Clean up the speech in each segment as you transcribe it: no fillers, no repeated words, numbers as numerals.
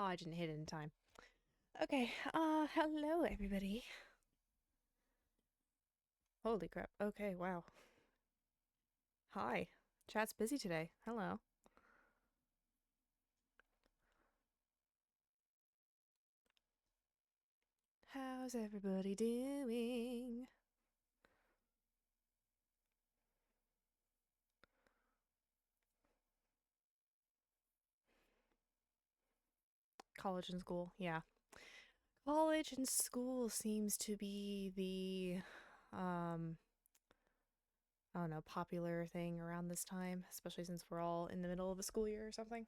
Oh, I didn't hit it in time. Okay, hello everybody. Holy crap. Okay, wow. Hi. Chat's busy today. Hello. How's everybody doing? College and school, yeah. College and school seems to be the, I don't know, popular thing around this time, especially since we're all in the middle of a school year or something.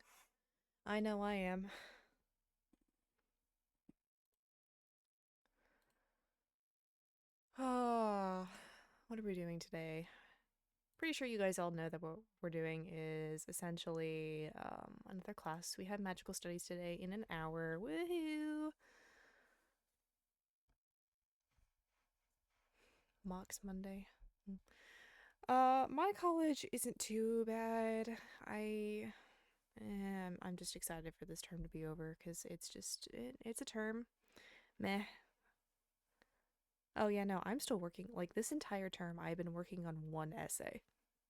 I know I am. Oh, what are we doing today? Pretty sure you guys all know that what we're doing is essentially another class. We have magical studies today in an hour. Woohoo! Mox Monday. My college isn't too bad. I'm just excited for this term to be over because it's a term. Meh. Oh yeah, no, I'm still working. Like this entire term, I've been working on one essay.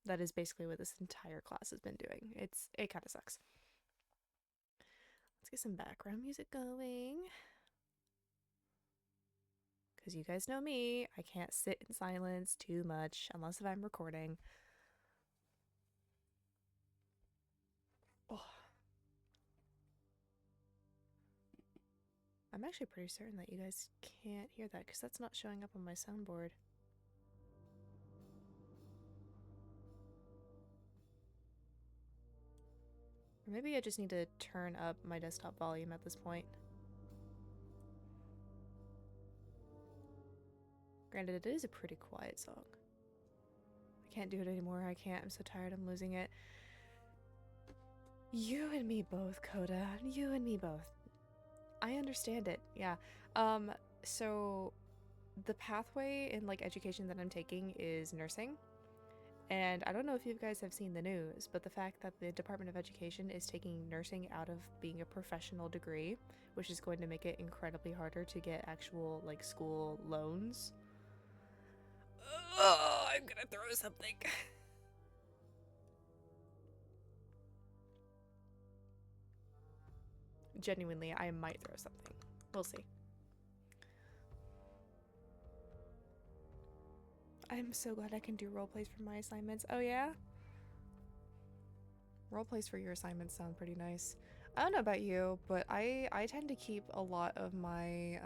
That is basically what this entire class has been doing. It kind of sucks. Let's get some background music going. Because you guys know me, I can't sit in silence too much unless if I'm recording. Oh, I'm actually pretty certain that you guys can't hear that because that's not showing up on my soundboard. Or maybe I just need to turn up my desktop volume at this point. Granted, it is a pretty quiet song. I can't do it anymore. I can't. I'm so tired. I'm losing it. You and me both, Coda. You and me both. I understand it. Yeah. So the pathway in like education that I'm taking is nursing. And I don't know if you guys have seen the news, but the fact that the Department of Education is taking nursing out of being a professional degree, which is going to make it incredibly harder to get actual like school loans. Oh, I'm gonna throw something. Genuinely, I might throw something. We'll see. I'm so glad I can do role plays for my assignments. Oh yeah? Role plays for your assignments sound pretty nice. I don't know about you, but I tend to keep a lot of my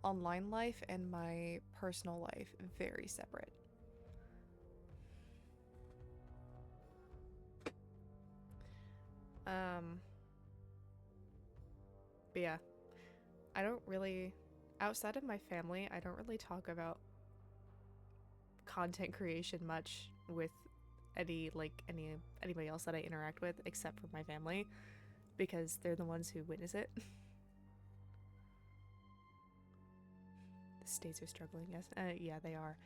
online life and my personal life very separate. Um, but yeah, I don't really, outside of my family, I don't really talk about content creation much with anybody else that I interact with except for my family because they're the ones who witness it. The states are struggling. Yes, yeah, they are.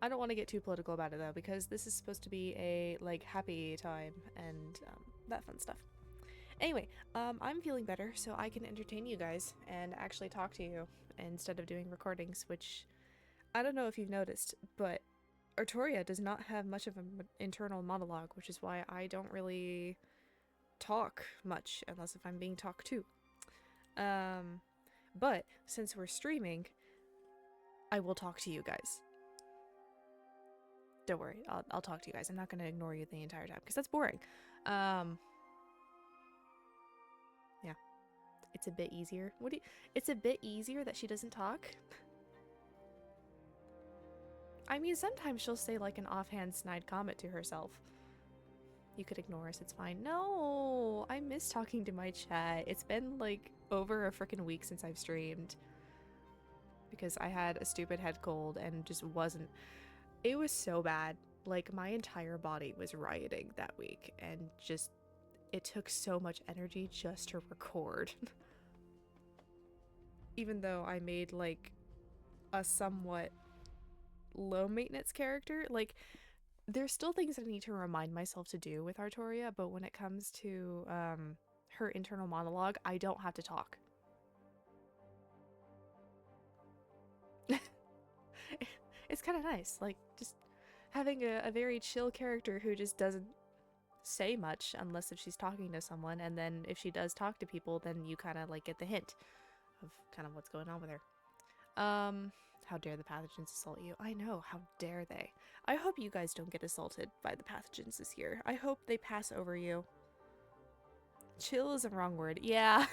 I don't want to get too political about it though because this is supposed to be a like happy time and that fun stuff. Anyway, I'm feeling better, so I can entertain you guys and actually talk to you instead of doing recordings, which I don't know if you've noticed, but Artoria does not have much of an internal monologue, which is why I don't really talk much unless if I'm being talked to. Um, but since we're streaming, I will talk to you guys. Don't worry, I'll talk to you guys. I'm not gonna ignore you the entire time because that's boring. Um, yeah, it's a bit easier. It's a bit easier that she doesn't talk. I mean, sometimes she'll say like an offhand snide comment to herself. You could ignore us, it's fine. No, I miss talking to my chat. It's been like over a freaking week since I've streamed because I had a stupid head cold and just wasn't. It was so bad. Like my entire body was rioting that week and just it took so much energy just to record. Even though I made like a somewhat low maintenance character, like there's still things I need to remind myself to do with Artoria, but when it comes to her internal monologue, I don't have to talk. It's kind of nice, like, just having a very chill character who just doesn't say much unless if she's talking to someone, and then if she does talk to people, then you kind of like get the hint of kind of what's going on with her. How dare the pathogens assault you? I know, how dare they? I hope you guys don't get assaulted by the pathogens this year. I hope they pass over you. Chill is the wrong word. Yeah.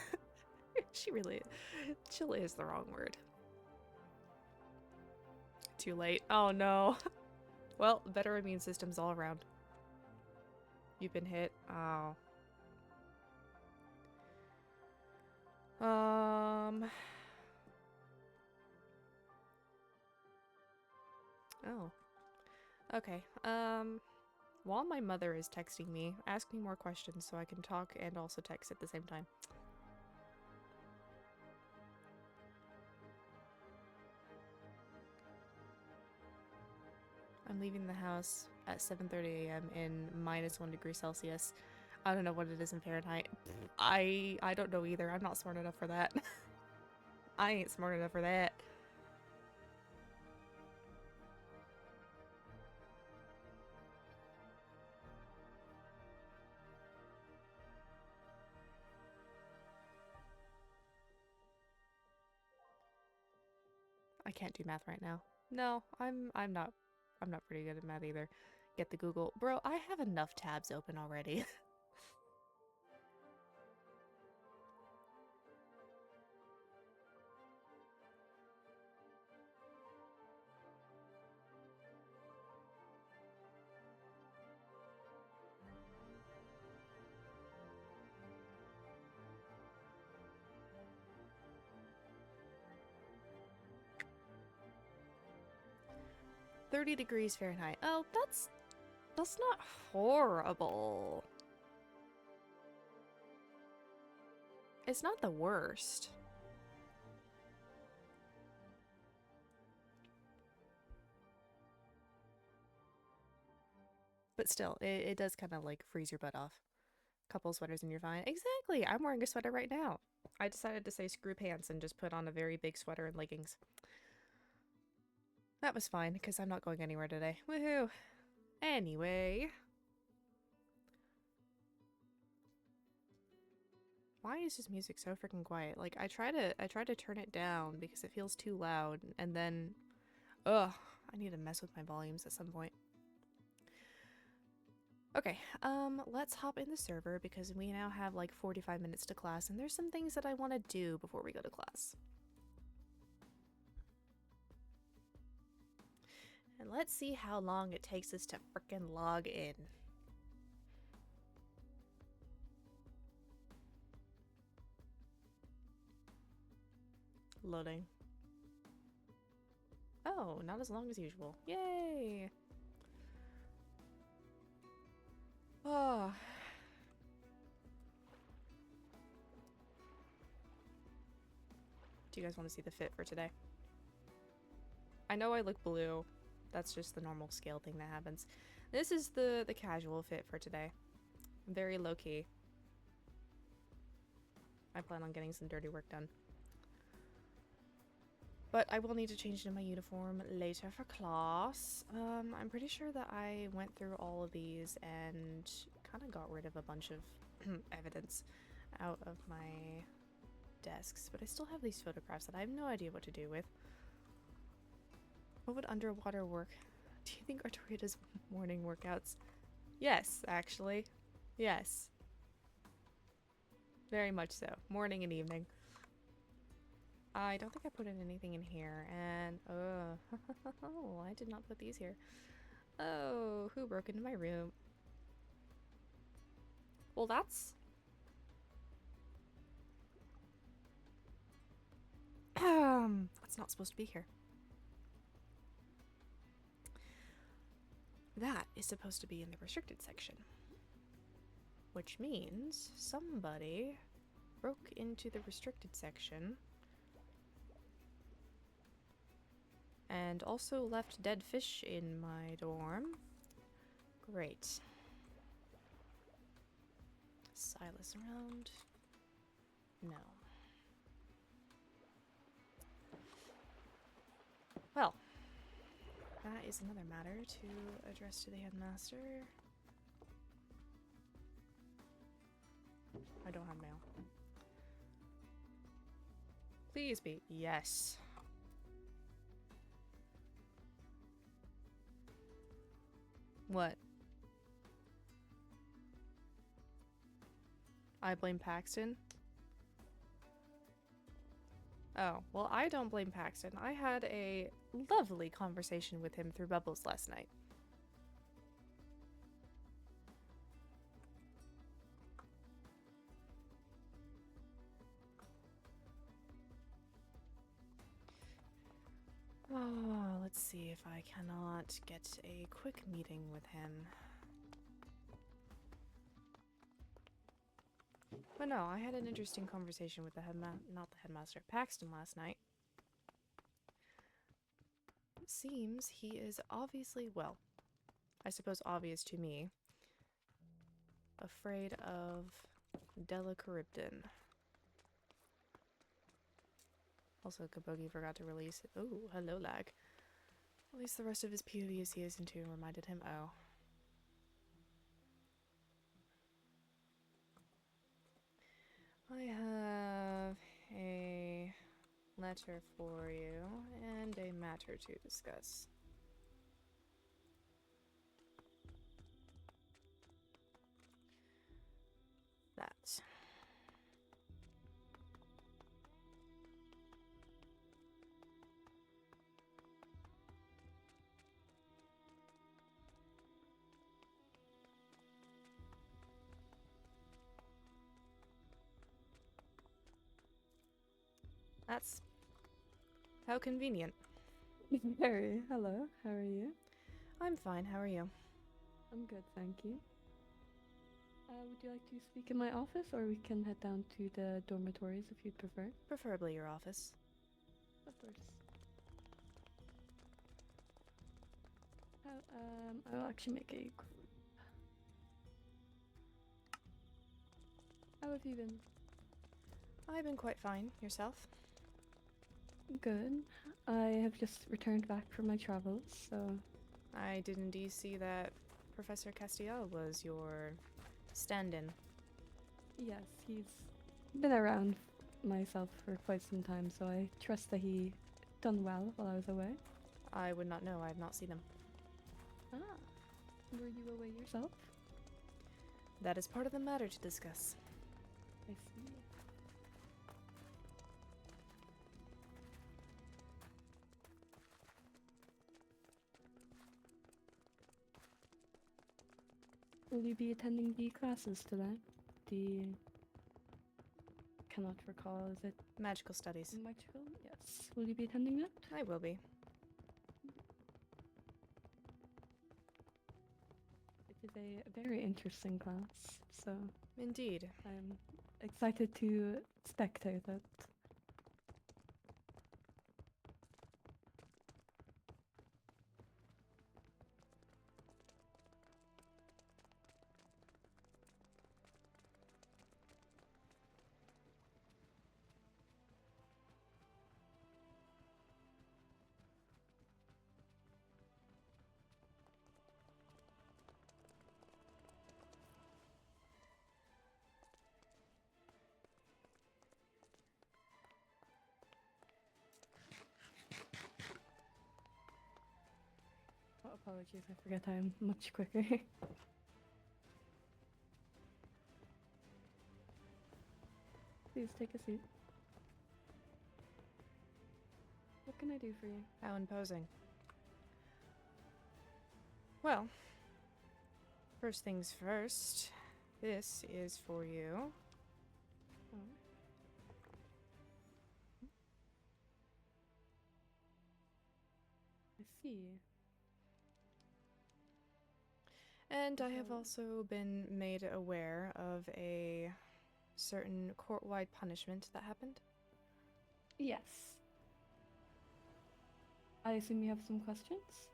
Chill is the wrong word. Too late. Oh no. Well, better immune systems all around. You've been hit. Oh. Oh. Okay. While my mother is texting me, ask me more questions so I can talk and also text at the same time. I'm leaving the house at 7:30 a.m. in -1 degree Celsius. I don't know what it is in Fahrenheit. I don't know either. I'm not smart enough for that. I ain't smart enough for that. I can't do math right now. No, I'm not pretty good at math either. Get the Google. Bro, I have enough tabs open already. $30 degrees Fahrenheit. Oh, that's not horrible. It's not the worst. But still, it does kind of like freeze your butt off. Couple sweaters and you're fine. Exactly! I'm wearing a sweater right now. I decided to say screw pants and just put on a very big sweater and leggings. That was fine, because I'm not going anywhere today. Woohoo! Anyway. Why is this music so freaking quiet? Like, I try to turn it down because it feels too loud, and then... Ugh, I need to mess with my volumes at some point. Okay, let's hop in the server because we now have like 45 minutes to class, and there's some things that I want to do before we go to class. And let's see how long it takes us to frickin' log in. Loading. Oh, not as long as usual. Yay! Oh. Do you guys want to see the fit for today? I know I look blue. That's just the normal scale thing that happens. This is the casual fit for today. Very low-key. I plan on getting some dirty work done. But I will need to change into my uniform later for class. I'm pretty sure that I went through all of these and kind of got rid of a bunch of evidence out of my desks. But I still have these photographs that I have no idea what to do with. What would underwater work? Do you think Artoria does morning workouts? Yes, actually. Yes. Very much so. Morning and evening. I don't think I put in anything in here, and oh, I did not put these here. Oh, who broke into my room? Well, that's not supposed to be here. That is supposed to be in the restricted section, which means somebody broke into the restricted section and also left dead fish in my dorm. Great. Silas around. No. Well, that is another matter to address to the headmaster. I don't have mail. Please be. Yes. What? I blame Paxton? Oh, well, I don't blame Paxton. I had a lovely conversation with him through Bubbles last night. Oh, let's see if I cannot get a quick meeting with him. But no, I had an interesting conversation with the not the headmaster, Paxton last night. It seems he is obviously, well, I suppose obvious to me, afraid of Della Charybdin. Also, Kabuki forgot to release it. Oh, hello, lag. At least the rest of his POV is season 2 reminded him, oh. I have a letter for you and a matter to discuss. That. That's how convenient. Very. Hello, how are you? I'm fine, how are you? I'm good, thank you. Would you like to speak in my office, or we can head down to the dormitories if you'd prefer? Preferably your office. Of course. I'll actually make a group. How have you been? I've been quite fine. Yourself? Good. I have just returned back from my travels, so... I did indeed see that Professor Castiel was your stand-in. Yes, he's been around myself for quite some time, so I trust that he done well while I was away. I would not know. I have not seen him. Ah. Were you away yourself? That is part of the matter to discuss. I see. Will you be attending the classes today? Cannot recall, is it Magical studies. magical? Yes. Will you be attending that? I will be. It is a very interesting class, so Indeed. I'm excited to spectate it. Oh, apologies, I forget I'm much quicker. Please take a seat. What can I do for you? How imposing. Well, first things first. This is for you. Oh. I see. And I have So- also been made aware of a certain court-wide punishment that happened. Yes. I assume you have some questions?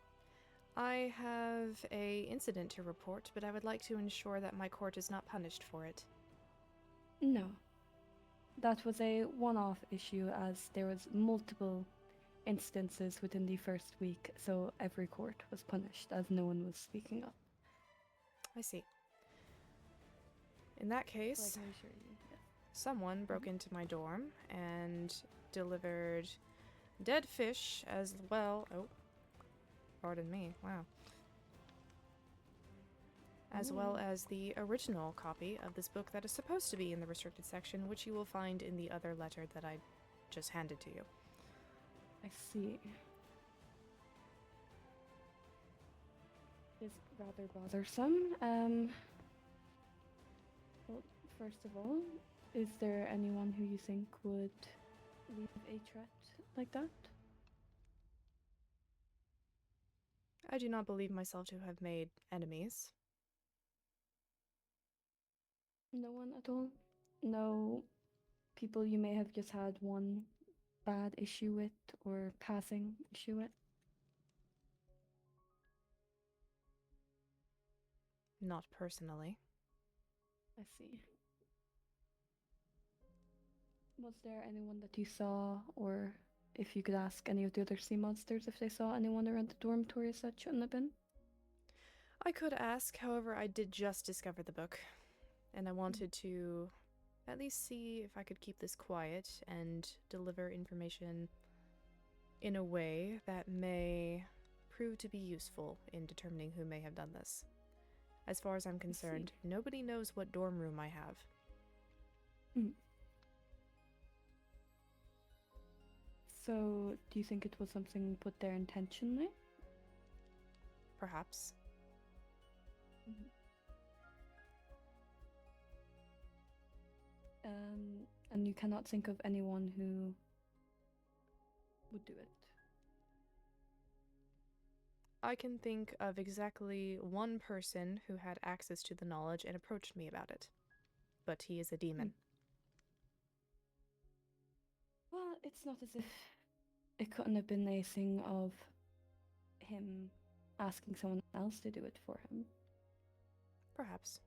I have a incident to report, but I would like to ensure that my court is not punished for it. No. that was a one-off issue as there was multiple instances within the first week, so every court was punished as no one was speaking up. I see. In that So I case, can assure you, yes. someone broke into my dorm and delivered dead fish as well. Oh, pardon me. Wow. As well as the original copy of this book that is supposed to be in the restricted section, which you will find in the other letter that I just handed to you. I see. Is rather bothersome. Well, first of all, is there anyone who you think would leave a threat like that? I do not believe myself to have made enemies. No one at all? No people you may have just had one bad issue with or passing issue with? Not personally. I see. Was there anyone that you saw, or if you could ask any of the other sea monsters if they saw anyone around the dormitories that shouldn't have been? I could ask, however, I did just discover the book, and I wanted to at least see if I could keep this quiet and deliver information in a way that may prove to be useful in determining who may have done this. As far as I'm concerned, nobody knows what dorm room I have. So, do you think it was something put there intentionally? Perhaps. And you cannot think of anyone who would do it? I can think of exactly one person who had access to the knowledge and approached me about it. But he is a demon. Well, it's not as if it couldn't have been a thing of him asking someone else to do it for him. Perhaps.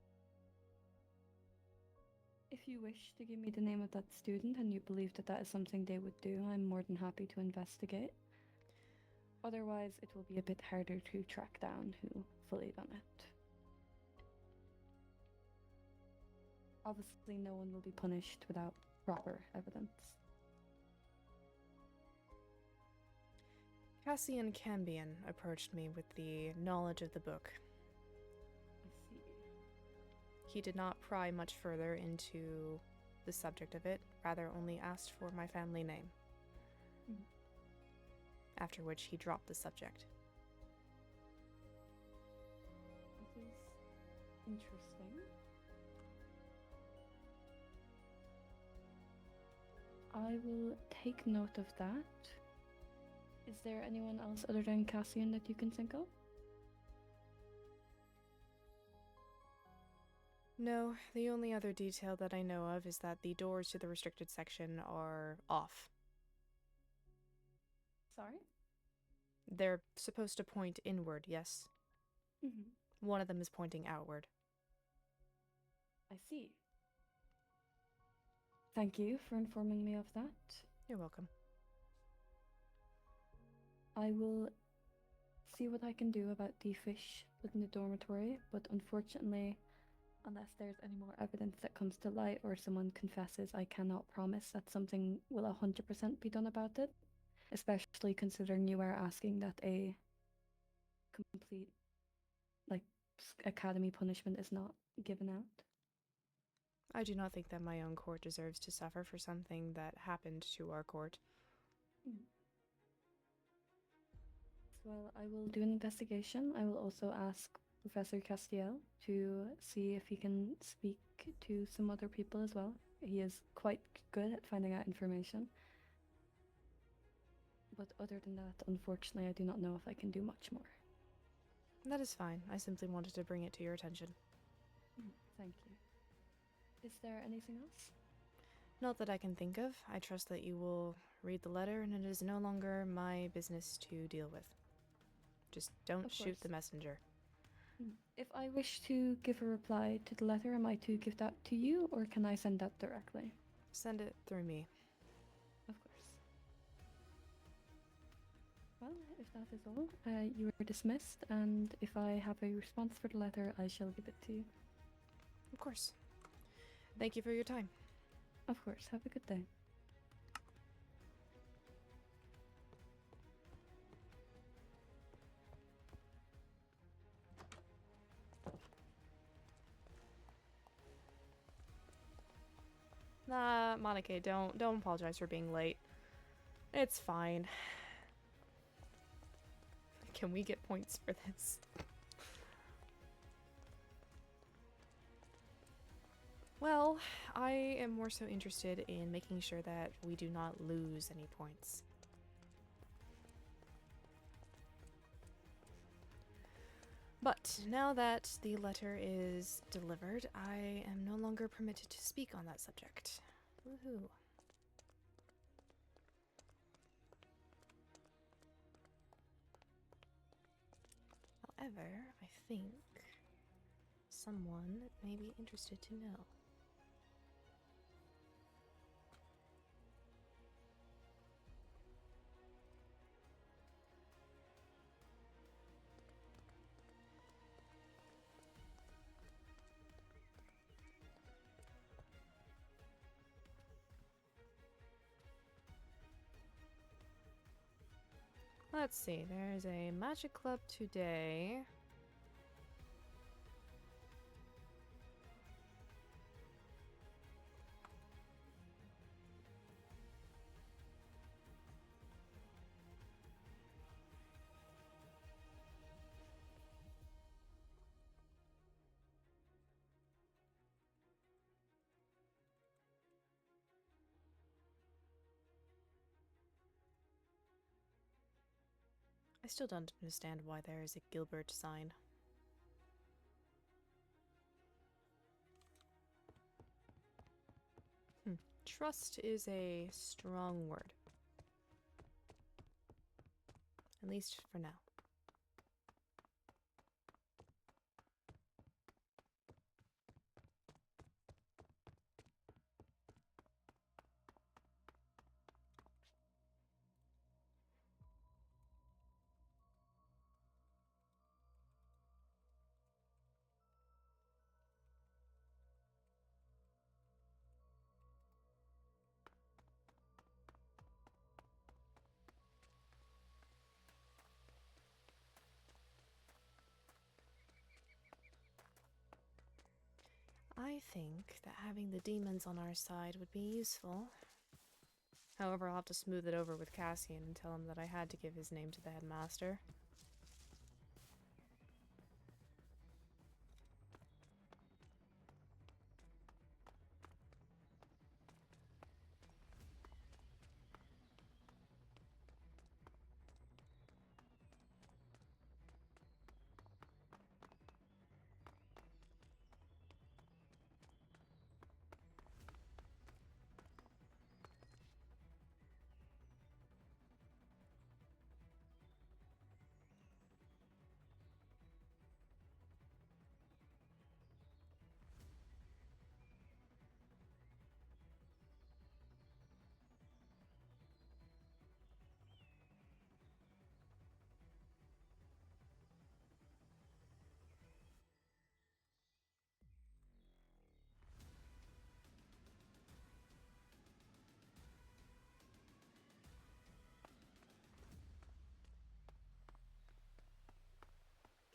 If you wish to give me the name of that student and you believe that that is something they would do, I'm more than happy to investigate. Otherwise, it will be a bit harder to track down who fully done it. Obviously, no one will be punished without proper evidence. Cassian Cambion approached me with the knowledge of the book. I see. He did not pry much further into the subject of it, rather only asked for my family name. After which he dropped the subject. This is interesting. I will take note of that. Is there anyone else other than Cassian that you can think of? No, the only other detail that I know of is that the doors to the restricted section are off. Sorry? They're supposed to point inward, yes? Mm-hmm. One of them is pointing outward. I see. Thank you for informing me of that. You're welcome. I will see what I can do about the fish within the dormitory, but unfortunately, unless there's any more evidence that comes to light or someone confesses, I cannot promise that something will 100% be done about it, especially considering you are asking that a complete, academy punishment is not given out. I do not think that my own court deserves to suffer for something that happened to our court. Well, I will do an investigation. I will also ask Professor Castiel to see if he can speak to some other people as well. He is quite good at finding out information. But other than that, unfortunately, I do not know if I can do much more. That is fine. I simply wanted to bring it to your attention. Thank you. Is there anything else? Not that I can think of. I trust that you will read the letter, and it is no longer my business to deal with. Just don't shoot the messenger. If I wish to give a reply to the letter, am I to give that to you, or can I send that directly? Send it through me. Of course. Well, if that is all, you are dismissed, and if I have a response for the letter, I shall give it to you. Of course. Thank you for your time. Of course. Have a good day. Nah, Monica, don't apologize for being late. It's fine. Can we get points for this? Well, I am more so interested in making sure that we do not lose any points. But now that the letter is delivered, I am no longer permitted to speak on that subject. Woohoo. However, I think someone may be interested to know. Let's see, there's a magic club today. I still don't understand why there is a Gilbert sign. Trust is a strong word. At least for now. I think that having the demons on our side would be useful. However, I'll have to smooth it over with Cassian and tell him that I had to give his name to the headmaster.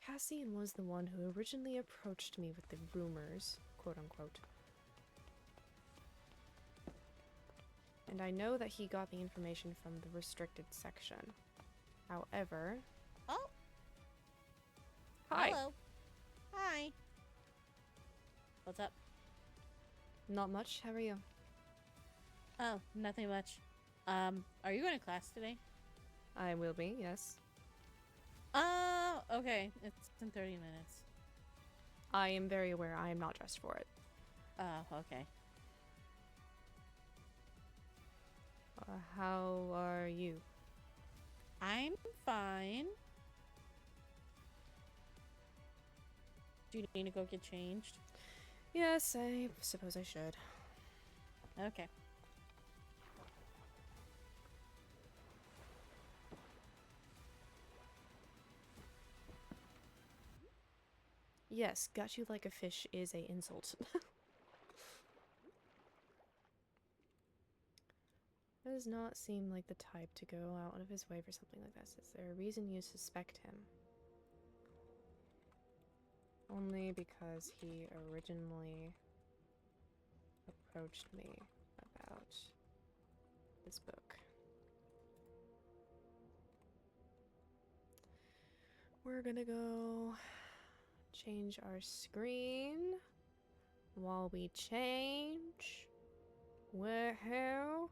Cassian was the one who originally approached me with the rumors, quote unquote. And I know that he got the information from the restricted section. However... Oh! Hi! Hello. Hi. What's up? Not much, how are you? Oh, nothing much. Are you going to class today? I will be, yes. Okay. It's in 30 minutes. I am very aware I am not dressed for it. Oh, okay. How are you? I'm fine. Do you need to go get changed? Yes, I suppose I should. Okay. Yes, got you like a fish is a insult. Does not seem like the type to go out of his way for something like this. Is there a reason you suspect him? Only because he originally approached me about this book. We're gonna go change our screen while we change. Woohoo!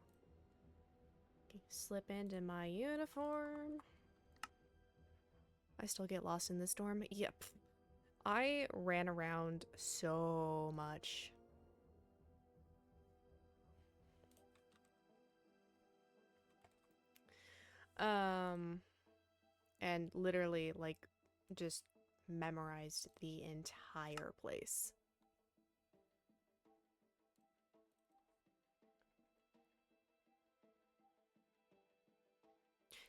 Slip into my uniform. I still get lost in the storm. Yep. I ran around so much. And literally, like, just memorized the entire place.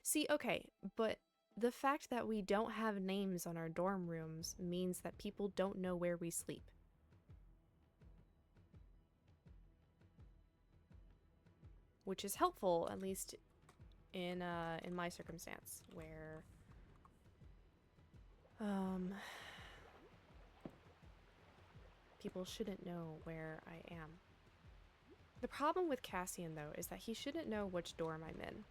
See, okay, but the fact that we don't have names on our dorm rooms means that people don't know where we sleep. Which is helpful, at least in my circumstance, where people shouldn't know where I am. The problem with Cassian, though, is that he shouldn't know which dorm I'm in.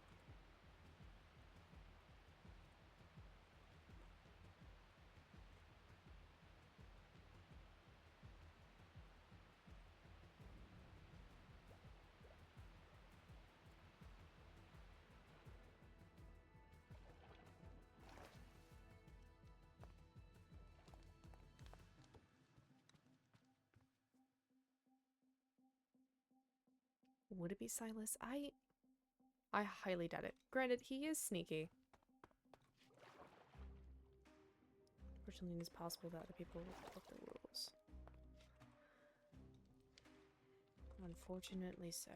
Would it be Silas? I highly doubt it. Granted, he is sneaky. Fortunately, it is possible that other people will break the rules. Unfortunately so.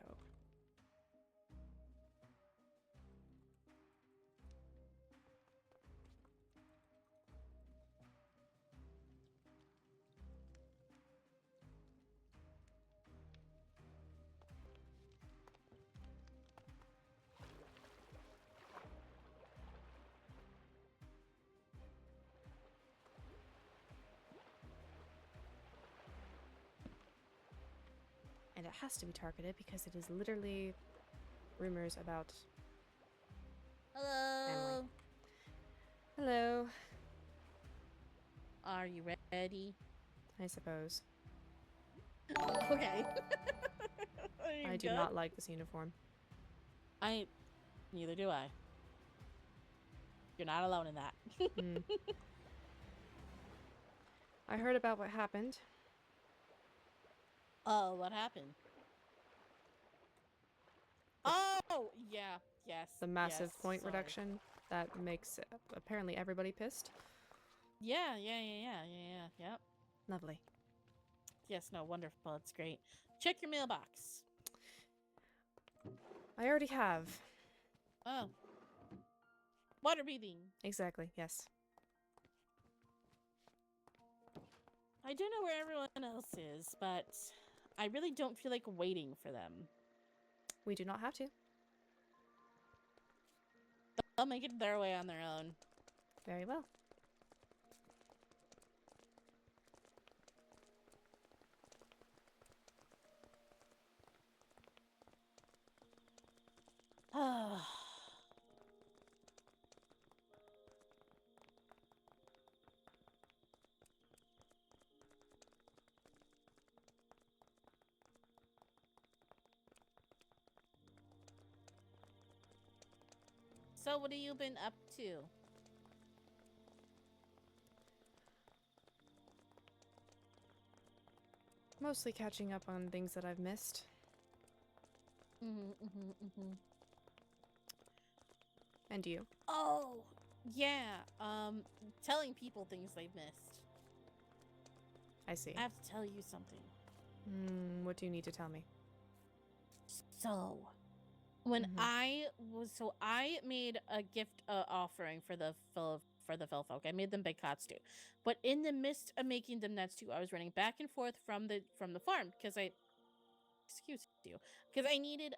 And it has to be targeted because it is literally rumors about Hello. family. Hello. Are you ready? I suppose. Okay. Are you I do good? not like this uniform. Neither do I. You're not alone in that. Mm. I heard about what happened. Oh, what happened? Oh, yeah, yes. The massive yes, point sorry. reduction that makes apparently everybody pissed. Yeah. Yep. Lovely. Yes, no, wonderful. It's great. Check your mailbox. I already have. Oh. Water breathing. Exactly, yes. I do know where everyone else is, but I really don't feel like waiting for them. We do not have to. They'll make it their way on their own. Very well. So what have you been up to? Mostly catching up on things that I've missed. And you? Oh, yeah. Telling people things they've missed. I see. I have to tell you something. What do you need to tell me? So, when Mhm. I made a gift offering for the for the fell folk. I made them big cots too. But in the midst of making them nets too, I was running back and forth from the farm because I needed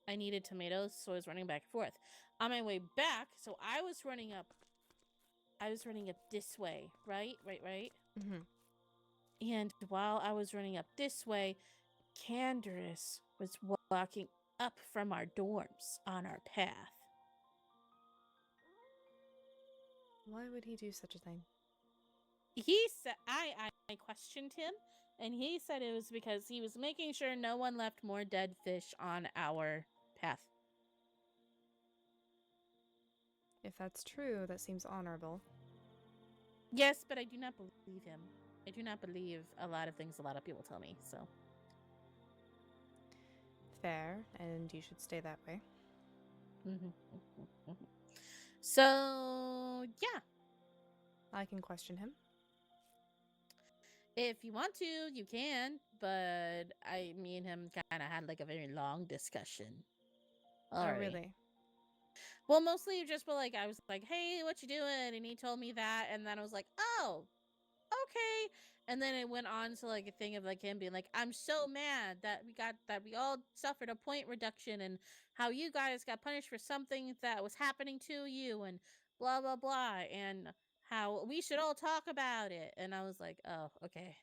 I needed tomatoes, so I was running back and forth. On my way back, so I was running up this way, right? Mm-hmm. And while I was running up this way, Candaris was walking up from our dorms on our path. Why would he do such a thing? He said, I questioned him, and he said it was because he was making sure no one left more dead fish on our path. If that's true, that seems honorable. Yes, but I do not believe him. I do not believe a lot of things a lot of people tell me, so. Fair, and you should stay that way. So, yeah. I can question him. If you want to, you can, but me and him kind of had like a very long discussion. Oh, really? Well, mostly just, but like, I was like, hey, what you doing? And he told me that, and then I was like, oh, okay. And then it went on to like a thing of like him being like, I'm so mad that we all suffered a point reduction and how you guys got punished for something that was happening to you and blah, blah, blah. And how we should all talk about it. And I was like, oh, okay.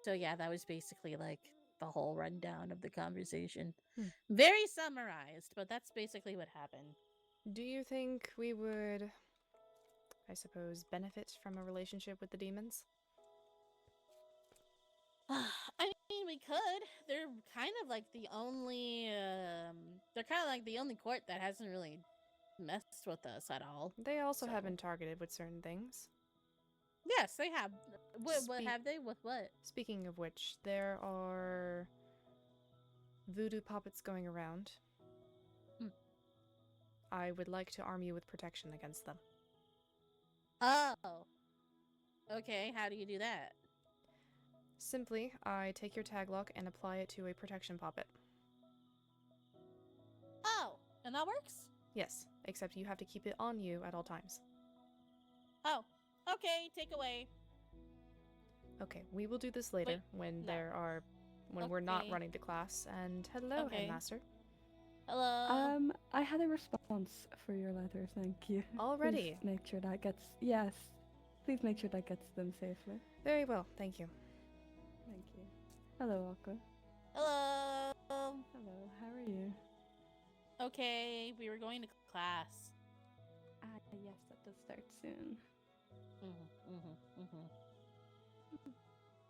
So yeah, that was basically like the whole rundown of the conversation. Very summarized, but that's basically what happened. Do you think we would, I suppose, benefit from a relationship with the demons? I mean, we could. They're kind of like the only court that hasn't really messed with us at all. They also So. have been targeted with certain things. Yes, they have. What have they? With what? Speaking of which, there are voodoo puppets going around. I would like to arm you with protection against them. Oh. Okay, how do you do that? Simply, I take your tag lock and apply it to a protection puppet. Oh, and that works? Yes, except you have to keep it on you at all times. Oh, okay, take away. Okay, we will do this later when we're not running to class. And hello, Headmaster. Hello. I had a response for your letter, thank you. Already? Please make sure that gets, yes. Please make sure that gets them safely. Very well, thank you. Thank you. Hello, Aqua. Hello. Hello, how are you? Okay, we were going to class. Yes, that does start soon.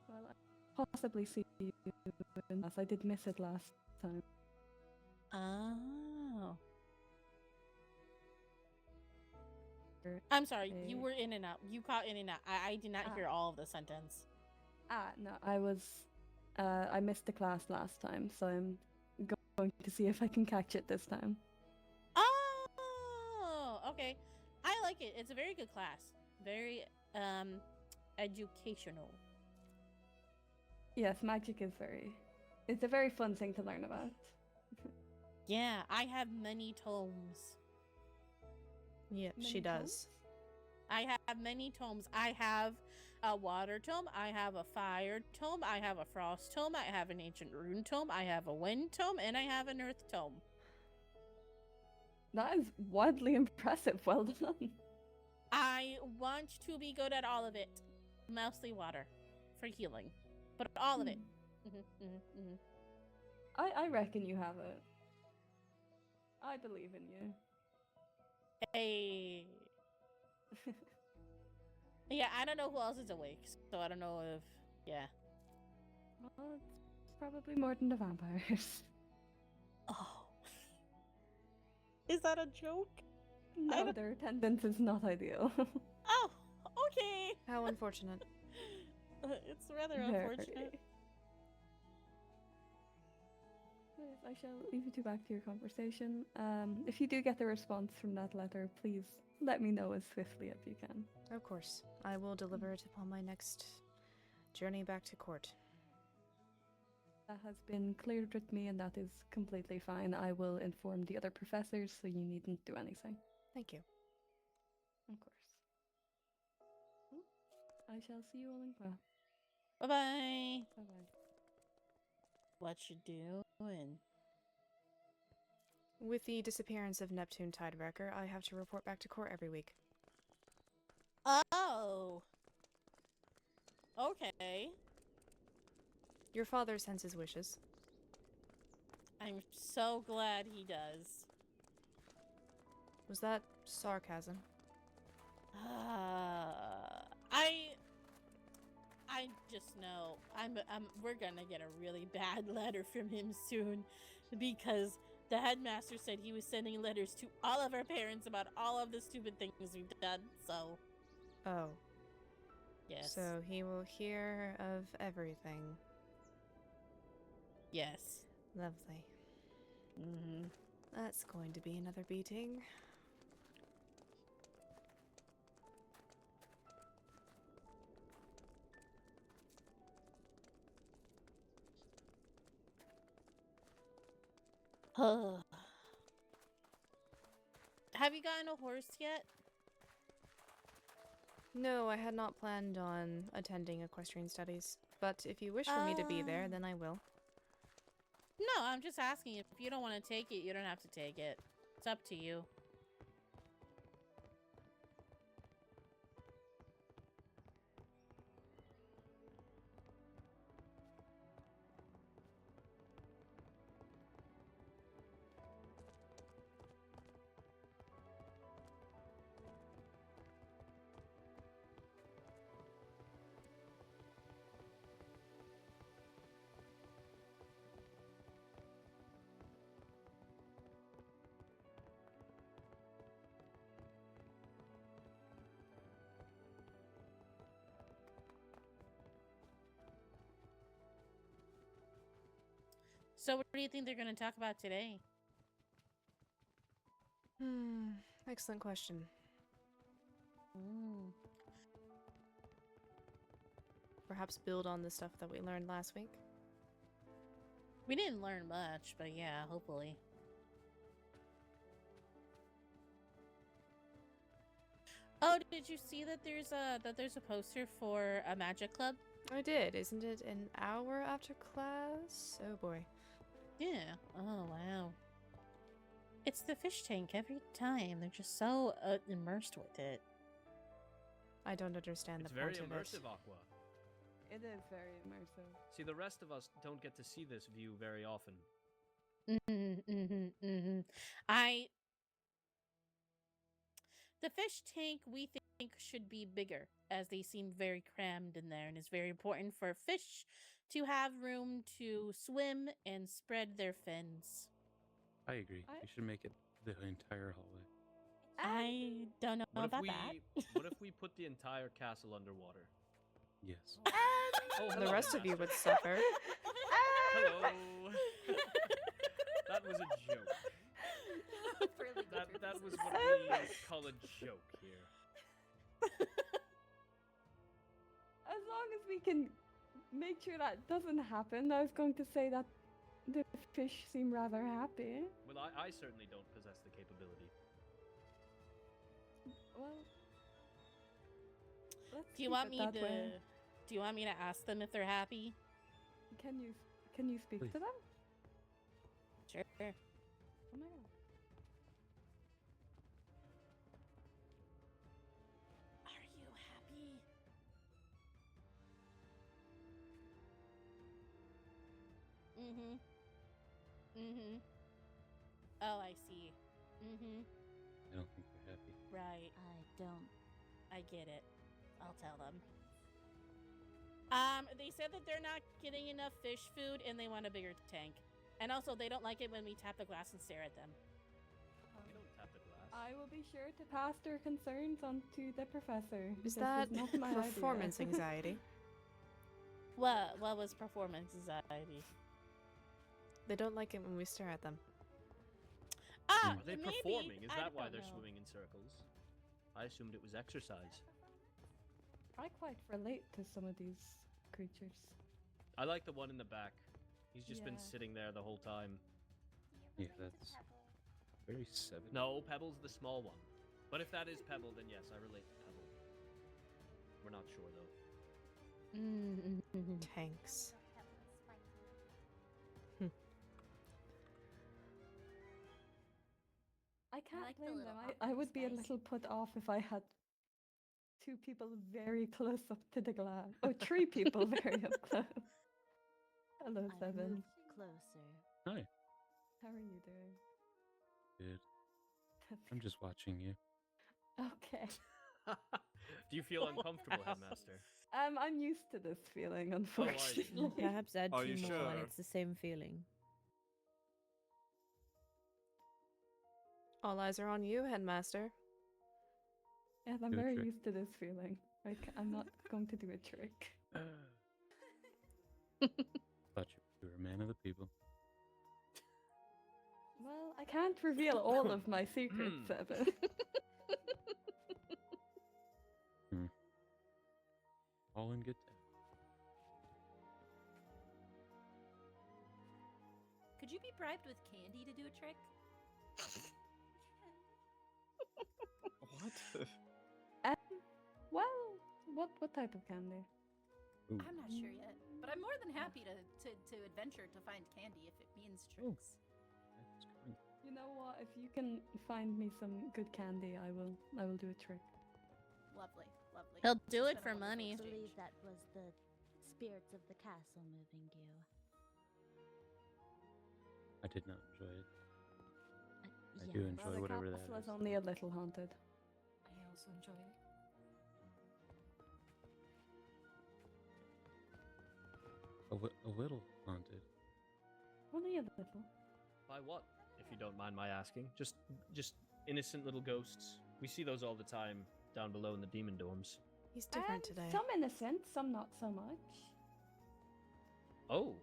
Well, I'll possibly see you in class. I did miss it last time. Oh. I'm sorry, you were in and out. You caught in and out. I did not hear all of the sentence. No, I missed the class last time, so I'm going to see if I can catch it this time. Oh, okay. I like it. It's a very good class. Very, educational. Yes, magic is it's a very fun thing to learn about. Yeah, I have many tomes. Yeah, she does. I have many tomes. I have a water tome. I have a fire tome. I have a frost tome. I have an ancient rune tome. I have a wind tome. And I have an earth tome. That is wildly impressive. Well done. I want to be good at all of it. Mostly water for healing. But all of it. I reckon you have it. I believe in you. Hey. Yeah, I don't know who else is awake, so I don't know if... Yeah. Well, it's probably more than the vampires. Oh. Is that a joke? No, their attendance is not ideal. Oh, okay. How unfortunate. It's rather unfortunate. Yes, I shall leave you two back to your conversation. If you do get a response from that letter, please let me know as swiftly as you can. Of course. I will deliver it upon my next journey back to court. That has been cleared with me, and that is completely fine. I will inform the other professors, so you needn't do anything. Thank you. I shall see you all in class. Bye-bye. Bye-bye. What you doing? With the disappearance of Neptune Tidewrecker, I have to report back to court every week. Oh. Okay. Your father sends his wishes. I'm so glad he does. Was that sarcasm? I just know we're gonna get a really bad letter from him soon, because the headmaster said he was sending letters to all of our parents about all of the stupid things we've done. So, Oh. yes. So he will hear of everything. Yes. Lovely. Mm-hmm. That's going to be another beating. Have you gotten a horse yet? No, I had not planned on attending equestrian studies, but if you wish for me to be there, then I will. No, I'm just asking. If you don't want to take it, you don't have to take it. It's up to you. So what do you think they're going to talk about today? Excellent question. Perhaps build on the stuff that we learned last week? We didn't learn much, but yeah, hopefully. Oh, did you see that there's a poster for a magic club? I did. Isn't it an hour after class? Oh boy. Yeah. Oh, wow. It's the fish tank every time. They're just so immersed with it. I don't understand It's the very point of immersive, it. Aqua. It is very immersive. See, the rest of us don't get to see this view very often. The fish tank we think should be bigger, as they seem very crammed in there, and it's very important for fish to have room to swim and spread their fins. I agree. We should make it the entire hallway. I don't know What about if that. what if we put the entire castle underwater? Yes. Oh, The hello, rest of you Master. would suffer. Hello. That was a joke. That was what we call a joke here. As long as we can make sure that doesn't happen, I was going to say that the fish seem rather happy. Well, I certainly don't possess the capability. Well, let's Do you keep want it me that to? way. Do you want me to ask them if they're happy? Can you speak Please. to them? Sure. Oh my god. Are you happy? Mm-hmm. Mm-hmm. Oh, I see. Mm-hmm. I don't think they're happy. Right. I don't. I get it. I'll tell them. They said that they're not getting enough fish food and they want a bigger tank. And also, they don't like it when we tap the glass and stare at them. We don't tap the glass. I will be sure to pass their concerns on to the professor. Is This that not my idea. performance anxiety? What was performance anxiety? They don't like it when we stare at them. Ah, Are they maybe. performing? Is I that why don't they're know. swimming in circles? I assumed it was exercise. I quite relate to some of these creatures. I like the one in the back. He's just been Yeah. sitting there the whole time. Yeah, that's very seven. No, Pebble's the small one. But if that is Pebble, then yes, I relate to Pebble. We're not sure, though. Tanks. I can't like the blame little them. I would be a guys. little put off if I had 2 people very close up to the glass. Oh, 3 people very up close. Hello, I've Seven. moved closer. Hi. How are you doing? Good. I'm just watching you. Okay. Do you feel uncomfortable, Headmaster? I'm used to this feeling, unfortunately. Perhaps add Are 2 you more and sure? it's the same feeling. All eyes are on you, Headmaster. Yes, I'm Do a very trick. used to this feeling. I'm not going to do a trick. Thought you were a man of the people. Well, I can't reveal all of my secrets, Seven. All in good time. Could you be bribed with candy to do a trick? What? Well, what type of candy? Ooh. I'm not sure yet, but I'm more than happy to adventure to find candy if it means tricks. That's great. You know what? If you can find me some good candy, I will do a trick. Lovely, lovely. He'll do It's it been a for wonderful money. exchange. believe that was the spirits of the castle moving you. I did not enjoy it. I Yeah. do enjoy Well, the whatever that castle is. is only a little haunted. I also enjoy it. A little haunted. Only a little. By what, if you don't mind my asking? Just innocent little ghosts. We see those all the time down below in the demon dorms. He's different today. Some innocent, some not so much. Oh.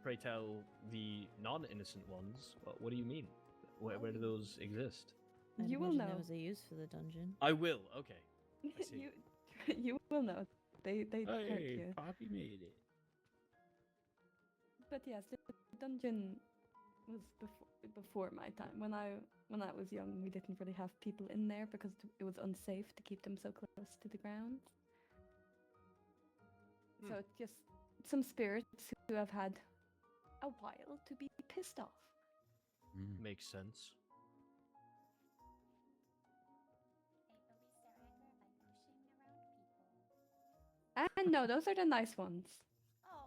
Pray tell the non-innocent ones. What do you mean? Where do those exist? I'd You will imagine know. There was a use for the dungeon. I will. Okay. I see. you will know. They hurt Hey, you. Poppy made it. But yes, the dungeon was before my time. When I was young, we didn't really have people in there because it was unsafe to keep them so close to the ground. Hmm. So it's just some spirits who have had a while to be pissed off. Makes sense. And no, those are the nice ones. Oh,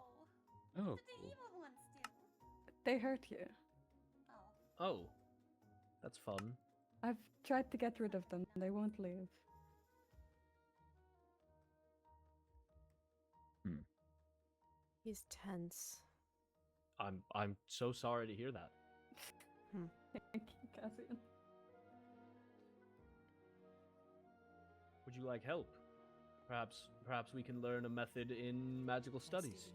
Oh, the cool. evil ones do. They hurt you. Oh. Oh. That's fun. I've tried to get rid of them. They won't leave. He's tense. I'm so sorry to hear that. Thank you, Cassian. Would you like help? Perhaps we can learn a method in magical studies.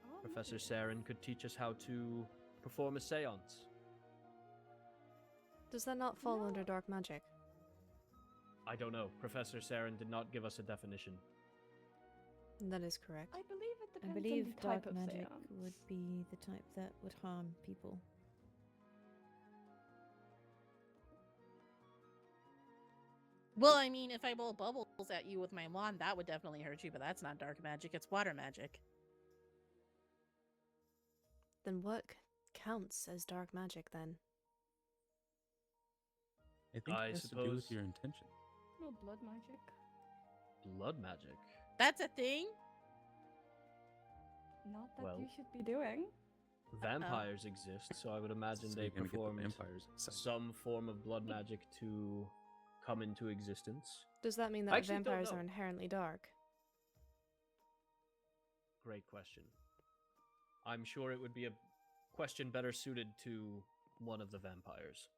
Oh, Professor maybe. Saren could teach us how to perform a seance. Does that not fall No. under dark magic? I don't know. Professor Saren did not give us a definition. That is correct. I believe it I depends on believe the type dark of magic seance. would be the type that would harm people. Well, I mean, if I blow bubbles at you with my wand, that would definitely hurt you, but that's not dark magic, it's water magic. Then what counts as dark magic then? I think I it has to do suppose- with your intention. No blood magic. Blood magic. That's a thing? Not that Well. you should be doing. Vampires exist, so I would imagine So they you're gonna get the performed vampires excited. some form of blood magic to come into existence. Does that mean I that actually don't vampires know. are inherently dark? Great question. I'm sure it would be a question better suited to one of the vampires.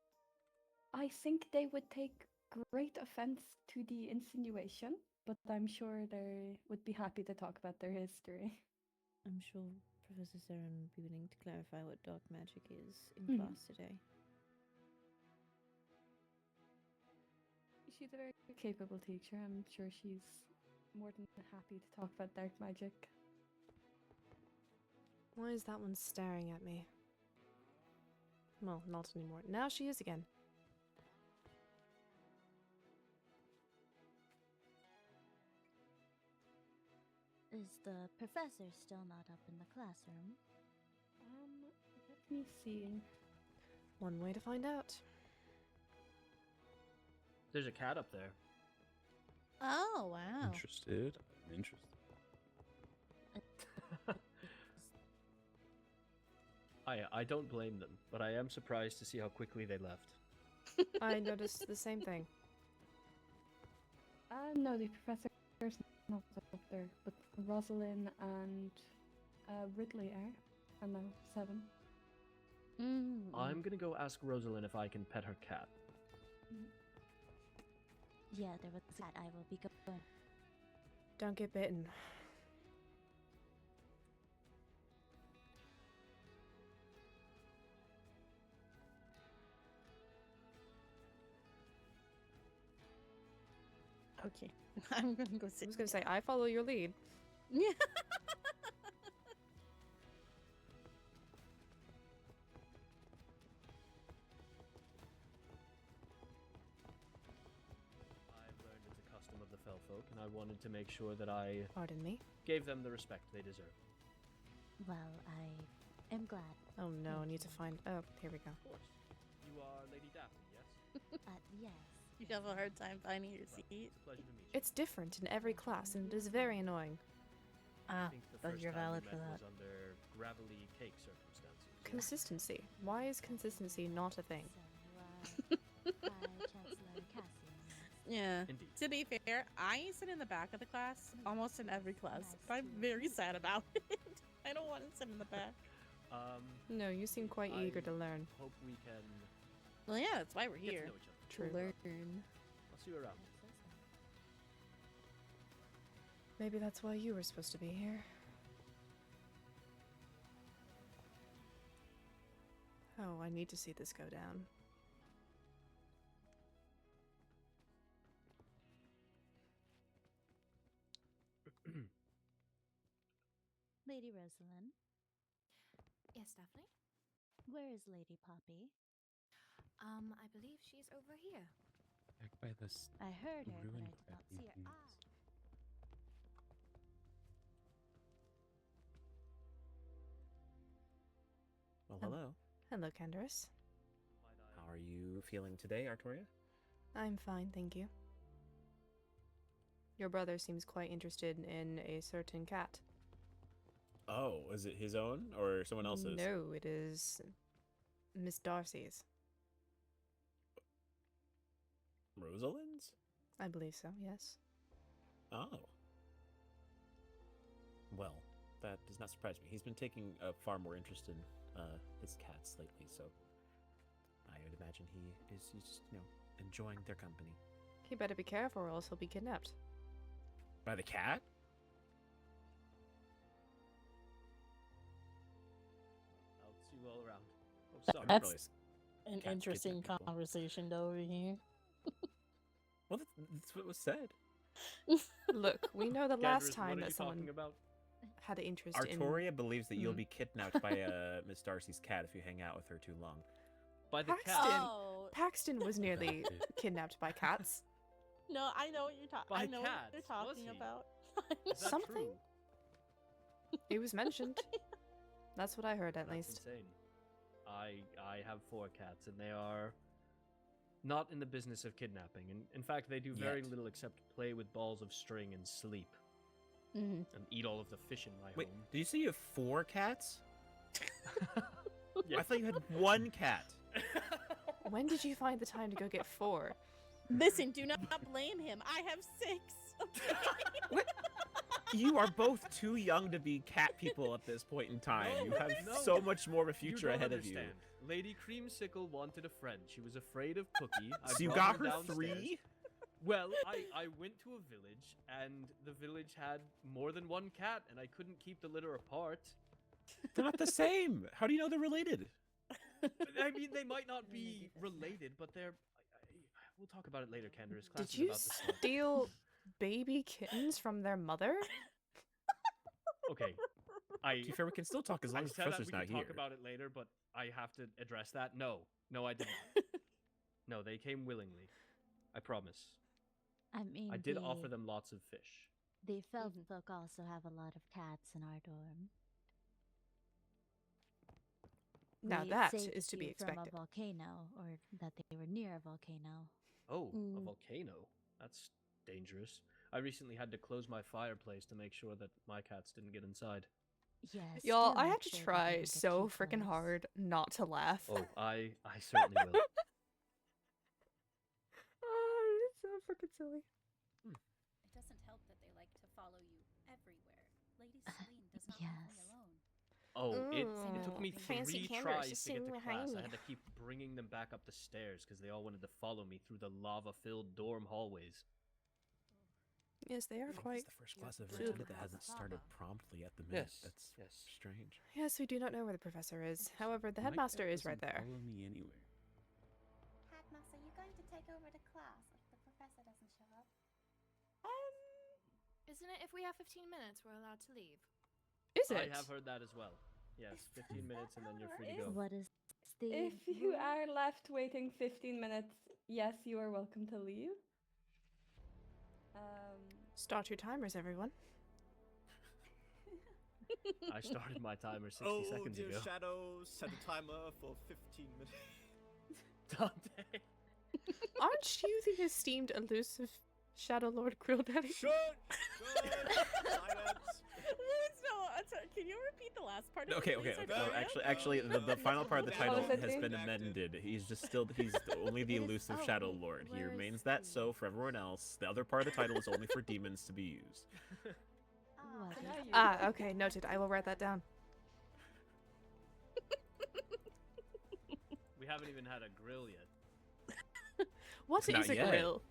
I think they would take great offense to the insinuation, but I'm sure they would be happy to talk about their history. I'm sure Professor Saren would be willing to clarify what dark magic is in Mhm. class today. She's a very capable teacher. I'm sure she's more than happy to talk about dark magic. Why is that one staring at me? Well, not anymore. Now she is again. Is the professor still not up in the classroom? Let me see. One way to find out. There's a cat up there. Oh, wow. Interested? I'm interested. I don't blame them, but I am surprised to see how quickly they left. I noticed the same thing. No, the professor's not up there, but Rosalind and Ridley are, and now 7. I'm gonna go ask Rosalind if I can pet her cat. Yeah, there was that. I will be going. Don't get bitten. Okay. I'm gonna go I sit. was gonna say, I follow your lead. Yeah. I've learned it's a custom of the fell folk, and I wanted to make sure that I Pardon me. gave them the respect they deserve. Well, I am glad. Oh no, I need to find. Oh, here we go. Of course. You are Lady Daphne, yes? Yes. You have a hard time finding your Well, seat. it's a pleasure to meet you. It's different in every class, and it is very annoying. Ah, I think the but first you're time valid we for met that. was under gravelly cake circumstances. Consistency. Why is consistency not a thing? So, High Chancellor Cassian. Yeah. Indeed. To be fair, I sit in the back of the class almost in every class. But I'm very sad about it. I don't want to sit in the back. No, you seem quite eager to learn. Hope we can Well, yeah, that's why we're get here. to know each other. True. Learn. I'll see you around. Maybe that's why you were supposed to be here. Oh, I need to see this go down. Lady Rosalind, Yes, Daphne? where is Lady Poppy? I believe she's over here. Back by this I heard her, but I ruined did not crappy see her. things. Well, hello. Hello, Candaris. How are you feeling today, Artoria? I'm fine, thank you. Your brother seems quite interested in a certain cat. Oh, is it his own or someone else's? No, it is Miss Darcy's. Rosalind's? I believe so, yes. Oh. Well, that does not surprise me. He's been taking a far more interest in his cats lately, so I would imagine he's just, enjoying their company. He better be careful or else he'll be kidnapped. By the cat? I'll see you all around. Oh, sorry. That's- Really, An Cats interesting kidnap people. conversation over here. well, that's what was said. Look, we know the last Candaris, time what are that you someone talking about? had an interest in... Artoria believes that you'll Hmm. be kidnapped by Miss Darcy's cat if you hang out with her too long. By the Paxton. cat. Oh Paxton was nearly kidnapped by cats. no, I know what you're talking. By I know what you're cats, was talking he? about. Is that Something? true? It was mentioned. That's what I heard, at That's least. insane. I have 4 cats, and they are not in the business of kidnapping. And in fact, they do very Yet. little except play with balls of string and sleep, Mhm. and eat all of the fish in my Wait, home. did you say you have 4 cats? Yeah. I thought you had 1 cat. When did you find the time to go get 4? Listen, do not blame him. I have 6. Okay? You are both too young to be cat people at this point in time. No, you have no. so much more of a You future don't ahead understand. of you. Lady Creamsicle wanted a friend. She was afraid of Cookie. I So you brought got her downstairs. 3? Well, I went to a village, and the village had more than 1 cat, and I couldn't keep the litter apart. They're not the same. How do you know they're related? I mean, they might not be related, but they're... we'll talk about it later, Candaris. Class Did is you about to start. steal baby kittens from their mother? Okay. To be fair, we can still talk as long I as the said that professor's we not could here. talk about it later, but I have to address that. No, I didn't. No, they came willingly. I promise. I mean, I did offer them lots of fish. The fell folk also have a lot of cats in our dorm. Now We that saved is a to be few from expected. a volcano, or that they were near a volcano. Oh, a volcano. That's dangerous. I recently had to close my fireplace to make sure that my cats didn't get inside. Yes. Y'all, do I make have to sure they try didn't get so too freaking close. hard not to laugh. Oh, I certainly will. Oh, it's so freaking silly. It doesn't help that they like to follow you everywhere. Lady Celine does not leave Yes. me alone. Oh, it took Ooh, me fancy 3 cameras tries just to get sitting to behind class. I me. had to keep bringing them back up the stairs because they all wanted to follow me through the lava-filled dorm hallways. Yes, they are This quite. is the first class I've Super attended that hasn't started promptly at the minute. That's strange. Yes, we do not know where the professor is. However, the My headmaster cat is right doesn't there. Follow me anywhere. Headmaster, you going to take over the class if the professor doesn't show up? Isn't it if we have 15 minutes, we're allowed to leave? Is it? I have heard that as well. Yes, 15 minutes and then you're free to go. What is the If you rule? are left waiting 15 minutes, yes, you are welcome to leave. Start your timers, everyone. I started my timer 60 Oh, seconds dear ago. Shadow, set a timer for 15 minutes. Dante. Aren't you the esteemed elusive Shadow Lord Grill Daddy? Shut! Silence! Can you repeat the last part? Of Okay. the Well, actually, the final part of the title has been amended. He's only the It is- elusive oh, Shadow wait, Lord. He where is remains that the- so for everyone else. The other part of the title is only for demons to be used. What is- Ah, okay, noted. I will write that down. We haven't even had a grill yet. What Not is a yet. grill?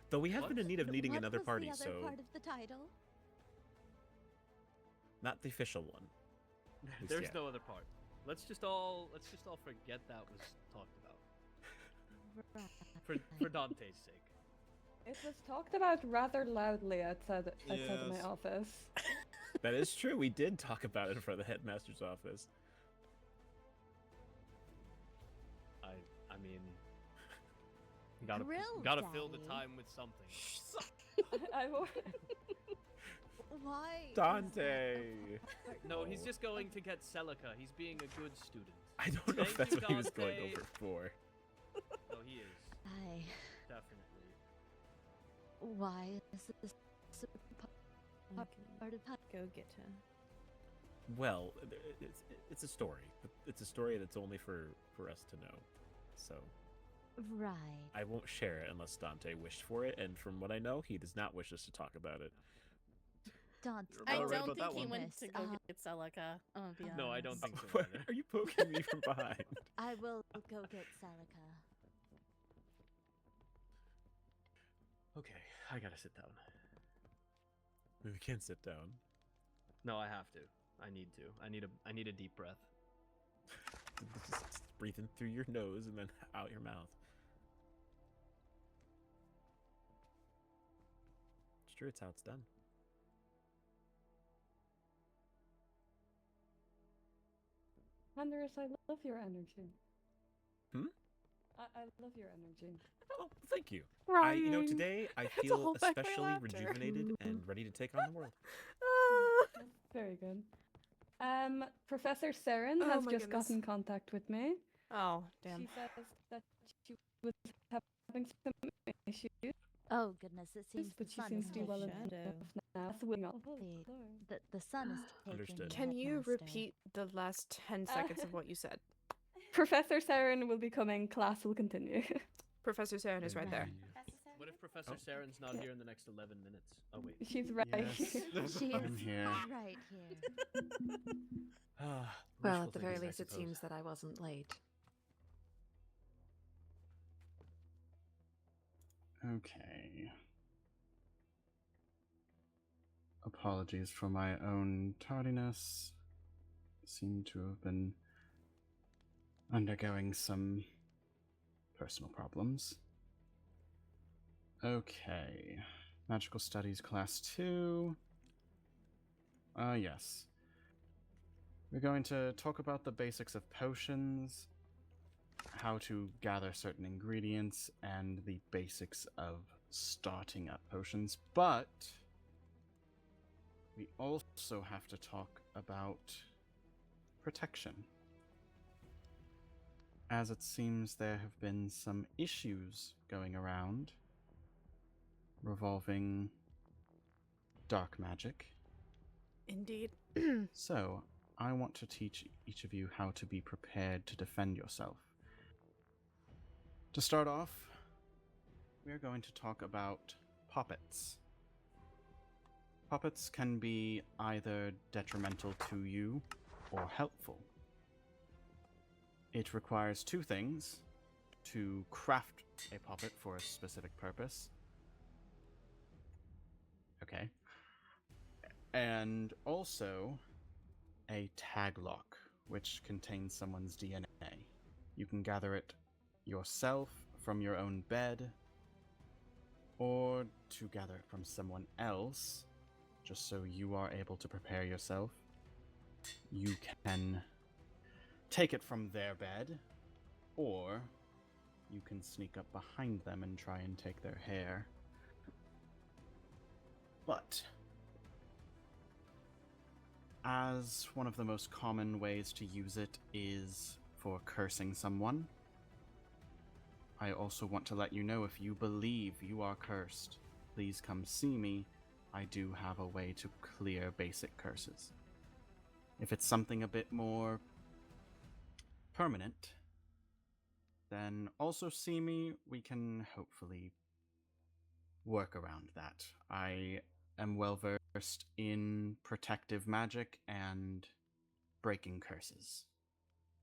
Though we have What? been in need of needing What another was party, the other so part of the title? not the official one. least There's yet. no other part. Let's just all forget that was talked about. For Dante's sake. It was talked about rather loudly outside of my Yes. office. That is true. We did talk about it in front of the headmaster's office. I mean, gotta Grill fill the Daddy. time with something. I will. Why? is Dante. that- No, he's just going to get Celica. He's being a good student. I don't know if Thank that's you, what he was going Dante. over for. No, he is I. definitely. Why is this I part of go get him. Well, it's a story. It's a story that's only for us to know. So Right. I won't share it unless Dante wished for it, and from what I know, he does not wish us to talk about it. Dante. I All right don't about that think he one. went to go get Celica. I'll be No, I don't honest. think so Why either. are you poking me from behind? I will go get Celica. Okay, I gotta sit down. We can't sit down. No, I have to. I need to. I need a deep breath. Just breathe in through your nose and then out your mouth. It's true. It's how it's done. Andres, I love your energy. Hmm? I love your energy. Oh, thank you. Ryan. Today I It's a feel whole back my especially laughter. rejuvenated and ready to take on the world. Ah. Very good. Professor Saren Oh has my just goodness. gotten in contact with me. Oh, damn. She says that she was having some issues, Oh goodness, it seems but the she sun seems is to be well taking enough the, now. That's winning all. the sun is taking Understood. the Can you headmaster. repeat the last 10 seconds of what you said? Professor Saren will be coming. Class will continue. Professor Saren is right there. Professor Saren? What if Professor Saren's not here in the next 11 minutes? Oh wait. She's right. Yes. She I'm is here. right here. Well, at the very least, it seems that I wasn't late. Okay. Apologies for my own tardiness. Seem to have been undergoing some personal problems. Okay. Magical Studies Class 2. Yes. We're going to talk about the basics of potions, how to gather certain ingredients, and the basics of starting up potions. But we also have to talk about protection. As it seems there have been some issues going around revolving dark magic. Indeed. So, I want to teach each of you how to be prepared to defend yourself. To start off, we are going to talk about puppets. Puppets can be either detrimental to you or helpful. It requires two things: to craft a puppet for a specific purpose. Okay. And also a tag lock, which contains someone's DNA. You can gather it yourself from your own bed, or to gather it from someone else, just so you are able to prepare yourself. You can take it from their bed, or you can sneak up behind them and try and take their hair. But as one of the most common ways to use it is for cursing someone, I also want to let you know, if you believe you are cursed, please come see me. I do have a way to clear basic curses. If it's something a bit more permanent, then also see me. We can hopefully work around that. I am well versed in protective magic and breaking curses.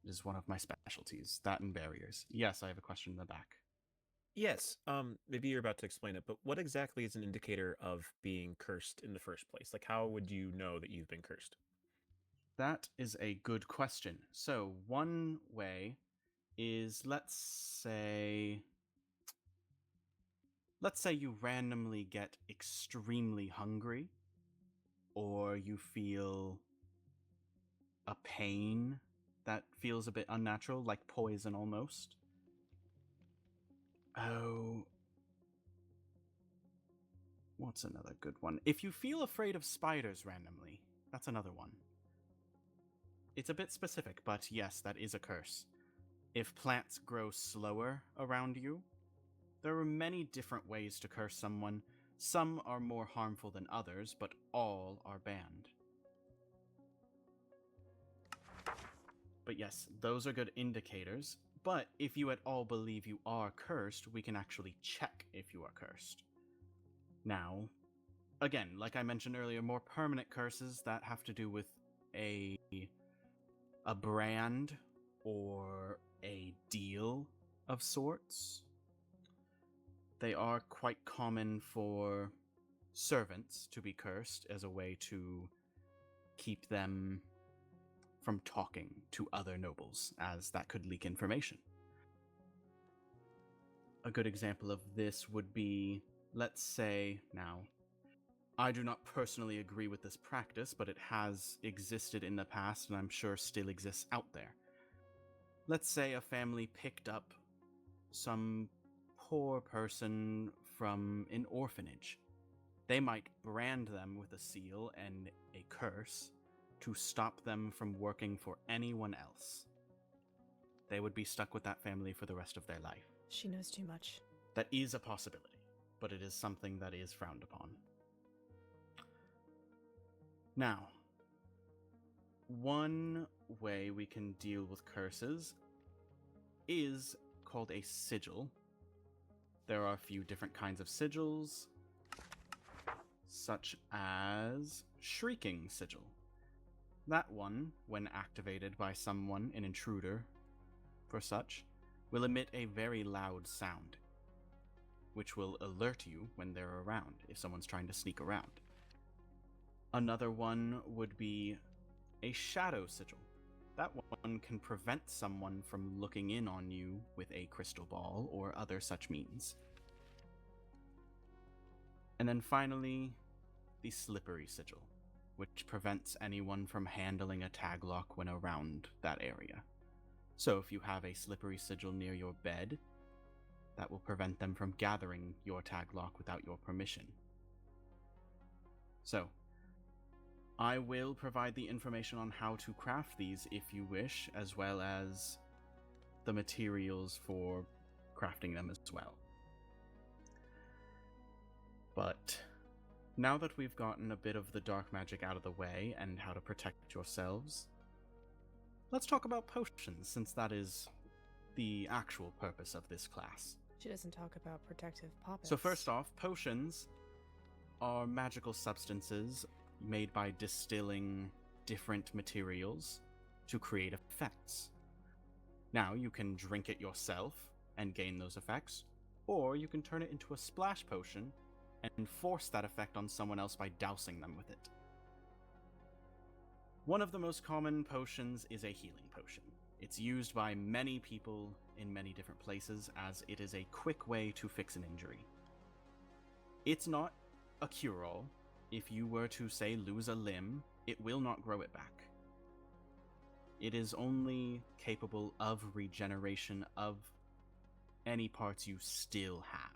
It is one of my specialties, that and barriers. Yes, I have a question in the back. Yes, maybe you're about to explain it, but what exactly is an indicator of being cursed in the first place? Like, how would you know that you've been cursed? That is a good question. So, one way is, let's say you randomly get extremely hungry, or you feel a pain that feels a bit unnatural, like poison almost. Oh, what's another good one? If you feel afraid of spiders randomly, that's another one. It's a bit specific, but yes, that is a curse. If plants grow slower around you, there are many different ways to curse someone. Some are more harmful than others, but all are banned. But yes, those are good indicators. But if you at all believe you are cursed, we can actually check if you are cursed. Now, again, like I mentioned earlier, more permanent curses that have to do with a brand or a deal of sorts. They are quite common for servants to be cursed as a way to keep them from talking to other nobles, as that could leak information. A good example of this would be, let's say, now, I do not personally agree with this practice, but it has existed in the past and I'm sure still exists out there. Let's say a family picked up some poor person from an orphanage. They might brand them with a seal and a curse to stop them from working for anyone else. They would be stuck with that family for the rest of their life. She knows too much. That is a possibility, but it is something that is frowned upon. Now, one way we can deal with curses is called a sigil. There are a few different kinds of sigils, such as Shrieking Sigil. That one, when activated by someone, an intruder for such, will emit a very loud sound, which will alert you when they're around, if someone's trying to sneak around. Another one would be a Shadow Sigil. That one can prevent someone from looking in on you with a crystal ball or other such means. And then finally, the Slippery Sigil, which prevents anyone from handling a tag lock when around that area. So if you have a Slippery Sigil near your bed, that will prevent them from gathering your tag lock without your permission. So, I will provide the information on how to craft these if you wish, as well as the materials for crafting them as well. But now that we've gotten a bit of the dark magic out of the way and how to protect yourselves, let's talk about potions, since that is the actual purpose of this class. She doesn't talk about protective poppets. So first off, potions are magical substances made by distilling different materials to create effects. Now, you can drink it yourself and gain those effects, or you can turn it into a splash potion and force that effect on someone else by dousing them with it. One of the most common potions is a healing potion. It's used by many people in many different places, as it is a quick way to fix an injury. It's not a cure-all. If you were to, say, lose a limb, it will not grow it back. It is only capable of regeneration of any parts you still have.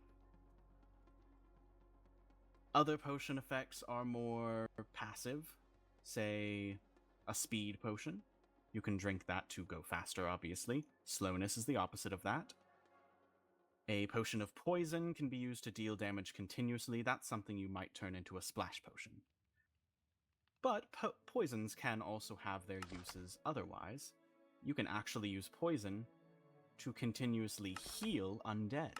Other potion effects are more passive, say a speed potion. You can drink that to go faster, obviously. Slowness is the opposite of that. A potion of poison can be used to deal damage continuously. That's something you might turn into a splash potion. But poisons can also have their uses otherwise. You can actually use poison to continuously heal undead.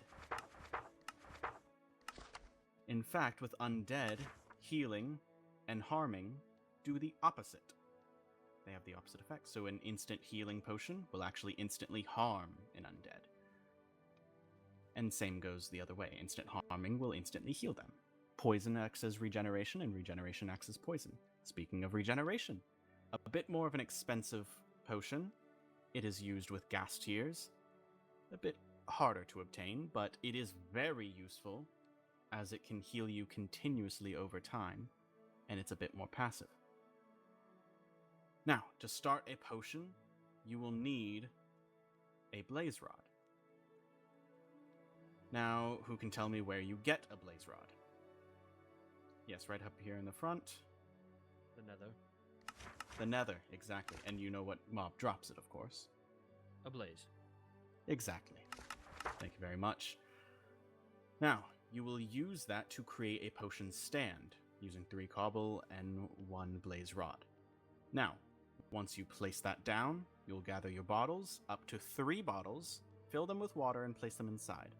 In fact, with undead, healing and harming do the opposite. They have the opposite effect. So an instant healing potion will actually instantly harm an undead. And same goes the other way. Instant harming will instantly heal them. Poison acts as regeneration, and regeneration acts as poison. Speaking of regeneration, a bit more of an expensive potion. It is used with gas tears. A bit harder to obtain, but it is very useful, as it can heal you continuously over time, and it's a bit more passive. Now, to start a potion, you will need a blaze rod. Now, who can tell me where you get a blaze rod? Yes, right up here in the front. The nether. The nether, exactly. And you know what mob drops it, of course. A blaze. Exactly. Thank you very much. Now, you will use that to create a potion stand, using 3 cobble and 1 blaze rod. Now, once you place that down, you'll gather your bottles, up to 3 bottles, fill them with water and place them inside.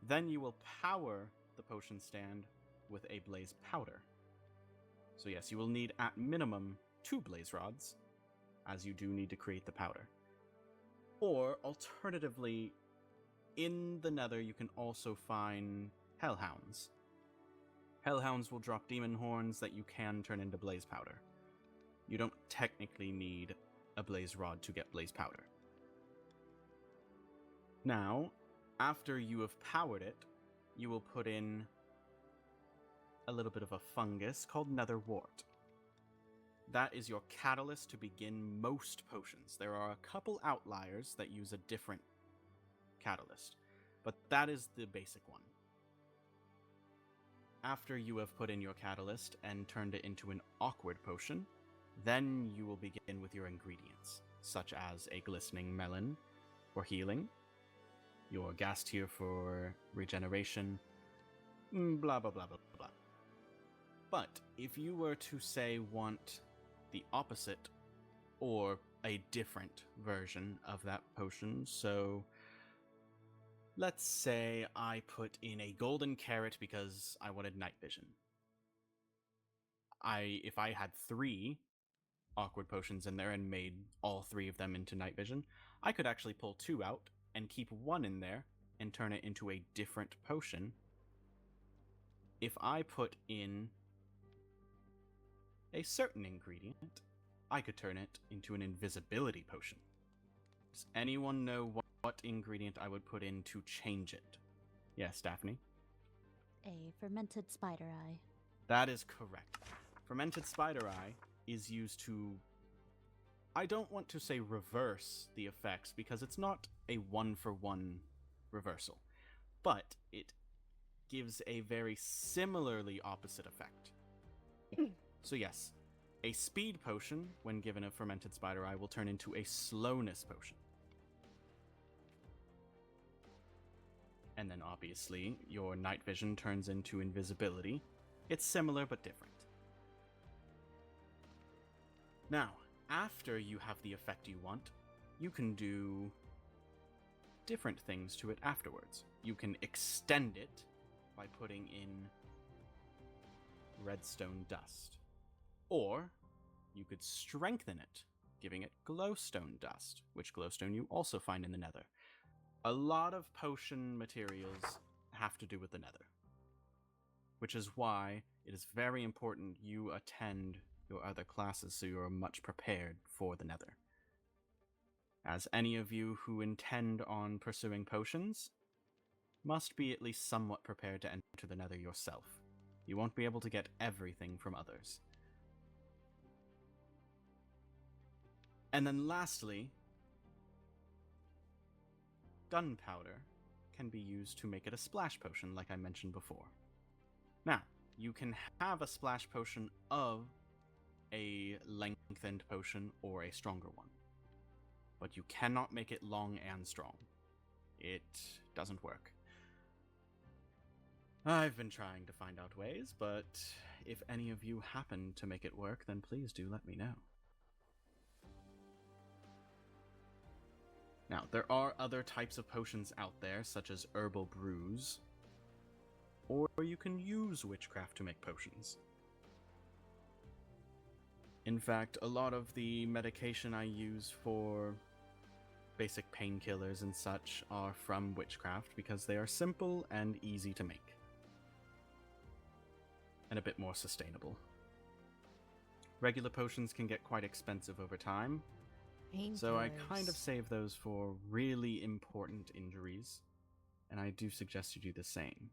Then you will power the potion stand with a blaze powder. So yes, you will need at minimum 2 blaze rods, as you do need to create the powder. Or, alternatively, in the nether you can also find hellhounds. Hellhounds will drop demon horns that you can turn into blaze powder. You don't technically need a blaze rod to get blaze powder. Now, after you have powered it, you will put in a little bit of a fungus called nether wart. That is your catalyst to begin most potions. There are a couple outliers that use a different catalyst, but that is the basic one. After you have put in your catalyst and turned it into an awkward potion, then you will begin with your ingredients, such as a glistening melon for healing, your gas tier for regeneration, blah blah blah blah blah. But if you were to say want the opposite or a different version of that potion, so let's say I put in a golden carrot because I wanted night vision. If I had 3 awkward potions in there and made all 3 of them into night vision, I could actually pull 2 out and keep 1 in there and turn it into a different potion. If I put in a certain ingredient, I could turn it into an invisibility potion. Does anyone know what ingredient I would put in to change it? Yes, Daphne? A fermented spider eye. That is correct. Fermented spider eye is used to, I don't want to say reverse the effects, because it's not a 1-for-1 reversal, but it gives a very similarly opposite effect. So yes, A speed potion, when given a fermented spider eye, will turn into a slowness potion. And then obviously, your night vision turns into invisibility. It's similar but different. Now, after you have the effect you want, you can do different things to it afterwards. You can extend it by putting in redstone dust. Or you could strengthen it, giving it glowstone dust, which glowstone you also find in the nether. A lot of potion materials have to do with the nether, which is why it is very important you attend your other classes so you are much prepared for the nether. As any of you who intend on pursuing potions must be at least somewhat prepared to enter the nether yourself. You won't be able to get everything from others. And then lastly, gunpowder can be used to make it a splash potion, like I mentioned before. Now, you can have a splash potion of a lengthened potion or a stronger one, but you cannot make it long and strong. It doesn't work. I've been trying to find out ways, but if any of you happen to make it work, then please do let me know. Now, there are other types of potions out there, such as herbal brews, or you can use witchcraft to make potions. In fact, a lot of the medication I use for basic painkillers and such are from witchcraft because they are simple and easy to make. And a bit more sustainable. Regular potions can get quite expensive over time, so I kind of save those for really important injuries, and I do suggest you do the same.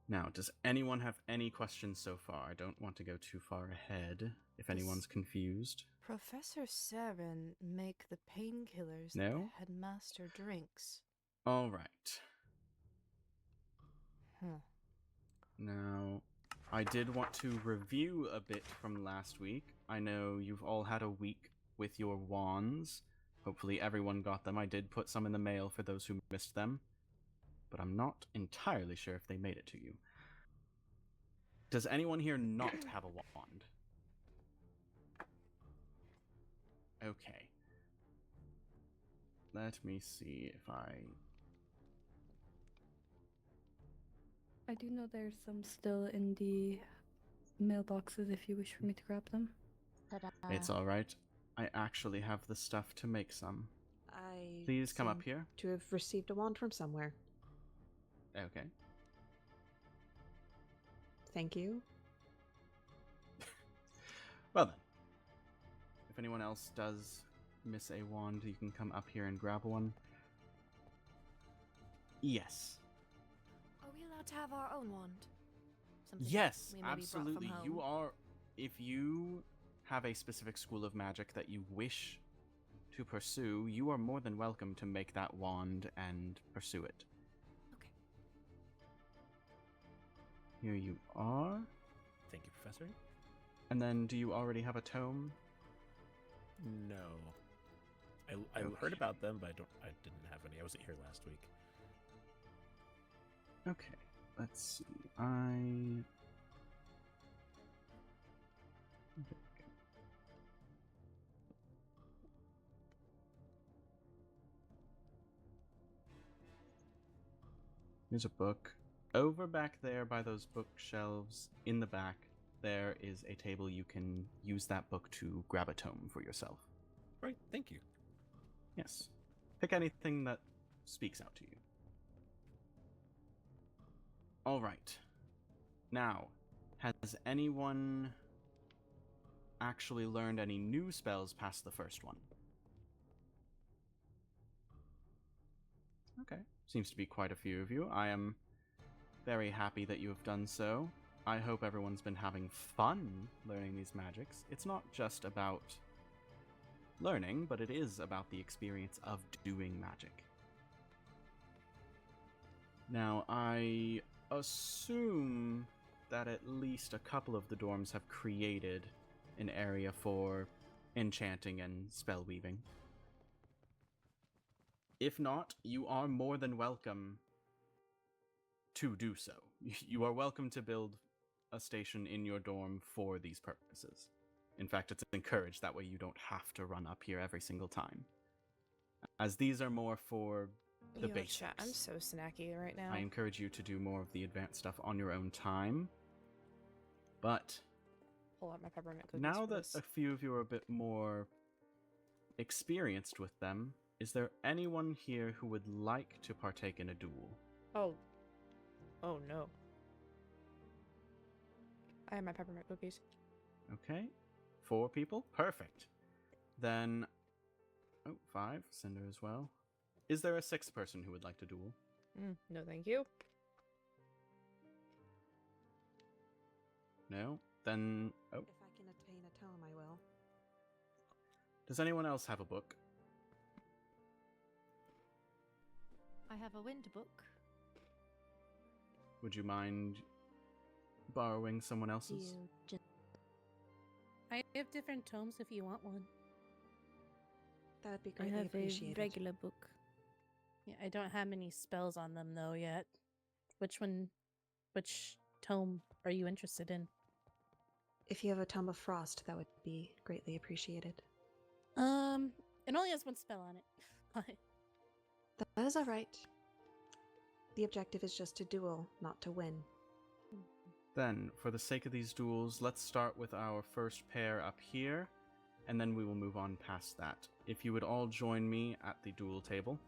Now, does anyone have any questions so far? I don't want to go too far ahead if anyone's confused. Professor Saren make the painkillers that No? the headmaster drinks. All right. Huh. Now, I did want to review a bit from last week. I know you've all had a week with your wands. Hopefully everyone got them. I did put some in the mail for those who missed them, but I'm not entirely sure if they made it to you. Does anyone here not have a wand? Okay. Let me see if I do know there's some still in the mailboxes if you wish for me to grab them. Ta-da. It's alright. I actually have the stuff to make some. Please come up here. To have received a wand from somewhere. Okay. Thank you. Well then. If anyone else does miss a wand, you can come up here and grab one. Yes. Are we allowed to have our own wand? Something Yes, we maybe brought from absolutely. You home? are... If you have a specific school of magic that you wish to pursue, you are more than welcome to make that wand and pursue it. Okay. Here you are. Thank you, Professor. And then, do you already have a tome? No. I heard about them, but I didn't have any. I wasn't here last week. Okay, let's see. Here's a book. Over back there by those bookshelves in the back, there is a table. You can use that book to grab a tome for yourself. Right, thank you. Yes. Pick anything that speaks out to you. Alright. Now, has anyone actually learned any new spells past the first one? Okay. Seems to be quite a few of you. I am very happy that you have done so. I hope everyone's been having fun learning these magics. It's not just about learning, but it is about the experience of doing magic. Now, I assume that at least a couple of the dorms have created an area for enchanting and spell weaving. If not, you are more than welcome to do so. You are welcome to build a station in your dorm for these purposes. In fact, it's encouraged, that way you don't have to run up here every single time. As these are more for the Yo, basics. chat, I'm so snacky right now. I encourage you to do more of the advanced stuff on your own time. But Pull out my peppermint cookies now for that this. a few of you are a bit more experienced with them, is there anyone here who would like to partake in a duel? Oh no. I have my peppermint cookies. Okay. 4 people? Perfect. Then... Oh, 5. Cinder as well. Is there a 6th person who would like to duel? No, thank you. No? Then... Oh. If I can attain a tome, I will. Does anyone else have a book? I have a wind book. Would you mind borrowing someone Do else's? you just I have different tomes if you want one. That would be I greatly have appreciated. a regular book. Yeah, I don't have any spells on them though yet. Which tome are you interested in? If you have a Tome of Frost, that would be greatly appreciated. It only has 1 spell on it. But That is alright. The objective is just to duel, not to win. Then, for the sake of these duels, let's start with our first pair up here, and then we will move on past that. If you would all join me at the duel table.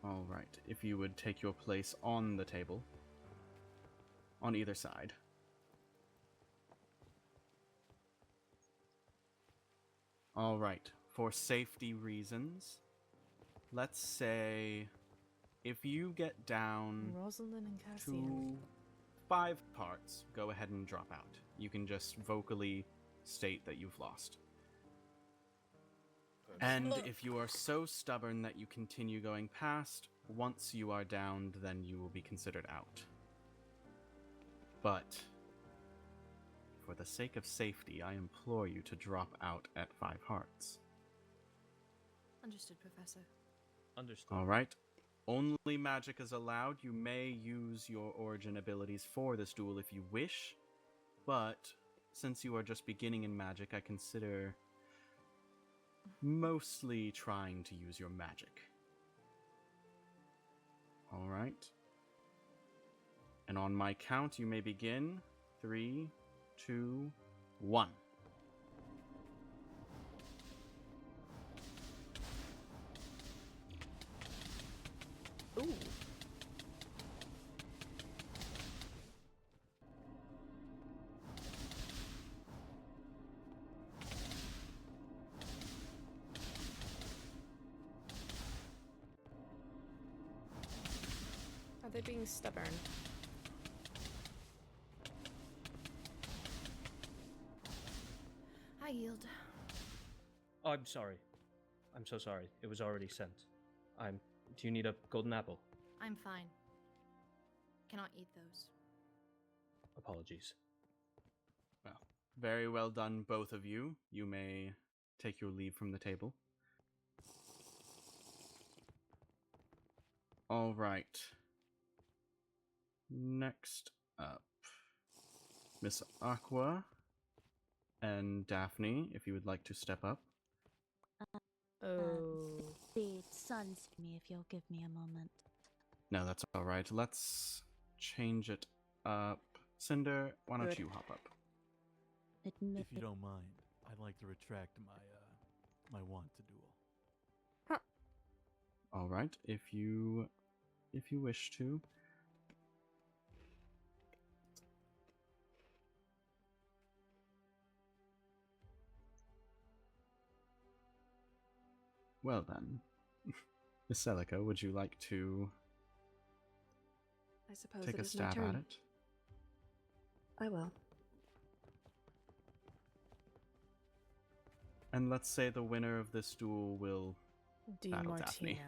Alright, if you would take your place on the table, on either side. Alright, for safety reasons, let's say if you get down Rosalind and Cassian. to 5 parts, go ahead and drop out. You can just vocally state that you've lost. And if you are so stubborn that you continue going past, once you are downed, then you will be considered out. But for the sake of safety, I implore you to drop out at 5 hearts. Understood, Professor. Understood. Alright. Only magic is allowed. You may use your origin abilities for this duel if you wish, but since you are just beginning in magic, I consider mostly trying to use your magic. Alright. And on my count, you may begin. 3, 2, 1. Ooh. Are they being stubborn? I yield. Oh, I'm sorry. I'm so sorry. It was already sent. Do you need a golden apple? I'm fine. Cannot eat those. Apologies. Well, very well done, both of you. You may take your leave from the table. All right. Next up, Miss Aqua and Daphne, if you would like to step up. Oh. the suns me if you'll give me a moment? No, that's all right. Let's change it up. Cinder, why don't Good. you hop up? If you don't mind, I'd like to retract my want to duel. All right, if you wish to. Well then, Miss Celica, would you like to I suppose take it a is my stab turn. at it? I will. And let's say the winner of this duel will battle Daphne.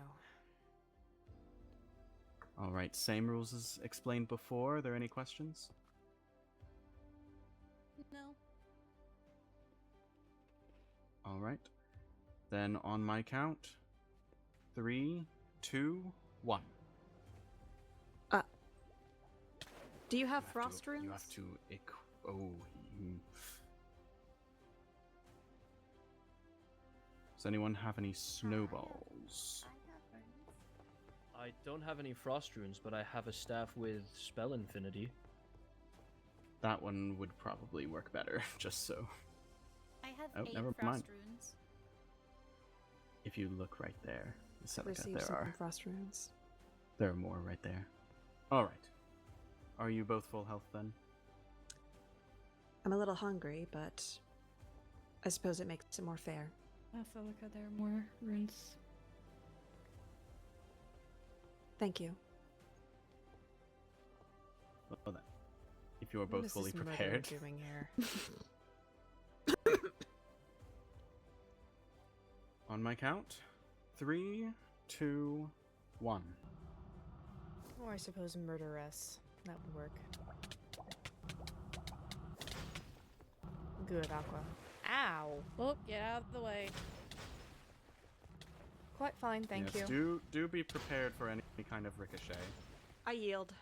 All right, same rules as explained before. Are there any questions? No. All right. Then on my count, 3, 2, 1. Do you have frost runes? You have to. Does anyone have any snowballs? I don't have any frost runes, but I have a staff with spell infinity. That one would probably work better, just so. I have Oh, 8 never frost mind. runes. If you look right there, Receive some frost runes. There are more right there. All right. Are you both full health then? I'm a little hungry, but I suppose it makes it more fair. Celica, there are more runes. Thank you. Well then, if you are both fully prepared. Doing here? On my count, 3, 2, 1. Or I suppose murderess. That would work. Good, Aqua. Ow! Oh, get out of the way. Quite fine, thank Yes, you. Do be prepared for any kind of ricochet. I yield.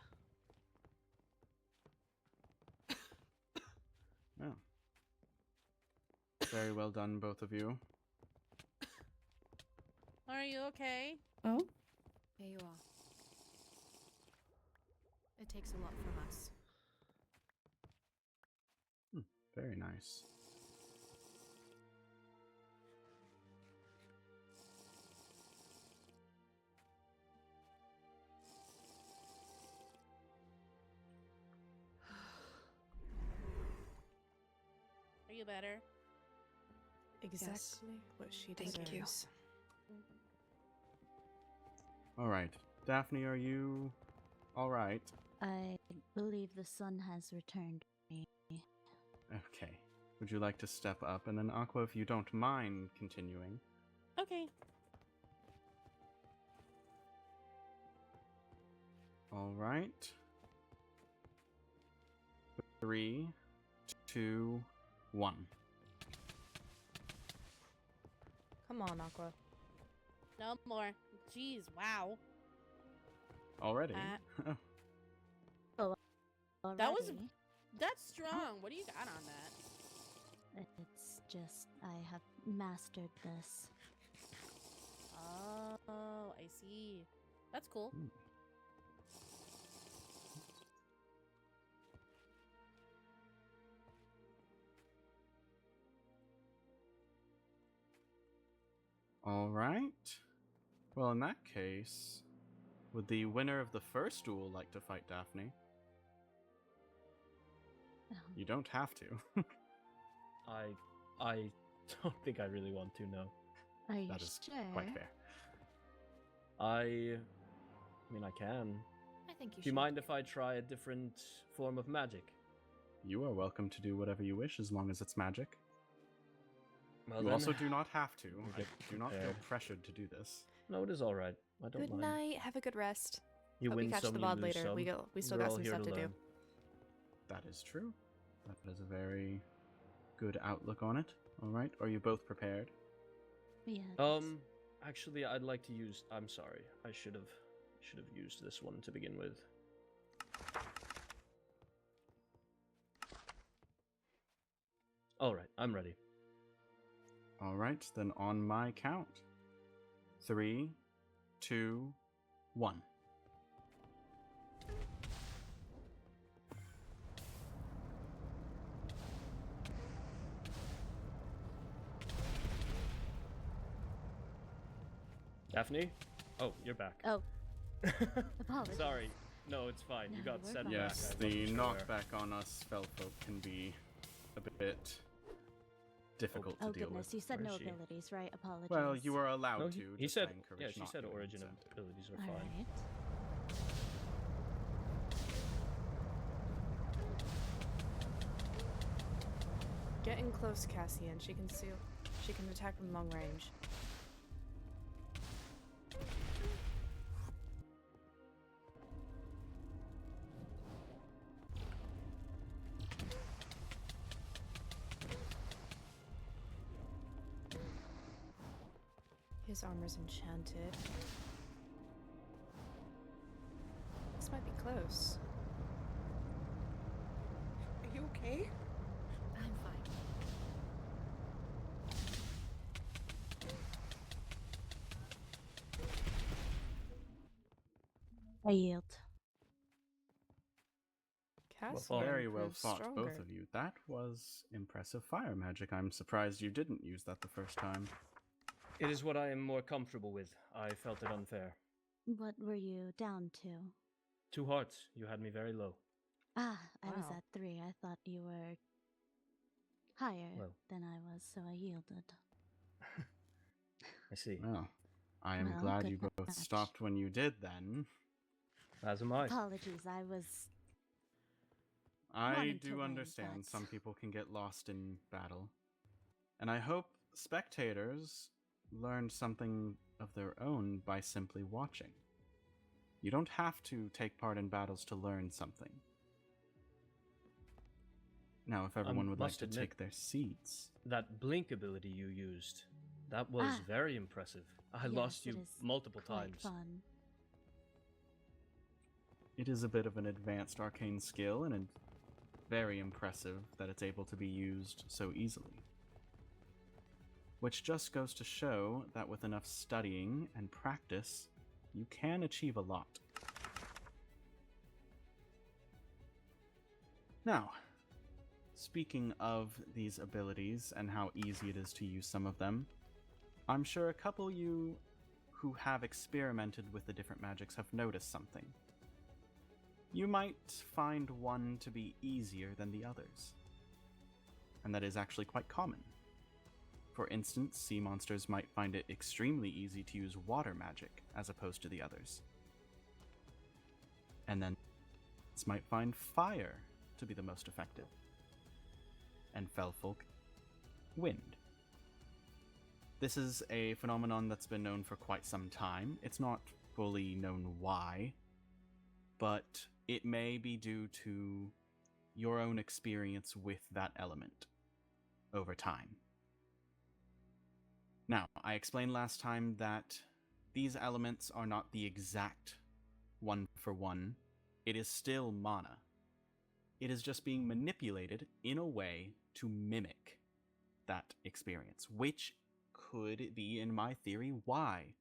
Oh. Very well done, both of you. Are you okay? Oh? Yeah, you are. It takes a lot from us. Very nice. Are you better? Exactly what she Thank deserves. you. All right. Daphne, are you all right? I believe the sun has returned me. Okay. Would you like to step up? And then Aqua, if you don't mind continuing. Okay. All right. 3, 2, 1. Come on, Aqua. No more. Jeez, wow. Already? That's strong. What do you got on that? It's just, I have mastered this. Oh, I see. That's cool. All right. Well, in that case, would the winner of the first duel like to fight Daphne? You don't have to. I don't think I really want to, no. Are you That is sure? quite fair. I mean, I can. I think you Do you mind if I try a different form of magic? You are welcome to do whatever you wish as long as it's magic. Well, You then, also do not have to. I get do not feel prepared. pressured to do this. No, it is all right. I don't Good mind. night. Have a good rest. You Hope win you catch some, the you VOD lose later. some. We still We're got all some here stuff to do. learn. That is true. That is a very good outlook on it. All right. Are you both prepared? Yeah. Actually, I'd like to use. I'm sorry. I should have used this one to begin with. All right, I'm ready. All right. Then on my count. 3, 2, 1. Daphne? Oh, you're back. Oh. Apologies. Sorry. No, it's fine. You No, got we're set fine. back. Yes, I the wasn't sure. knockback on us spell folk can be a bit difficult Oh to deal goodness, with. you said Where no is she? abilities, right? Apologies. Well, you are allowed No, to. he just said. I encourage Yeah, she not said doing origin consent. abilities are All fine. right. Getting close, Cassian. She can see. She can attack from long range. His armor's enchanted. This might be close. Are you okay? I'm fine. I yield. Castle Very well proves fought, stronger. both of you. That was impressive fire magic. I'm surprised you didn't use that the first time. It is what I am more comfortable with. I felt it unfair. What were you down to? 2 hearts. You had me very low. Ah, I was Wow. at 3. I thought you were higher Well. than I was, so I yielded. I see. Well, I am Well, glad good you both match. stopped when you did then. As am I. Apologies, I was... I wanting to do win, understand but- some people can get lost in battle. And I hope spectators learned something of their own by simply watching. You don't have to take part in battles to learn something. Now, if everyone would like must to admit- take their seats. That blink ability you used, that was Ah. very impressive. I Yes, lost it you is multiple quite times. fun. It is a bit of an advanced arcane skill, and it's very impressive that it's able to be used so easily. Which just goes to show that with enough studying and practice, you can achieve a lot. Now, speaking of these abilities and how easy it is to use some of them, I'm sure a couple you who have experimented with the different magics have noticed something. You might find one to be easier than the others. And that is actually quite common. For instance, sea monsters might find it extremely easy to use water magic as opposed to the others. And then might find fire to be the most effective. And Fellfolk, wind. This is a phenomenon that's been known for quite some time. It's not fully known why, but it may be due to your own experience with that element over time. Now, I explained last time that these elements are not the exact one-for-one. It is still mana. It is just being manipulated in a way to mimic that experience, which could be, in my theory, why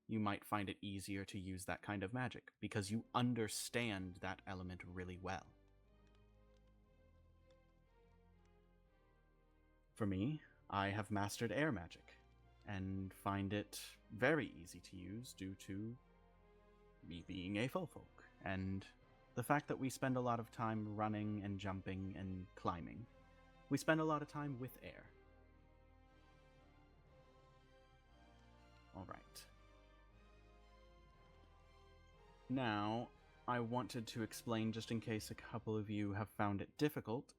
you might find it easier to use that kind of magic, because you understand that element really well. For me, I have mastered air magic, and find it very easy to use due to me being a Fellfolk, and the fact that we spend a lot of time running and jumping and climbing. We spend a lot of time with air. Alright. Now, I wanted to explain, just in case a couple of you have found it difficult,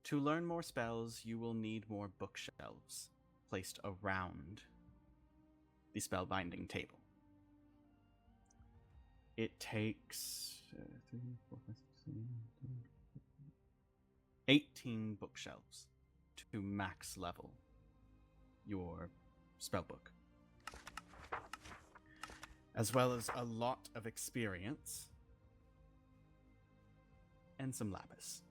to learn more spells, you will need more bookshelves placed around the spellbinding table. It takes 18 bookshelves to max level your spellbook, as well as a lot of experience and some lapis.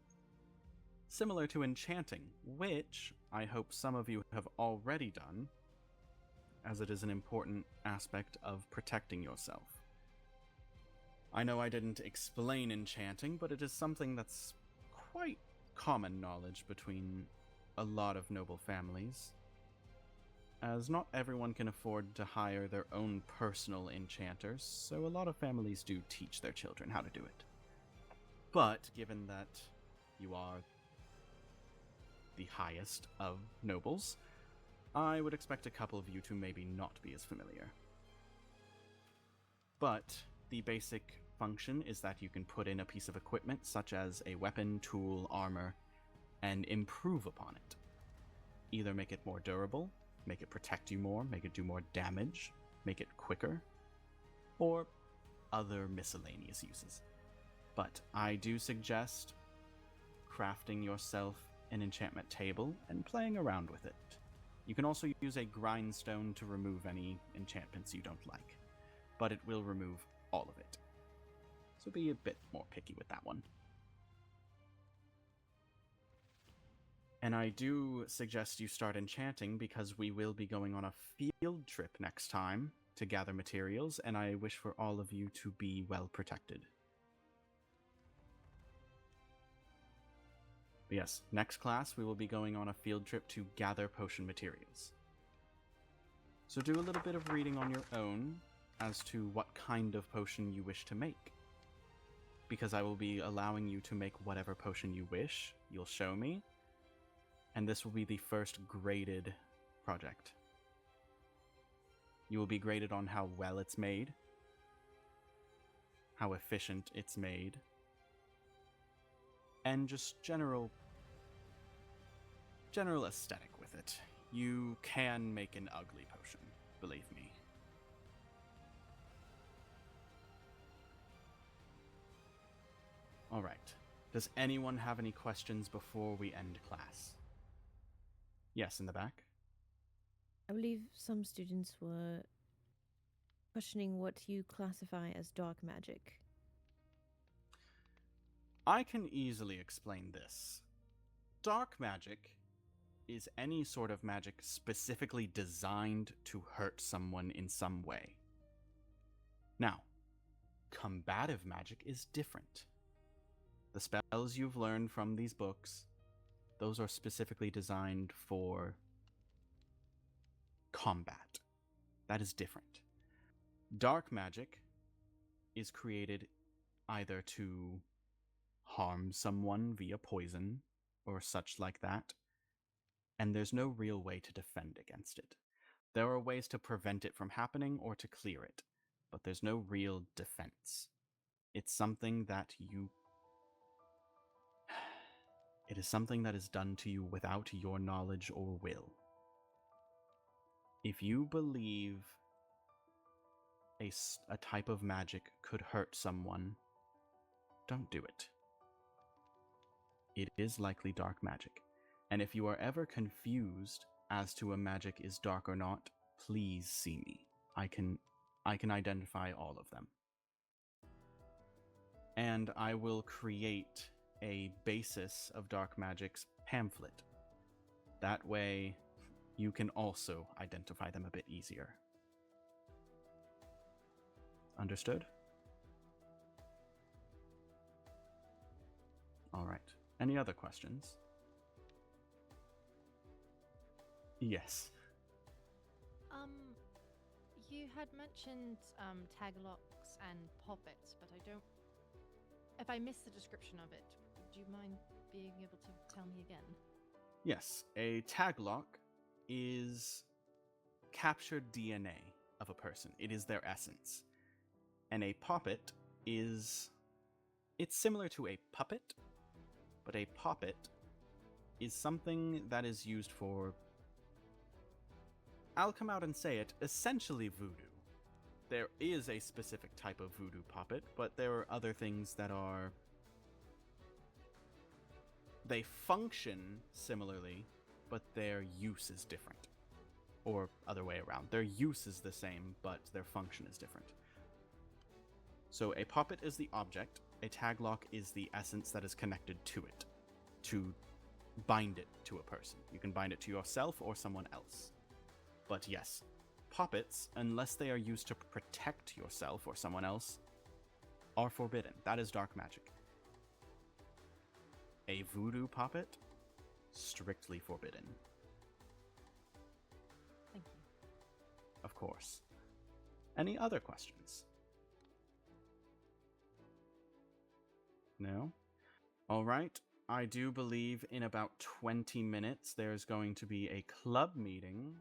Similar to enchanting, which I hope some of you have already done, as it is an important aspect of protecting yourself. I know I didn't explain enchanting, but it is something that's quite common knowledge between a lot of noble families, as not everyone can afford to hire their own personal enchanters, so a lot of families do teach their children how to do it. But given that you are the highest of nobles, I would expect a couple of you to maybe not be as familiar. But the basic function is that you can put in a piece of equipment, such as a weapon, tool, armor, and improve upon it. either make it more durable, make it protect you more, make it do more damage, make it quicker, or other miscellaneous uses. But I do suggest crafting yourself an enchantment table and playing around with it. You can also use a grindstone to remove any enchantments you don't like, but it will remove all of it. So be a bit more picky with that one. And I do suggest you start enchanting because we will be going on a field trip next time to gather materials, and I wish for all of you to be well protected. But yes, next class we will be going on a field trip to gather potion materials. So do a little bit of reading on your own as to what kind of potion you wish to make. Because I will be allowing you to make whatever potion you wish. You'll show me. And this will be the first graded project. You will be graded on how well it's made, how efficient it's made, and just general aesthetic with it. You can make an ugly potion, believe me. Alright. Does anyone have any questions before we end class? Yes, in the back. I believe some students were questioning what you classify as dark magic. I can easily explain this. Dark magic is any sort of magic specifically designed to hurt someone in some way. Now, combative magic is different. The spells you've learned from these books, those are specifically designed for combat. That is different. Dark magic is created either to harm someone via poison or such like that, and there's no real way to defend against it. There are ways to prevent it from happening or to clear it, but there's no real defense. It's something that it is something that is done to you without your knowledge or will. If you believe a type of magic could hurt someone, don't do it. It is likely dark magic. And if you are ever confused as to a magic is dark or not, please see me. I can identify all of them. And I will create a basis of dark magic's pamphlet. That way, you can also identify them a bit easier. Understood? All right. Any other questions? Yes. You had mentioned taglocks and poppets, but I don't... If I missed the description of it, would you mind being able to tell me again? Yes, a taglock is captured DNA of a person. It is their essence. And a poppet is... It's similar to a puppet, but a poppet is something that is used for... I'll come out and say it, essentially voodoo. There is a specific type of voodoo poppet, but there are other things that are... They function similarly, but their use is different. Or other way around. Their use is the same, but their function is different. So a poppet is the object, a taglock is the essence that is connected to it, to bind it to a person. You can bind it to yourself or someone else. But yes, poppets, unless they are used to protect yourself or someone else, are forbidden. That is dark magic. A voodoo poppet, strictly forbidden. Thank you. Of course. Any other questions? No? All right. I do believe in about 20 minutes there's going to be a club meeting.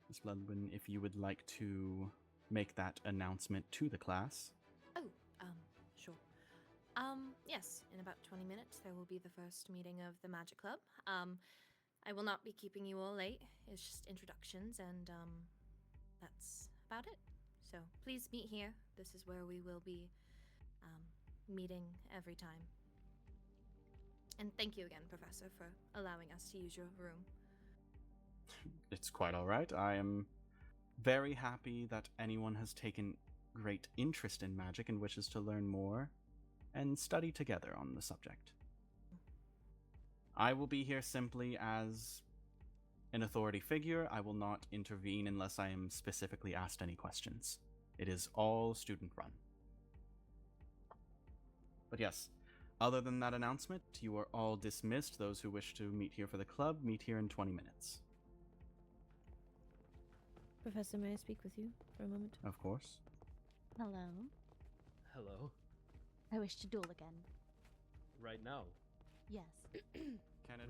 Ms. Bloodwyn, if you would like to make that announcement to the class. Oh, sure. Yes, in about 20 minutes there will be the first meeting of the Magic Club. I will not be keeping you all late. It's just introductions, and that's about it. So please meet here. This is where we will be meeting every time. And thank you again, Professor, for allowing us to use your room. It's quite all right. I am very happy that anyone has taken great interest in magic and wishes to learn more and study together on the subject. I will be here simply as an authority figure. I will not intervene unless I am specifically asked any questions. It is all student run. But yes, other than that announcement, you are all dismissed. Those who wish to meet here for the club, meet here in 20 minutes. Professor, may I speak with you for a moment? Of course. Hello. Hello. I wish to duel again. Right now. Yes. We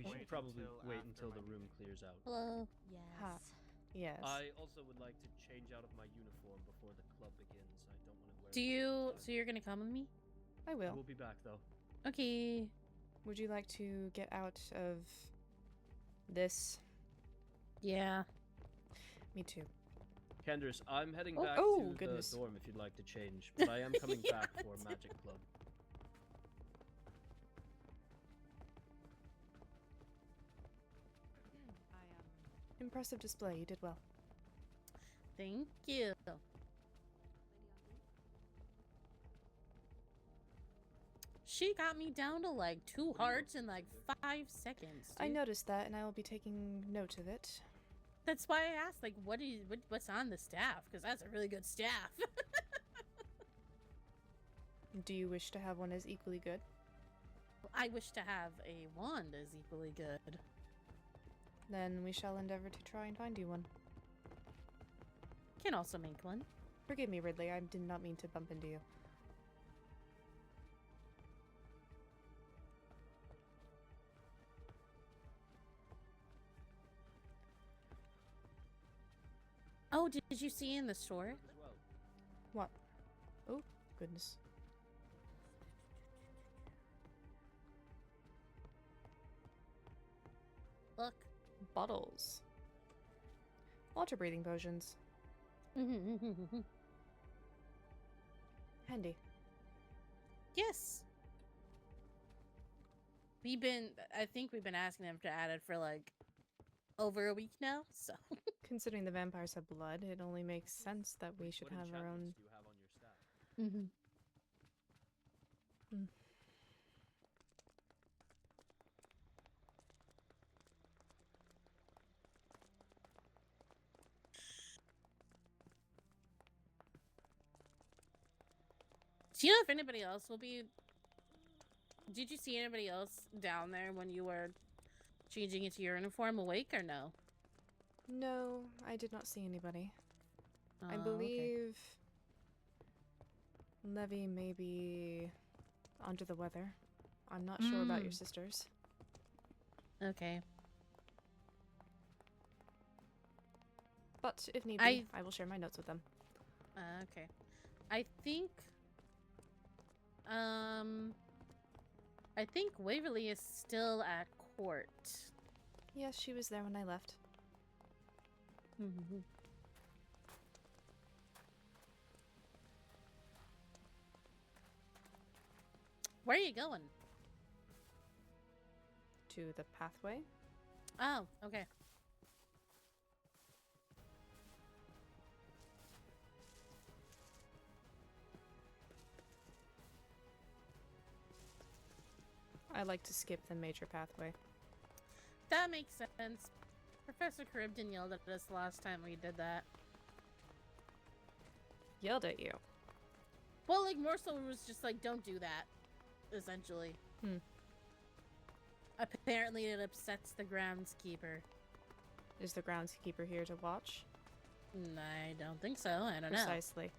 should probably wait until the room clears out. Hello. Yes. Ha. Yes. I also would like to change out of my uniform before the club begins. I don't want to wear. Do you? So you're gonna come with me? I will. We'll be back though. Okay. Would you like to get out of this? Yeah. Me too. Candace, I'm heading Oh- back oh, to goodness. the dorm if you'd like to change, but I am coming back for Magic Club. Impressive display. You did well. Thank you. She got me down to like 2 hearts in like 5 seconds. I dude. noticed that, and I will be taking note of it. That's why I asked, like, what's on the staff? Because that's a really good staff. Do you wish to have one as equally good? I wish to have a wand as equally good. Then we shall endeavor to try and find you one. Can also make one. Forgive me, Ridley. I did not mean to bump into you. Oh, did you see in the store? What? Oh, goodness. Look. Bottles. Water breathing potions. Handy. Yes. I think we've been asking them to add it for like over a week now, so. Considering the vampires have blood, it only makes sense that we should have our own. Do you have on your staff? Mm-hmm. Do you know if anybody else will be... Did you see anybody else down there when you were changing into your uniform awake or no? No, I did not see anybody. I Oh, believe Levy may be under the weather. I'm not sure about your sisters. Okay. But if need be, I will share my notes with them. Okay. I think Waverly is still at court. Yes, she was there when I left. Where are you going? To the pathway. Oh, okay. I like to skip the major pathway. That makes sense. Professor Charybdin yelled at us last time we did that. Yelled at you? Well, like, more so it was just like, don't do that, essentially. Apparently it upsets the groundskeeper. Is the groundskeeper here to watch? I don't think so. I don't know. Precisely.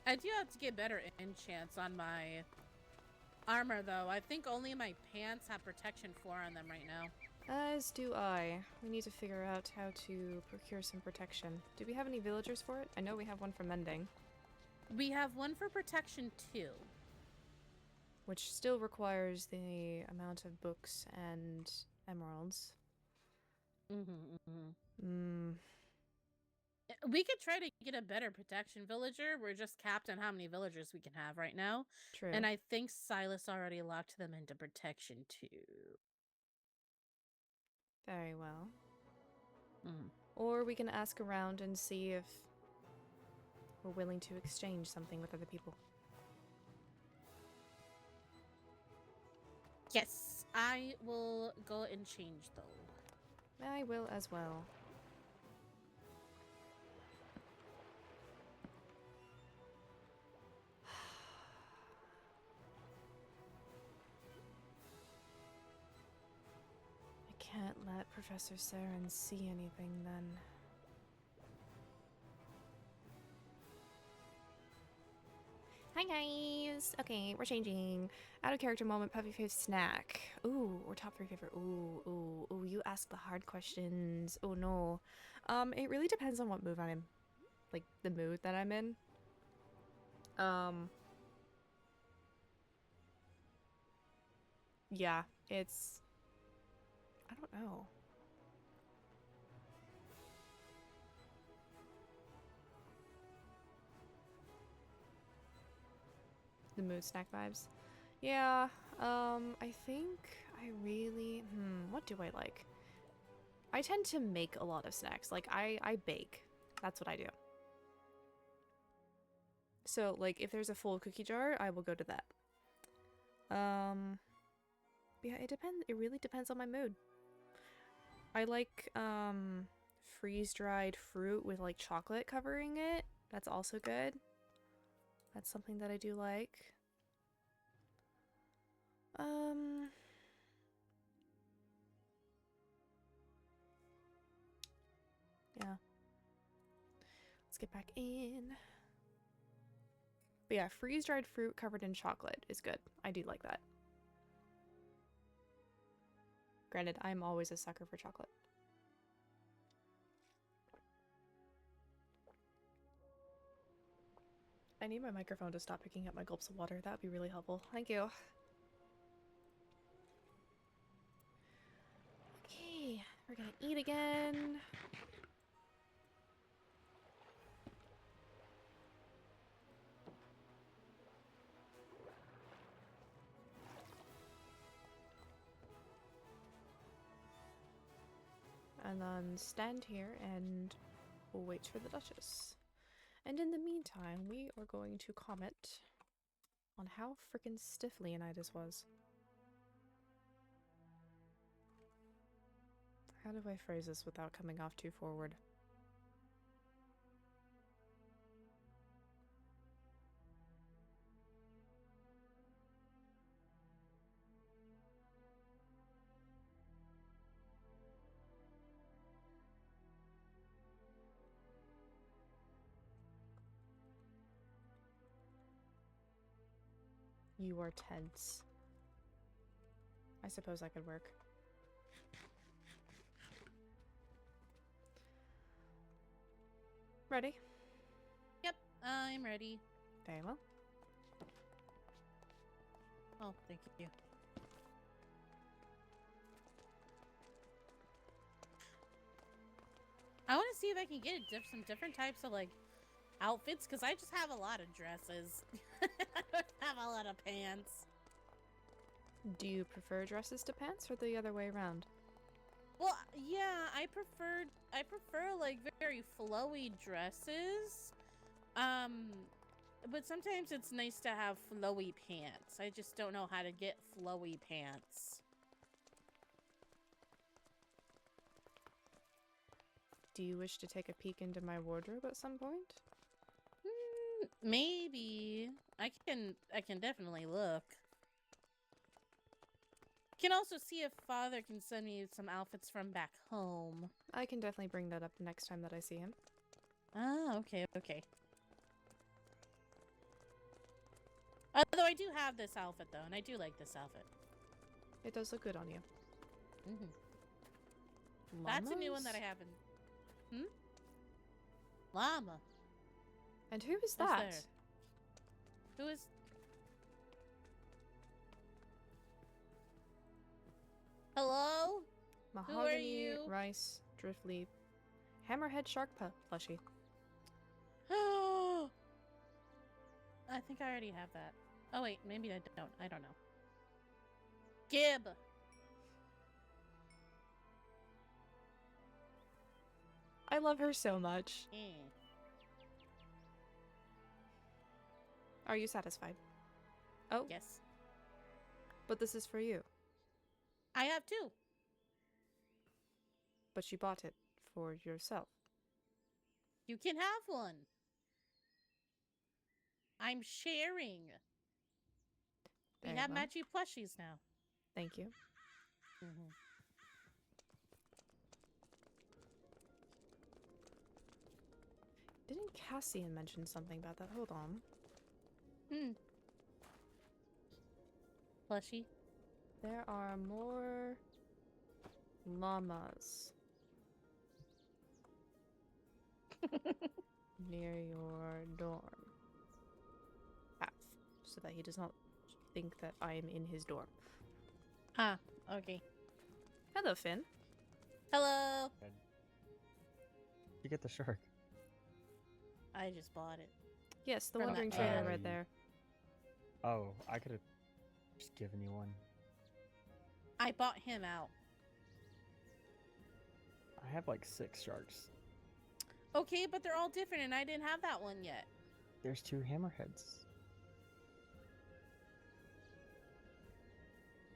I do have to get better enchants on my armor, though. I think only my pants have protection 4 on them right now. As do I. We need to figure out how to procure some protection. Do we have any villagers for it? I know we have one for mending. We have one for protection 2. which still requires the amount of books and emeralds. We could try to get a better protection villager. We're just capped on how many villagers we can have right now. True. And I think Silas already locked them into protection too. Very well. Or we can ask around and see if we're willing to exchange something with other people. Yes, I will go and change though. I will as well. I can't let Professor Saren see anything then. Hi guys! Okay, we're changing. Out of character moment, puppy face snack. Ooh, or top 3 favorite. Ooh, you ask the hard questions. Oh no. It really depends on what mood I'm in. Like, the mood that I'm in. Yeah, it's... I don't know. The mood snack vibes. Yeah, I think I really... what do I like? I tend to make a lot of snacks. Like, I bake. That's what I do. So, like, if there's a full cookie jar, I will go to that. Yeah, it depends. It really depends on my mood. I like, freeze-dried fruit with, like, chocolate covering it. That's also good. That's something that I do like. Yeah. Let's get back in. But yeah, freeze-dried fruit covered in chocolate is good. I do like that. Granted, I'm always a sucker for chocolate. I need my microphone to stop picking up my gulps of water. That would be really helpful. Thank you. Okay, we're gonna eat again. And then stand here and we'll wait for the Duchess. And in the meantime, we are going to comment on how frickin' stiff Leonidas was. How do I phrase this without coming off too forward? You are tense. I suppose that could work. Ready? Yep, I'm ready. Very well. Oh, thank you. I want to see if I can get some different types of, like, outfits, because I just have a lot of dresses. I don't have a lot of pants. Do you prefer dresses to pants or the other way around? Well, yeah, I prefer like very flowy dresses. But sometimes it's nice to have flowy pants. I just don't know how to get flowy pants. Do you wish to take a peek into my wardrobe at some point? Maybe. I can definitely look. Can also see if Father can send me some outfits from back home. I can definitely bring that up the next time that I see him. Ah, okay, okay. Although I do have this outfit though, and I do like this outfit. It does look good on you. That's a new one that I haven't. Llama. And who is What's that? there? Who is? Hello? Mahogany, you? rice, driftleaf, hammerhead shark plushie. I think I already have that. Oh wait, maybe I don't. I don't know. Gib. I love her so much. Are you satisfied? Oh. Yes. But this is for you. I have two. But you bought it for yourself. You can have one. I'm sharing. We Very have well. matchy plushies now. Thank you. Didn't Cassian mention something about that? Hold on. Plushie. There are more llamas near your dorm path, so that he does not think that I am in his dorm. Ah, okay. Hello, Finn. Hello. You get the shark. I just bought it. Yes, the From wandering the trader ad. right there. Oh, I could have just given you one. I bought him out. I have like 6 sharks. Okay, but they're all different and I didn't have that one yet. There's 2 hammerheads.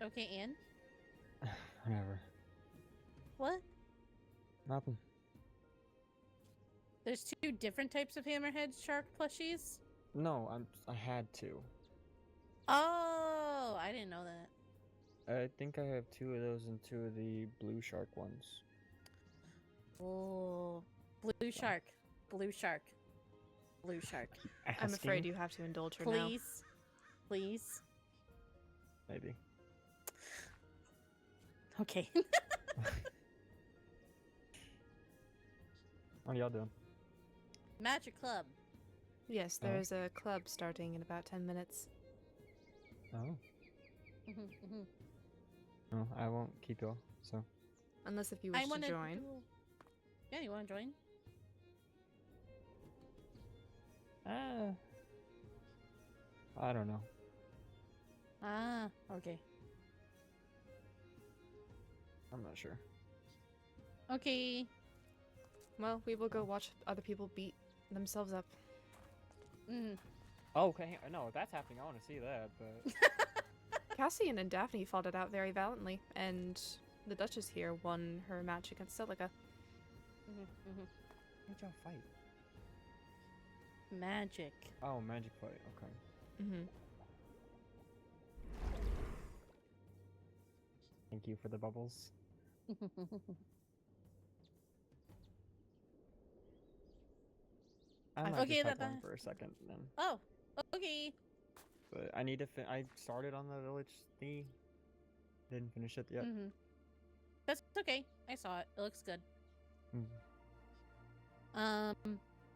Okay, and? Whatever. What? Nothing. There's 2 different types of hammerhead shark plushies? No, I had 2. Oh, I didn't know that. I think I have 2 of those and 2 of the blue shark ones. Oh, blue shark. Blue shark. Blue shark. I'm afraid you have to indulge her now. Please. Please. Maybe. Okay. What are y'all doing? Magic Club. Yes, there is a club starting in about 10 minutes. Oh. No, I won't keep y'all, so. Unless if you wish to join. Yeah, you want to join? I don't know. Ah, okay. I'm not sure. Okay. Well, we will go watch other people beat themselves up. Oh, okay. No, if that's happening, I want to see that, but... Cassian and Daphne fought it out very valiantly, and the Duchess here won her match against Celica. What'd y'all fight? Magic. Oh, magic fight. Okay. Thank you for the bubbles. I might just type one for a second, then. Oh, okay. But I need to. I started on the village thingy. Didn't finish it yet. That's okay. I saw it. It looks good. Mm.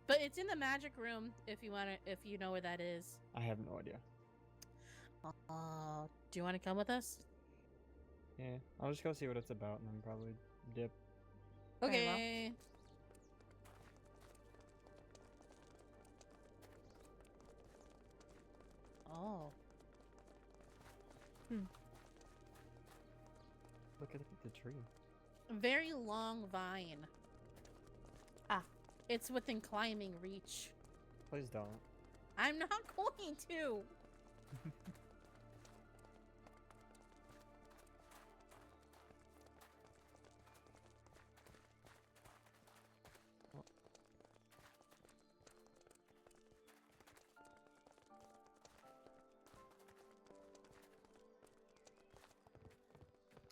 But it's in the magic room if you if you know where that is. I have no idea. Do you want to come with us? Yeah, I'll just go see what it's about and then probably dip. Okay. Oh. Look at the tree. Very long vine. Ah. It's within climbing reach. Please don't. I'm not going to.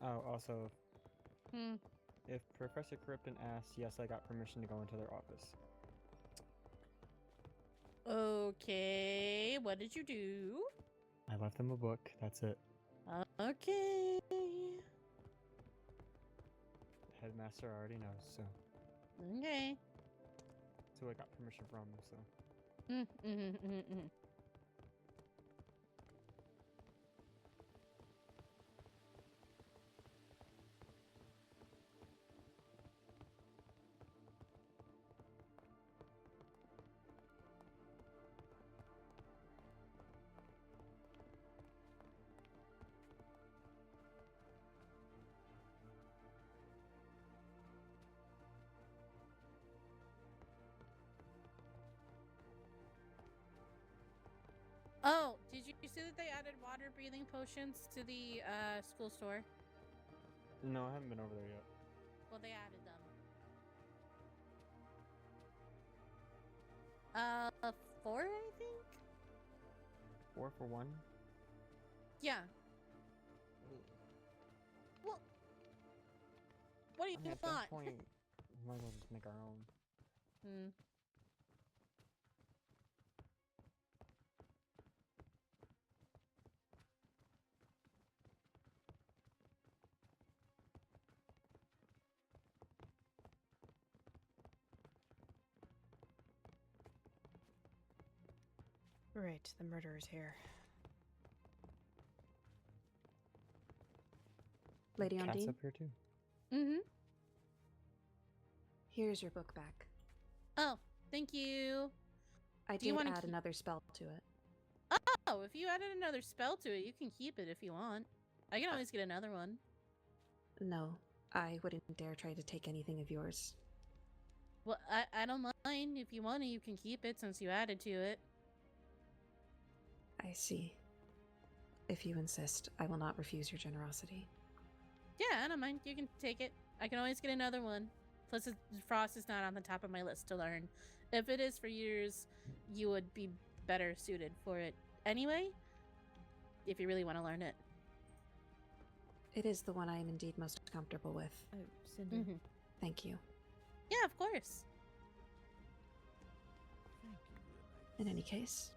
Oh, also, Hmm. if Professor Krypton asks, yes, I got permission to go into their office. Okay, what did you do? I left them a book. That's it. Okay. The headmaster already knows, so. Okay. That's who I got permission from, so. Oh, did you see that they added water breathing potions to the school store? No, I haven't been over there yet. Well, they added them. 4, I think? 4 for 1? Yeah. Well, what do you I mean, at want? that point, we might as well just make our own. Hmm. Right, the murderer's here. Lady Cat's Undine, up here too. Mm-hmm. here's your book back. Oh, thank you. I Do you did wanna add keep- another spell to it. Oh, if you added another spell to it, you can keep it if you want. I can always get another one. No, I wouldn't dare try to take anything of yours. Well, I don't mind. If you want to, you can keep it since you added to it. I see. If you insist, I will not refuse your generosity. Yeah, I don't mind. You can take it. I can always get another one. Plus, Frost is not on the top of my list to learn. If it is for yours, you would be better suited for it anyway, if you really want to learn it. It is the one I am indeed most comfortable with. Oh, Cinder. Thank you. Yeah, of course. In any case,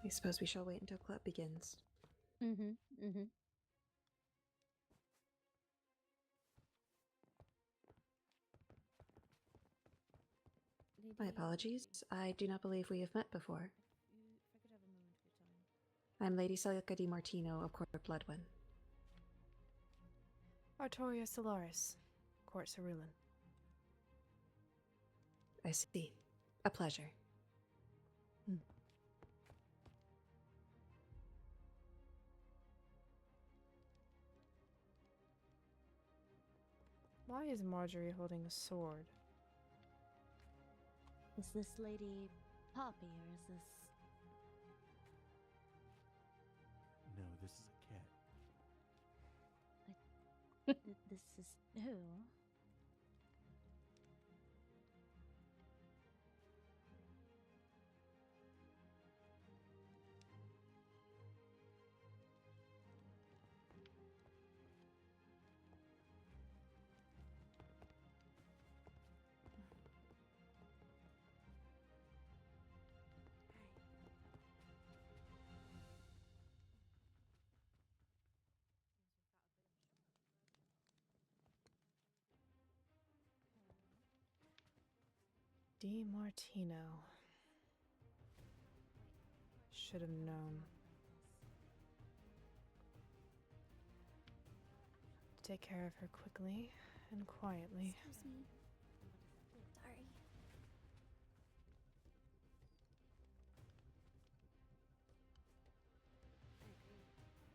I suppose we shall wait until club begins. Mm-hmm. Mm-hmm. My apologies. I do not believe we have met before. I'm Lady Celica Di Martino of Court Bloodwyn. Artoria Solaris, Court Cerulean. I see. A pleasure. Why is Marjorie holding a sword? Is this Lady Poppy or is this... No, this is a cat. This is who? Di Martino. Should have known. Take care of her quickly and quietly. Excuse me. Sorry. I see. I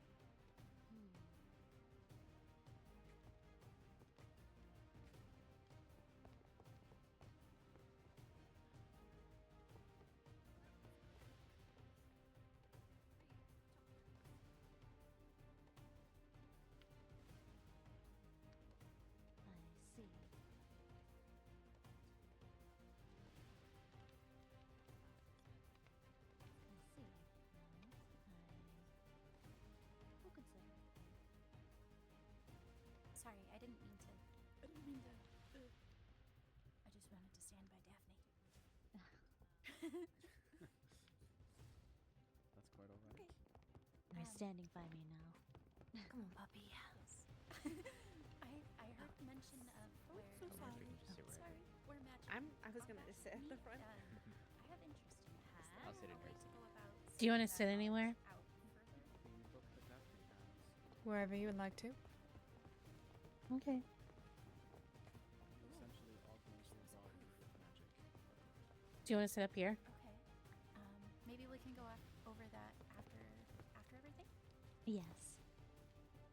see. Who could say? Sorry, I didn't mean to. I didn't mean to. I just wanted to stand by Daphne. That's quite alright. Okay. You're standing by me now. Come on, puppy. I heard mention of where. so sorry. Sorry, we're matching. I was gonna just sit at the front. I have interest in this. I'll sit in Way her to go about Do you want to sit anywhere? out further. Wherever you would like to. Okay. Essentially augments the body with magic. Do you want to sit up here? Okay. Maybe we can go over that after everything. Yes.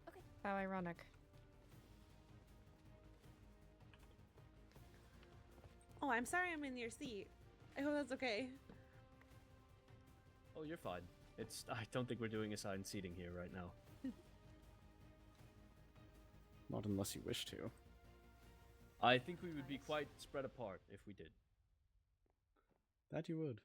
Okay. How ironic. Oh, I'm sorry I'm in your seat. I hope that's okay. Oh, you're fine. I don't think we're doing assigned seating here right now. Not unless you wish to. I think we would be quite spread apart if we did. That you would.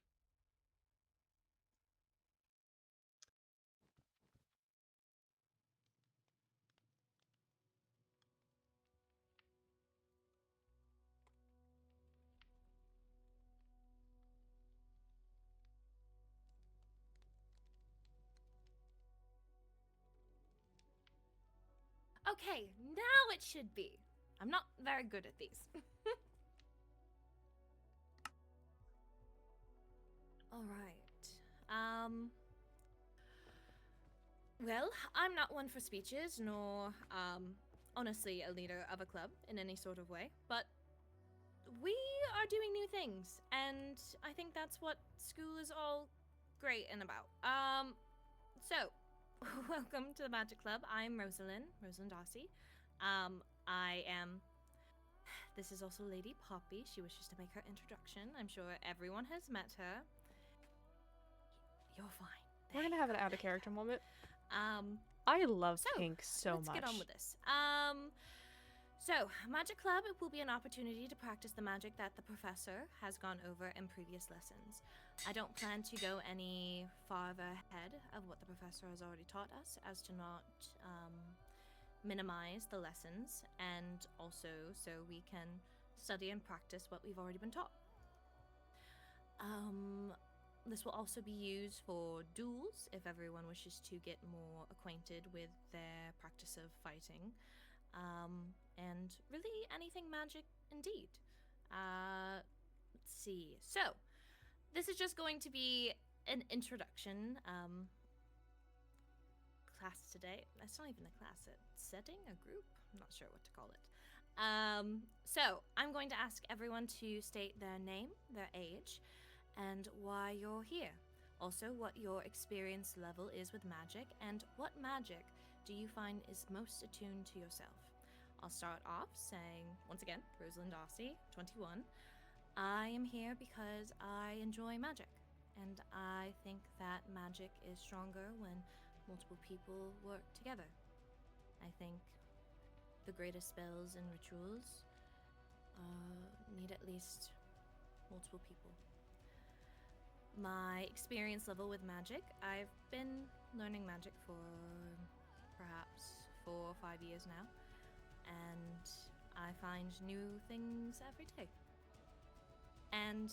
Okay, now it should be. I'm not very good at these. All right. Well, I'm not one for speeches, nor, honestly, a leader of a club in any sort of way, but we are doing new things, and I think that's what school is all great and about. So, welcome to the Magic Club. I'm Rosalind Darcy. This is also Lady Poppy. She wishes to make her introduction. I'm sure everyone has met her. You're fine. We're gonna have an out of character moment. I love pink so let's much. Get on with this. So, Magic Club will be an opportunity to practice the magic that the professor has gone over in previous lessons. I don't plan to go any farther ahead of what the professor has already taught us, as to not minimize the lessons, and also so we can study and practice what we've already been taught. This will also be used for duels, if everyone wishes to get more acquainted with their practice of fighting. And really anything magic indeed. Let's see. So, this is just going to be an introduction class today. That's not even a class. It's setting? A group? I'm not sure what to call it. So, I'm going to ask everyone to state their name, their age, and why you're here. Also, what your experience level is with magic, and what magic do you find is most attuned to yourself. I'll start off saying, once again, Rosalind Darcy, 21. I am here because I enjoy magic, and I think that magic is stronger when multiple people work together. I think the greatest spells and rituals need at least multiple people. My experience level with magic, I've been learning magic for perhaps 4 or 5 years now, and I find new things every day. And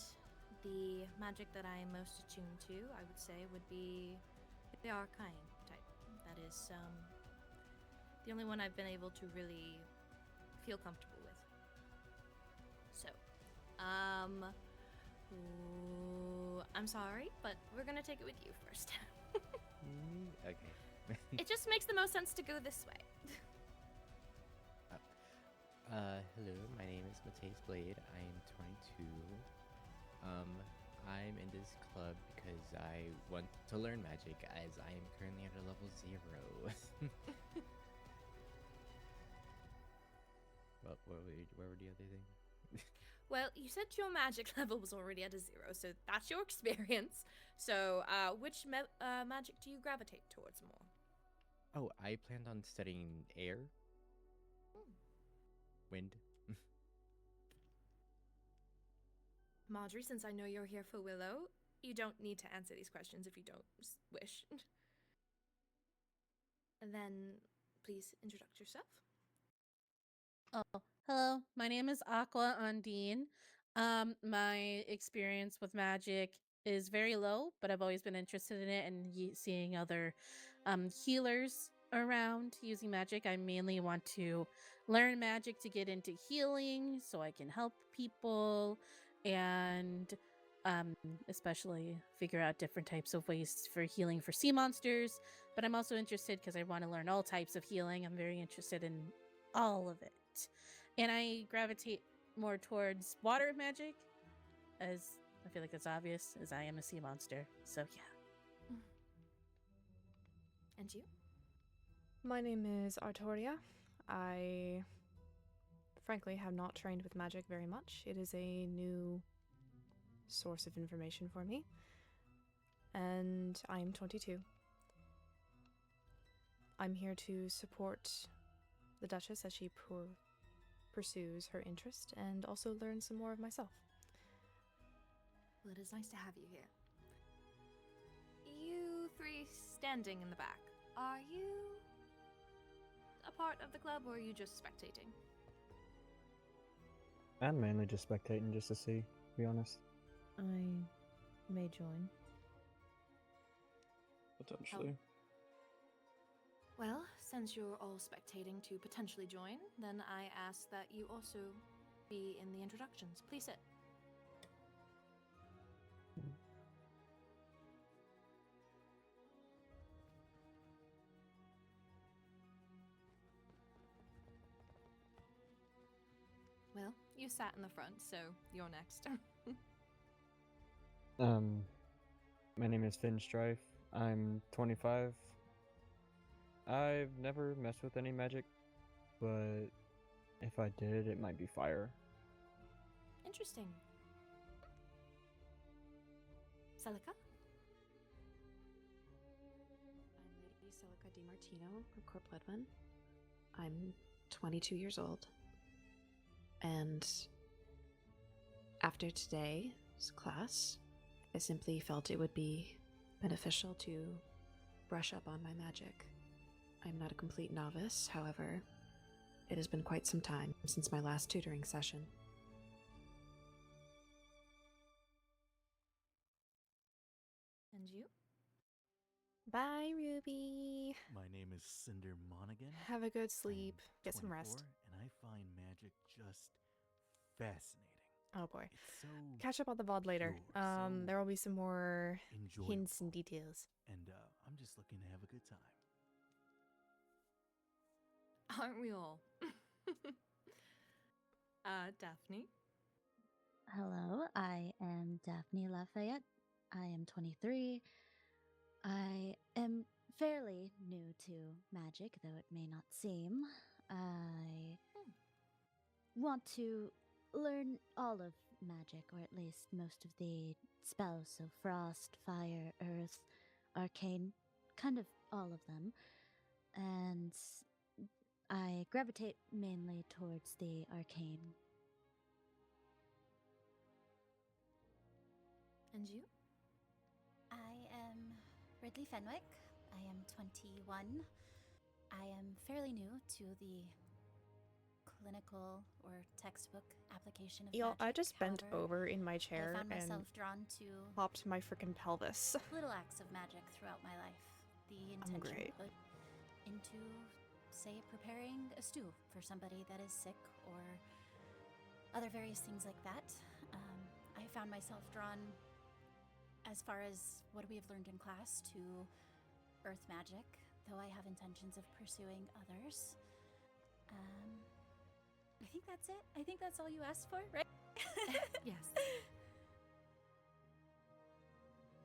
the magic that I am most attuned to, I would say, would be the arcane type. That is the only one I've been able to really feel comfortable with. So, I'm sorry, but we're gonna take it with you first. Okay. It just makes the most sense to go this way. Hello, my name is Mateus Blade. I am 22. I'm in this club because I want to learn magic, as I am currently at a level 0. Well, where were the other thing? Well, you said your magic level was already at a 0, so that's your experience. So, which magic do you gravitate towards more? Oh, I planned on studying air. Wind. Marjorie, since I know you're here for Willow, you don't need to answer these questions if you don't wish. And then, please introduce yourself. Oh, hello. My name is Aqua Undine. My experience with magic is very low, but I've always been interested in it and seeing other healers around using magic. I mainly want to learn magic to get into healing so I can help people, and especially figure out different types of ways for healing for sea monsters. But I'm also interested because I want to learn all types of healing. I'm very interested in all of it. And I gravitate more towards water magic, as I feel like that's obvious, as I am a sea monster. So yeah. And you? My name is Artoria. I frankly have not trained with magic very much. It is a new source of information for me. and I'm 22. I'm here to support the Duchess as she pursues her interest and also learn some more of myself. Well, it is nice to have you here. You three standing in the back, are you a part of the club or are you just spectating? I'm mainly just spectating just to see, to be honest. I may join. Potentially. Well, since you're all spectating to potentially join, then I ask that you also be in the introductions. Please sit. Well, you sat in the front, so you're next. My name is Finn Strife. I'm 25. I've never messed with any magic, but if I did, it might be fire. Interesting. Celica? I'm Lady Celica DiMartino from Court Bloodwyn. I'm 22 years old. And after today's class, I simply felt it would be beneficial to brush up on my magic. I'm not a complete novice, however, it has been quite some time since my last tutoring session. And you? Bye, Ruby. My name is Cinder Monaghan. Have a good sleep. Get some 24, rest. And I find magic just fascinating. Oh boy. It's so Catch up on the VOD later. pure, so There will be some more enjoyable. hints and details. And I'm just looking to have a good time. Aren't we all? Daphne? Hello, I am Daphne Lafayette. I am 23. I am fairly new to magic, though it may not seem. I want to learn all of magic, or at least most of the spells, so frost, fire, earth, arcane, kind of all of them. And I gravitate mainly towards the arcane. And you? I am Ridley Fenwick. I am 21. I am fairly new to the clinical or textbook application of Y'all, I magic. just bent However, over in my chair I found and myself drawn to popped my freaking pelvis. little acts of magic throughout my life. The I'm intention great. put into, say, preparing a stew for somebody that is sick or other various things like that. I found myself drawn, as far as what we have learned in class, to earth magic, though I have intentions of pursuing others. I think that's it. I think that's all you asked for, right? Yes.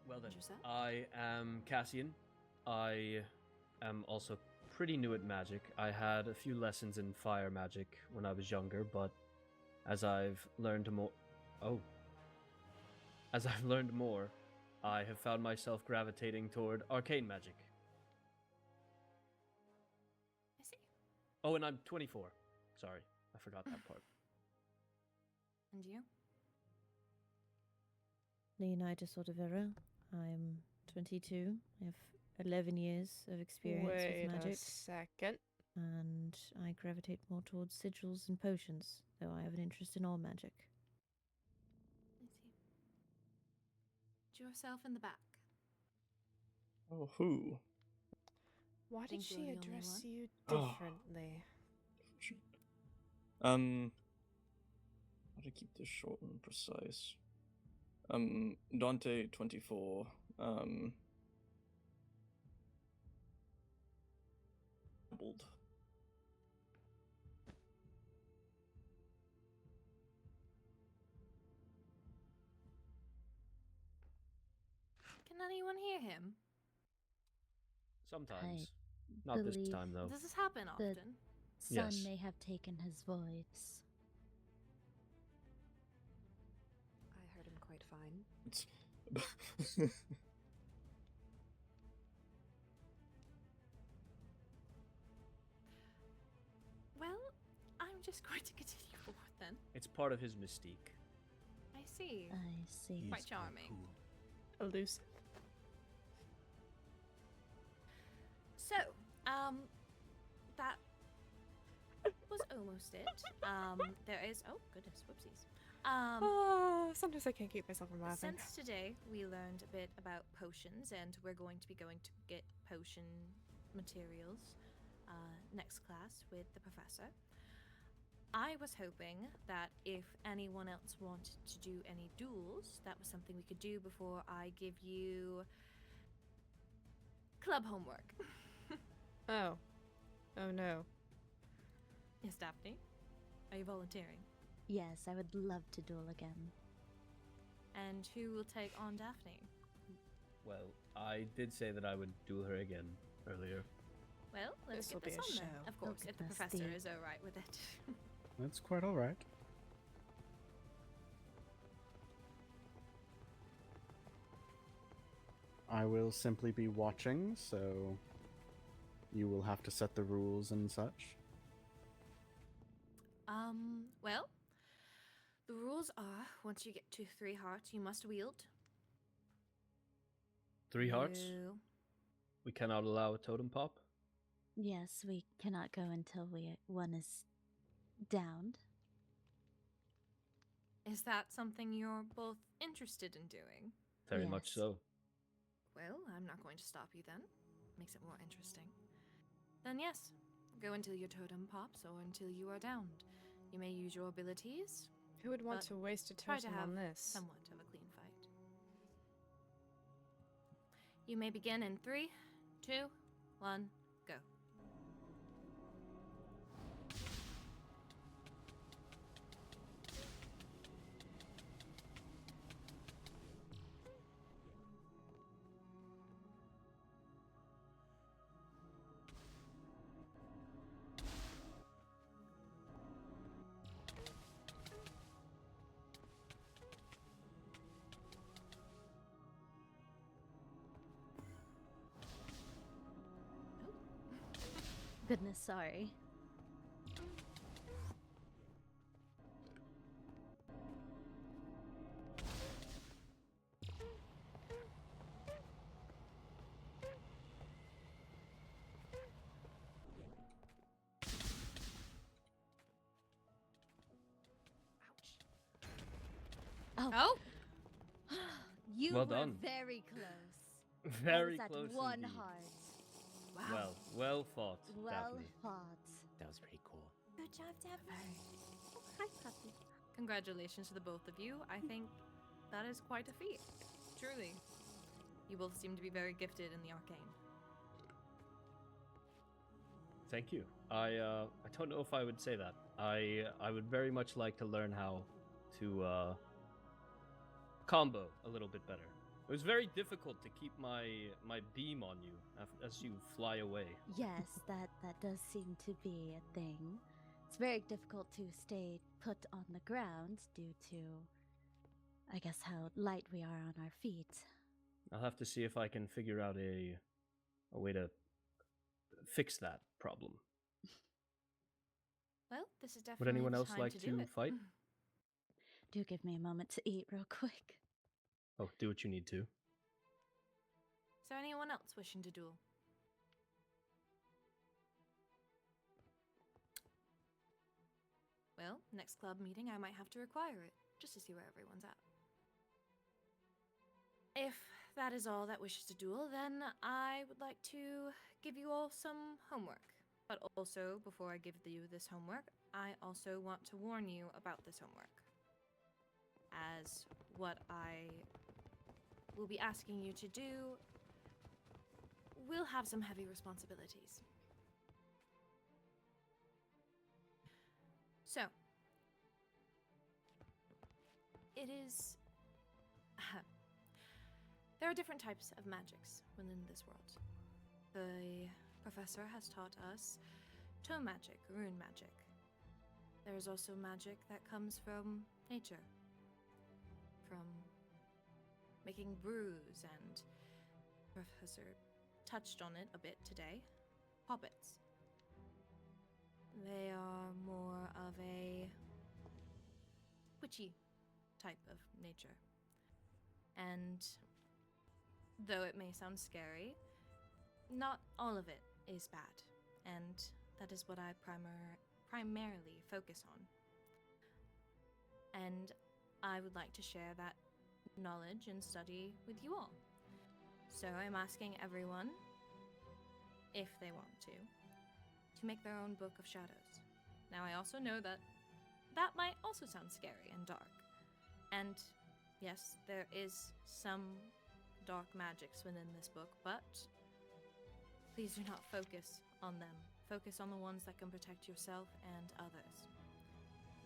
Well then, Yourself? I am Cassian. I am also pretty new at magic. I had a few lessons in fire magic when I was younger, but as I've learned more... As I've learned more, I have found myself gravitating toward arcane magic. I see. Oh, and I'm 24. Sorry, I forgot that part. And you? Leonidas Ordovera. I'm 22. I have 11 years of experience Wait with magic. a second. And I gravitate more towards sigils and potions, though I have an interest in all magic. I see. Yourself in the back. Oh, who? Why did Think she you're the only address one? you Oh. differently? How to keep this short and precise. Dante 24. Doubled. Can anyone hear him? Sometimes. Not this believe time, though. Does this happen The often? sun Yes. may have taken his voice. I heard him quite fine. It's is going to continue forward then. It's part of his mystique. I see. I see. Quite charming. Elusive. So, that was almost it. There is, oh goodness, whoopsies. Sometimes I can't keep myself from laughing. Since today we learned a bit about potions, and we're going to be going to get potion materials next class with the professor. I was hoping that if anyone else wanted to do any duels, that was something we could do before I give you club homework. Oh. Oh no. Yes, Daphne? Are you volunteering? Yes, I would love to duel again. And who will take on Daphne? Well, I did say that I would duel her again earlier. Well, let's This'll get be this a on then. show. Of course, if the Goodness, professor dear. is alright with it. That's quite all right. I will simply be watching, so you will have to set the rules and such. Well, the rules are once you get to 3 hearts, you must wield. 3 hearts? You- We cannot allow a totem pop? Yes, we cannot go until one is downed. Is that something you're both interested in doing? Very much Yes. so. Well, I'm not going to stop you then. Makes it more interesting. Then yes, go until your totem pops or until you are downed. You may use your abilities. Who would want but to waste a try to totem have on this? somewhat of a clean fight. You may begin in 3, 2, 1, go. Goodness, sorry. Oh! You Well were done. very close. Very I was close at one indeed. heart. Well, well fought, Well Daphne. fought. That was pretty cool. Good job, Daphne. Hi, puppy. Congratulations to the both of you. I think that is quite a feat. Truly. You both seem to be very gifted in the arcane. Thank you. I don't know if I would say that. I would very much like to learn how to combo a little bit better. It was very difficult to keep my beam on you as you fly away. Yes, that does seem to be a thing. It's very difficult to stay put on the ground due to, I guess, how light we are on our feet. I'll have to see if I can figure out a way to fix that problem. Well, this is definitely Would anyone the else time like to do to it. fight? Do give me a moment to eat real quick. Oh, do what you need to. Is there anyone else wishing to duel? Well, next club meeting I might have to require it, just to see where everyone's at. If that is all that wishes to duel, then I would like to give you all some homework. But also, before I give you this homework, I also want to warn you about this homework. As what I will be asking you to do will have some heavy responsibilities. So, it is... there are different types of magics within this world. The professor has taught us tome magic, rune magic. There is also magic that comes from nature, from making brews, and Professor touched on it a bit today. Hobbits. They are more of a witchy type of nature. And though it may sound scary, not all of it is bad, and that is what I primarily focus on. And I would like to share that knowledge and study with you all. So I'm asking everyone, if they want to make their own Book of Shadows. Now I also know that that might also sound scary and dark. And yes, there is some dark magics within this book, but please do not focus on them. Focus on the ones that can protect yourself and others.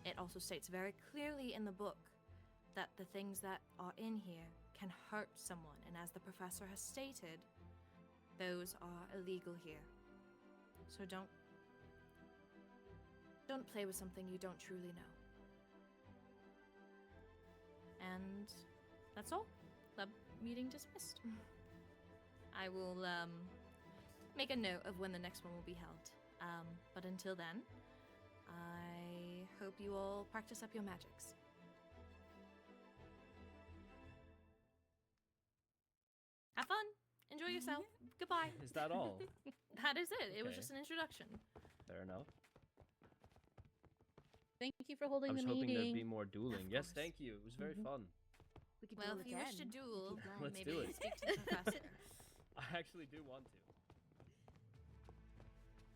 It also states very clearly in the book that the things that are in here can hurt someone, and as the professor has stated, those are illegal here. So don't play with something you don't truly know. And that's all. The meeting dismissed. I will make a note of when the next one will be held. But until then, I hope you all practice up your magics. Have fun. Enjoy yourself. Goodbye. Is that all? That is it. It was Okay. just an introduction. Fair enough. Thank you for holding I was the hoping meeting. there'd be more dueling. Yes, thank you. It was very fun. We could Well, duel if you wish to again, duel, if you'd like. Let's maybe do it. speak to the professor. I actually do want to.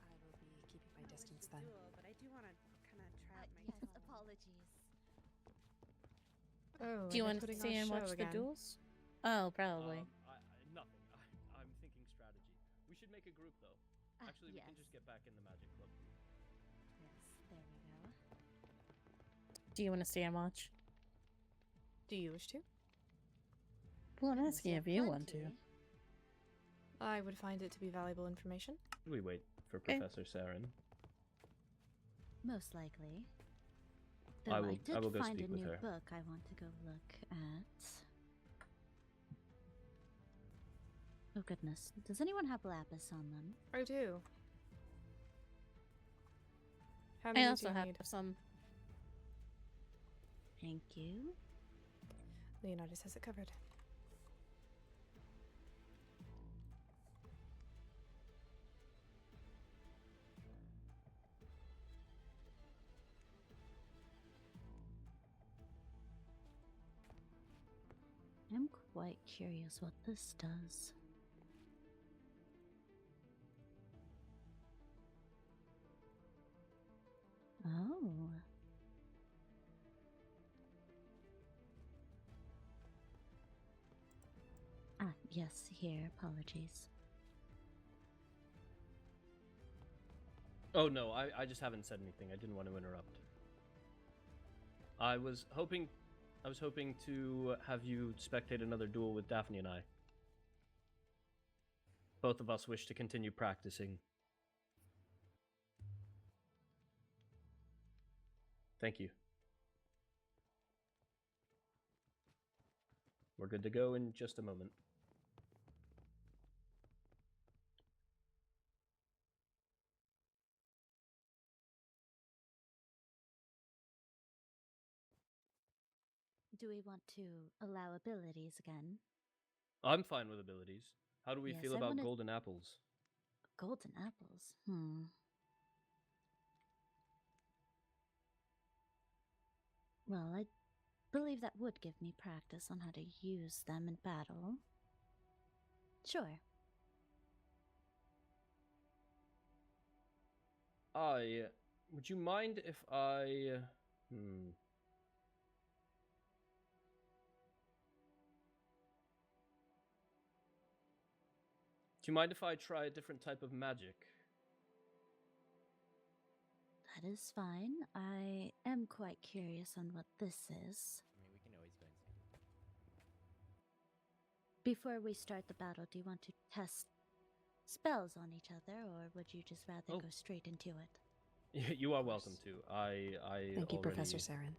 I will be keeping my distance then. But I do want to kind of try out my Yes, apologies. Oh, Do you and want to they're putting see on a and show watch the again. duels? Oh, probably. Nothing. I'm thinking strategy. We should make a group though. Actually, we can just get back in the magic club. Yes, there we go. Do you want to see and watch? Do you wish to? Well, I'm asking if you want to. I would find it to be valuable information. We wait for Okay. Professor Saren. Most likely. Though I I, will- did I will go find speak a with new her. book I want to go look at. Oh goodness. Does anyone have lapis on them? I do. How I many also do you have need? some. Thank you. Leonidas has it covered. I'm quite curious what this does. Oh. Ah, yes, here, apologies. Oh no, I just haven't said anything. I didn't want to interrupt. I was hoping to have you spectate another duel with Daphne and I. Both of us wish to continue practicing. Thank you. We're good to go in just a moment. Do we want to allow abilities again? I'm fine with abilities. How do we Yes, feel I about wanna- golden apples? Golden apples? Well, I believe that would give me practice on how to use them in battle. Sure. Would you mind if I... Do you mind if I try a different type of magic? That is fine. I am quite curious on what this is. I mean, we can always go and see. Before we start the battle, do you want to test spells on each other, or would you just rather Oh. go straight into it? You are welcome to. I Thank you, already, Professor Saren.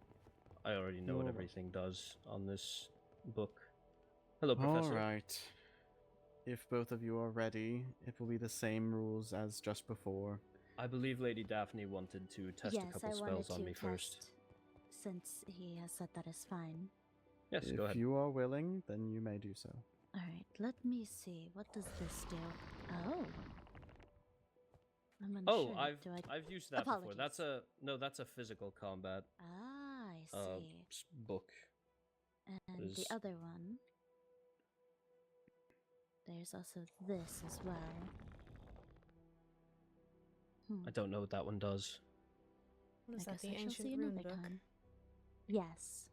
I already know what You're everything does on this book. Hello, Professor. Alright. If both of you are ready, it will be the same rules as just before. I believe Lady Daphne wanted to test yes, a couple I spells wanted on to me test first. since he has said that is fine. Yes, if go ahead. you are willing, then you may do so. Alright, let me see. What does this do? Oh. I'm unsure. I've used that before. That's a physical combat. Ah, I see. Book. And the other one. There's also this as well. I don't know what that one does. Was I that the guess I shall ancient see rune another book? time. Yes.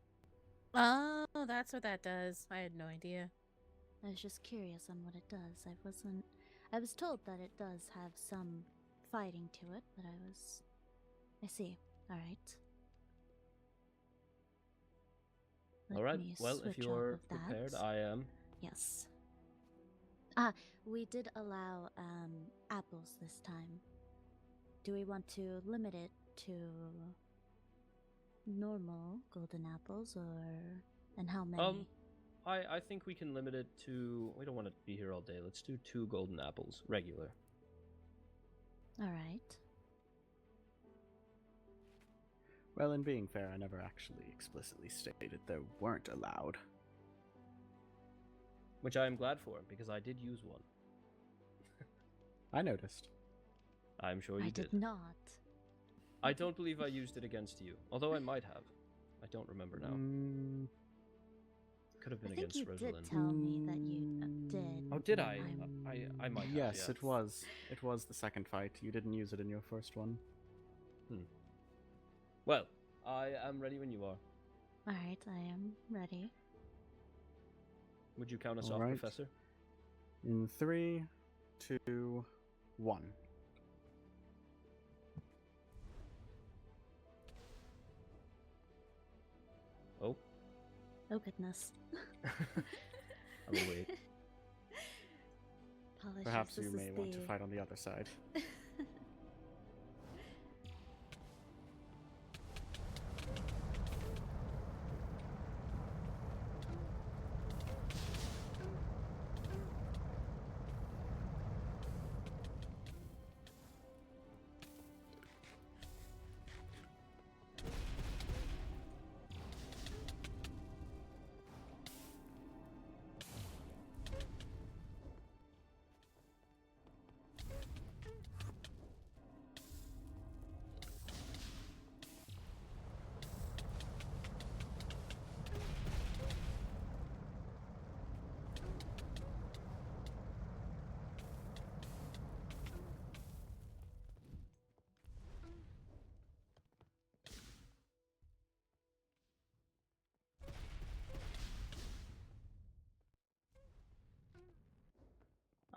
Oh, that's what that does. I had no idea. I was just curious on what it does. I was told that it does have some fighting to it, but I see. Alright. Alright, well, if you're prepared, I am. Yes. We did allow apples this time. Do we want to limit it to normal golden apples, and how many? I think we can limit it to. We don't want to be here all day. Let's do 2 golden apples, regular. All right. Well, in being fair, I never actually explicitly stated they weren't allowed. Which I am glad for, because I did use one. I noticed. I'm sure you did. I did not. I don't believe I used it against you, although I might have. I don't remember now. Could have been against Rosalind. You did tell me that you did. Oh, did I? I might have. Yes, yeah. it was. It was the second fight. You didn't use it in your first one. Well, I am ready when you are. Alright, I am ready. Would you count us All off, right. Professor? In 3, 2, 1. Oh. Oh goodness. I will wait. Apologies, Perhaps you this may is want to fight on the other side.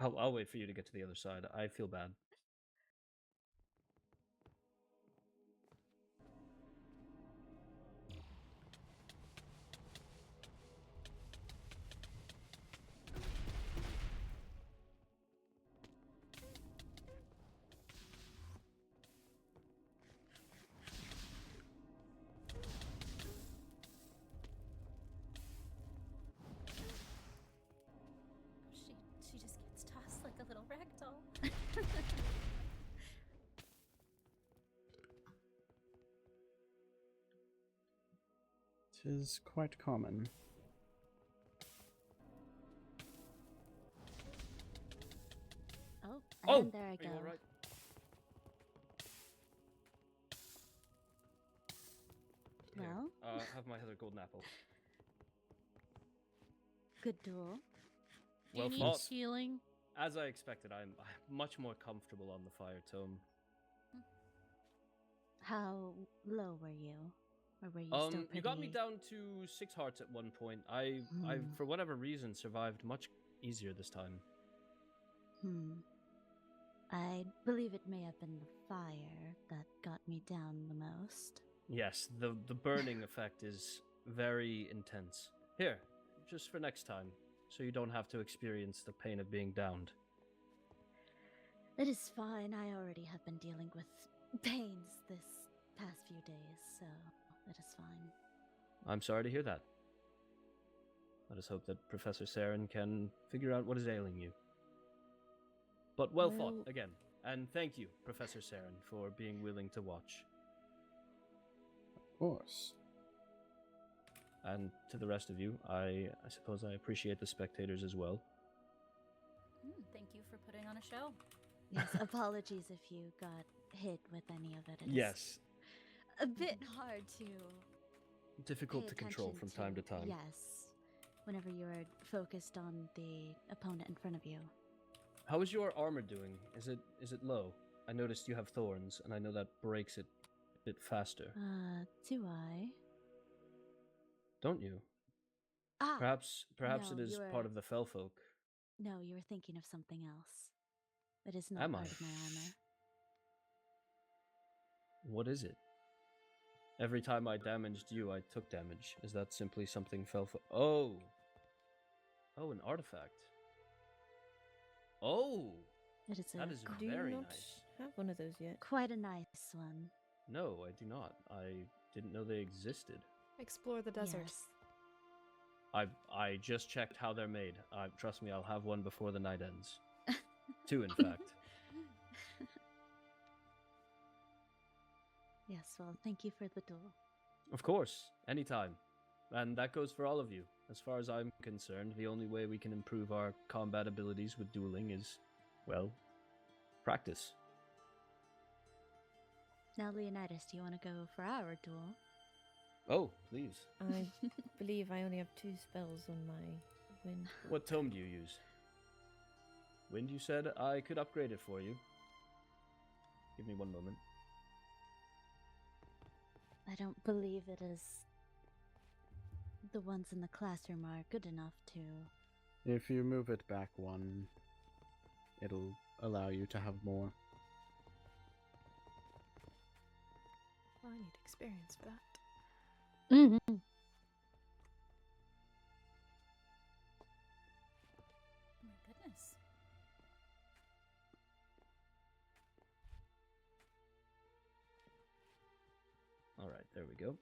I'll wait for you to get to the other side. I feel bad. She just gets tossed like a little rag doll. It is quite common. Oh, and there I Are go. you all right? Here, Well, have my other golden apple. good duel. Do you Well need fought. healing? As I expected, I'm much more comfortable on the fire tome. How low were you? Or were you still pretty... You got me down to 6 hearts at one point. I for whatever reason survived much easier this time. I believe it may have been the fire that got me down the most. Yes, the burning effect is very intense. Here, just for next time, so you don't have to experience the pain of being downed. It is fine. I already have been dealing with pains this past few days, so it is fine. I'm sorry to hear that. Let us hope that Professor Saren can figure out what is ailing you. But well fought, again. And thank you, Professor Saren, for being willing to watch. Of course. And to the rest of you, I suppose I appreciate the spectators as well. Thank you for putting on a show. Yes, apologies if you got hit with any of it. It is Yes. a bit hard to Difficult pay to control attention from time to time. Yes, whenever you are focused on the opponent in front of you. How is your armor doing? Is it low? I noticed you have thorns, and I know that breaks it a bit faster. Do I? Don't you? Ah, Perhaps no, it is you part are- of the fell folk. No, you were thinking of something else. It is not Am part I? of my armor. What is it? Every time I damaged you, I took damage. Is that simply something fell folk? Oh, an artifact. Oh, It is that is Do you very not nice. have one of those yet? Quite a nice one. No, I do not. I didn't know they existed. Explore the desert. Yes. I just checked how they're made. Trust me, I'll have one before the night ends. 2, in fact. Yes, well, thank you for the duel. Of course, anytime. And that goes for all of you. As far as I'm concerned, the only way we can improve our combat abilities with dueling is, well, practice. Now, Leonidas, do you want to go for our duel? Oh, please. I believe I only have 2 spells on my wind. What tome do you use? Wind, you said? I could upgrade it for you. Give me one moment. I don't believe it is. The ones in the classroom are good enough to. If you move it back 1, it'll allow you to have more. Well, I need experience for that. Mm-hmm. Oh my goodness. All right, there we go.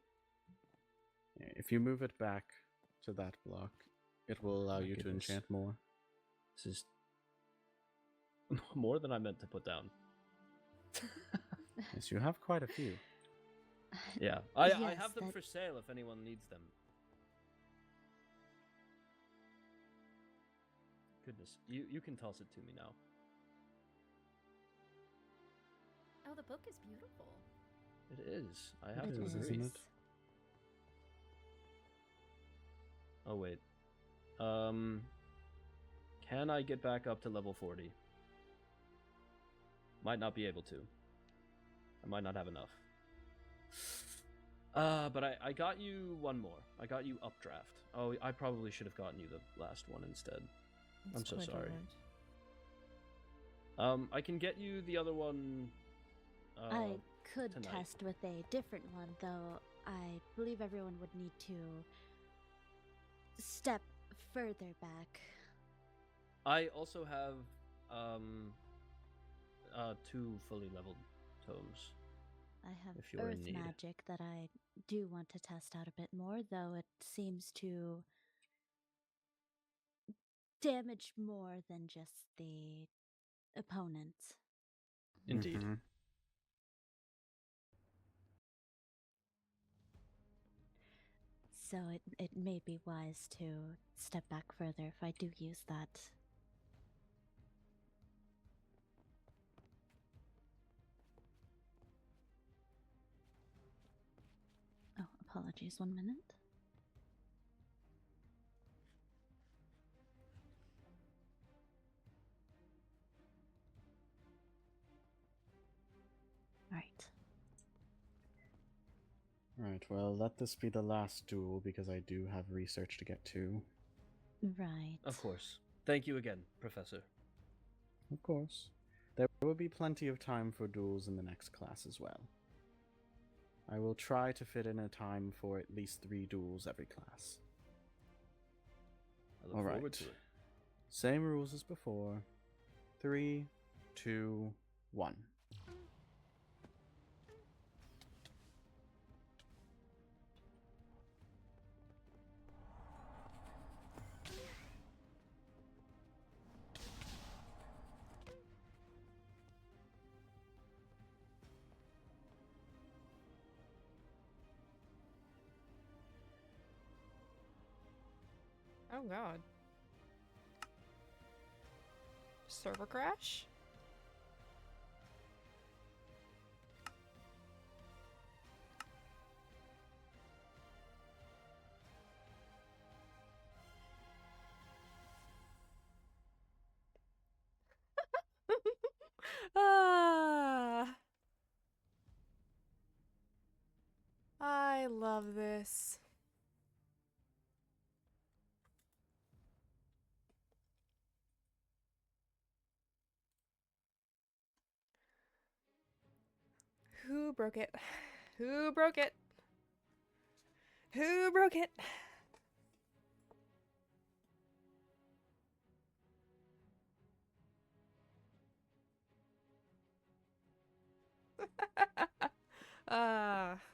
If you move it back to that block, it will allow My you to goodness. enchant more. This is more than I meant to put down. Yes, you have quite a few. Yeah, I Yes, have them that- for sale if anyone needs them. Goodness, you can toss it to me now. Oh, the book is beautiful. It is. I have It to is, agree. isn't it? Oh wait. Can I get back up to level 40? Might not be able to. I might not have enough. But I got you one more. I got you updraft. Oh, I probably should have gotten you the last one instead. I'm It's so quite sorry. alright. I can get you the other one. I could tonight. test with a different one, though I believe everyone would need to step further back. I also have 2 fully leveled tomes. I have If you're in earth need. magic that I do want to test out a bit more, though it seems to damage more than just the opponent. Indeed. Mhm. So it may be wise to step back further if I do use that. Oh, apologies, 1 minute. Right. Right, well, let this be the last duel because I do have research to get to. Right. Of course. Thank you again, Professor. Of course. There will be plenty of time for duels in the next class as well. I will try to fit in a time for at least 3 duels every class. I look All forward right. to it. Same rules as before. 3, 2, 1. Oh god. Server crash? Ah, I love this. Who broke it? Who broke it? Who broke it?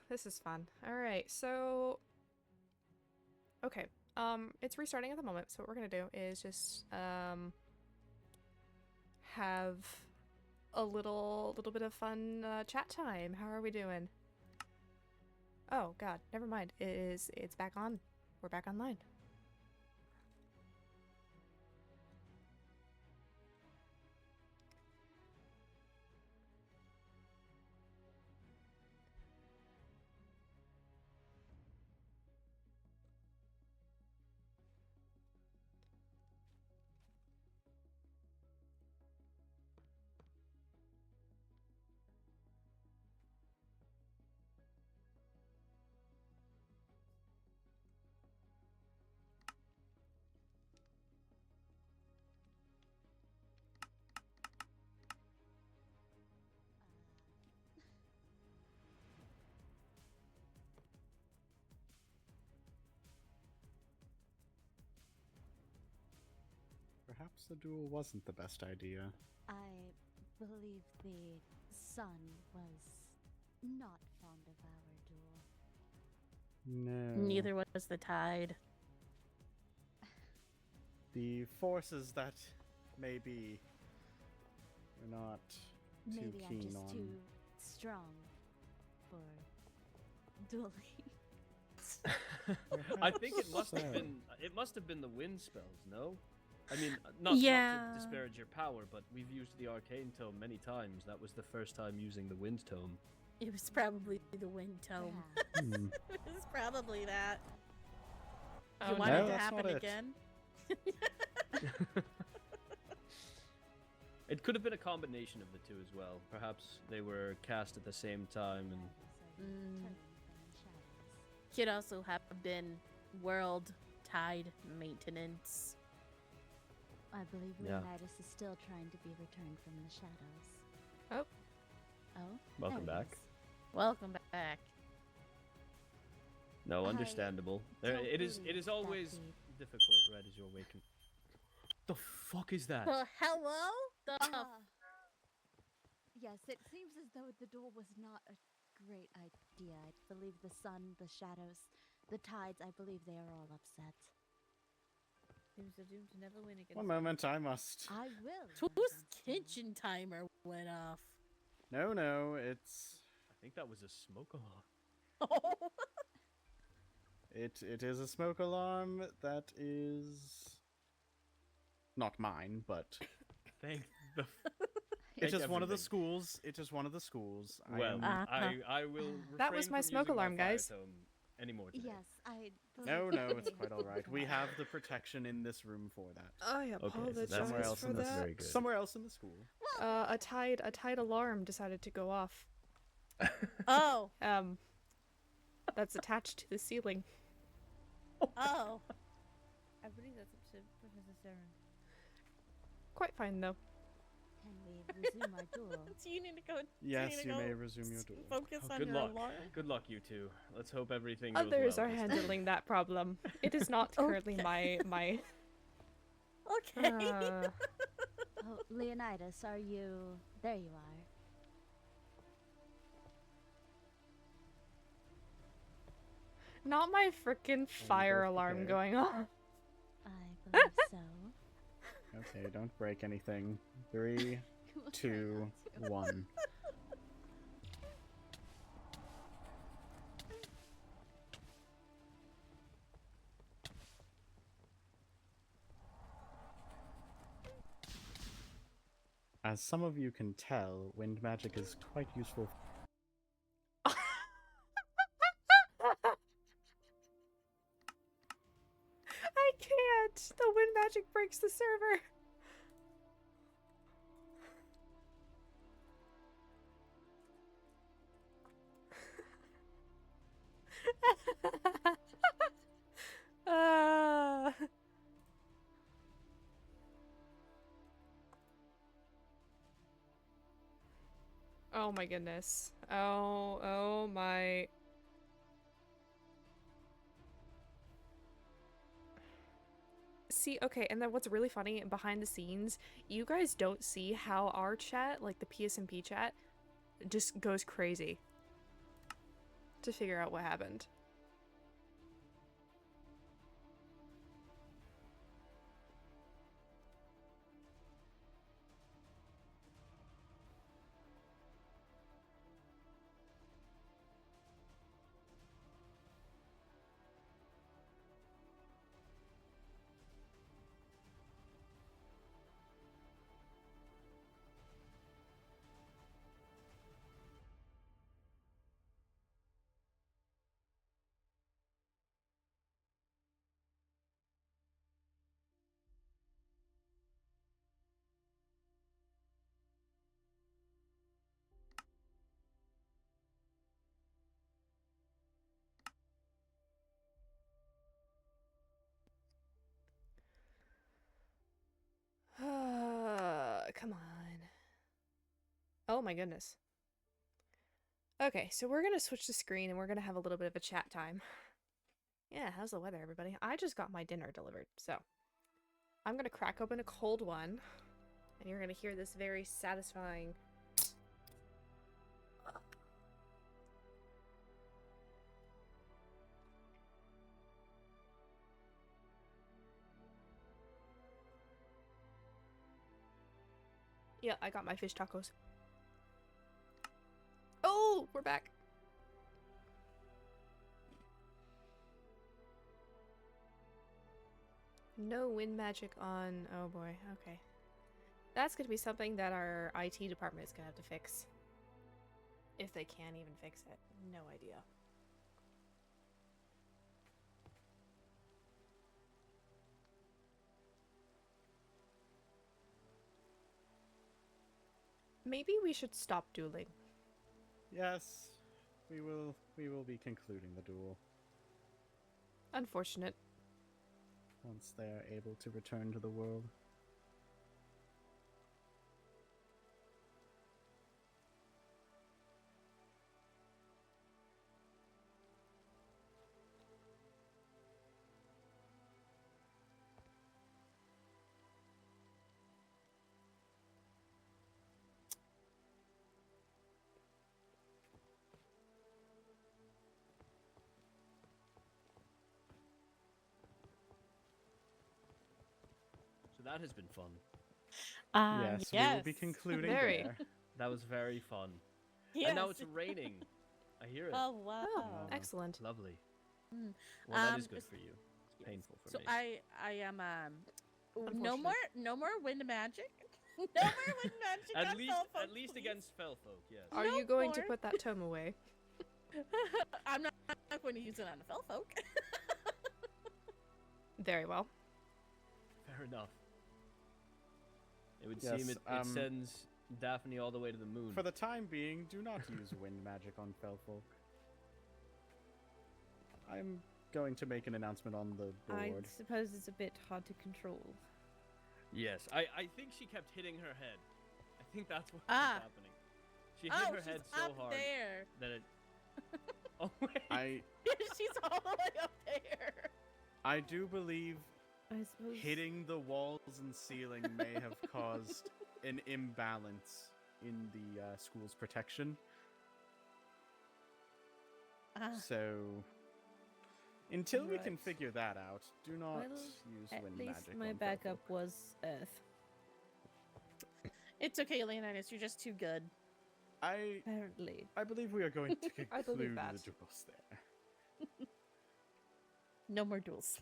This is fun. Alright, so okay. It's restarting at the moment, so what we're gonna do is just have a little bit of fun chat time. How are we doing? Oh god, never mind. It's back on. We're back online. Perhaps the duel wasn't the best idea. I believe the sun was not fond of our duel. No. Neither was the tide. The forces that maybe we're not too Maybe I'm keen just on. too strong for dueling. I think it must have so. been the wind spells, no? I mean, not Yeah. to disparage your power, but we've used the arcane tome many times. That was the first time using the wind tome. It was probably the wind tome. Hmm. It was probably that. Oh, You want no, it to that's happen not it. again? It could have been a combination of the two as well. Perhaps they were cast at the same time and Could also have been world tide maintenance. I believe Yeah. Leonidas is still trying to be returned from the shadows. Oh. Oh? Welcome there he back. is. Welcome back. No, I understandable. don't It is believe that always difficult right as you awaken. The fuck is that? Hello? The Yes, it seems as though the duel was not a great idea. I believe the sun, the shadows, the tides, I believe they are all upset. Seems they're doomed to never win against. One moment, I must. I will. Whose kitchen timer went off? No, it's I think that was a smoke alarm. it is a smoke alarm that is not mine, but Thank the. it is one of the everything. schools. It is one of the schools. I Well, am- I will. That was refrain my from smoke using my alarm, fire guys. tome anymore today. Yes, I. No, believe it's they- quite all right. We have the protection in this room for that. I so apologize that's Somewhere else for in the that. very good. somewhere else in the school. A tide alarm decided to go off. Oh. That's attached to the ceiling. Oh. I believe that's up to Professor Saren. Quite fine though. Can we resume our duel? So you need to go. Yes, need to you go may resume your duel. Focus on Good your luck. alarm. Good luck, you two. Let's hope everything goes Others well are this time. handling that problem. It is not currently my. Okay. Oh, Leonidas, are you? There you are. Not my frickin' fire alarm prepared? I going off. believe so. Okay, don't break anything. 3, 2, 1. As some of you can tell, wind magic is quite useful. I can't. The wind magic breaks the server. Oh my goodness. Oh my. See, okay, and then what's really funny behind the scenes, you guys don't see how our chat, like the PSMP chat, just goes crazy to figure out what happened. Come on. Oh my goodness. Okay, so we're gonna switch the screen and we're gonna have a little bit of a chat time. Yeah, how's the weather, everybody? I just got my dinner delivered, so I'm gonna crack open a cold one, and you're gonna hear this very satisfying. Yeah, I got my fish tacos. Oh, we're back. No wind magic on... Oh boy, okay. That's gonna be something that our IT department is gonna have to fix. If they can even fix it. No idea. Maybe we should stop dueling. Yes, we will be concluding the duel Unfortunate. once they are able to return to the world. So that has been fun. Yes, we will be concluding there. That was very fun. Yes. And now it's raining. I hear it. Oh wow! Oh, excellent. Lovely. Mm. Well, that is good for you. It's painful for So me. I am no more wind magic. No more wind magic. At on least, Felfolk, at least please. against Felfolk, yes. Are No you going to more. put that tome away? I'm not going to use it on a Felfolk. Very well. Fair enough. It would Yes, seem it sends Daphne all the way to the moon. For the time being, do not use wind magic on Felfolk. I'm going to make an announcement on the I board. suppose it's a bit hard to control. Yes, I think she kept hitting her head. I think that's what was happening. She hit her head so up hard there. that it... Oh, wait. She's all the way up there. I do believe I suppose hitting the walls and ceiling may have caused an imbalance in the school's protection. So, until we can Right. figure that out, do not Well, use at wind least magic. my on backup was Earth. It's okay, Leonidas. You're just too good. Apparently. I believe we are going to I believe conclude that. the duels there. No more duels.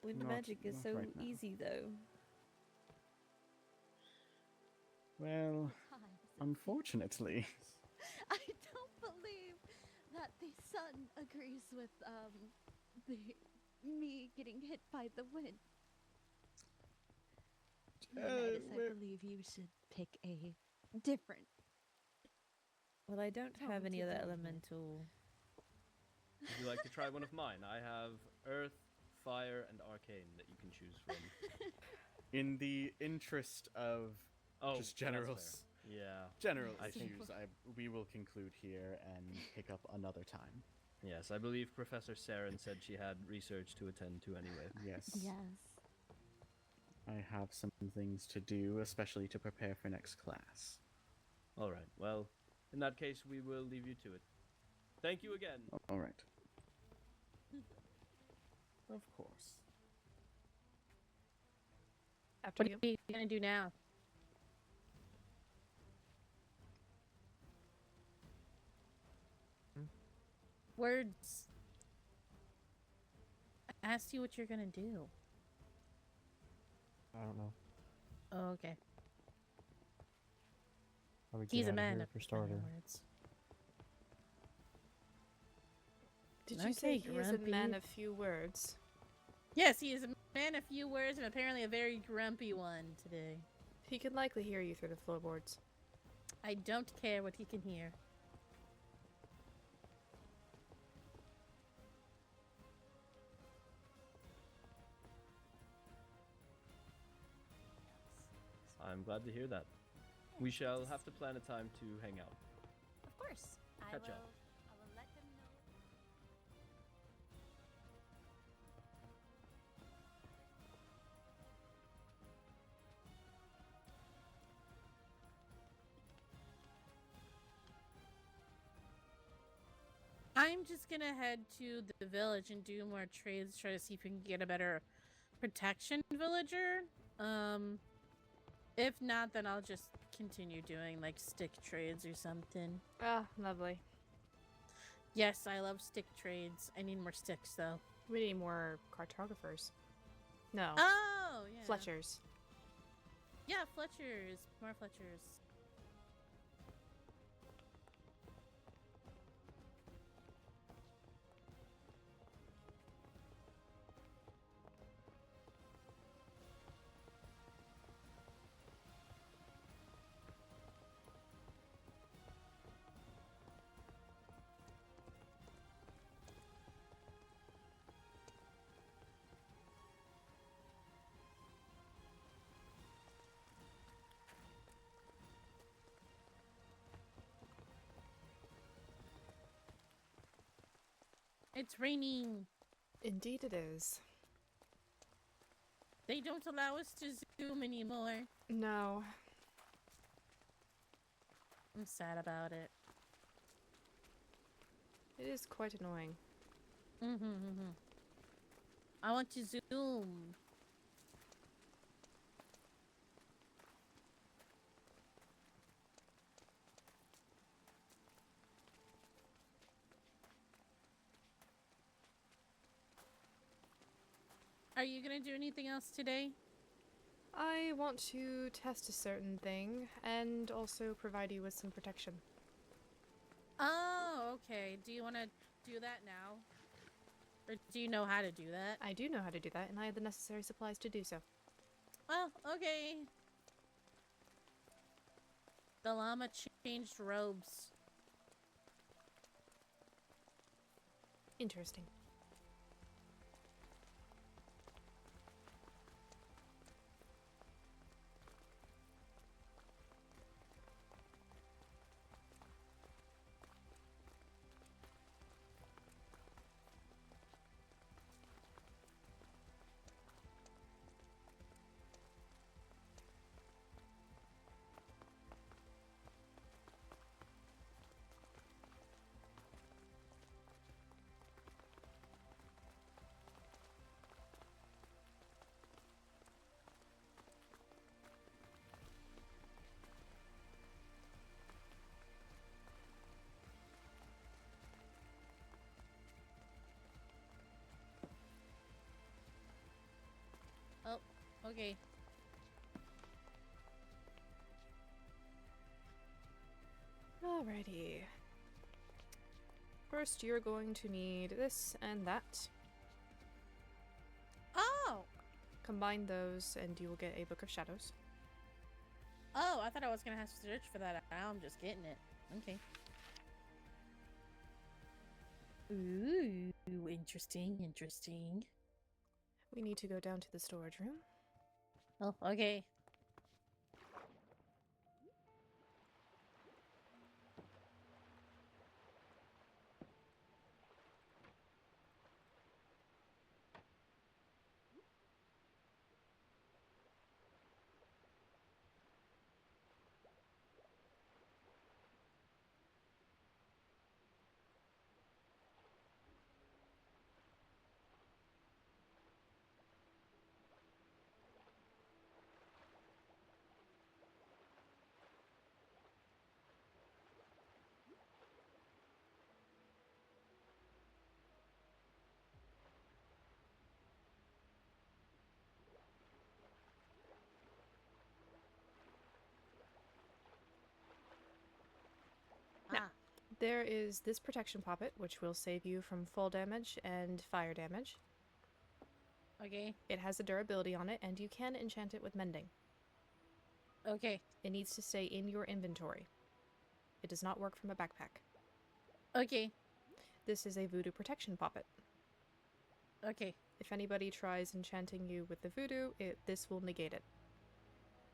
Wind Not- magic is not so right now. easy, though. Well, times. unfortunately. I don't believe that the sun agrees with me getting hit by the wind. Leonidas, I believe you should pick a different. Well, I don't have any other go with. elemental. Would you like to try one of mine? I have Earth, Fire, and Arcane that you can choose from. In the interest of just general, that's fair. Yeah. general I issues, we will conclude here and pick up another time. Yes, I believe Professor Saren said she had research to attend to anyway. Yes. Yes. I have some things to do, especially to prepare for next class. All right. Well, in that case, we will leave you to it. Thank you again. All right. Of course. After What are you gonna do now? Words. I asked you what you're gonna do. I don't know. Oh, okay. How we get He's a out of man here of for starter. words. Did you say he is a man of few words? Yes, he is a man of few words and apparently a very grumpy one today. He can likely hear you through the floorboards. I don't care what he can hear. I'm glad to hear that. We shall have to plan a time to hang out. Of course. I Catch will up. let him know. I'm just gonna head to the village and do more trades, try to see if we can get a better protection villager. If not, then I'll just continue doing like stick trades or something. Ah, lovely. Yes, I love stick trades. I need more sticks though. We need more cartographers. No. Oh, yeah. Fletchers. Yeah, Fletchers. More Fletchers. It's raining. Indeed it is. They don't allow us to zoom anymore. No. I'm sad about it. It is quite annoying. I want to zoom. Are you gonna do anything else today? I want to test a certain thing and also provide you with some protection. Oh, okay. Do you want to do that now? Or do you know how to do that? I do know how to do that, and I have the necessary supplies to do so. Well, okay. The llama changed robes. Interesting. Oh, okay. Alrighty. First, you're going to need this and that. Oh! Combine those, and you will get a Book of Shadows. Oh, I thought I was gonna have to search for that. Now I'm just getting it. Okay. Ooh, interesting, interesting. We need to go down to the storage room. Oh, okay. Now, there is this protection poppet, which will save you from fall damage and fire damage. Okay. It has a durability on it, and you can enchant it with mending. Okay. It needs to stay in your inventory. It does not work from a backpack. Okay. This is a voodoo protection poppet. Okay. If anybody tries enchanting you with the voodoo, this will negate it.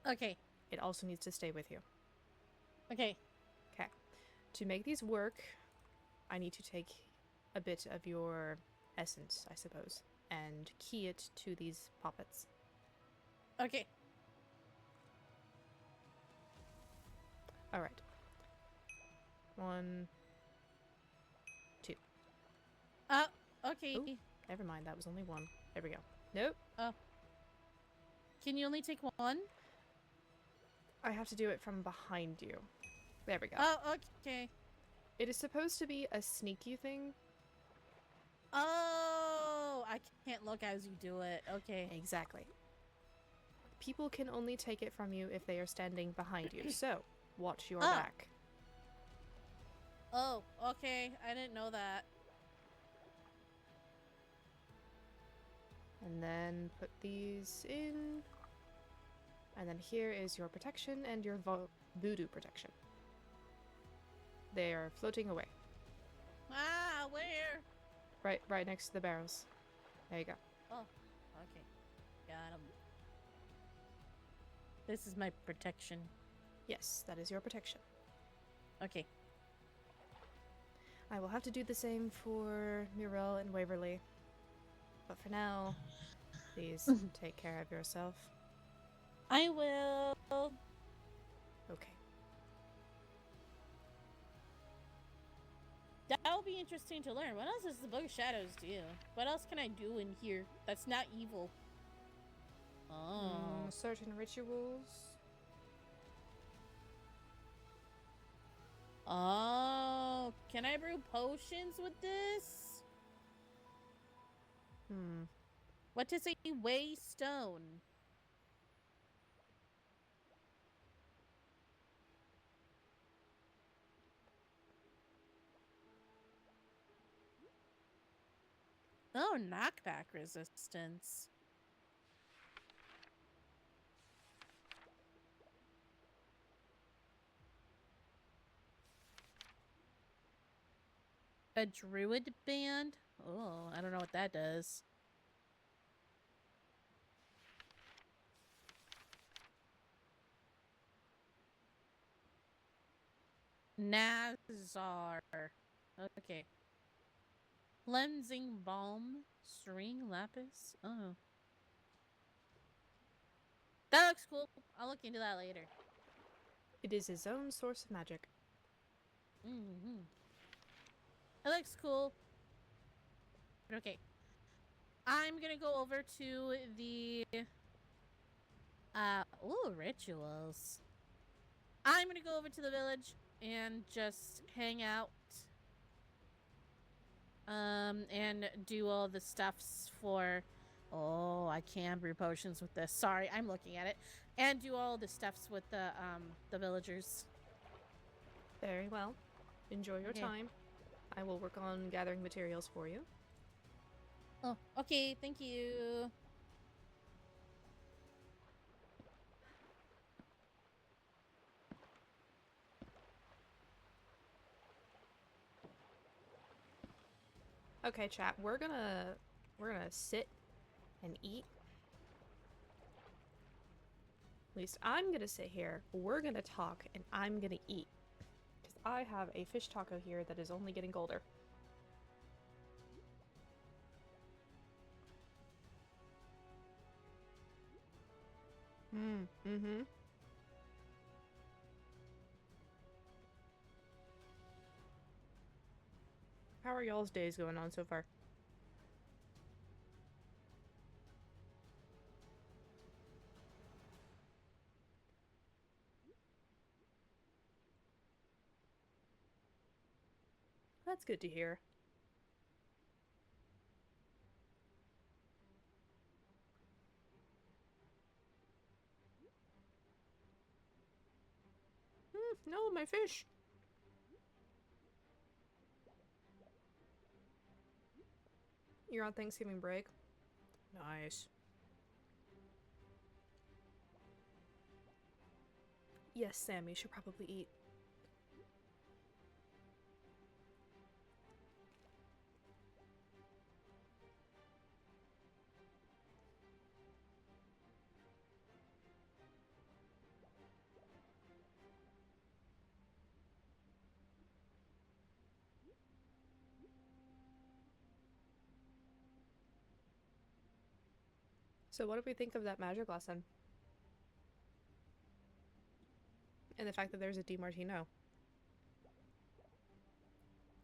Okay. It also needs to stay with you. Okay. Okay. To make these work, I need to take a bit of your essence, I suppose, and key it to these poppets. Okay. Alright. 1, 2. Oh, okay. Ooh, never mind, that was only 1. There we go. Nope. Oh. Can you only take one? I have to do it from behind you. There we go. Oh, okay. It is supposed to be a sneaky thing. Oh, I can't look as you do it. Okay. Exactly. People can only take it from you if they are standing behind you, so watch your back. Oh, okay. I didn't know that. And then put these in. And then here is your protection and your voodoo protection. They are floating away. Ah, where? Right next to the barrels. There you go. Oh, okay. Got him. This is my protection. Yes, that is your protection. Okay. I will have to do the same for Muriel and Waverly. But for now, please take care of yourself. I will. Okay. That'll be interesting to learn. What else does the Book of Shadows do? What else can I do in here that's not evil? Oh. Certain rituals. Oh. Can I brew potions with this? What is a waystone? Oh, knockback resistance. A druid band? Oh, I don't know what that does. Nazar. Okay. Cleansing balm. String lapis. Oh. That looks cool. I'll look into that later. It is his own source of magic. Mm-hmm. It looks cool. Okay. I'm gonna go over to the ooh, rituals. I'm gonna go over to the village and just hang out. And do all the stuffs for oh, I can brew potions with this. Sorry, I'm looking at it. And do all the stuffs with the villagers. Very well. Enjoy your Okay. time. I will work on gathering materials for you. Oh, okay. Thank you. Okay, chat. We're gonna sit and eat. At least I'm gonna sit here. We're gonna talk, and I'm gonna eat. Because I have a fish taco here that is only getting colder. Mm-hmm. How are y'all's days going on so far? That's good to hear. No, my fish. You're on Thanksgiving break? Nice. Yes, Sammy should probably eat. So what do we think of that magic lesson? And the fact that there's a DiMartino,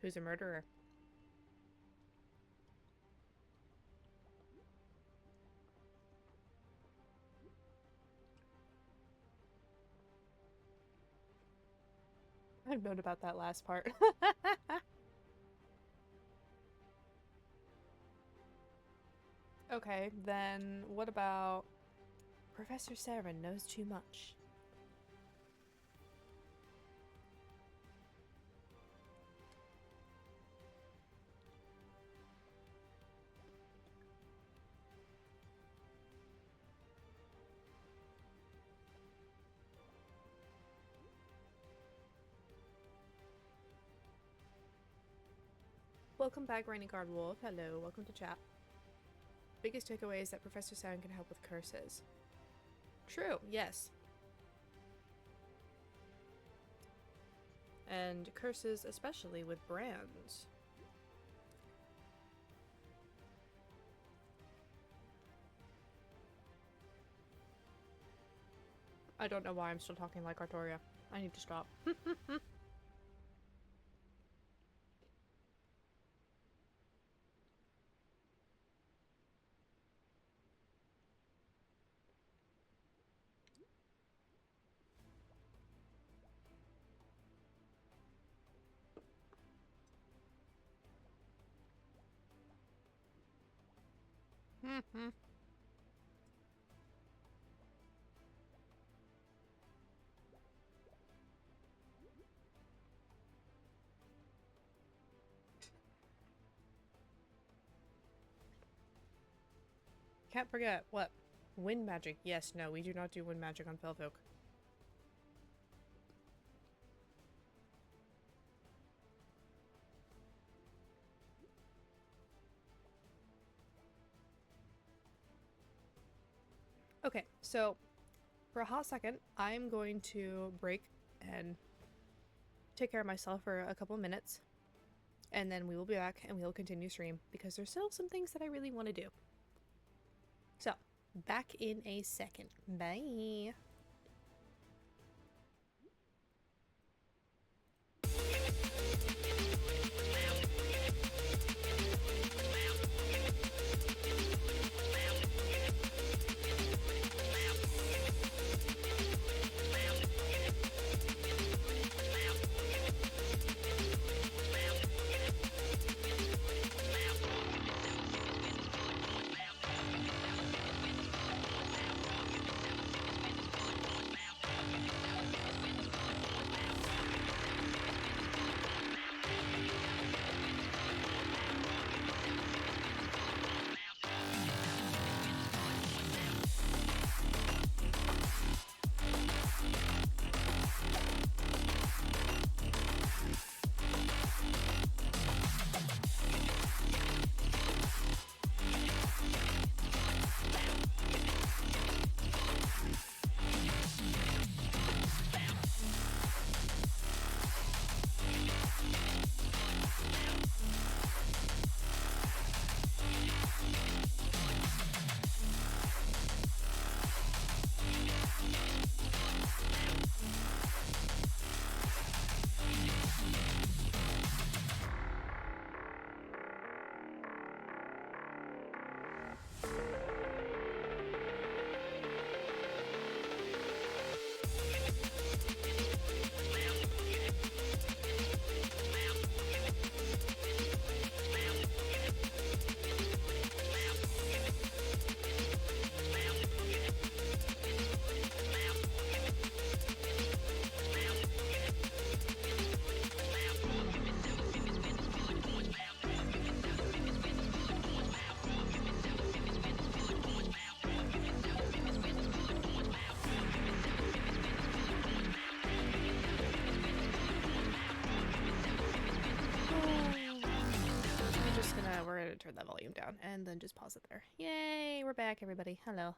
who's a murderer. I've known about that last part. Okay, then what about Professor Sarah knows too much? Welcome back, Rainy Guard Wolf. Hello, welcome to chat. Biggest takeaway is that Professor Sound can help with curses. True, yes. And curses, especially with brands. I don't know why I'm still talking like Artoria. I need to stop. Can't forget, what? Wind magic. Yes, no, we do not do wind magic on Felfolk. Okay, so for a hot second, I'm going to break and take care of myself for a couple of minutes. And then we will be back and we will continue stream because there's still some things that I really want to do. So, back in a second. Bye. turn that volume down and then just pause it there. Yay, we're back, everybody. Hello.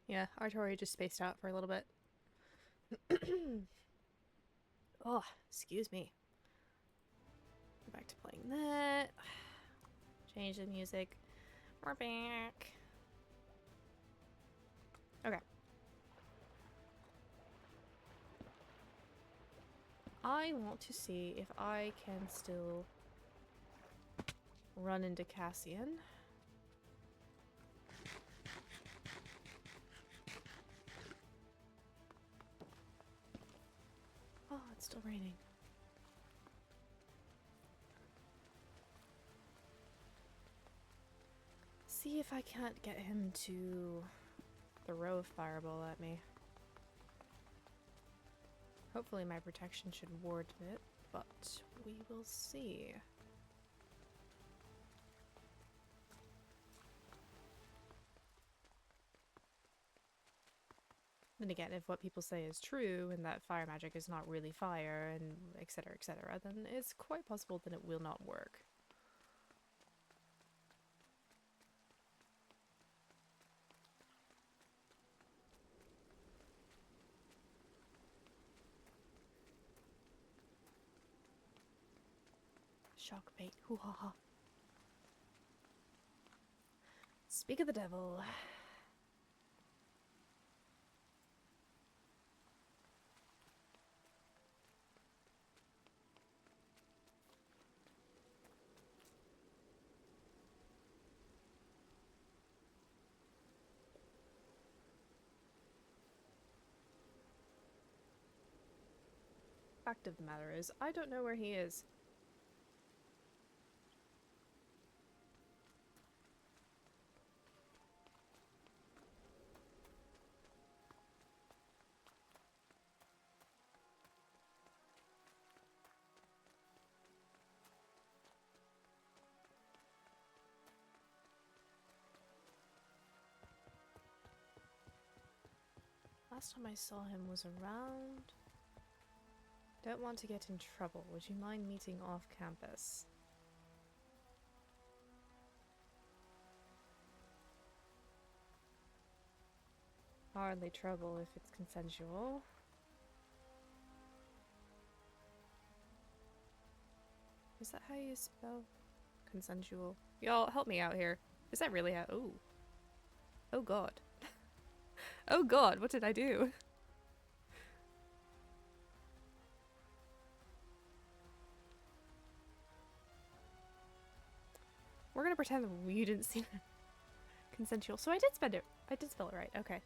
Yeah, Artoria just spaced out for a little bit. Oh, excuse me. Go back to playing that. Change the music. We're back. Okay. I want to see if I can still run into Cassian. Oh, it's still raining. See if I can't get him to throw a fireball at me. Hopefully my protection should ward it, but we will see. Then again, if what people say is true, and that fire magic is not really fire, and etc, then it's quite possible that it will not work. Shock bait, hoo ha ha. Speak of the devil. Fact of the matter is, I don't know where he is. Last time I saw him was around... Don't want to get in trouble. Would you mind meeting off campus? Hardly trouble if it's consensual. Is that how you spell consensual? Y'all, help me out here. Is that really how— oh. Oh god. Oh god, what did I do? We're gonna pretend that you didn't see that. Consensual. So I did spell it. I did spell it right. Okay.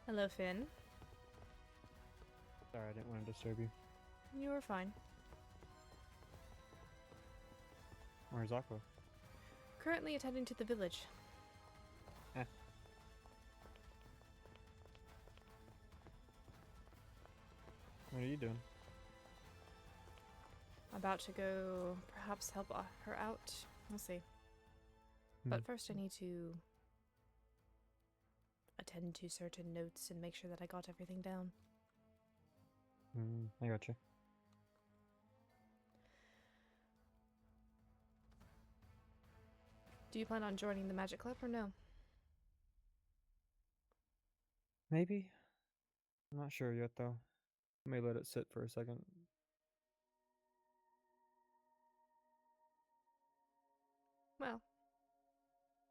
Hello, Finn. Sorry, I didn't want to disturb you. You were fine. Where's Aqua? Currently attending to the village. Eh. What are you doing? About to go perhaps help her out. We'll see. But first I need to attend to certain notes and make sure that I got everything down. I gotcha. Do you plan on joining the magic club or no? Maybe. I'm not sure yet, though. I may let it sit for a second. Well,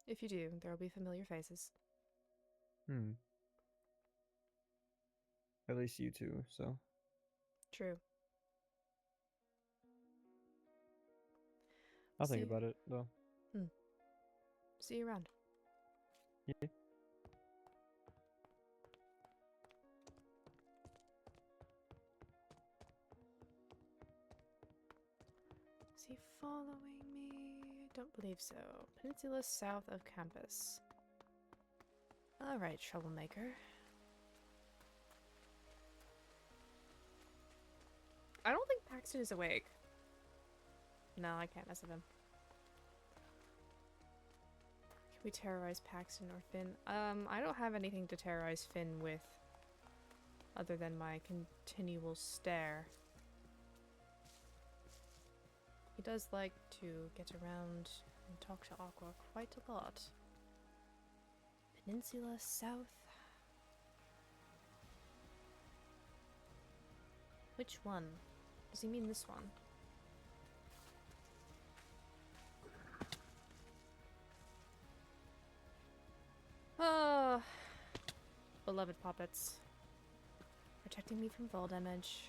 if you do, there will be familiar faces. At least you two, so. True. I'll think about it, though. See you around. Yeah. Is he following me? Don't believe so. Peninsula south of campus. Alright, troublemaker. I don't think Paxton is awake. No, I can't mess with him. Can we terrorize Paxton or Finn? I don't have anything to terrorize Finn with other than my continual stare. He does like to get around and talk to Aqua quite a lot. Peninsula South. Which one? Does he mean this one? Ah, beloved puppets. Protecting me from fall damage.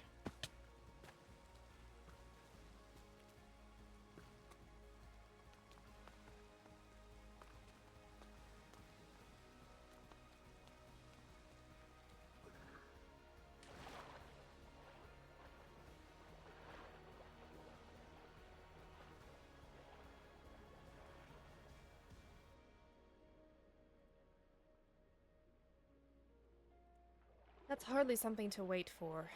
That's hardly something to wait for.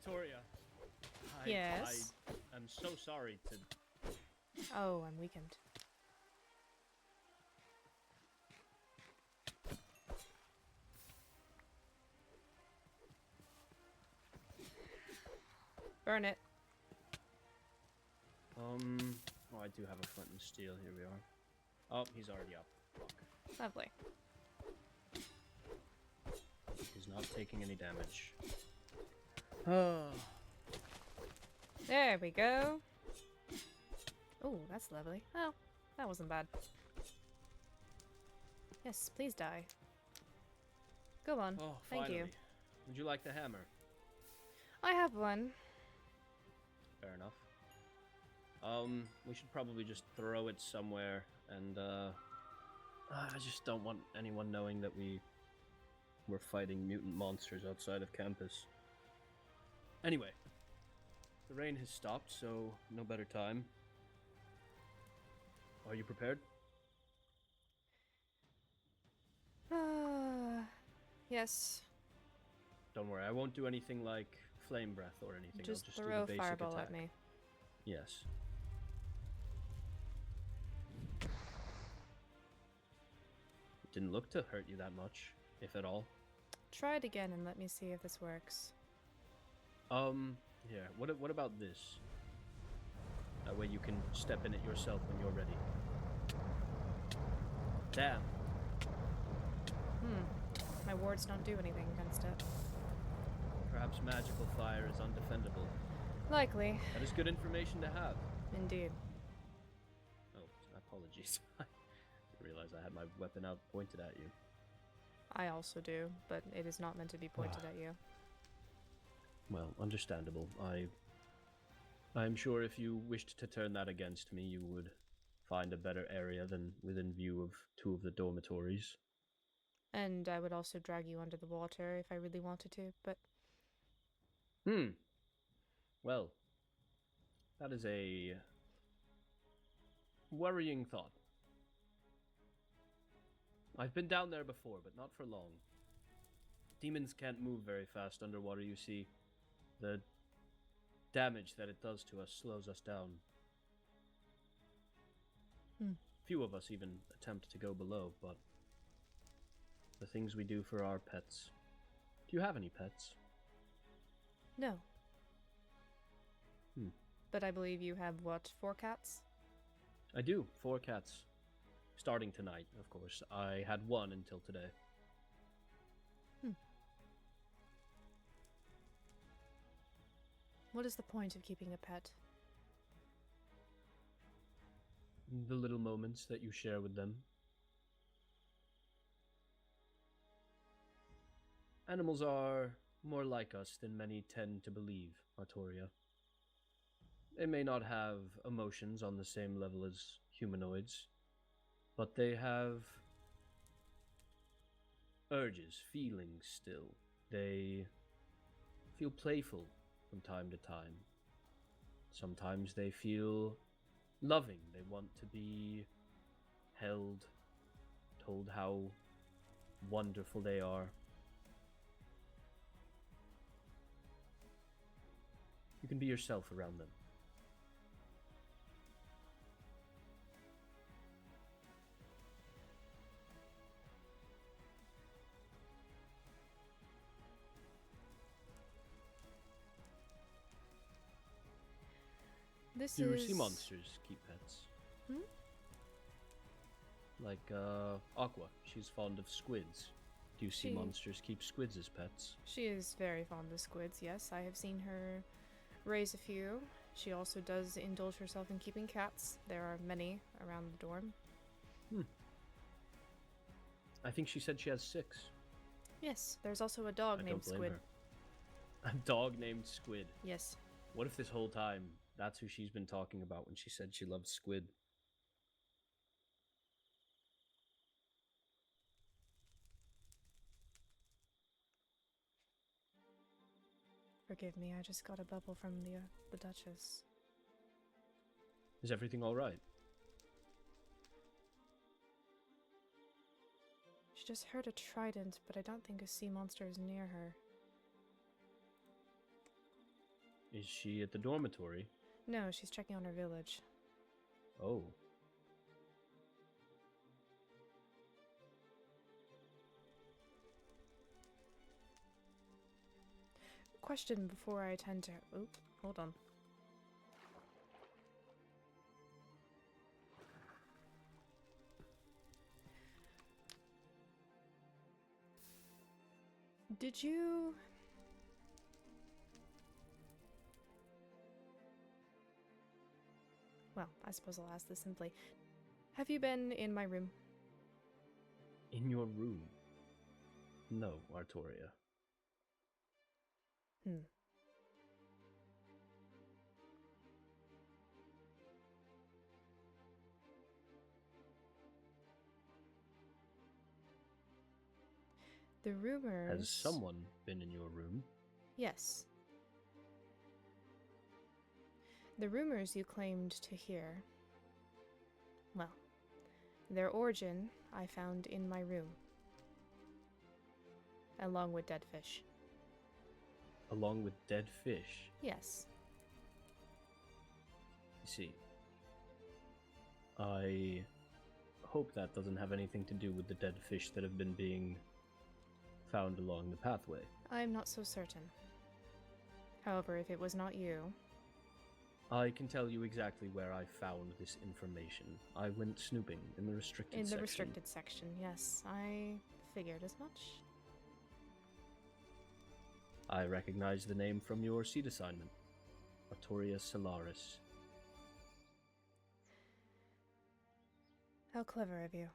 Artoria. Yes? I am so sorry to... Oh, I'm weakened. Burn it. Oh, I do have a flint and steel. Here we are. Oh, he's already up. Fuck. Lovely. He's not taking any damage. Oh. There we go. Oh, that's lovely. Oh, that wasn't bad. Yes, please die. Go on. Oh, Thank finally. you. Would you like the hammer? I have one. Fair enough. We should probably just throw it somewhere, and I just don't want anyone knowing that we're fighting mutant monsters outside of campus. Anyway, the rain has stopped, so no better time. Are you prepared? Yes. Don't worry, I won't do anything like flame breath or anything. Just I'll just do throw the a basic fireball attack. at me. Yes. It didn't look to hurt you that much, if at all. Try it again and let me see if this works. Here. What about this? That way you can step in it yourself when you're ready. Damn. My wards don't do anything against it. Perhaps magical fire is undefendable. Likely. That is good information to have. Indeed. Oh, apologies. I didn't realize I had my weapon out pointed at you. I also do, but it is not meant to be pointed at you. Well, understandable. I'm sure if you wished to turn that against me, you would find a better area than within view of two of the dormitories. And I would also drag you under the water if I really wanted to, but... Well, that is a worrying thought. I've been down there before, but not for long. Demons can't move very fast underwater, you see. The damage that it does to us slows us down. Few of us even attempt to go below, but the things we do for our pets. Do you have any pets? No. But I believe you have, what, 4 cats? I do, 4 cats. Starting tonight, of course. I had 1 until today. What is the point of keeping a pet? the little moments that you share with them. Animals are more like us than many tend to believe, Artoria. They may not have emotions on the same level as humanoids, but they have urges, feelings still. They feel playful from time to time. Sometimes they feel loving. They want to be held, told how wonderful they are. You can be yourself around them. Do sea monsters keep pets? Hmm? Like, Aqua. She's fond of squids. Do sea monsters keep squids as pets? She is very fond of squids, yes. I have seen her raise a few. She also does indulge herself in keeping cats. There are many around the dorm. I think she said she has 6. Yes, there's also a dog named Squid. Her. A dog named Squid? Yes. What if this whole time that's who she's been talking about when she said she loves squid? Forgive me, I just got a bubble from the Duchess. Is everything all right? She just heard a trident, but I don't think a sea monster is near her. Is she at the dormitory? No, she's checking on her village. Oh. Question before I attend to... Oh, hold on. Did you... Well, I suppose I'll ask this simply. Have you been in my room? In your room? No, Artoria. The rumors... Has someone been in your room? Yes. The rumors you claimed to hear... Well, their origin I found in my room. Along with dead fish. Along with dead fish? Yes. I see. I hope that doesn't have anything to do with the dead fish that have been being found along the pathway. I'm not so certain. However, if it was not you... I can tell you exactly where I found this information. I went snooping in the restricted section. In the restricted section, yes. I figured as much. I recognize the name from your seat assignment. Artoria Solaris. How clever of you.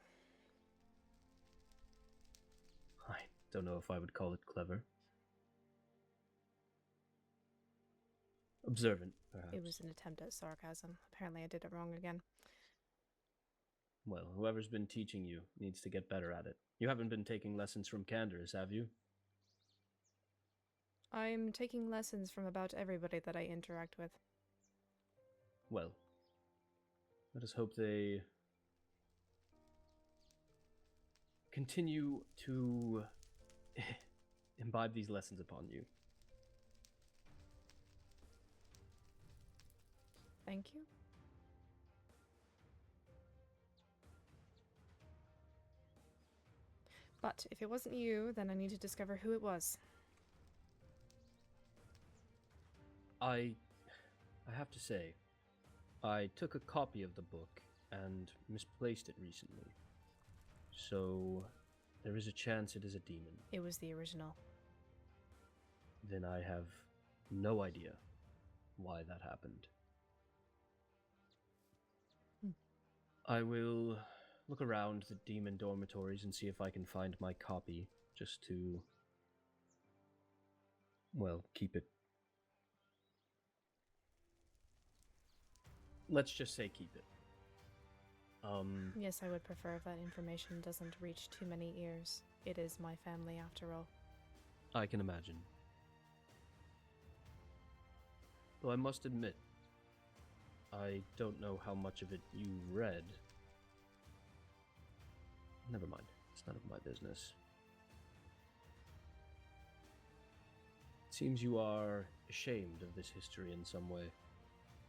I don't know if I would call it clever. Observant, perhaps. It was an attempt at sarcasm. Apparently I did it wrong again. Well, whoever's been teaching you needs to get better at it. You haven't been taking lessons from Candace, have you? I'm taking lessons from about everybody that I interact with. Well, let us hope they continue to imbibe these lessons upon you. Thank you. But if it wasn't you, then I need to discover who it was. I have to say, I took a copy of the book and misplaced it recently. So, there is a chance it is a demon. It was the original. Then I have no idea. why that happened. I will look around the demon dormitories and see if I can find my copy, just to, well, keep it. Let's just say keep it. Yes, I would prefer if that information doesn't reach too many ears. It is my family, after all. I can imagine. Though I must admit, I don't know how much of it you read. Never mind. It's none of my business. It seems you are ashamed of this history in some way.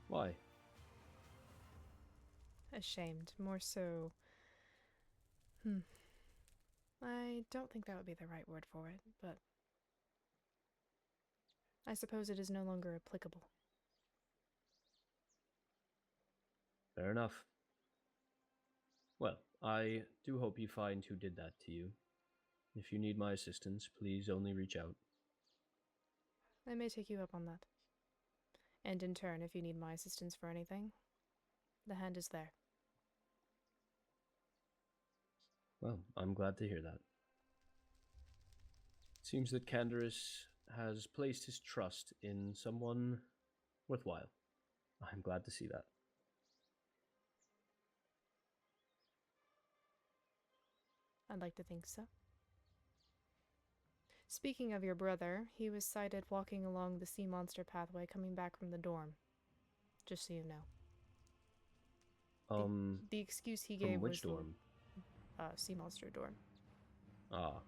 Why? Ashamed. More so... I don't think that would be the right word for it, but... I suppose it is no longer applicable. Fair enough. Well, I do hope you find who did that to you. If you need my assistance, please only reach out. I may take you up on that. And in turn, if you need my assistance for anything, the hand is there. Well, I'm glad to hear that. It seems that Canderous has placed his trust in someone worthwhile. I'm glad to see that. I'd like to think so. Speaking of your brother, he was sighted walking along the sea monster pathway coming back from the dorm. Just so you know. The excuse he gave from which was dorm? Sea monster dorm. Ah.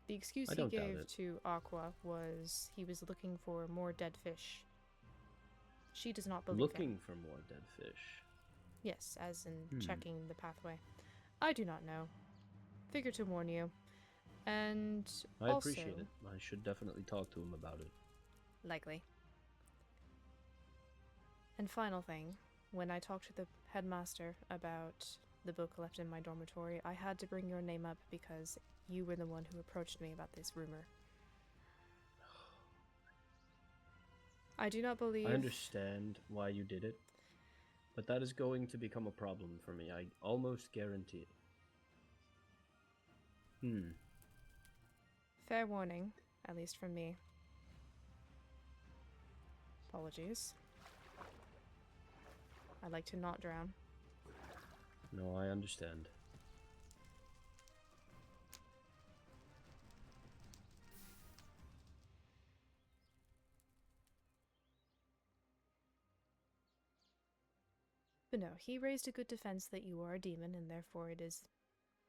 The excuse I he don't doubt gave it. to Aqua was he was looking for more dead fish. She does not believe Looking him. for more dead fish. Yes, as in checking the pathway. I do not know. Figure to warn you. And I also, appreciate it. I should definitely talk to him about it. likely. And final thing, when I talked to the headmaster about the book left in my dormitory, I had to bring your name up because you were the one who approached me about this rumor. I do not believe... I understand why you did it, but that is going to become a problem for me. I almost guarantee it. Fair warning, at least from me. Apologies. I like to not drown. No, I understand. But no, he raised a good defense that you are a demon, and therefore it is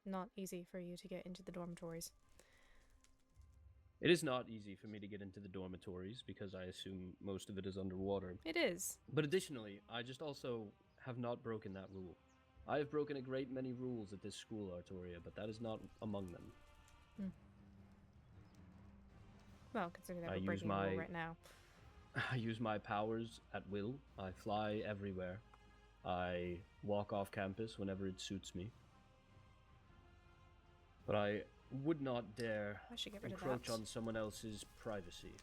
not easy for you to get into the dormitories. It is not easy for me to get into the dormitories because I assume most of it is underwater. It is. But additionally, I just also have not broken that rule. I have broken a great many rules at this school, Artoria, but that is not among them. Well, considering that we're breaking a rule right now. I use my powers at will. I fly everywhere. I walk off campus whenever it suits me. But I would not dare encroach on someone else's privacy.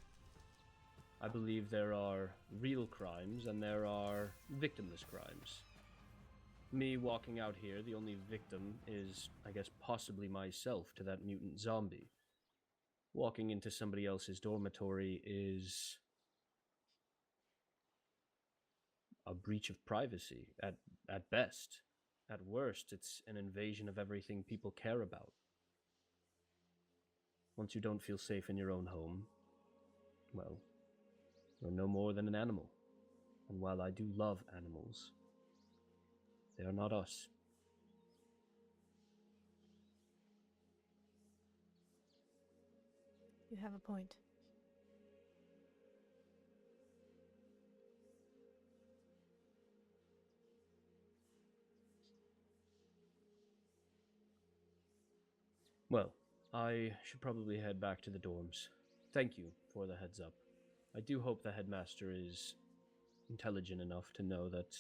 I believe there are real crimes and there are victimless crimes. Me walking out here, the only victim is, I guess, possibly myself to that mutant zombie. Walking into somebody else's dormitory is a breach of privacy, at best. At worst, it's an invasion of everything people care about. Once you don't feel safe in your own home, well, you're no more than an animal. And while I do love animals, they are not us. You have a point. Well, I should probably head back to the dorms. Thank you for the heads up. I do hope the headmaster is intelligent enough to know that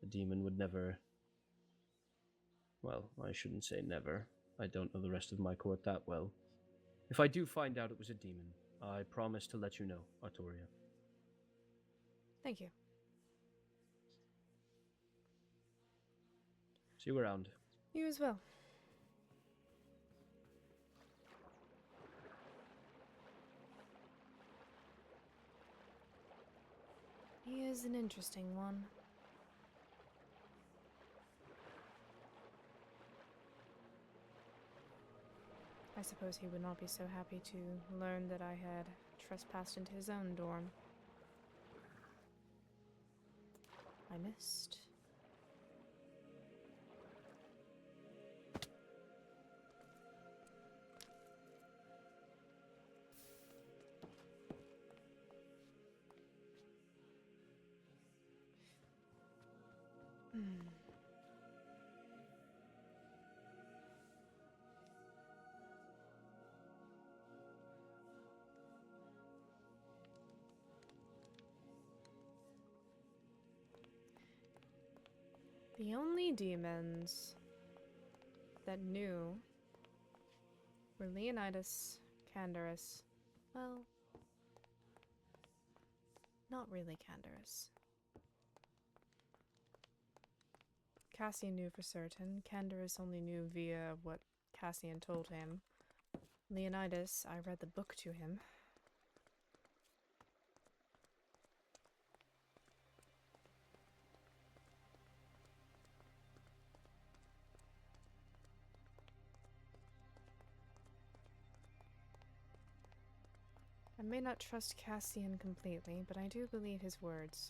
the demon would never... Well, I shouldn't say never. I don't know the rest of my court that well. If I do find out it was a demon, I promise to let you know, Artoria. Thank you. See you around. You as well. He is an interesting one. I suppose he would not be so happy to learn that I had trespassed into his own dorm. I missed. The only demons that knew were Leonidas, Canderous. Well, not really Canderous. Cassian knew for certain. Canderous only knew via what Cassian told him. Leonidas, I read the book to him. I may not trust Cassian completely, but I do believe his words.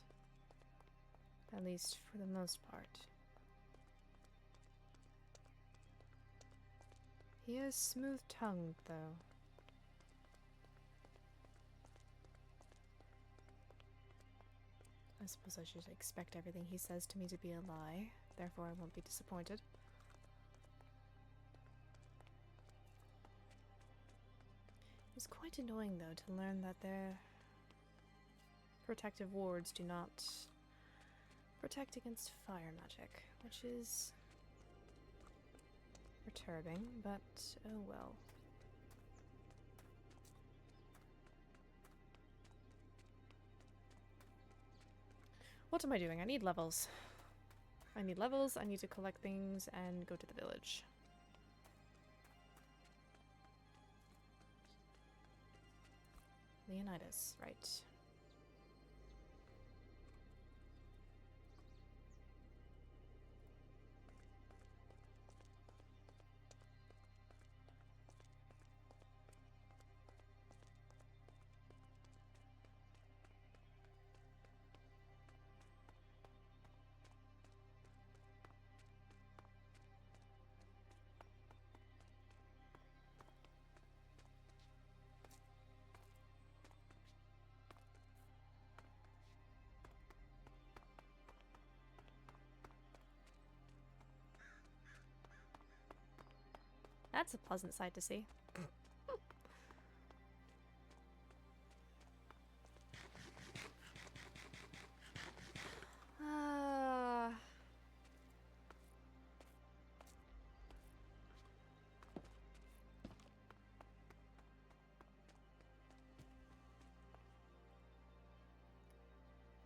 At least for the most part. He is smooth-tongued, though. I suppose I should expect everything he says to me to be a lie, therefore I won't be disappointed. It's quite annoying, though, to learn that their protective wards do not protect against fire magic, which is perturbing, but oh well. What am I doing? I need levels. I need levels, I need to collect things and go to the village. Leonidas, right. That's a pleasant sight to see.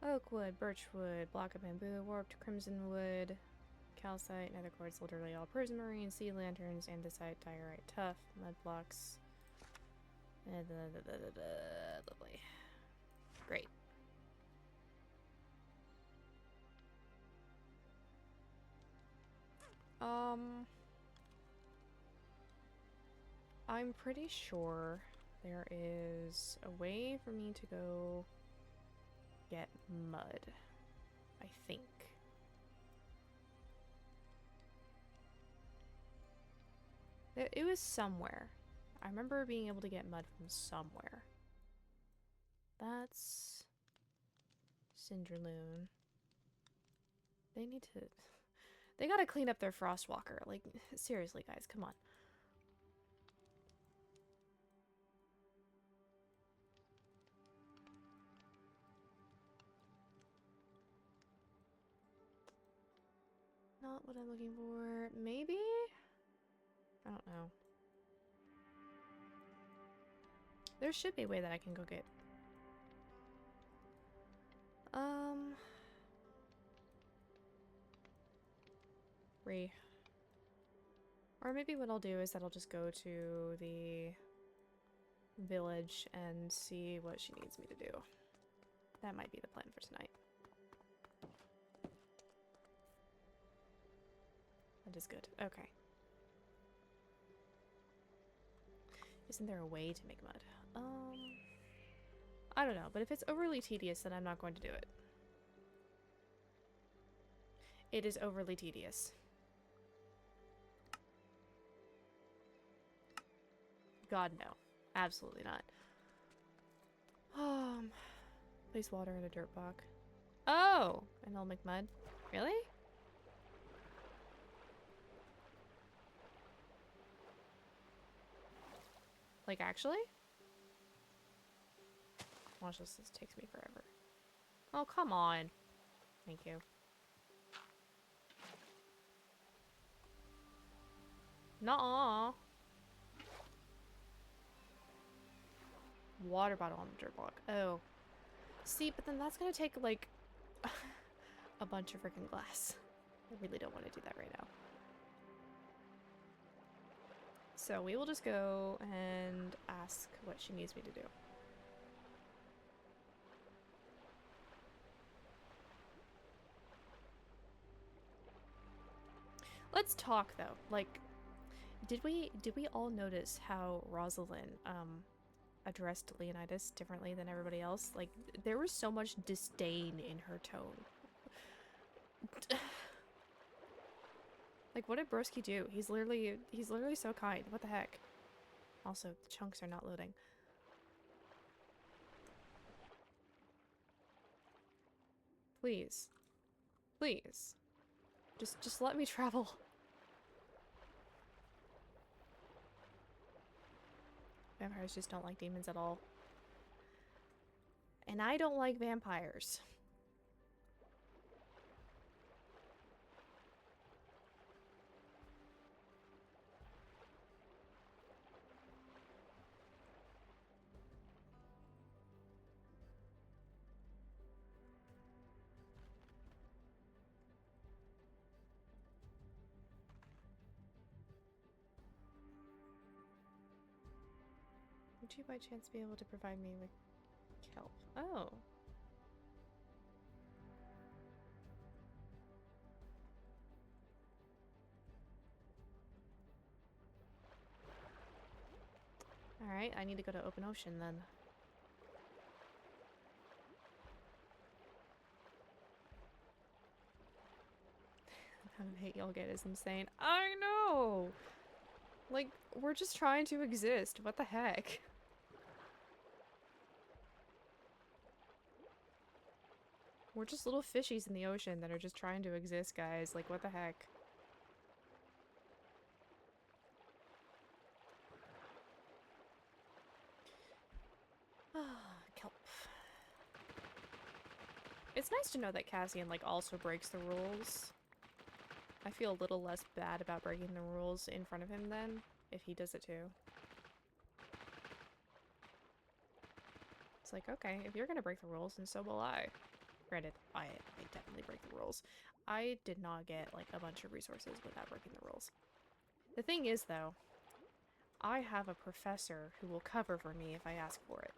Oak wood, birch wood, block of bamboo, warped crimson wood, calcite, nether quartz, literally all prismarine, sea lanterns, andesite, diorite, tough, mud blocks. Lovely. Great. I'm pretty sure there is a way for me to go get mud. I think. It was somewhere. I remember being able to get mud from somewhere. That's Cindralune. They need to... They gotta clean up their Frostwalker. Like, seriously, guys, come on. Not what I'm looking for. Maybe? I don't know. There should be a way that I can go get... 3. Or maybe what I'll do is that I'll just go to the village and see what she needs me to do. That might be the plan for tonight. That is good. Okay. Isn't there a way to make mud? I don't know, but if it's overly tedious, then I'm not going to do it. It is overly tedious. God, no. Absolutely not. Place water in a dirt block. Oh! And I'll make mud. Really? Like, actually? Watch this takes me forever. Oh, come on. Thank you. Nuh-uh. Water bottle on the dirt block. Oh. See, but then that's gonna take, like, a bunch of freaking glass. I really don't want to do that right now. So we will just go and ask what she needs me to do. Let's talk though. Like, did we all notice how Rosalind addressed Leonidas differently than everybody else? Like, there was so much disdain in her tone. Like, what did Broski do? He's literally so kind. What the heck? Also, the chunks are not loading. Please. Please. Just let me travel. Vampires just don't like demons at all. And I don't like vampires. Would you by chance be able to provide me with kelp? Oh. Alright, I need to go to open ocean then. The amount of hate y'all get is insane. I know! Like, we're just trying to exist. What the heck? We're just little fishies in the ocean that are just trying to exist, guys. Like, what the heck? Kelp. It's nice to know that Cassian, like, also breaks the rules. I feel a little less bad about breaking the rules in front of him then, if he does it too. It's like, okay, if you're gonna break the rules, then so will I. Granted, I definitely break the rules. I did not get, like, a bunch of resources without breaking the rules. The thing is, though, I have a professor who will cover for me if I ask for it.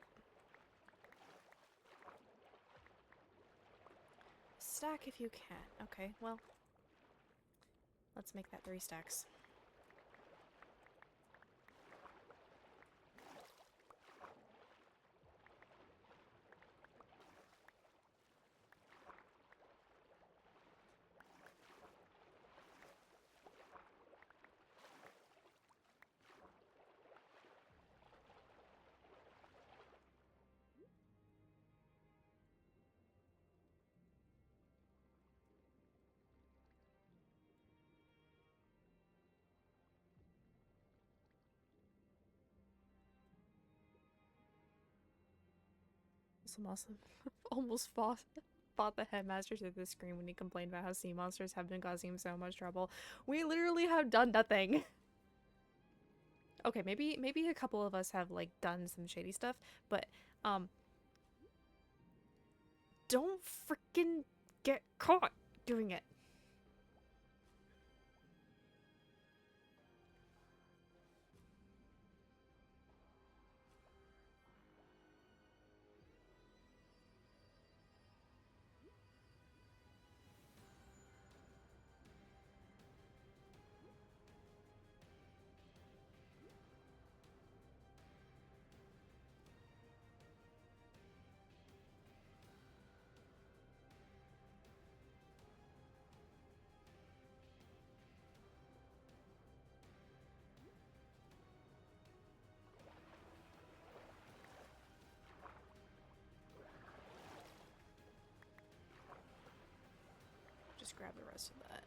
Stack if you can. Okay, well, let's make that 3 stacks. Awesome. Almost fought the headmaster to the screen when he complained about how sea monsters have been causing him so much trouble. We literally have done nothing. Okay, maybe a couple of us have, like, done some shady stuff, but don't freaking get caught doing it. grab the rest of that.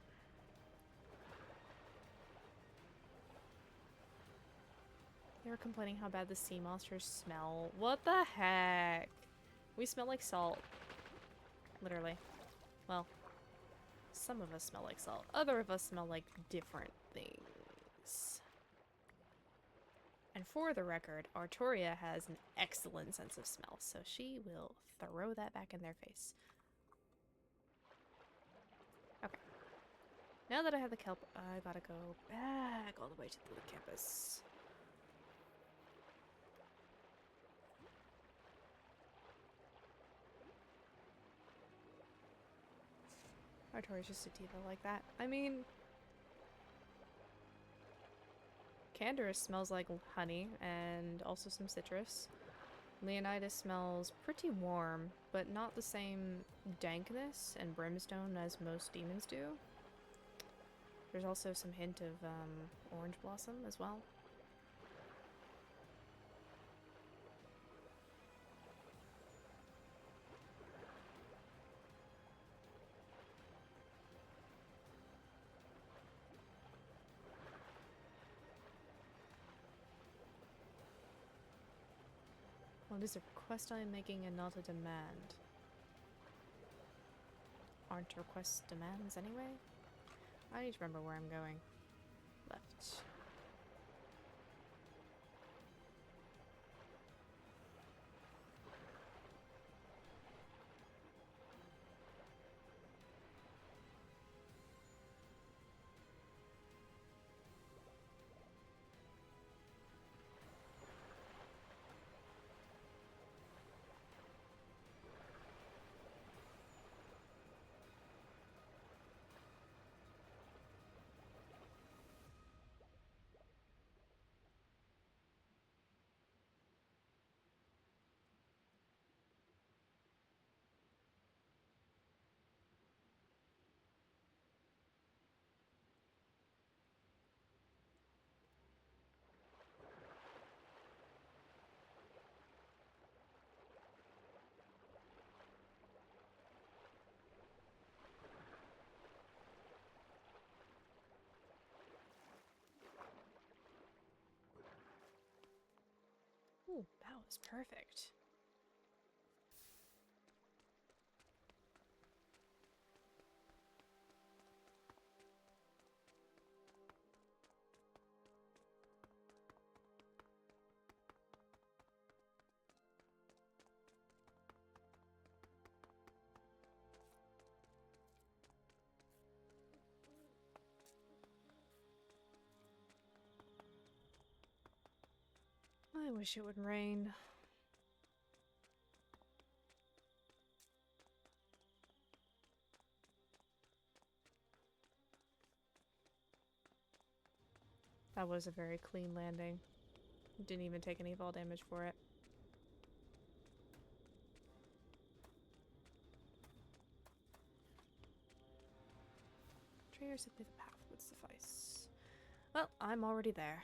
They were complaining how bad the sea monsters smell. What the heck? We smell like salt. Literally. Well, some of us smell like salt. Other of us smell like different things. And for the record, Artoria has an excellent sense of smell, so she will throw that back in their face. Okay. Now that I have the kelp, I gotta go back all the way to the campus. Artoria's just a diva like that. I mean, Canderous smells like honey and also some citrus. Leonidas smells pretty warm, but not the same dankness and brimstone as most demons do. There's also some hint of orange blossom as well. Well, it is a request I am making and not a demand. Aren't requests demands anyway? I need to remember where I'm going. Left. Ooh, that was perfect. I wish it would rain. That was a very clean landing. Didn't even take any fall damage for it. Trader simply the path would suffice. Well, I'm already there.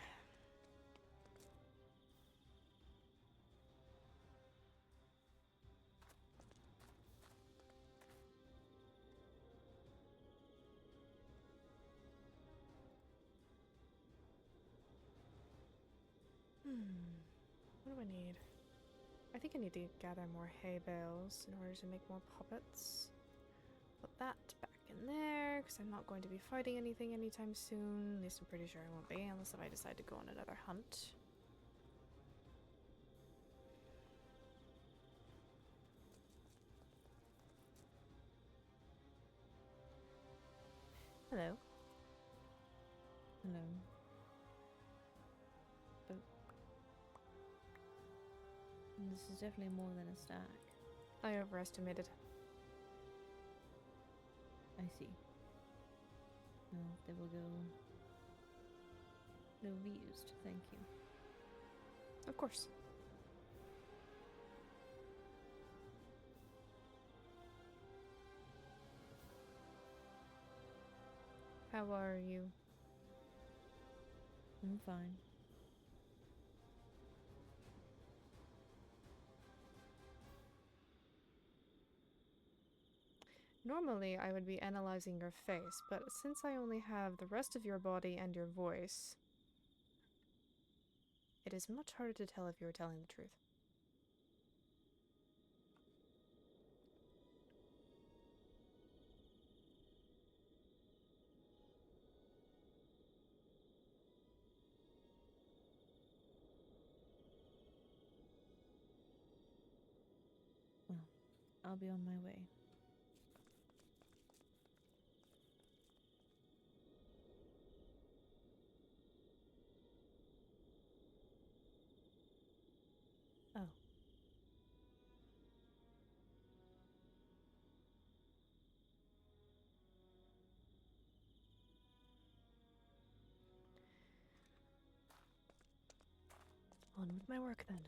What do I need? I think I need to gather more hay bales in order to make more puppets. Put that back in there, because I'm not going to be fighting anything anytime soon. At least I'm pretty sure I won't be, unless if I decide to go on another hunt. Hello. Hello. Oh. This is definitely more than a stack. I overestimated. I see. No, they will go. They will be used. Thank you. Of course. How are you? I'm fine. Normally, I would be analyzing your face, but since I only have the rest of your body and your voice, it is much harder to tell if you are telling the truth. Well, I'll be on my way. Oh. On with my work then.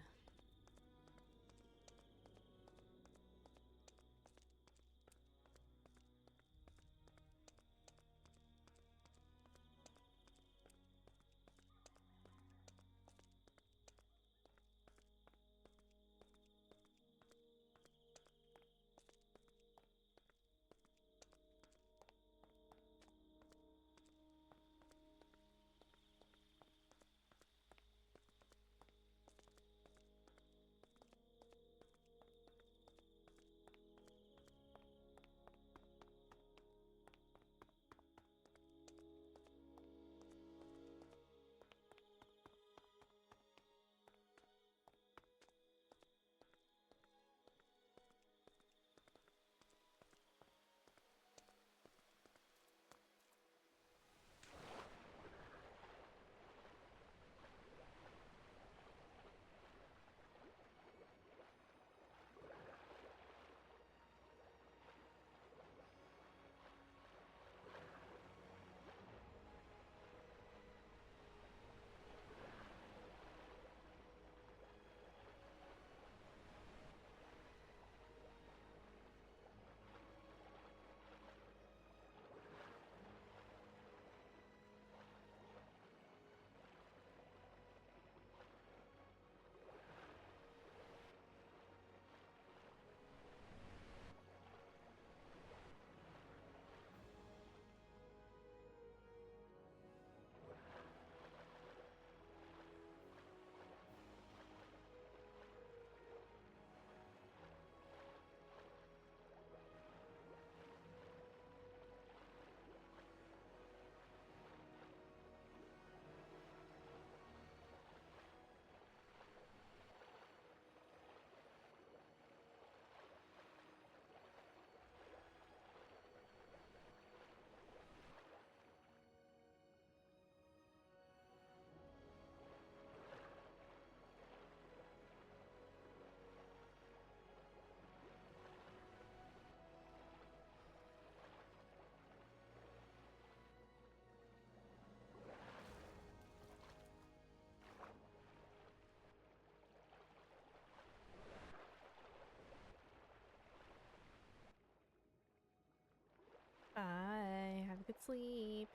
Bye. Have a good sleep.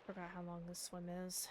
Forgot how long this swim is.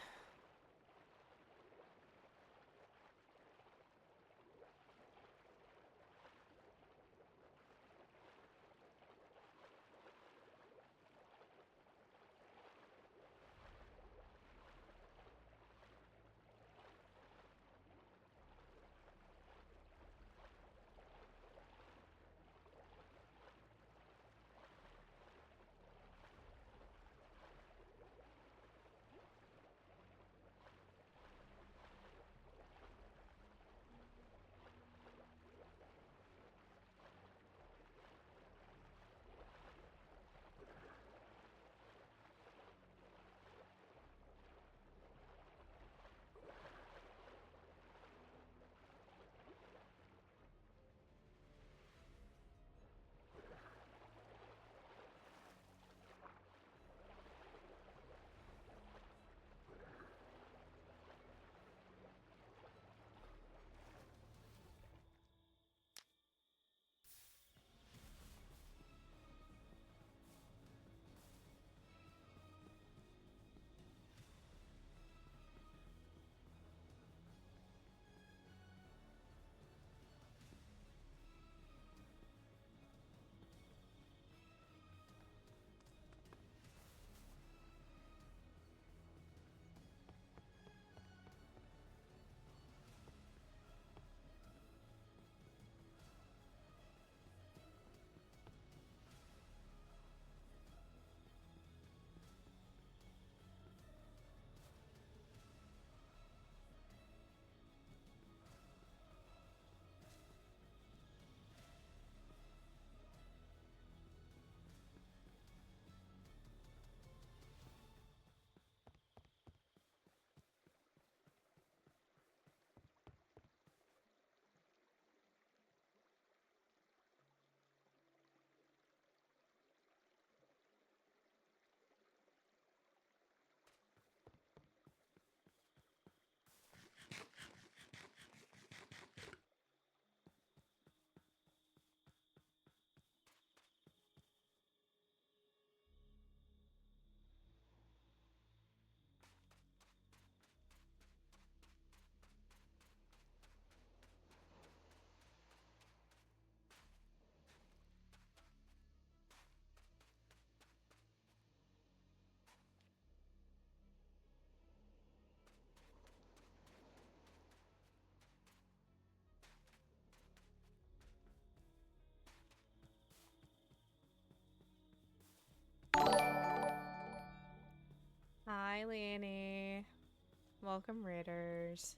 Welcome, Raiders.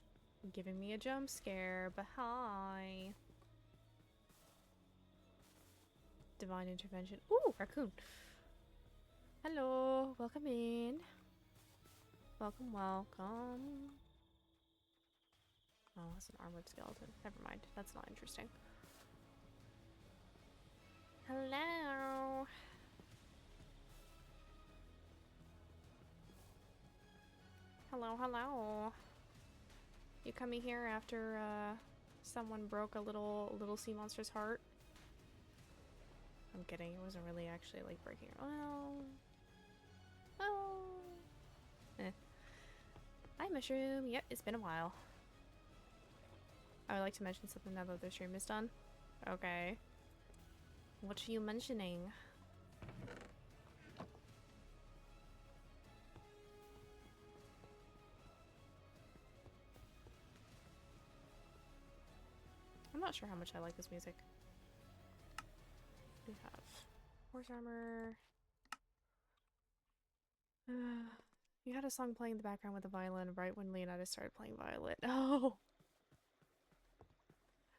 Giving me a jump scare, but hi. Divine intervention. Ooh, raccoon. Hello, welcome in. Welcome, welcome. Oh, it's an armored skeleton. Never mind. That's not interesting. Hello. Hello, hello. You coming here after someone broke a little sea monster's heart? I'm kidding. It wasn't really actually like breaking it. Hi, Mushroom. Yep, it's been a while. I would like to mention something now that the stream is done. Okay. What are you mentioning? I'm not sure how much I like this music. We have horse armor. You had a song playing in the background with a violin right when Leonidas started playing violin. Oh!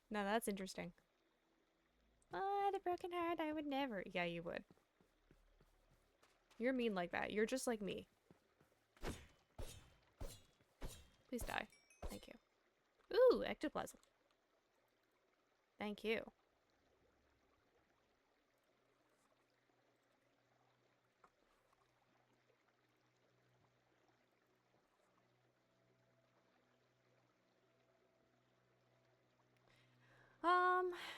Now that's interesting. Oh, the broken heart, I would never. Yeah, you would. You're mean like that. You're just like me. Please die. Thank you. Ooh, ectoplasm. Thank you.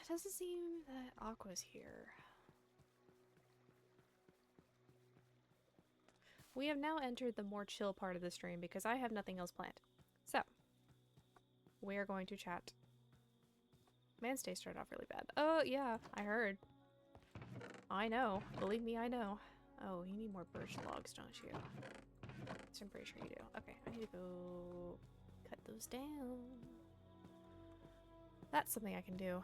Doesn't seem that Aqua's here. We have now entered the more chill part of the stream because I have nothing else planned. So, we are going to chat. Man's Day started off really bad. Oh, yeah, I heard. I know. Believe me, I know. Oh, you need more birch logs, don't you? So I'm pretty sure you do. Okay, I need to go cut those down. That's something I can do.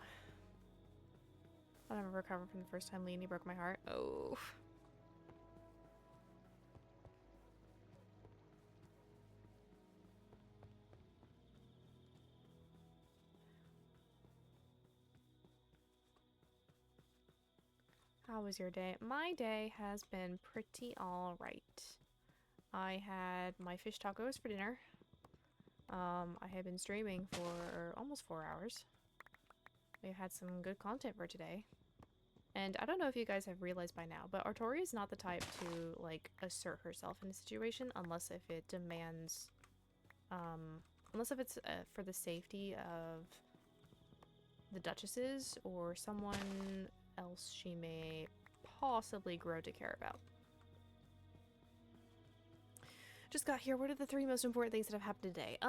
I'll never recover from the first time Leonie broke my heart. Oh. How was your day? My day has been pretty alright. I had my fish tacos for dinner. I have been streaming for almost 4 hours. We've had some good content for today. And I don't know if you guys have realized by now, but Artoria is not the type to, like, assert herself in a situation unless if it demands, unless if it's for the safety of the duchesses or someone else she may possibly grow to care about. Just got here. What are the 3 most important things that have happened today?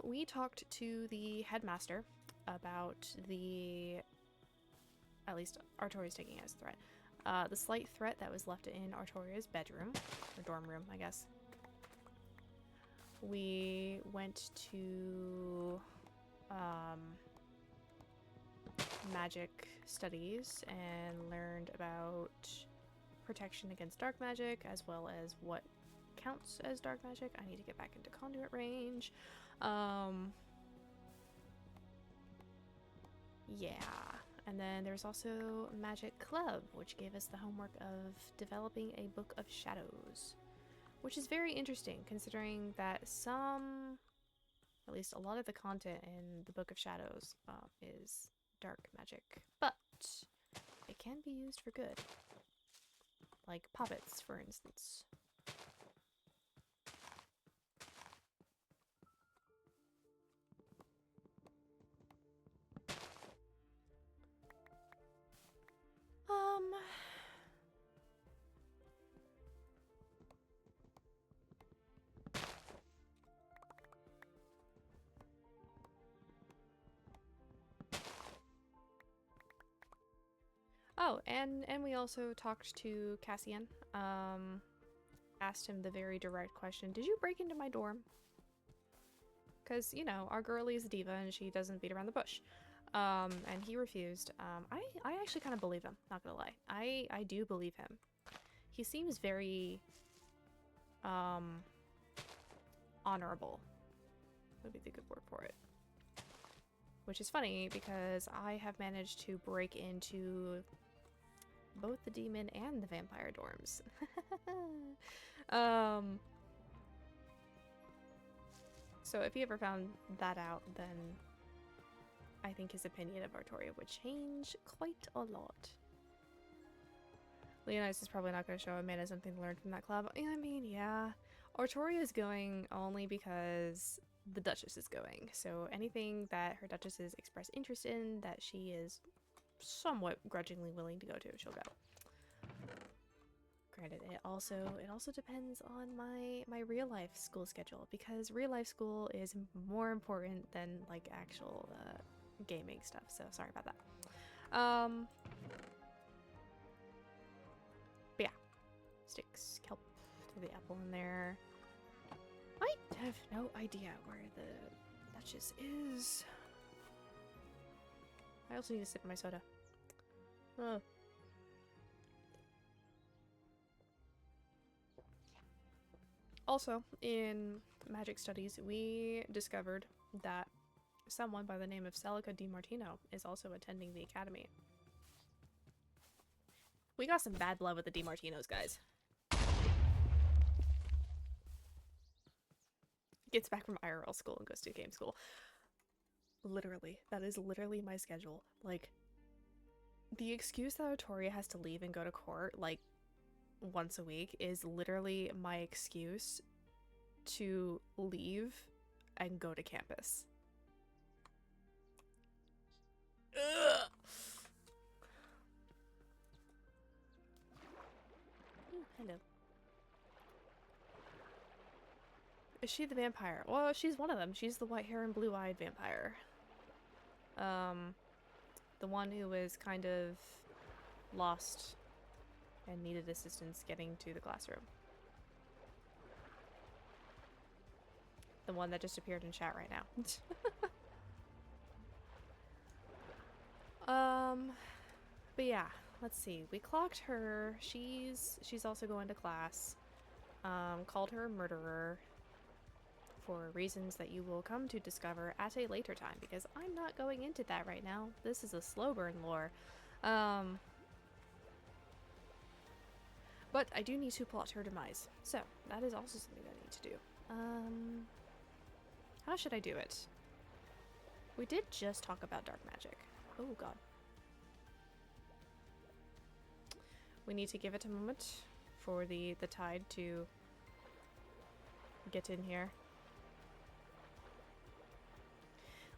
We talked to the headmaster about the... At least Artoria's taking it as a threat. The slight threat that was left in Artoria's bedroom. Or dorm room, I guess. We went to... magic studies and learned about protection against dark magic as well as what counts as dark magic. I need to get back into conduit range. Yeah. And then there's also Magic Club, which gave us the homework of developing a Book of Shadows, which is very interesting considering that at least a lot of the content in the Book of Shadows is dark magic, but it can be used for good. Like puppets, for instance. Oh, and we also talked to Cassian. Asked him the very direct question, did you break into my dorm? Because, you know, our girlie is a diva and she doesn't beat around the bush. And he refused. I actually kind of believe him, not gonna lie. I do believe him. He seems very, honorable. would be the good word for it. Which is funny because I have managed to break into both the demon and the vampire dorms. So if he ever found that out, then I think his opinion of Artoria would change quite a lot. Leonidas is probably not going to show Amanda something to learn from that club. I mean, yeah. Artoria is going only because the Duchess is going. So anything that her Duchesses express interest in that she is somewhat grudgingly willing to go to, she'll go. Granted, it also depends on my real life school schedule, because real life school is more important than like actual gaming stuff. So sorry about that. But yeah, sticks, kelp, throw the apple in there. I have no idea where the Duchess is. I also need to sip my soda. Oh. Also, in magic studies, we discovered that someone by the name of Celica DiMartino is also attending the academy. We got some bad blood with the DiMartinos, guys. Gets back from IRL school and goes to game school. Literally. That is literally my schedule. Like, the excuse that Artoria has to leave and go to court, like, once a week is literally my excuse to leave and go to campus. Ugh. Ooh, hello. Is she the vampire? Well, she's one of them. She's the white hair and blue-eyed vampire. The one who was kind of lost and needed assistance getting to the classroom. The one that just appeared in chat right now. But yeah, let's see. We clocked her. She's also going to class. Called her a murderer for reasons that you will come to discover at a later time, because I'm not going into that right now. This is a slow burn lore. But I do need to plot her demise. So, that is also something I need to do. How should I do it? We did just talk about dark magic. Oh god. We need to give it a moment for the tide to get in here.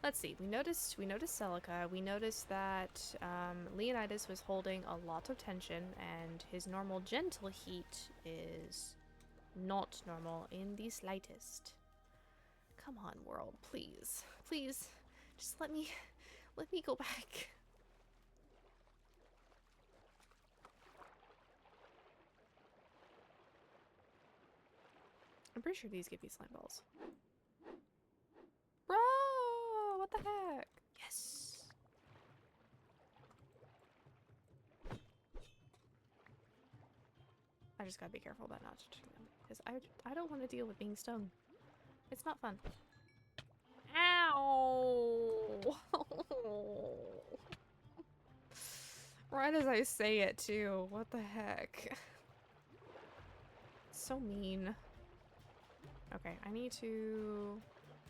Let's see, we noticed Celica. We noticed that Leonidas was holding a lot of tension, and his normal gentle heat is not normal in the slightest. Come on, world, please. Please, just let me go back. I'm pretty sure these give me slime balls. Bro! What the heck? Yes! I just gotta be careful about not touching them, because I don't want to deal with being stung. It's not fun. Ow! Right as I say it, too. What the heck? So mean. Okay, I need to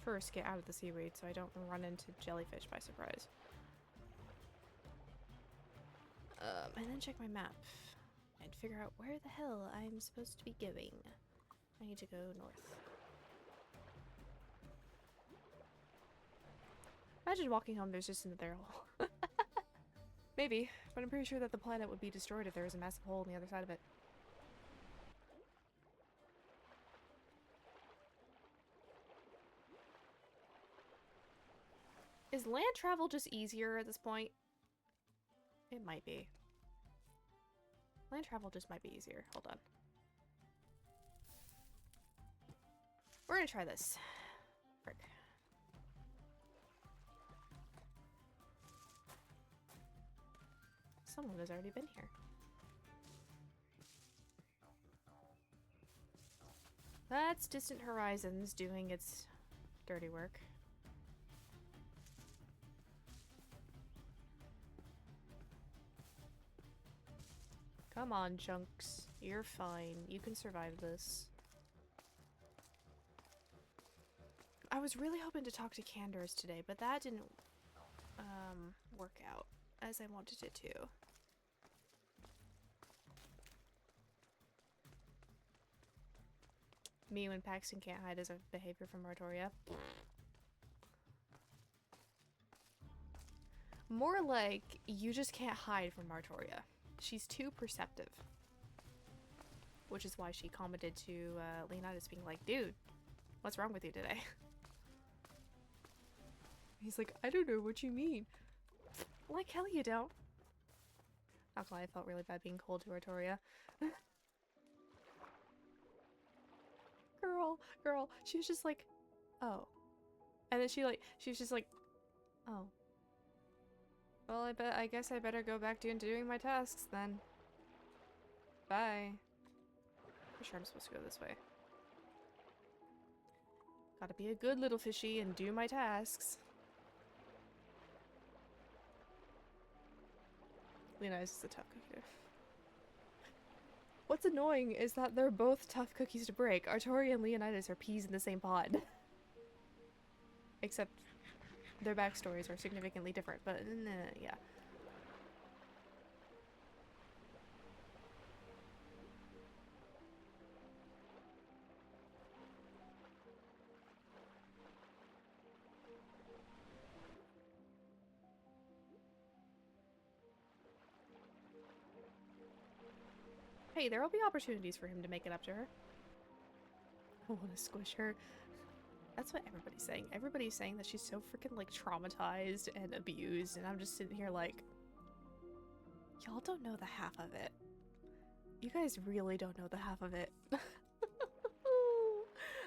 first get out of the seaweed so I don't run into jellyfish by surprise. And then check my map and figure out where the hell I'm supposed to be going. I need to go north. Imagine walking home, there's just another hole. Maybe, but I'm pretty sure that the planet would be destroyed if there was a massive hole on the other side of it. Is land travel just easier at this point? It might be. Land travel just might be easier. Hold on. We're gonna try this. Frick. Someone has already been here. That's Distant Horizons doing its dirty work. Come on, Chunks. You're fine. You can survive this. I was really hoping to talk to Candors today, but that didn't work out as I wanted it to. Me when Paxton can't hide his behavior from Artoria. More like, you just can't hide from Artoria. She's too perceptive. Which is why she commented to Leonidas being like, dude, what's wrong with you today? He's like, I don't know what you mean. Like hell you don't. Not gonna lie, I felt really bad being cold to Artoria. Girl, she was just like, oh. And then she was just like, oh. Well, I guess I better go back to doing my tasks then. Bye. I'm sure I'm supposed to go this way. Gotta be a good little fishy and do my tasks. Leonidas is a tough cookie. What's annoying is that they're both tough cookies to break. Artoria and Leonidas are peas in the same pod. Except their backstories are significantly different, but yeah. Hey, there will be opportunities for him to make it up to her. I want to squish her. That's what everybody's saying. Everybody's saying that she's so freaking like traumatized and abused, and I'm just sitting here like, y'all don't know the half of it. You guys really don't know the half of it.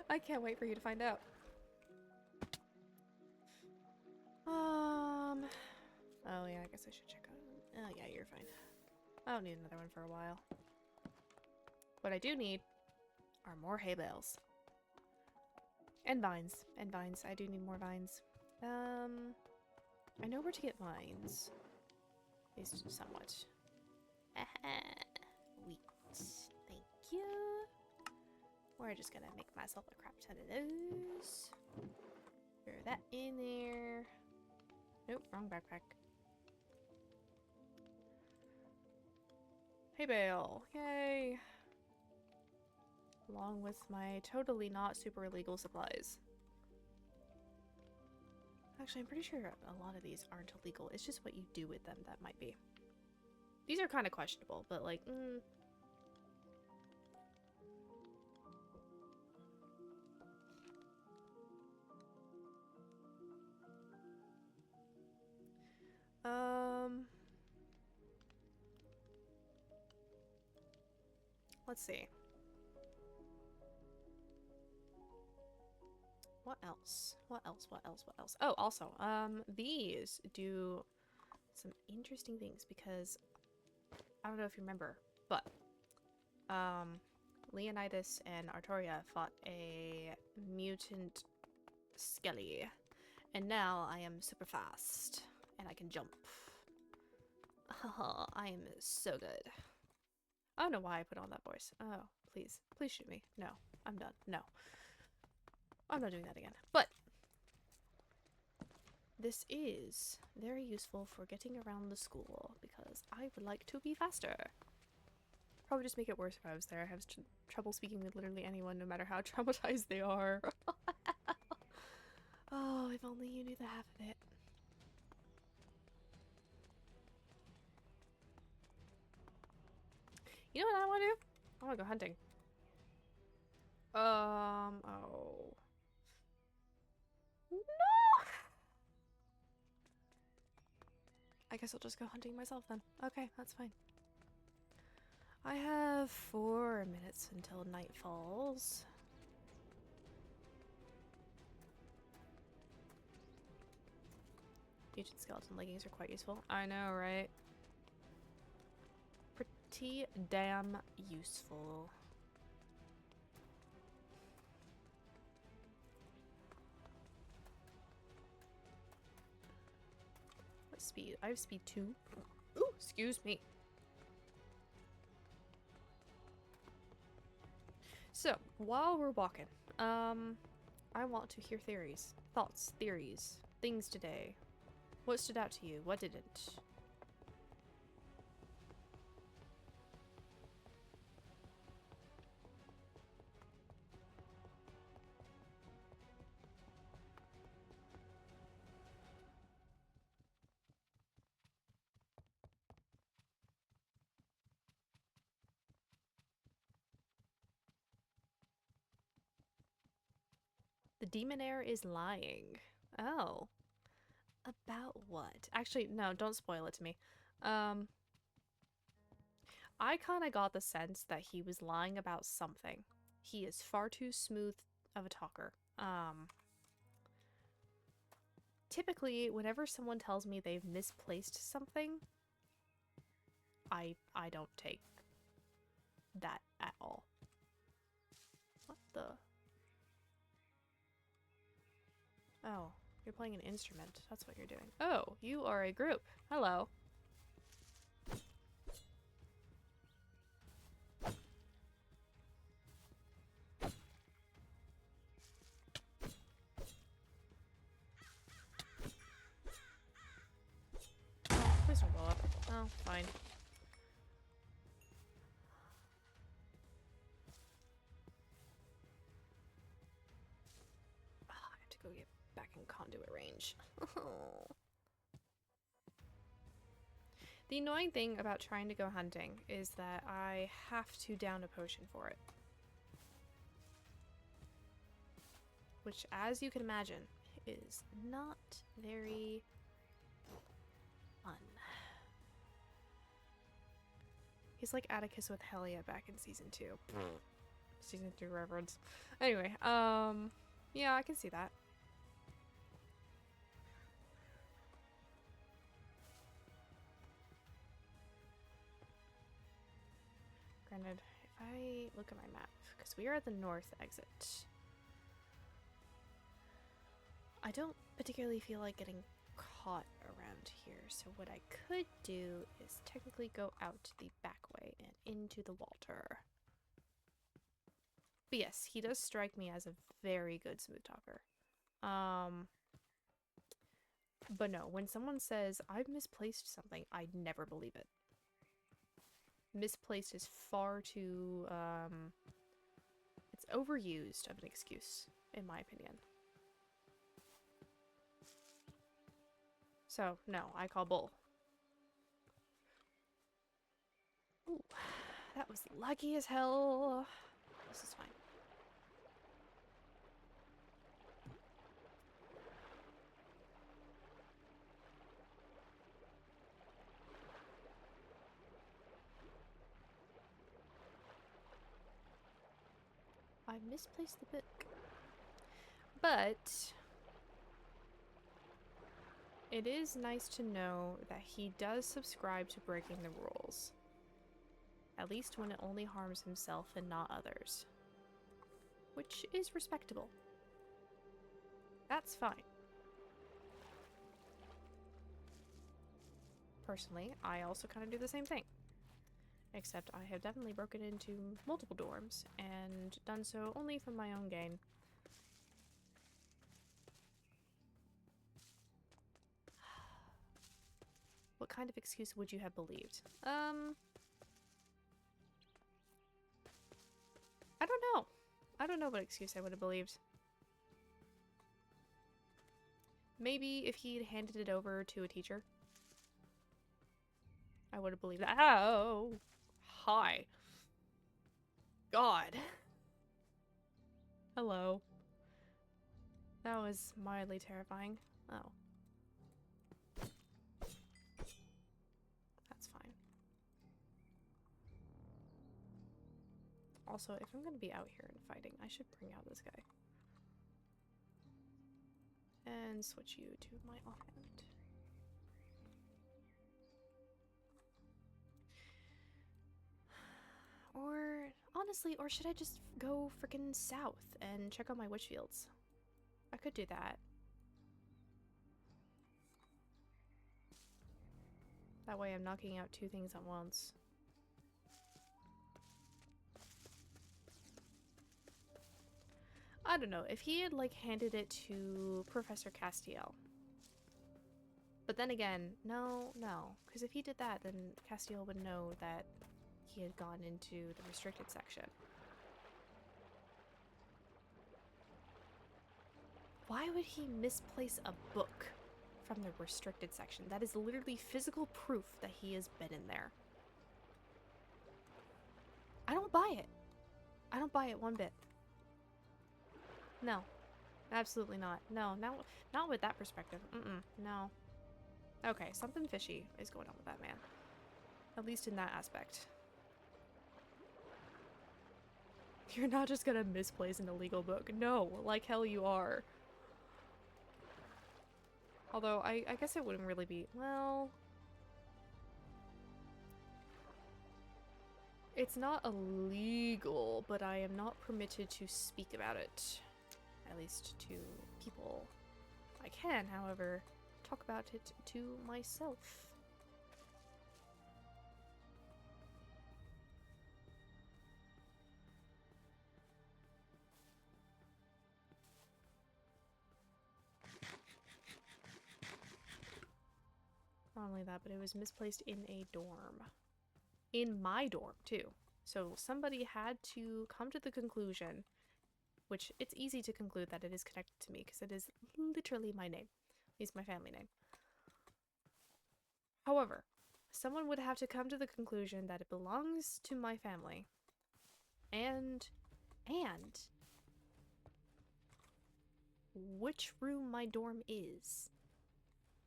I can't wait for you to find out. Oh yeah, I guess I should check out. Oh yeah, you're fine. I don't need another one for a while. What I do need are more hay bales. And vines. And vines. I do need more vines. I know where to get vines. At least somewhat. Wheat. Thank you. We're just gonna make myself a crap ton of those. Throw that in there. Nope, wrong backpack. Hay bale. Yay. Along with my totally not super illegal supplies. Actually, I'm pretty sure a lot of these aren't illegal. It's just what you do with them that might be. These are kind of questionable, but like, let's see. What else? What else? Oh, also, these do some interesting things because I don't know if you remember, but Leonidas and Artoria fought a mutant skelly, and now I am super fast and I can jump. I am so good. I don't know why I put on that voice. Oh, please shoot me. No, I'm done. No. I'm not doing that again. But this is very useful for getting around the school because I would like to be faster. Probably just make it worse if I was there. I have trouble speaking with literally anyone, no matter how traumatized they are. Oh, if only you knew the half of it. You know what I want to do? I want to go hunting. Oh. No! I guess I'll just go hunting myself then. Okay, that's fine. I have 4 minutes until night falls. Mutant skeleton leggings are quite useful. I know, right? Pretty damn useful. speed. I have speed 2. Ooh, excuse me. So, while we're walking, I want to hear theories, thoughts, theories, things today. What stood out to you? What didn't? The demon heir is lying. Oh. About what? Actually, no, don't spoil it to me. I kind of got the sense that he was lying about something. He is far too smooth of a talker. Typically, whenever someone tells me they've misplaced something, I don't take that at all. What the? Oh, you're playing an instrument. That's what you're doing. Oh, you are a group. Hello. Oh, please don't blow up. Oh, fine. Oh, I have to go get back in conduit range. The annoying thing about trying to go hunting is that I have to down a potion for it. Which, as you can imagine, is not very fun. He's like Atticus with Helia back in season 2. Season 2 reference. Anyway, yeah, I can see that. Granted, if I look at my map, because we are at the north exit, I don't particularly feel like getting caught around here, so what I could do is technically go out the back way and into the Walter. But yes, he does strike me as a very good smooth talker. But no, when someone says, I've misplaced something, I never believe it. Misplaced is far too, it's overused of an excuse, in my opinion. So, no, I call bull. Ooh, that was lucky as hell. This is fine. I misplaced the book. But it is nice to know that he does subscribe to breaking the rules. At least when it only harms himself and not others. Which is respectable. That's fine. Personally, I also kind of do the same thing. Except I have definitely broken into multiple dorms and done so only for my own gain. What kind of excuse would you have believed? I don't know. I don't know what excuse I would have believed. Maybe if he'd handed it over to a teacher. I would have believed that. Oh! Hi. God. Hello. That was mildly terrifying. Oh. That's fine. Also, if I'm gonna be out here and fighting, I should bring out this guy. And switch you to my offhand. Or, honestly, or should I just go freaking south and check out my witch fields? I could do that. That way I'm knocking out 2 things at once. I don't know, if he had like handed it to Professor Castiel. But then again, no, because if he did that, then Castiel would know that he had gone into the restricted section. Why would he misplace a book from the restricted section? That is literally physical proof that he has been in there. I don't buy it. I don't buy it one bit. No. Absolutely not. No, not with that perspective. No. Okay, something fishy is going on with that man. At least in that aspect. You're not just gonna misplace an illegal book. No, like hell you are. Although, I guess it wouldn't really be... Well... It's not illegal, but I am not permitted to speak about it. At least to people. I can, however, talk about it to myself. Not only that, but it was misplaced in a dorm. In my dorm, too. So somebody had to come to the conclusion, which it's easy to conclude that it is connected to me, because it is literally my name. At least my family name. However, someone would have to come to the conclusion that it belongs to my family. And which room my dorm is.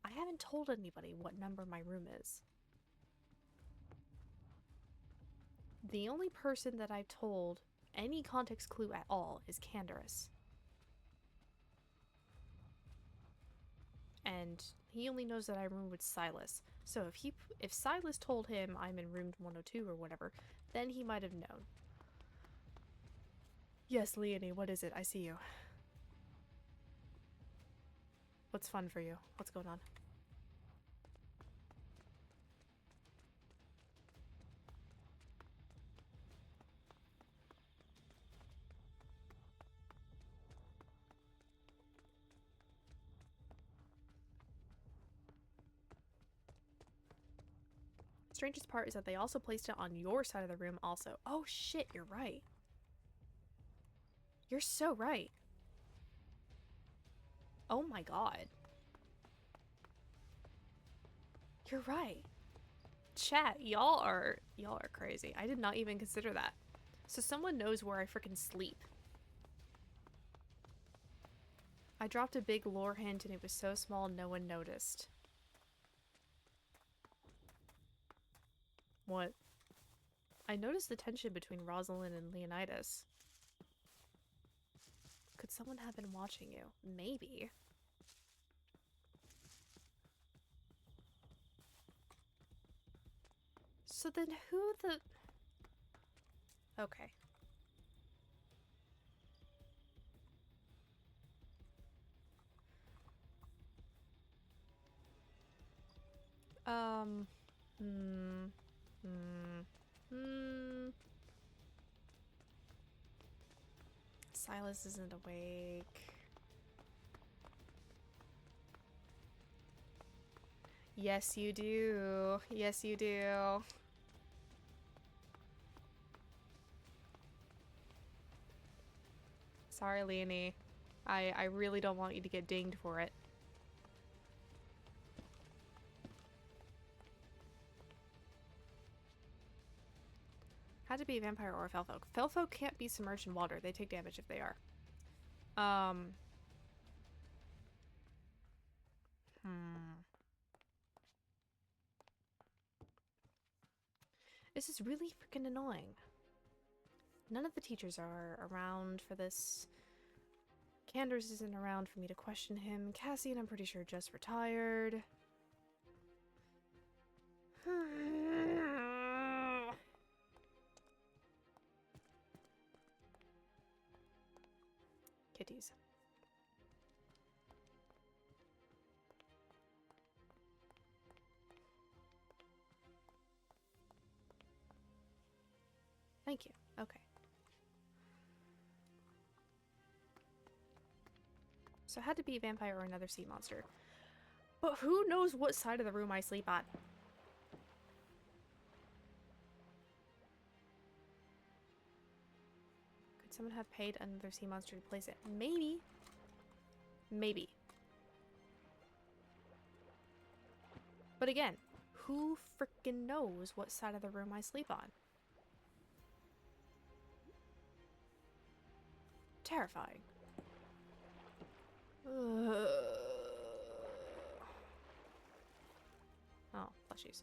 I haven't told anybody what number my room is. The only person that I've told any context clue at all is Canderous. And he only knows that I room with Silas. So if Silas told him I'm in room 102 or whatever, then he might have known. Yes, Leonie, what is it? I see you. What's fun for you? What's going on? Strangest part is that they also placed it on your side of the room also. Oh shit, you're right. You're so right. Oh my god. You're right. Chat, y'all are crazy. I did not even consider that. So someone knows where I freaking sleep. I dropped a big lore hint and it was so small no one noticed. What? I noticed the tension between Rosalind and Leonidas. Could someone have been watching you? Maybe. So then who the... Okay. Silas isn't awake. Yes, you do. Yes, you do. Sorry, Leonie. I really don't want you to get dinged for it. Had to be a vampire or a fellfolk. Fellfolk can't be submerged in water. They take damage if they are. This is really freaking annoying. None of the teachers are around for this. Canderous isn't around for me to question him. Cassian, I'm pretty sure, just retired. Kitties. Thank you. Okay. So it had to be a vampire or another sea monster. But who knows what side of the room I sleep on? Could someone have paid another sea monster to place it? Maybe. Maybe. But again, who frickin' knows what side of the room I sleep on? Terrifying. Oh, plushies.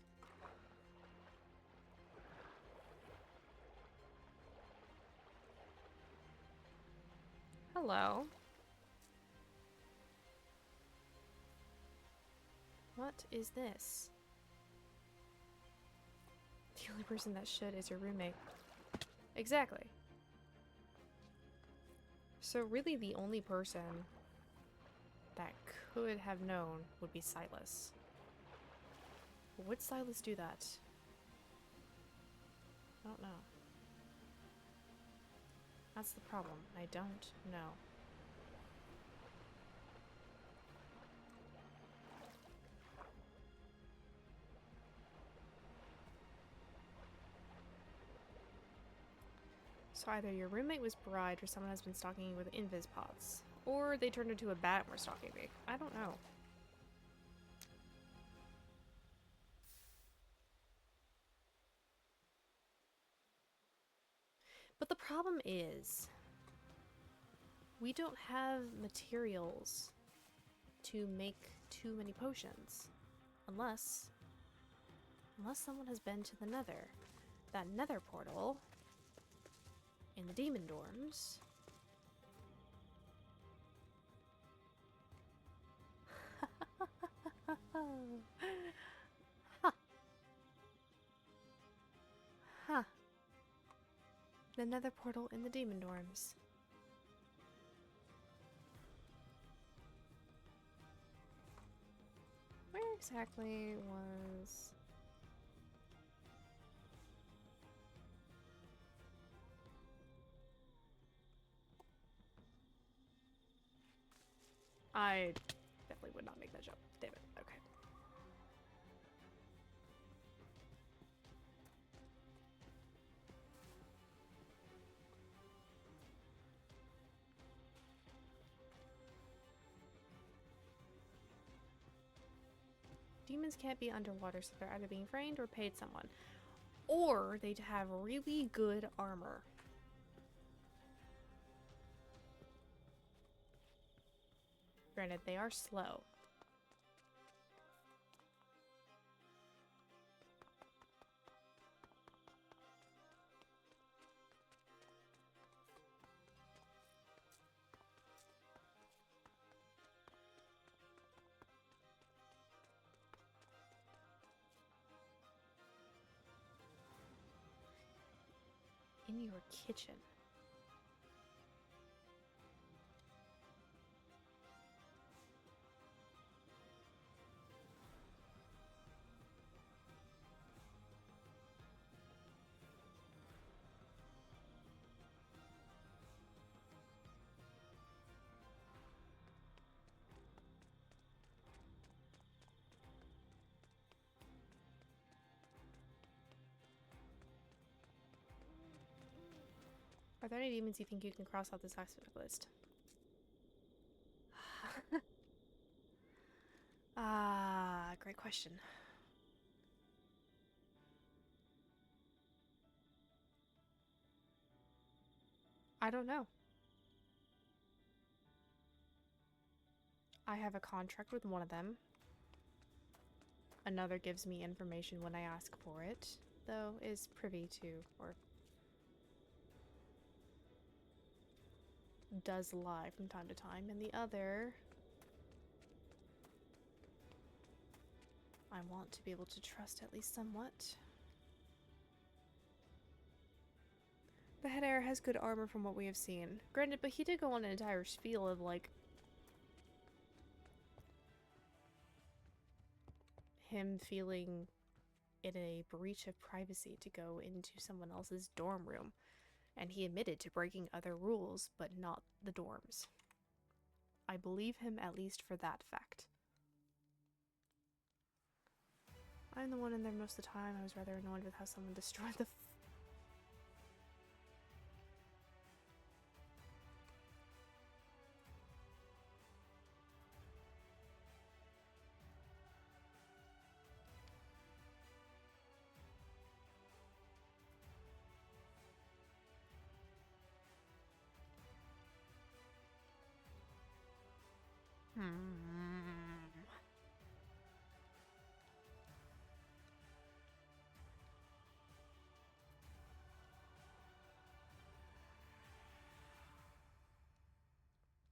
Hello. What is this? The only person that should is your roommate. Exactly. So really the only person that could have known would be Silas. Would Silas do that? I don't know. That's the problem. I don't know. So either your roommate was bride or someone has been stalking you with invis pods. Or they turned into a bat and were stalking me. I don't know. But the problem is, we don't have materials to make too many potions. Unless someone has been to the nether. That nether portal in the demon dorms. Huh. Huh. The nether portal in the demon dorms. Where exactly was... I definitely would not make that jump. Damn it. Okay. Demons can't be underwater, so they're either being framed or paid someone. Or they'd have really good armor. Granted, they are slow. In your kitchen. Are there any demons you think you can cross off this aspect list? Great question. I don't know. I have a contract with one of them. Another gives me information when I ask for it, though is privy to, or does lie from time to time, and the other I want to be able to trust at least somewhat. The head heir has good armor from what we have seen. Granted, but he did go on an entire spiel of like him feeling in a breach of privacy to go into someone else's dorm room, and he admitted to breaking other rules, but not the dorms. I believe him at least for that fact. I'm the one in there most of the time. I was rather annoyed with how someone destroyed the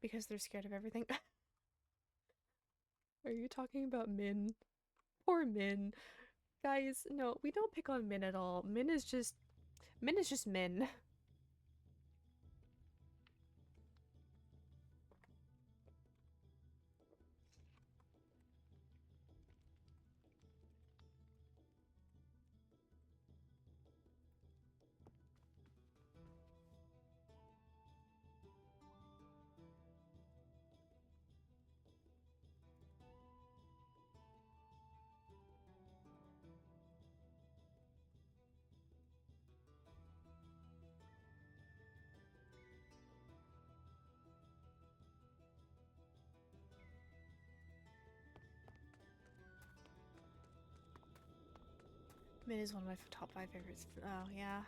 Because they're scared of everything. Are you talking about Min? Poor Min. Guys, no, we don't pick on Min at all. Min is just Min. Min is one of my top 5 favorites. Oh, yeah.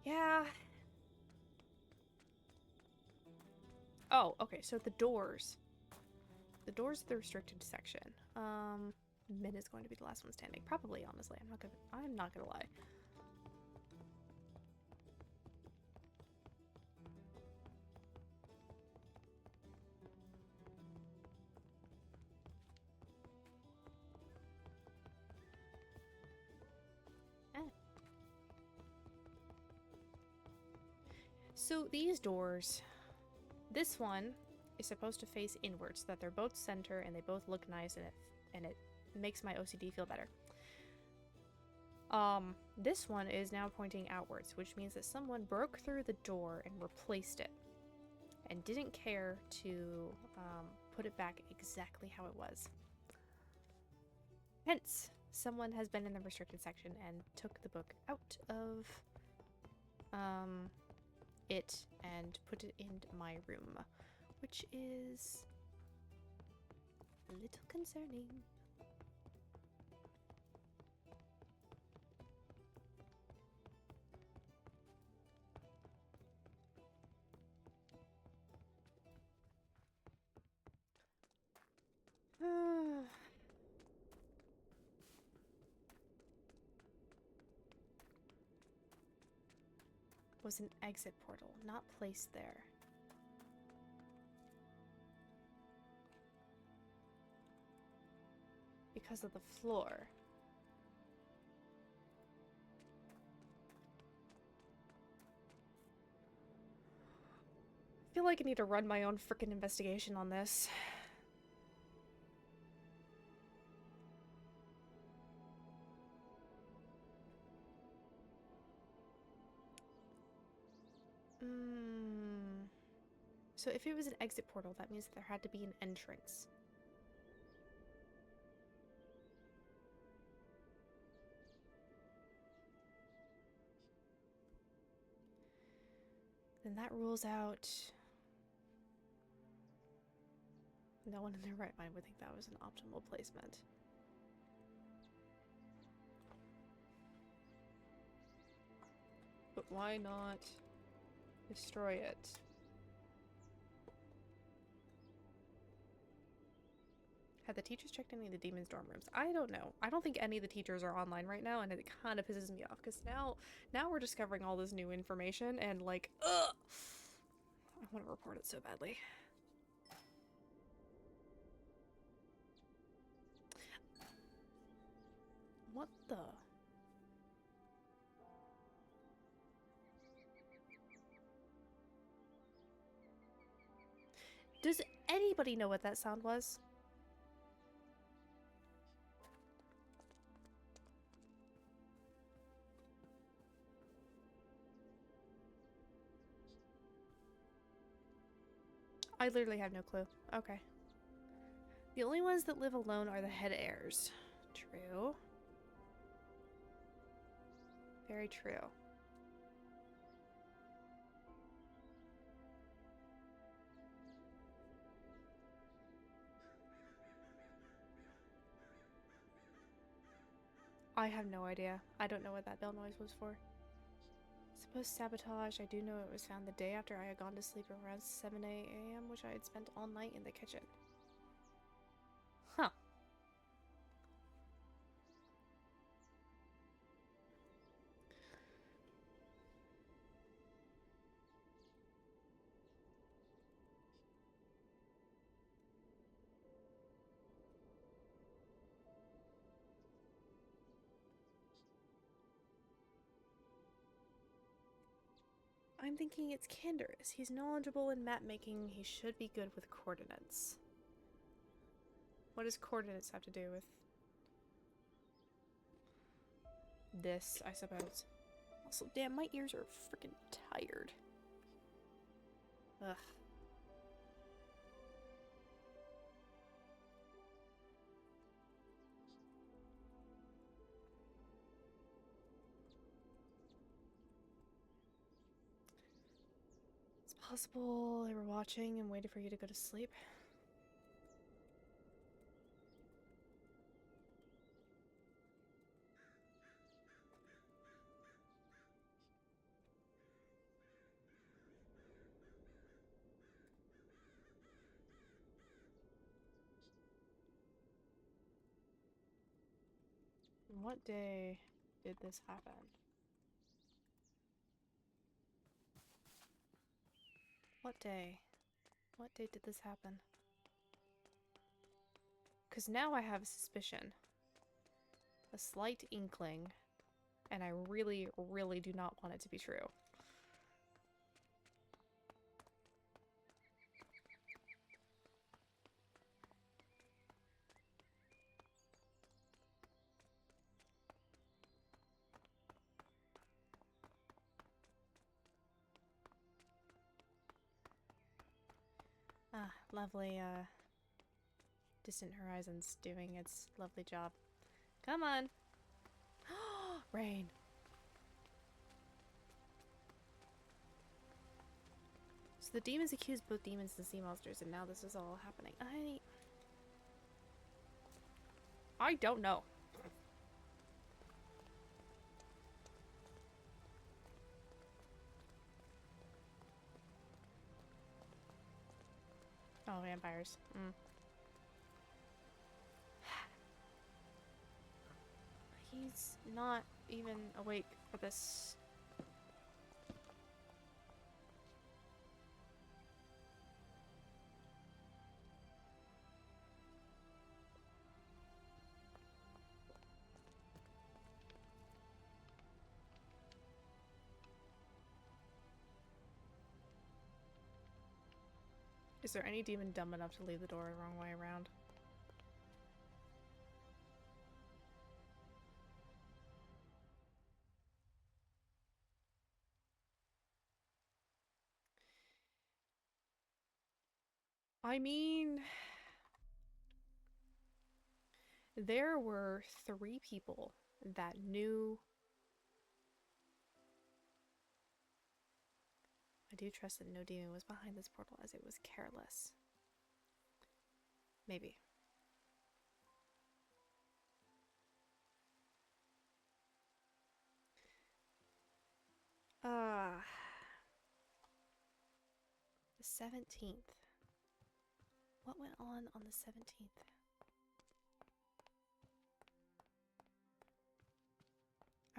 Yeah. Oh, okay, so the doors. The doors of the restricted section. Min is going to be the last one standing. Probably, honestly. I'm not gonna lie. So these doors, this one is supposed to face inwards, so that they're both center and they both look nice, and it makes my OCD feel better. This one is now pointing outwards, which means that someone broke through the door and replaced it, and didn't care to put it back exactly how it was. Hence, someone has been in the restricted section and took the book out of it and put it in my room, which is a little concerning. Was an exit portal, not placed there. Because of the floor. I feel like I need to run my own frickin' investigation on this. So if it was an exit portal, that means that there had to be an entrance. Then that rules out... No one in their right mind would think that was an optimal placement. But why not destroy it? Had the teachers checked any of the demons' dorm rooms? I don't know. I don't think any of the teachers are online right now, and it kind of pisses me off, because now we're discovering all this new information, and like, ugh! I want to report it so badly. What the? Does anybody know what that sound was? I literally have no clue. Okay. The only ones that live alone are the head heirs. True. Very true. I have no idea. I don't know what that bell noise was for. Suppose sabotage. I do know it was found the day after I had gone to sleep around 7 a.m., which I had spent all night in the kitchen. Huh. I'm thinking it's Canderous. He's knowledgeable in map making. He should be good with coordinates. What does coordinates have to do with this, I suppose? Also, damn, my ears are freaking tired. Ugh. It's possible they were watching and waited for you to go to sleep. What day did this happen? What day? What day did this happen? Because now I have a suspicion. A slight inkling. And I really, really do not want it to be true. Ah, lovely, Distant Horizons doing its lovely job. Come on! Rain! So the demons accused both demons and sea monsters, and now this is all happening. I don't know. Oh, vampires. He's not even awake for this. Is there any demon dumb enough to leave the door the wrong way around? I mean, there were 3 people that knew. I do trust that no demon was behind this portal as it was careless. Maybe. The 17th. What went on the 17th?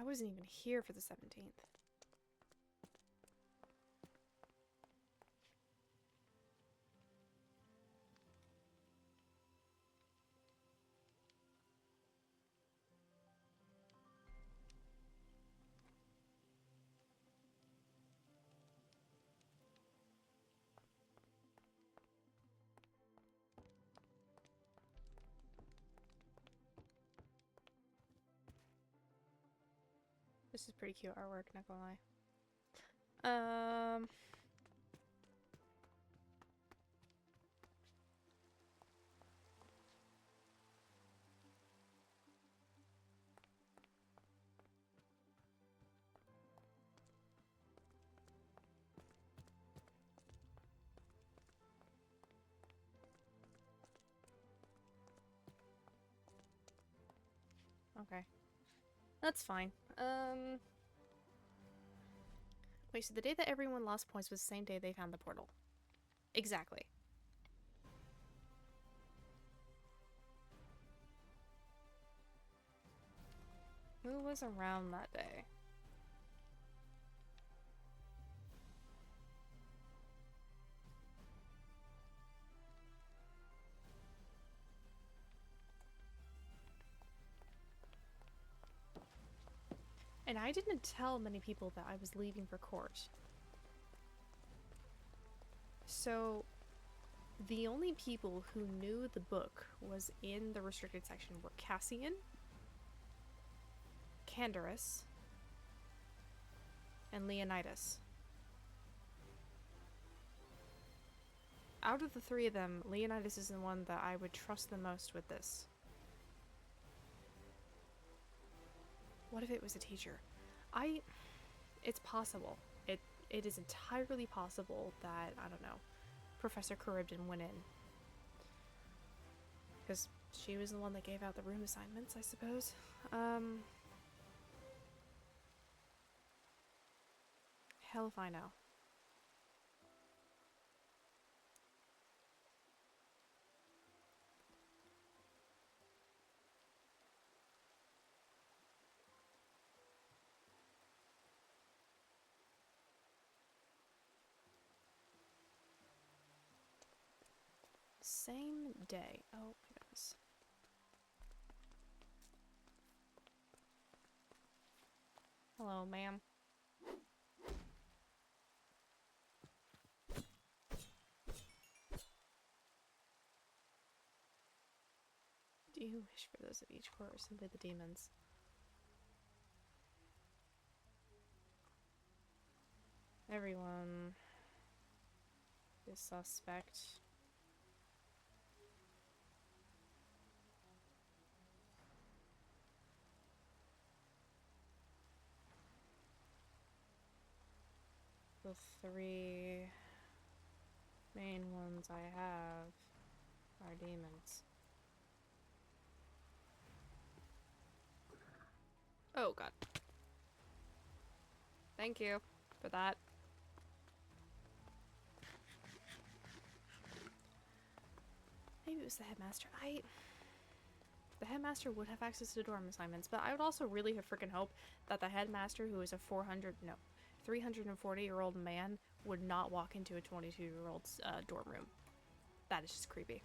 I wasn't even here for the 17th. This is pretty cute artwork, not gonna lie. Okay. That's fine. Wait, so the day that everyone lost points was the same day they found the portal. Exactly. Who was around that day? And I didn't tell many people that I was leaving for court. So, the only people who knew the book was in the restricted section were Cassian, Canderous, and Leonidas. Out of the three of them, Leonidas is the one that I would trust the most with this. What if it was a teacher? It's possible. It is entirely possible that, I don't know, Professor Charybdin went in. Because she was the one that gave out the room assignments, I suppose. Hell if I know. Same day. Oh my goodness. Hello, ma'am. Do you wish for those of each court or simply the demons? Everyone is suspect. The three main ones I have are demons. Oh god. Thank you for that. Maybe it was the headmaster. The headmaster would have access to dorm assignments, but I would also really freaking hope that the headmaster, who is a 340-year-old man, would not walk into a 22-year-old's dorm room. That is just creepy.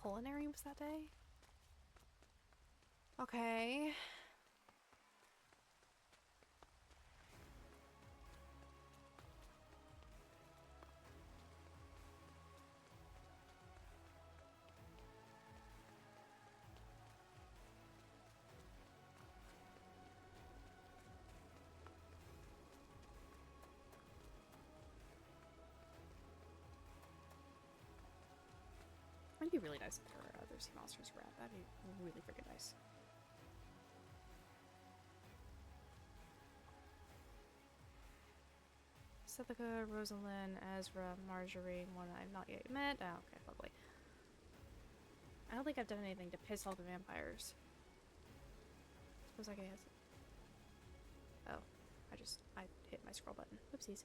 Culinary was that day? Okay. It'd be really nice if there were other sea monsters around. That'd be really freaking nice. Sethica, Rosalind, Ezra, Marjorie, one I've not yet met. Oh, okay, lovely. I don't think I've done anything to piss off the vampires. Suppose I guess. Oh, I hit my scroll button. Whoopsies.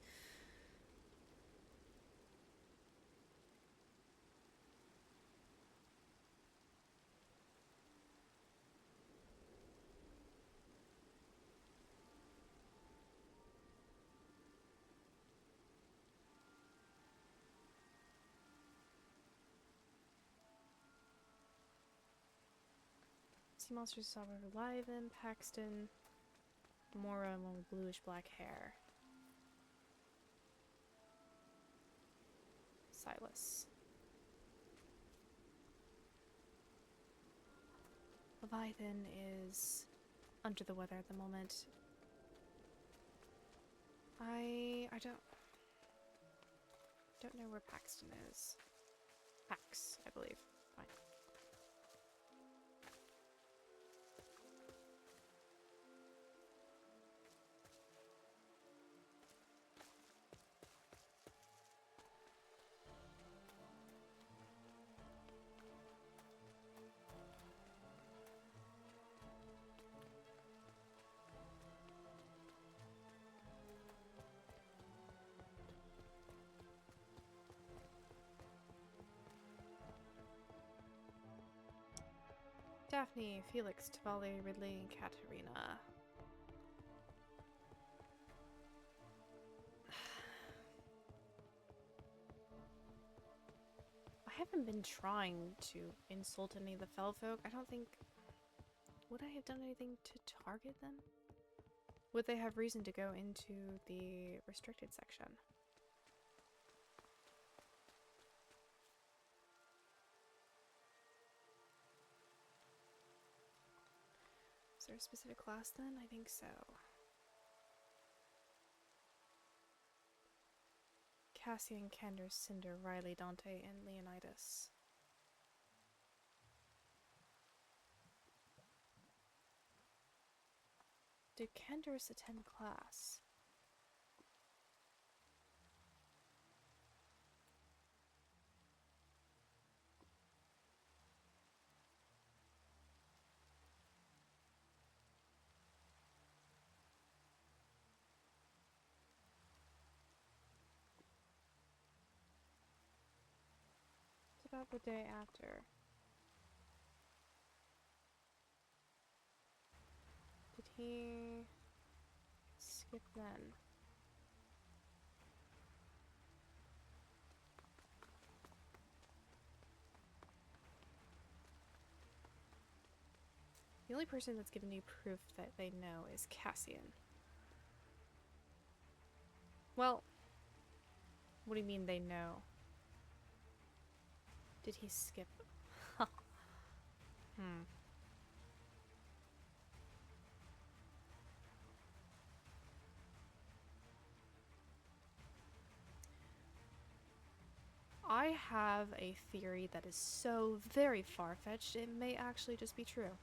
Sea monsters saw River Liven, Paxton, Mora, and one with bluish black hair. Silas. Leviathan is under the weather at the moment. I don't know where Paxton is. Pax, I believe. Fine. Daphne, Felix, Tavali, Ridley, and Katerina. I haven't been trying to insult any of the fellow folk. I don't think... Would I have done anything to target them? Would they have reason to go into the restricted section? Is there a specific class then? I think so. Cassian, Kander, Cinder, Riley, Dante, and Leonidas. Did Candaris attend class? It's about the day after. Did he skip then? The only person that's given me proof that they know is Cassian. Well, what do you mean they know? Did he skip? I have a theory that is so very far-fetched, it may actually just be true.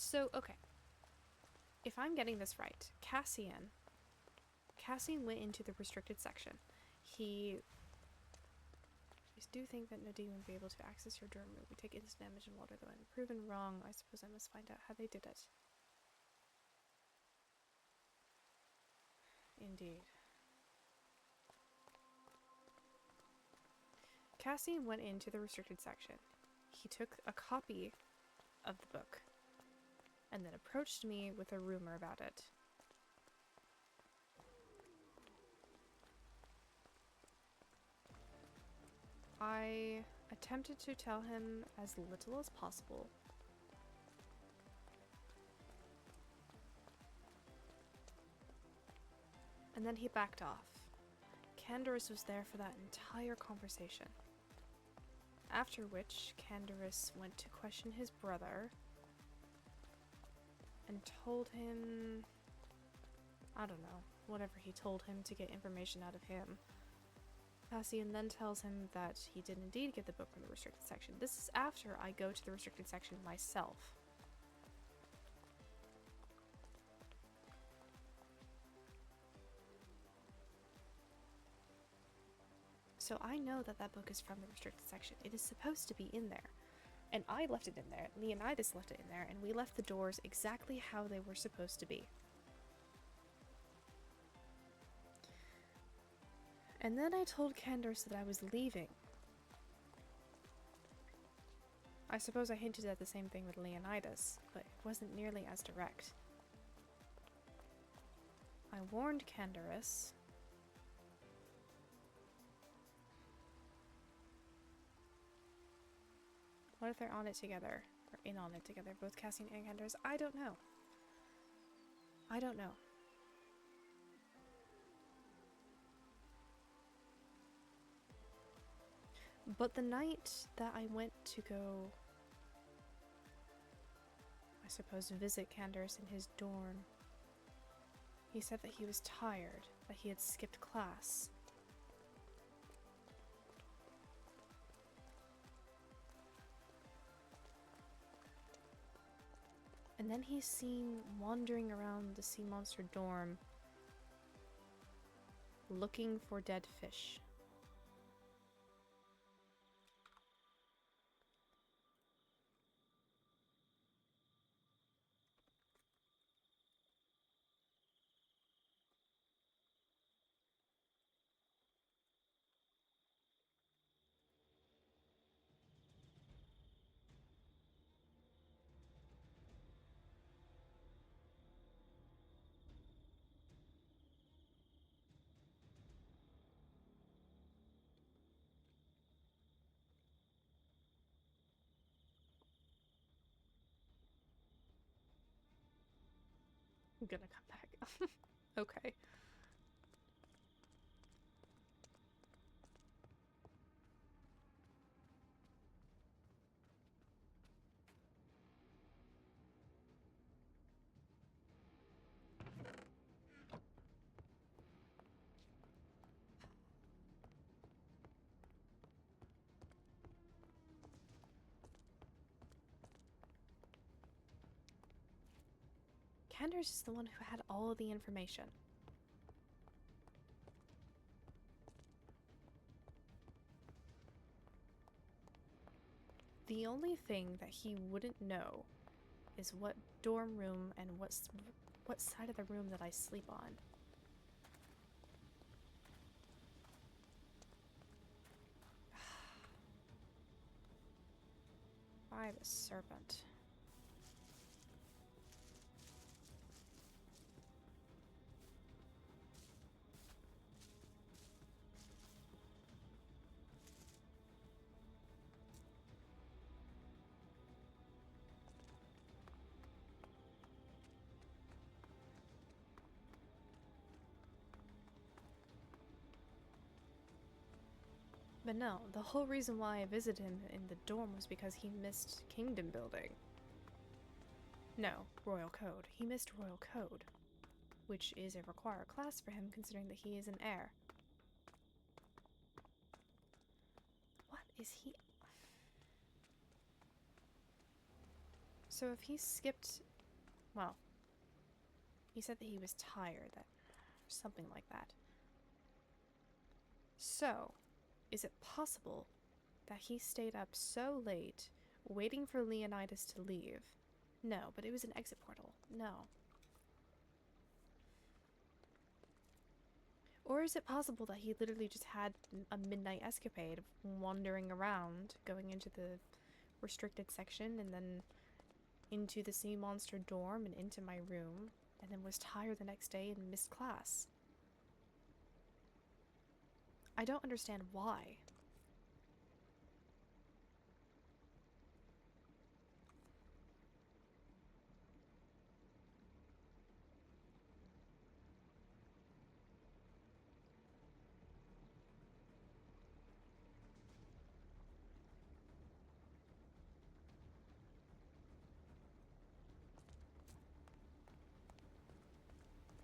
So, okay. If I'm getting this right, Cassian went into the restricted section. I do think that Nadine would be able to access your dorm room. We take instant damage in water, though I'm proven wrong. I suppose I must find out how they did it. Indeed. Cassian went into the restricted section. He took a copy of the book and then approached me with a rumor about it. I attempted to tell him as little as possible. And then he backed off. Candaris was there for that entire conversation. After which, Candaris went to question his brother and told him, I don't know, whatever he told him to get information out of him. Cassian then tells him that he did indeed get the book from the restricted section. This is after I go to the restricted section myself. So I know that that book is from the restricted section. It is supposed to be in there. And I left it in there, Leonidas left it in there, and we left the doors exactly how they were supposed to be. And then I told Candaris that I was leaving. I suppose I hinted at the same thing with Leonidas, but it wasn't nearly as direct. I warned Candaris. What if they're on it together? Or in on it together, both Cassian and Candaris? I don't know. I don't know. But the night that I went to go, I suppose, visit Candaris in his dorm, he said that he was tired, that he had skipped class. And then he's seen wandering around the sea monster dorm looking for dead fish. I'm gonna come back. Okay. Candace is the one who had all of the information. The only thing that he wouldn't know is what dorm room and what side of the room that I sleep on. By the serpent. But no, the whole reason why I visited him in the dorm was because he missed kingdom building. No, Royal Code. He missed Royal Code, which is a required class for him considering that he is an heir. What is he? So if he skipped, well, he said that he was tired, that something like that. So, is it possible that he stayed up so late, waiting for Leonidas to leave? No, but it was an exit portal. No. Or is it possible that he literally just had a midnight escapade of wandering around, going into the restricted section, and then into the sea monster dorm and into my room, and then was tired the next day and missed class? I don't understand why.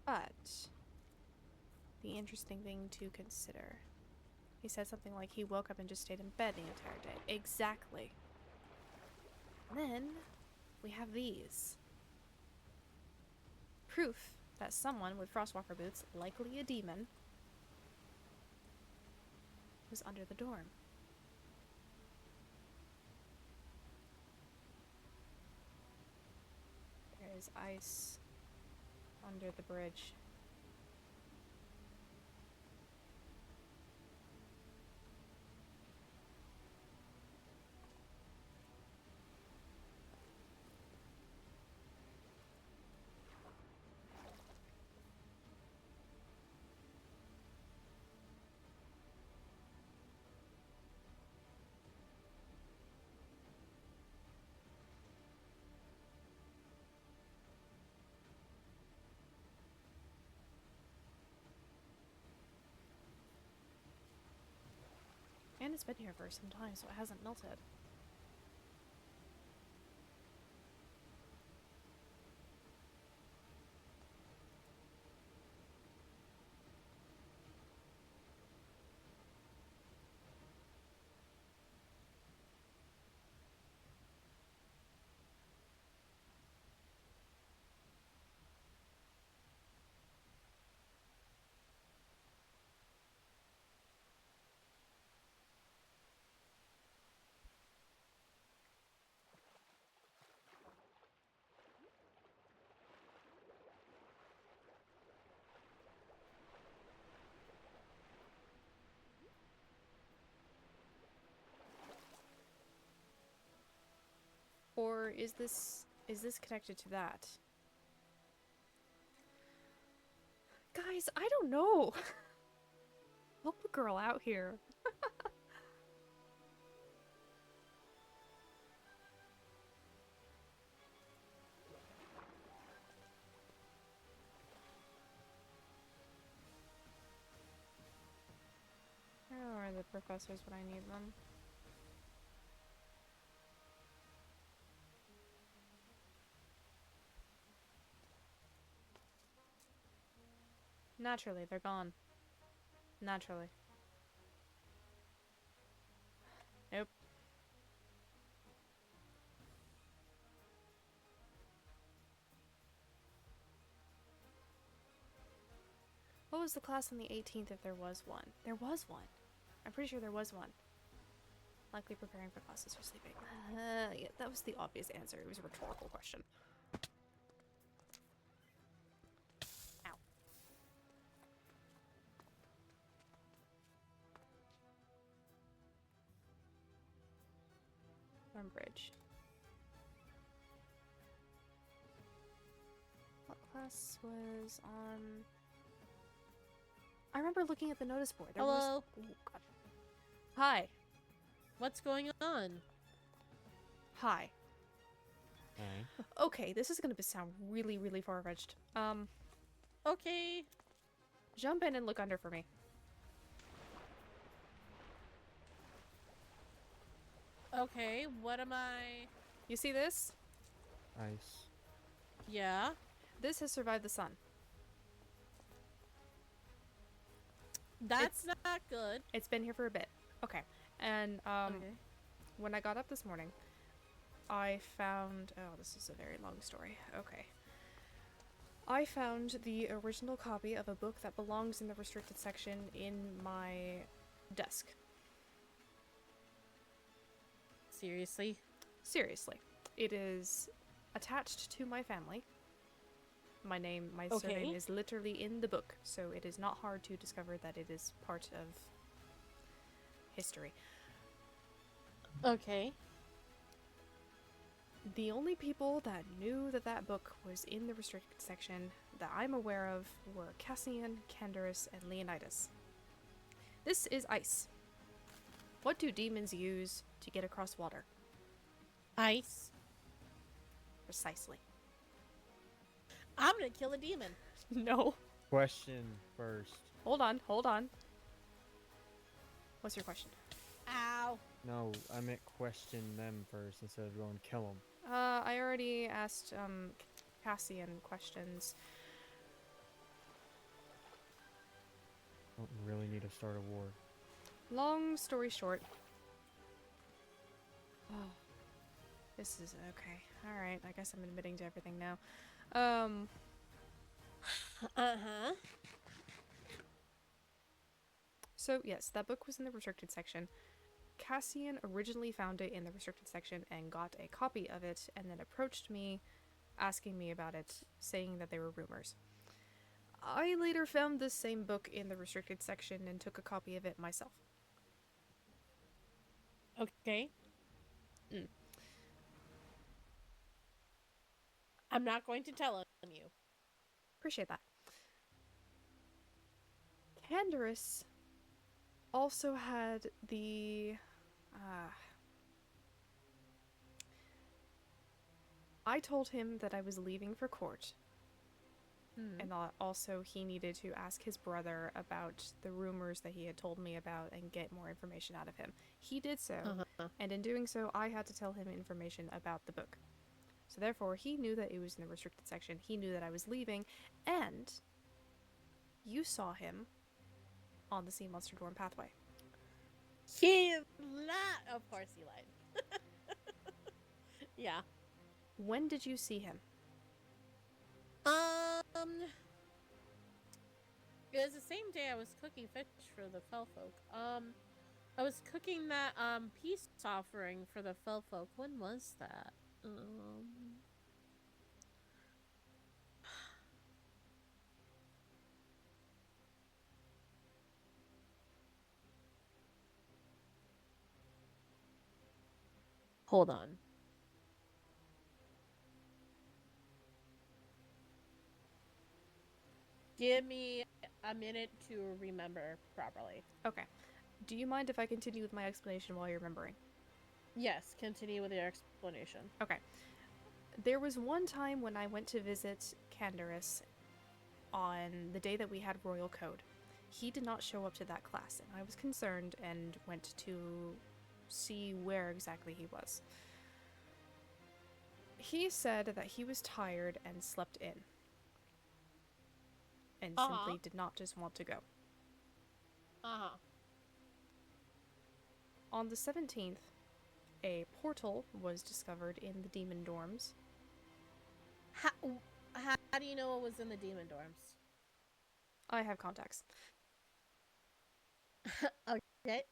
But the interesting thing to consider, he said something like he woke up and just stayed in bed the entire day. Exactly. And then we have these. Proof that someone with Frostwalker boots, likely a demon, was under the dorm. There is ice under the bridge. And it's been here for some time, so it hasn't melted. Or is this connected to that? Guys, I don't know. Help a girl out here. Where are the professors when I need them? Naturally, they're gone. Naturally. Nope. What was the class on the 18th if there was one? There was one. I'm pretty sure there was one. Likely preparing for classes or sleeping. Yeah, that was the obvious answer. It was a rhetorical question. Ow. Bridge. What class was on? I remember looking at the notice board. There Hello. Was... Oh, God. Hi. What's going on? Hi. Hi. Okay, this is gonna sound really, really far-fetched. Okay. Jump in and look under for me. Okay, what am I? You see this? Ice. Yeah. This has survived the sun. That's not good. It's been here for a bit. Okay. And Okay. when I got up this morning, I found... Oh, this is a very long story. Okay. I found the original copy of a book that belongs in the restricted section in my desk. Seriously? Seriously. It is attached to my family. My surname is literally in the book, so it is not hard to discover that it is part of history. Okay. The only people that knew that that book was in the restricted section that I'm aware of were Cassian, Canderous, and Leonidas. This is ice. What do demons use to get across water? Ice. Precisely. I'm gonna kill a demon. No. Question first. Hold on, hold on. What's your question? Ow. No, I meant question them first instead of going kill them. I already asked Cassian questions. Don't really need to start a war. Long story short. Oh. This is okay. Alright, I guess I'm admitting to everything now. Uh-huh. So, yes, that book was in the restricted section. Cassian originally found it in the restricted section and got a copy of it, and then approached me, asking me about it, saying that they were rumors. I later found this same book in the restricted section and took a copy of it myself. Okay. I'm not going to tell on you. Appreciate that. Canderous also had the... I told him that I was leaving for court. And also he needed to ask his brother about the rumors that he had told me about and get more information out of him. He did so, and in doing so, I had to tell him information about the book. So therefore, he knew that it was in the restricted section, he knew that I was leaving, and you saw him on the Sea Monster Dorm pathway. He is not... Of course he lied. Yeah. When did you see him? It was the same day I was cooking fish for the fell folk. I was cooking that peace offering for the fell folk. When was that? Hold on. Give me a minute to remember properly. Okay. Do you mind if I continue with my explanation while you're remembering? Yes, continue with your explanation. Okay. There was one time when I went to visit Candaris on the day that we had Royal Code. He did not show up to that class, and I was concerned and went to see where exactly he was. He said that he was tired and slept in. And simply did not just want to go. On the 17th, a portal was discovered in the demon dorms. How do you know it was in the demon dorms? I have contacts. Okay.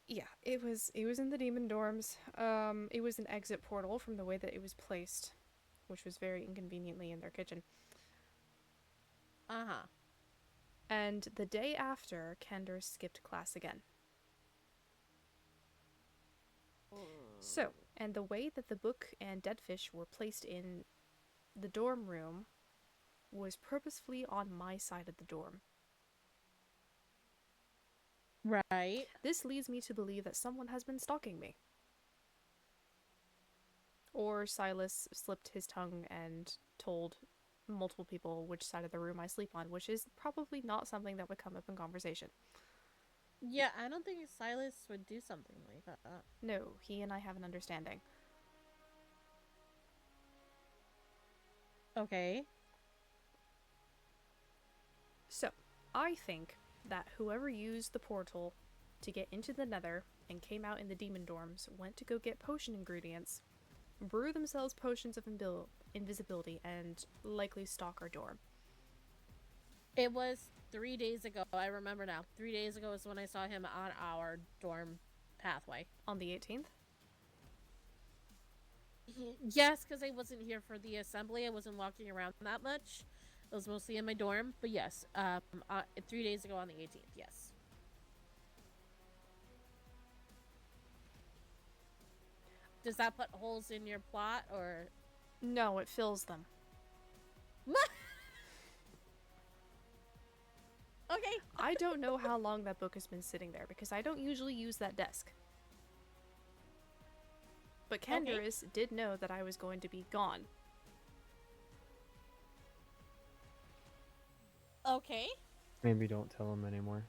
Yeah, it was in the demon dorms. It was an exit portal from the way that it was placed, which was very inconveniently in their kitchen. And the day after, Candaris skipped class again. So, and the way that the book and dead fish were placed in the dorm room was purposefully on my side of the dorm. Right. This leads me to believe that someone has been stalking me. Or Silas slipped his tongue and told multiple people which side of the room I sleep on, which is probably not something that would come up in conversation. Yeah, I don't think Silas would do something like that. No, he and I have an understanding. Okay. So, I think that whoever used the portal to get into the Nether and came out in the demon dorms went to go get potion ingredients, brew themselves potions of invisibility, and likely stalk our dorm. It was 3 days ago. I remember now. 3 days ago is when I saw him on our dorm pathway. On the 18th? Yes, because I wasn't here for the assembly. I wasn't walking around that much. It was mostly in my dorm. But yes, 3 days ago on the 18th, yes. Does that put holes in your plot, or...? No, it fills them. Okay. I don't know how long that book has been sitting there, because I don't usually use that desk. But Candaris did know that I was going to be gone. Okay. Maybe don't tell him anymore.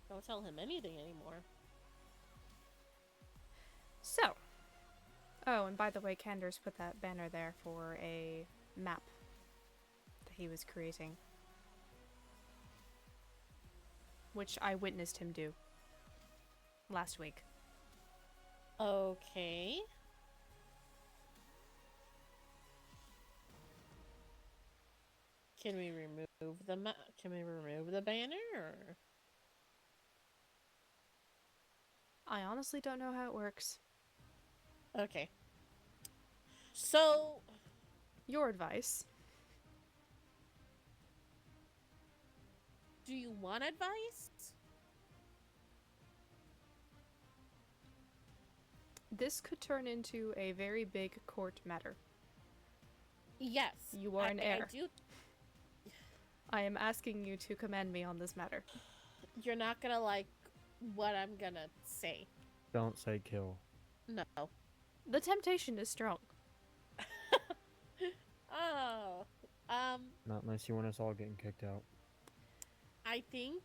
Don't tell him anything anymore. So. Oh, and by the way, Candaris put that banner there for a map that he was creating. Which I witnessed him do. Last week. Okay. Can we remove the banner, or? I honestly don't know how it works. Okay. So, your advice. Do you want advice? This could turn into a very big court matter. Yes. You are an heir. I do. I am asking you to commend me on this matter. You're not gonna like what I'm gonna say. Don't say kill. No. The temptation is strong. Oh. Not unless you want us all getting kicked out. I think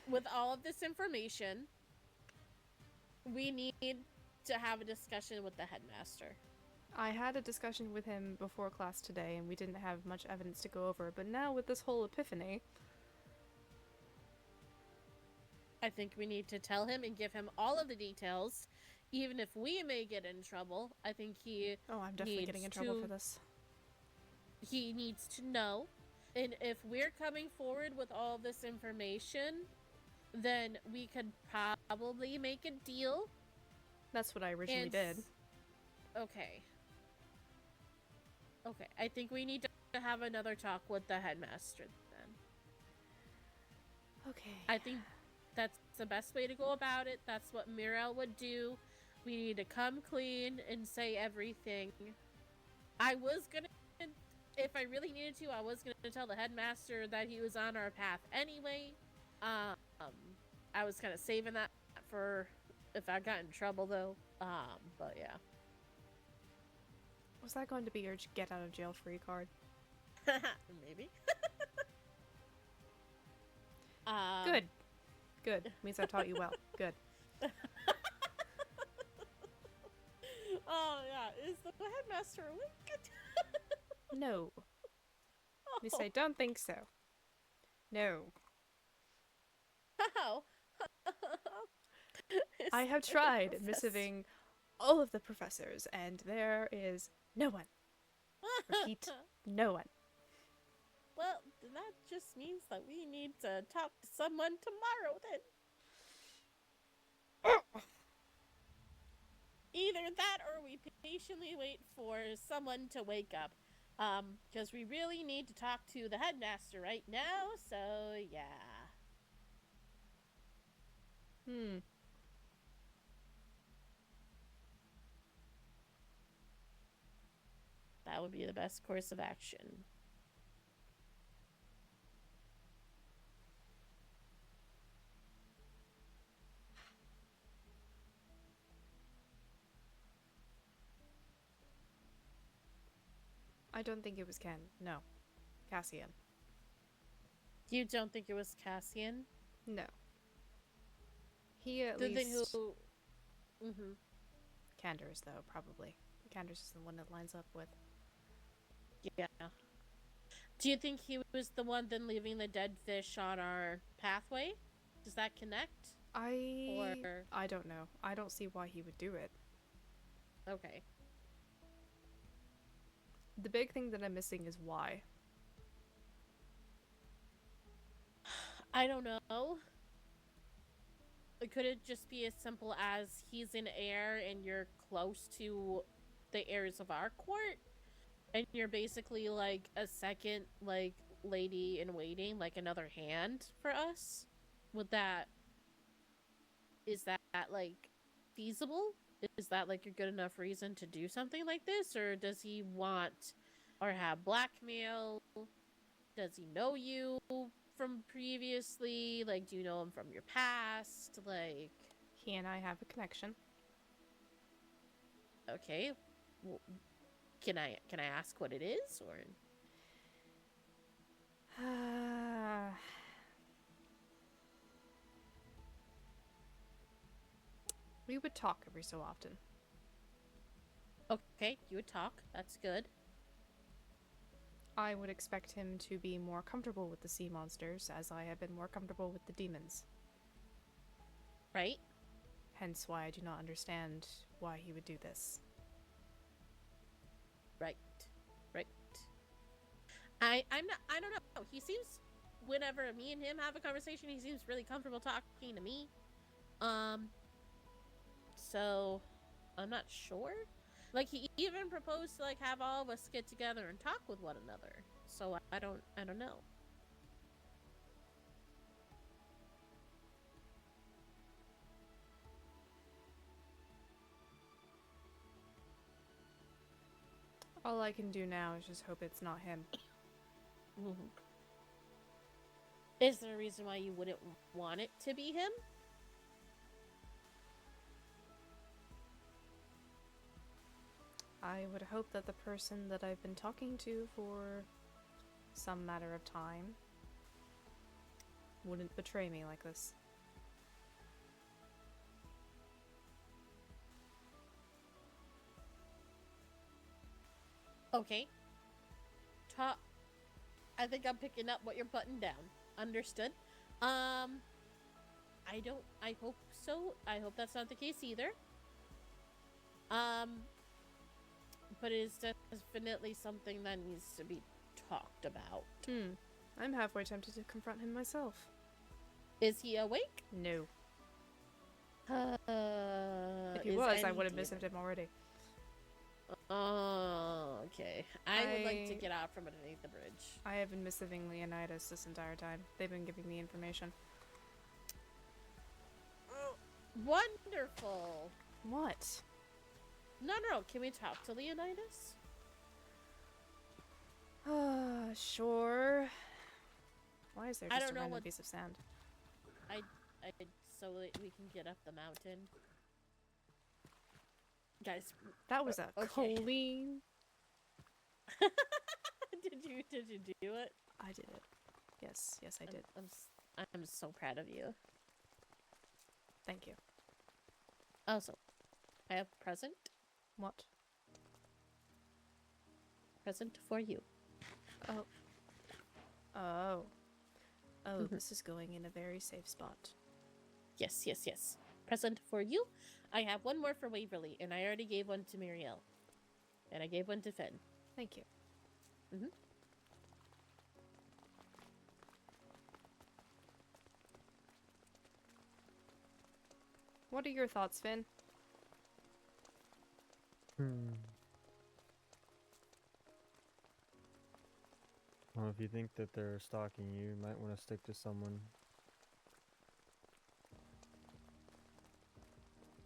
with all of this information, we need to have a discussion with the headmaster. I had a discussion with him before class today, and we didn't have much evidence to go over, but now with this whole epiphany... I think we need to tell him and give him all of the details, even if we may get in trouble. I think he Oh, I'm definitely getting in trouble for this. He needs to know. And if we're coming forward with all this information, then we could probably make a deal. That's what I originally did. Okay. Okay, I think we need to have another talk with the headmaster then. Okay. I think that's the best way to go about it. That's what Mirel would do. We need to come clean and say everything. I was gonna, if I really needed to, I was gonna tell the headmaster that he was on our path anyway. I was kind of saving that for if I got in trouble though. But yeah. Was that going to be your get out of jail free card? Maybe. Good. Good. Means I taught you well. Good. Oh yeah, is the headmaster awake? No. At least I don't think so. No. How? I have tried missiving all of the professors, and there is no one. Repeat, no one. Well, then that just means that we need to talk to someone tomorrow then. Either that or we patiently wait for someone to wake up. Because we really need to talk to the headmaster right now, so yeah. That would be the best course of action. I don't think it was Ken. No. Cassian. You don't think it was Cassian? No. He at least... Candace, though, probably. Candace is the one that lines up with... Yeah. Do you think he was the one then leaving the dead fish on our pathway? Does that connect? I don't know. I don't see why he would do it. Okay. The big thing that I'm missing is why. I don't know. Could it just be as simple as he's an heir and you're close to the heirs of our court? And you're basically like a second, like, lady in waiting, like another hand for us? Is that like feasible? Is that like a good enough reason to do something like this? Or does he want or have blackmail? Does he know you from previously? Like, do you know him from your past? Like, he and I have a connection. Okay. Well, can I ask what it is, or? We would talk every so often. Okay, you would talk. That's good. I would expect him to be more comfortable with the sea monsters, as I have been more comfortable with the demons. Right? Hence why I do not understand why he would do this. Right. I don't know. He seems, whenever me and him have a conversation, he seems really comfortable talking to me. So I'm not sure. Like, he even proposed to like have all of us get together and talk with one another. So I don't know. All I can do now is just hope it's not him. Is there a reason why you wouldn't want it to be him? I would hope that the person that I've been talking to for some matter of time wouldn't betray me like this. Okay. I think I'm picking up what you're putting down. Understood. I hope so. I hope that's not the case either. But it is definitely something that needs to be talked about. I'm halfway tempted to confront him myself. Is he awake? No. If he was, I would have missed him already. Oh, okay. I would like to get out from underneath the bridge. I have been missing Leonidas this entire time. They've been giving me information. Wonderful. What? No. Can we talk to Leonidas? Sure. Why is there I just don't a know random what- piece of sand? So that we can get up the mountain. Guys, That was a okay. clean. Did you do it? I did it. Yes, I did. I'm so proud of you. Thank you. Also, I have a present. What? Present for you. Oh, this is going in a very safe spot. Yes. Present for you. I have one more for Waverly, and I already gave one to Muriel. And I gave one to Finn. Thank you. What are your thoughts, Finn? Well, if you think that they're stalking you, you might want to stick to someone.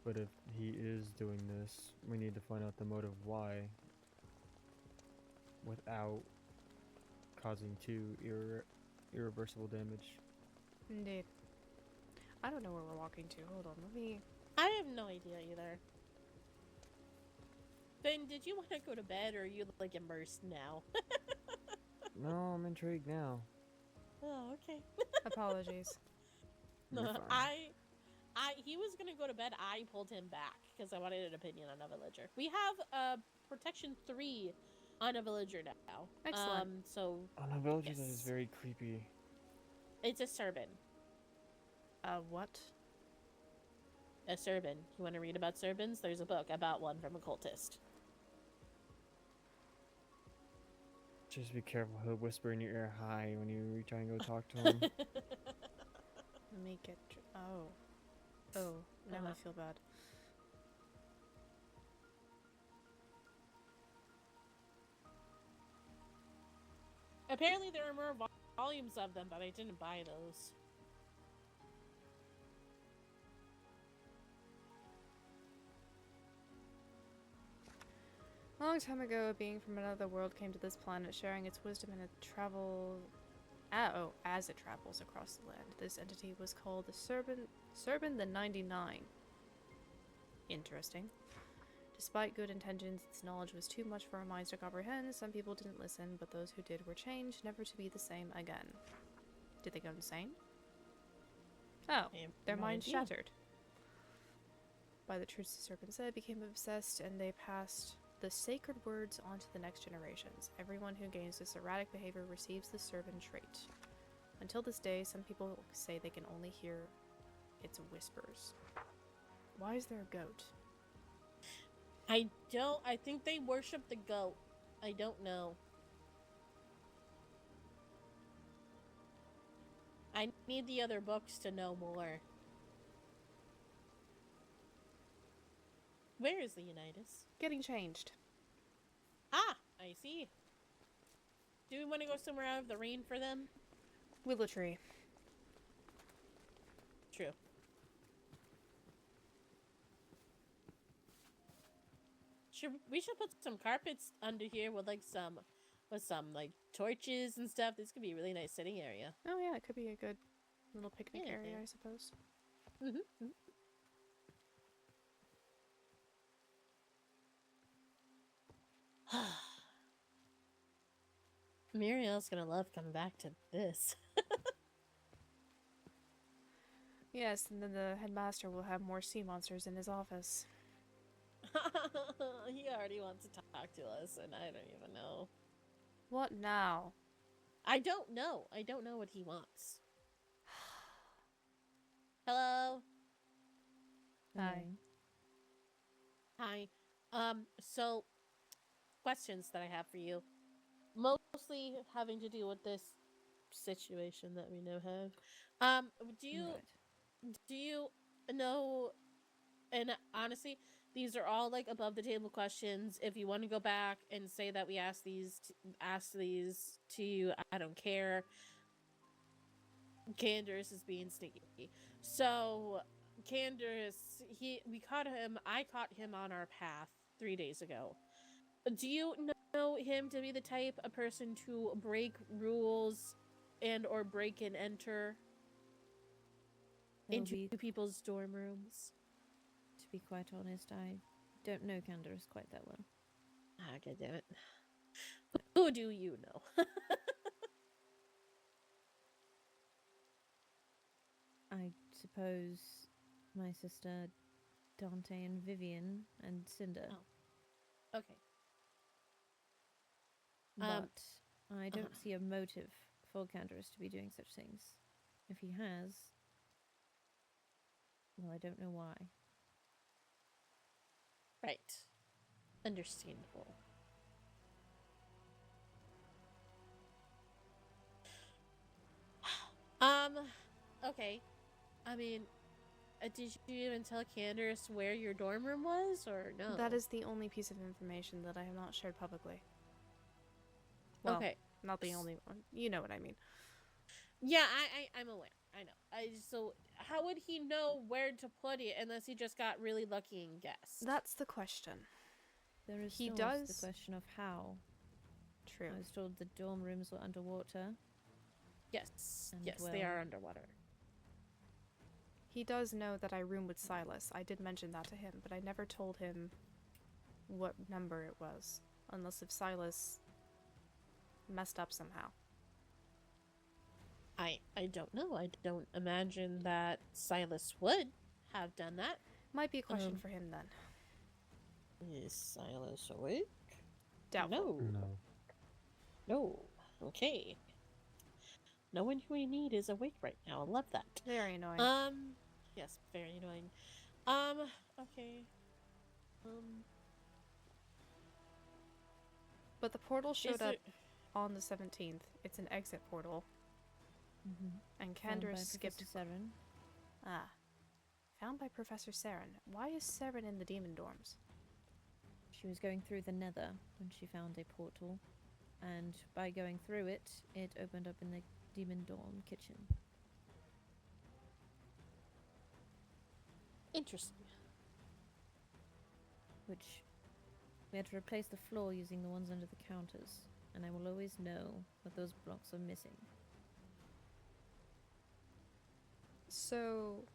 But if he is doing this, we need to find out the motive why, without causing irreversible damage. Indeed. I don't know where we're walking to. Hold on, let me... I have no idea either. Finn, did you want to go to bed, or are you, like, immersed now? No, I'm intrigued now. Oh, okay. Apologies. You're fine. He was gonna go to bed. I pulled him back because I wanted an opinion on a villager. We have protection 3 on a villager now. Excellent. So On a villager that is very creepy. it's a Serban. What? A Serban. You want to read about Serbans? There's a book about one from a cultist. Just be careful, he'll whisper in your ear hi when you try and go talk to him. Let me get... Oh, now I feel bad. Apparently there are more volumes of them, but I didn't buy those. A long time ago, a being from another world came to this planet, sharing its wisdom as it travels across the land. This entity was called the Serban the 99. Interesting. Despite good intentions, its knowledge was too much for our minds to comprehend. Some people didn't listen, but those who did were changed, never to be the same again. Did they go insane? Oh, their minds shattered. By the truths the serpent said, became obsessed, and they passed the sacred words onto the next generations. Everyone who gains this erratic behavior receives the serpent trait. Until this day, some people say they can only hear its whispers. Why is there a goat? I think they worship the goat. I don't know. I need the other books to know more. Where is Leonidas? Getting changed. Ah, I see. Do we want to go somewhere out of the rain for them? Willow tree. True. We should put some carpets under here with some like torches and stuff. This could be a really nice sitting area. Oh yeah, it could be a good little picnic area, I suppose. Muriel's gonna love coming back to this. Yes, and then the headmaster will have more sea monsters in his office. He already wants to talk to us, and I don't even know. What now? I don't know. I don't know what he wants. Hello? Hi. Hi. So, questions that I have for you. Mostly having to do with this situation that we now have. Do you know, and honestly, these are all like above the table questions. If you want to go back and say that we asked these to you, I don't care. Candace is being sneaky. So, Candace, we caught him. I caught him on our path 3 days ago. Do you know him to be the type of person to break rules and or break and enter into people's dorm rooms? To be quite honest, I don't know Candace quite that well. Okay, damn it. Who do you know? I suppose my sister Dante and Vivian and Cinder. Oh. Okay. But I don't see a motive for Candace to be doing such things. If he has, well, I don't know why. Right. Understandable. Okay. I mean, did you even tell Candace where your dorm room was, or no? That is the only piece of information that I have not shared publicly. Well, okay. Not the only one. You know what I mean. Yeah, I'm aware. I know. So how would he know where to put it unless he just got really lucky and guessed? That's the question. There is He still does the question of how. True. I was told the dorm rooms were underwater. Yes. And yes, they are underwater. He does know that I room with Silas. I did mention that to him, but I never told him what number it was. Unless if Silas messed up somehow. I don't know. I don't imagine that Silas would have done that. Might be a question for him then. Is Silas awake? Doubtful. No. Okay. No one who we need is awake right now. I love that. Very annoying. Yes, very annoying. Okay. But the portal showed up on the 17th. It's an exit portal. And Candace skipped Saren. Found by Professor Saren. Why is Saren in the demon dorms? She was going through the nether when she found a portal. And by going through it, it opened up in the demon dorm kitchen. Interesting. Which we had to replace the floor using the ones under the counters. And I will always know that those blocks are missing. So,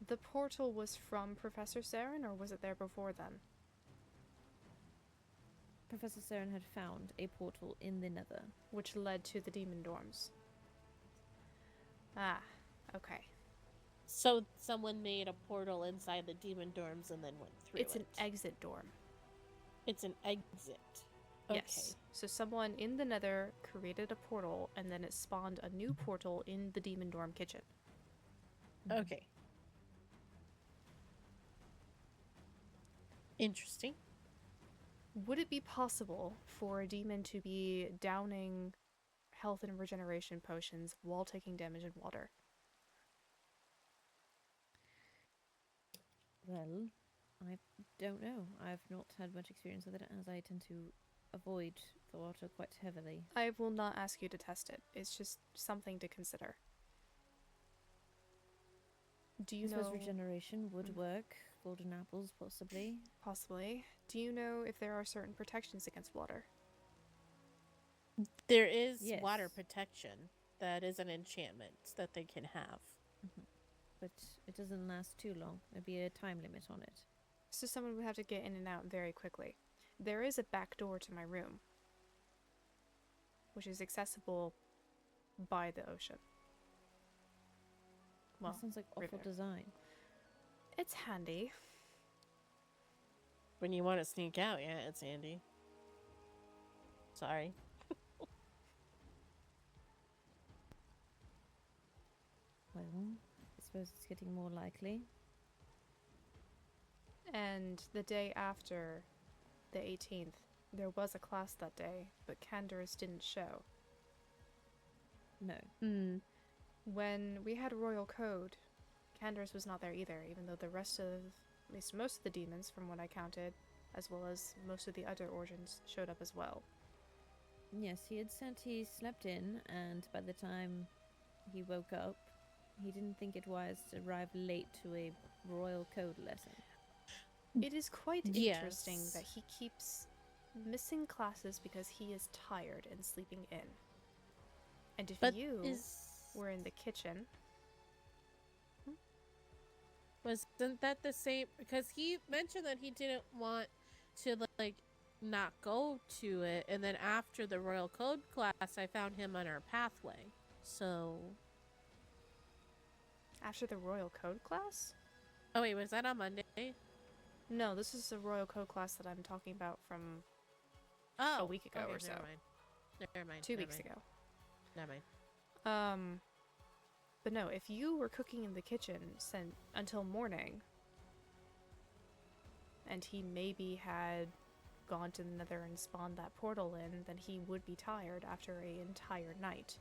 the portal was from Professor Saren, or was it there before then? Professor Saren had found a portal in the nether. Which led to the demon dorms. Okay. So someone made a portal inside the demon dorms and then went through It's an exit dorm. It's an exit. Okay. Yes. So someone in the nether created a portal, and then it spawned a new portal in the demon dorm kitchen. Okay. Interesting. Would it be possible for a demon to be downing health and regeneration potions while taking damage in water? Well, I don't know. I've not had much experience with it, as I tend to avoid the water quite heavily. I will not ask you to test it. It's just something to consider. Do you I suppose know regeneration would work? Golden apples, possibly. Possibly. Do you know if there are certain protections against water? There is water protection. That is an enchantment that they can have. But it doesn't last too long. There'd be a time limit on it. So someone would have to get in and out very quickly. There is a back door to my room, which is accessible by the ocean. Well, that sounds like awful design. It's handy. When you want to sneak out, yeah, it's handy. Sorry. Well, I suppose it's getting more likely. And the day after the 18th, there was a class that day, but Candace didn't show. No. When we had Royal Code, Candace was not there either, even though the rest of, at least most of the demons, from what I counted, as well as most of the other origins, showed up as well. Yes, he had said he slept in, and by the time he woke up, he didn't think it wise to arrive late to a royal code lesson. It is quite interesting that he keeps missing classes because he is tired and sleeping in. And if you were in the kitchen... Wasn't that the same? Because he mentioned that he didn't want to, like, not go to it. And then after the Royal Code class, I found him on our pathway. So... After the Royal Code class? Oh, wait, was that on Monday? No, this is the Royal Code class that I'm talking about from a week ago or so. Never mind. 2 weeks ago. Never mind. But no, if you were cooking in the kitchen until morning, and he maybe had gone to the Nether and spawned that portal in, then he would be tired after an entire night.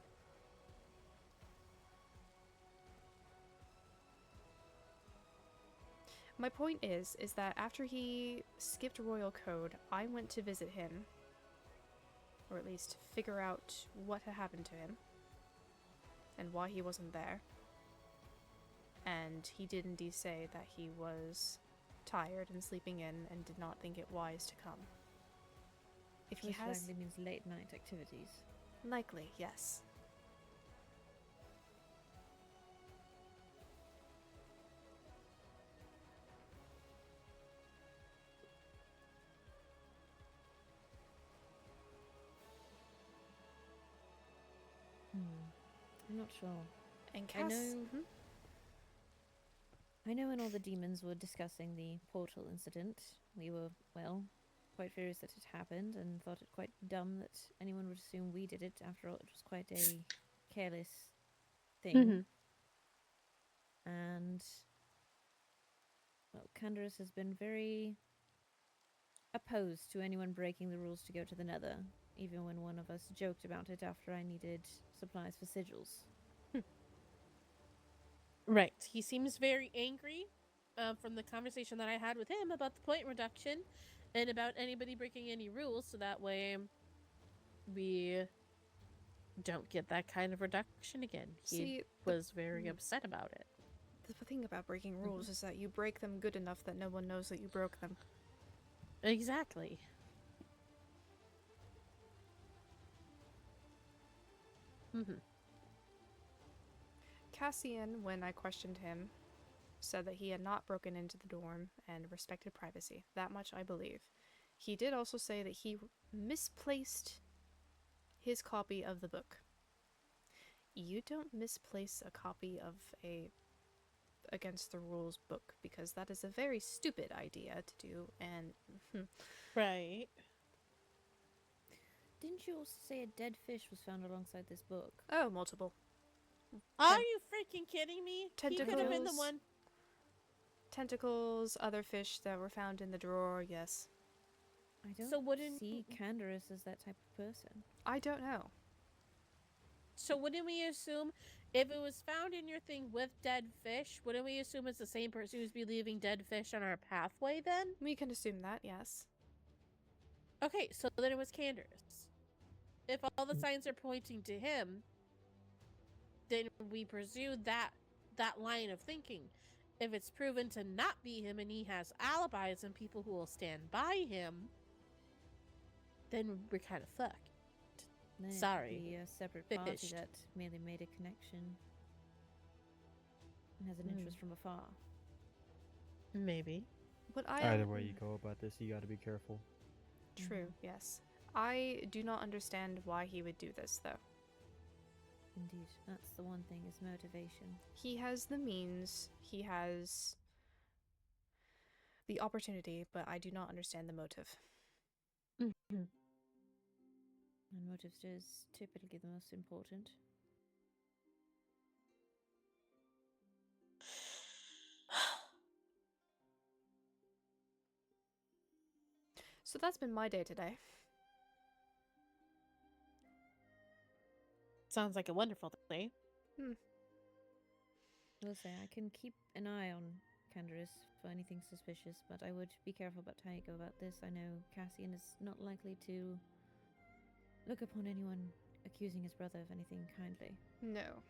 My point is that after he skipped Royal Code, I went to visit him, or at least figure out what had happened to him, and why he wasn't there. And he did indeed say that he was tired and sleeping in and did not think it wise to come. If he Which has... likely means late night activities. Likely, yes. I'm not sure. And I know when all the demons were discussing the portal incident, we were, well, quite furious that it happened and thought it quite dumb that anyone would assume we did it. After all, it was quite a careless thing. And, well, Candace has been very opposed to anyone breaking the rules to go to the Nether, even when one of us joked about it after I needed supplies for sigils. Right. He seems very angry from the conversation that I had with him about the point reduction and about anybody breaking any rules, so that way we don't get that kind of reduction again. He was very upset about it. The thing about breaking rules is that you break them good enough that no one knows that you broke them. Exactly. Cassian, when I questioned him, said that he had not broken into the dorm and respected privacy. That much I believe. He did also say that he misplaced his copy of the book. You don't misplace a copy of a against the rules book, because that is a very stupid idea to do, and right. Didn't you also say a dead fish was found alongside this book? Oh, multiple. Are you freaking kidding me? He could have been the one. Tentacles, other fish that were found in the drawer, yes. I don't see Candace as that type of person. I don't know. So wouldn't we assume, if it was found in your thing with dead fish, wouldn't we assume it's the same person who's be leaving dead fish on our pathway then? We can assume that, yes. Okay, so then it was Candace. If all the signs are pointing to him, then we pursue that line of thinking. If it's proven to not be him and he has alibis and people who will stand by him, then we're kind of fucked. Then Sorry. it would be a separate party that merely made a connection and has an interest from afar. Maybe. But Either way you go about this, you gotta be careful. True, yes. I do not understand why he would do this, though. Indeed, that's the one thing, is motivation. He has the means, he has the opportunity, but I do not understand the motive. And motives is typically the most important. So that's been my day today. Sounds like a wonderful day. I will say, I can keep an eye on Candace for anything suspicious, but I would be careful about how you go about this. I know Cassian is not likely to look upon anyone accusing his brother of anything kindly. No.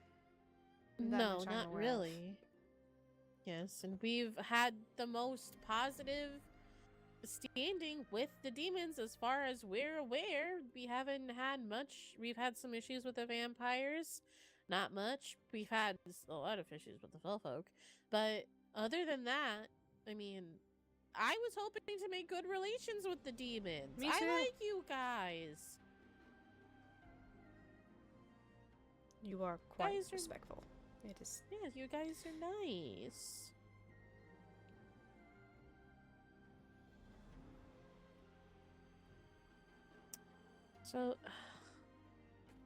No, much I'm not aware of. really. Yes, and we've had the most positive standing with the demons as far as we're aware. We haven't had much. We've had some issues with the vampires. Not much. We've had a lot of issues with the Fellfolk. But other than that, I mean, I was hoping to make good relations with the demons. Me I too. like you guys. You are quite Guys are- respectful. It is. Yeah, you guys are nice. So,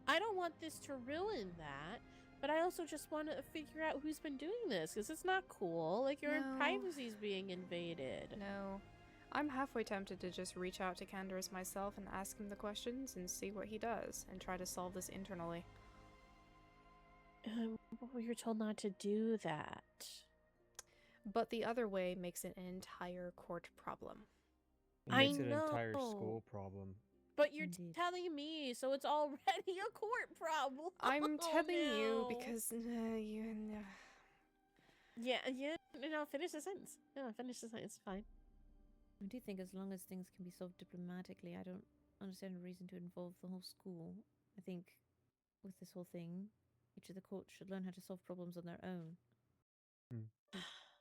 I don't want this to ruin that, but I also just want to figure out who's been doing this, because it's not cool. Like, your No. privacy's being invaded. No. I'm halfway tempted to just reach out to Candaris myself and ask him the questions and see what he does, and try to solve this internally. We were told not to do that. But the other way makes it an entire court problem. It I makes it an entire know. school problem. But you're telling me, so it's already a court problem. I'm telling you no. because you. Yeah, no, finish the sentence. No, finish the sentence, fine. I do think as long as things can be solved diplomatically, I don't understand a reason to involve the whole school. I think with this whole thing, each of the courts should learn how to solve problems on their own.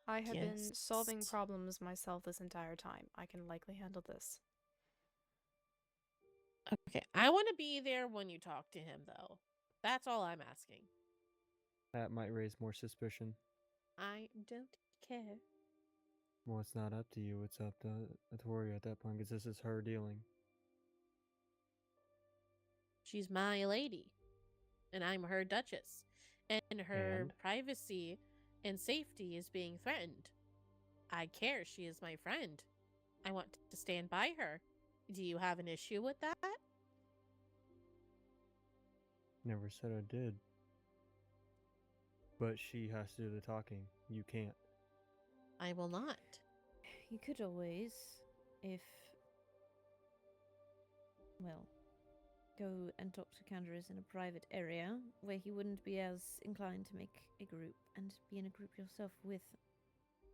I have been Yes. solving problems myself this entire time. I can likely handle this. Okay, I want to be there when you talk to him, though. That's all I'm asking. That might raise more suspicion. I don't care. Well, it's not up to you. It's up to Artoria at that point, because this is her dealing. She's my lady, and I'm her duchess, and her And? privacy and safety is being threatened. I care. She is my friend. I want to stand by her. Do you have an issue with that? Never said I did. But she has to do the talking. You can't. I will not. You could always, if, well, go and talk to Candaris in a private area where he wouldn't be as inclined to make a group and be in a group yourself with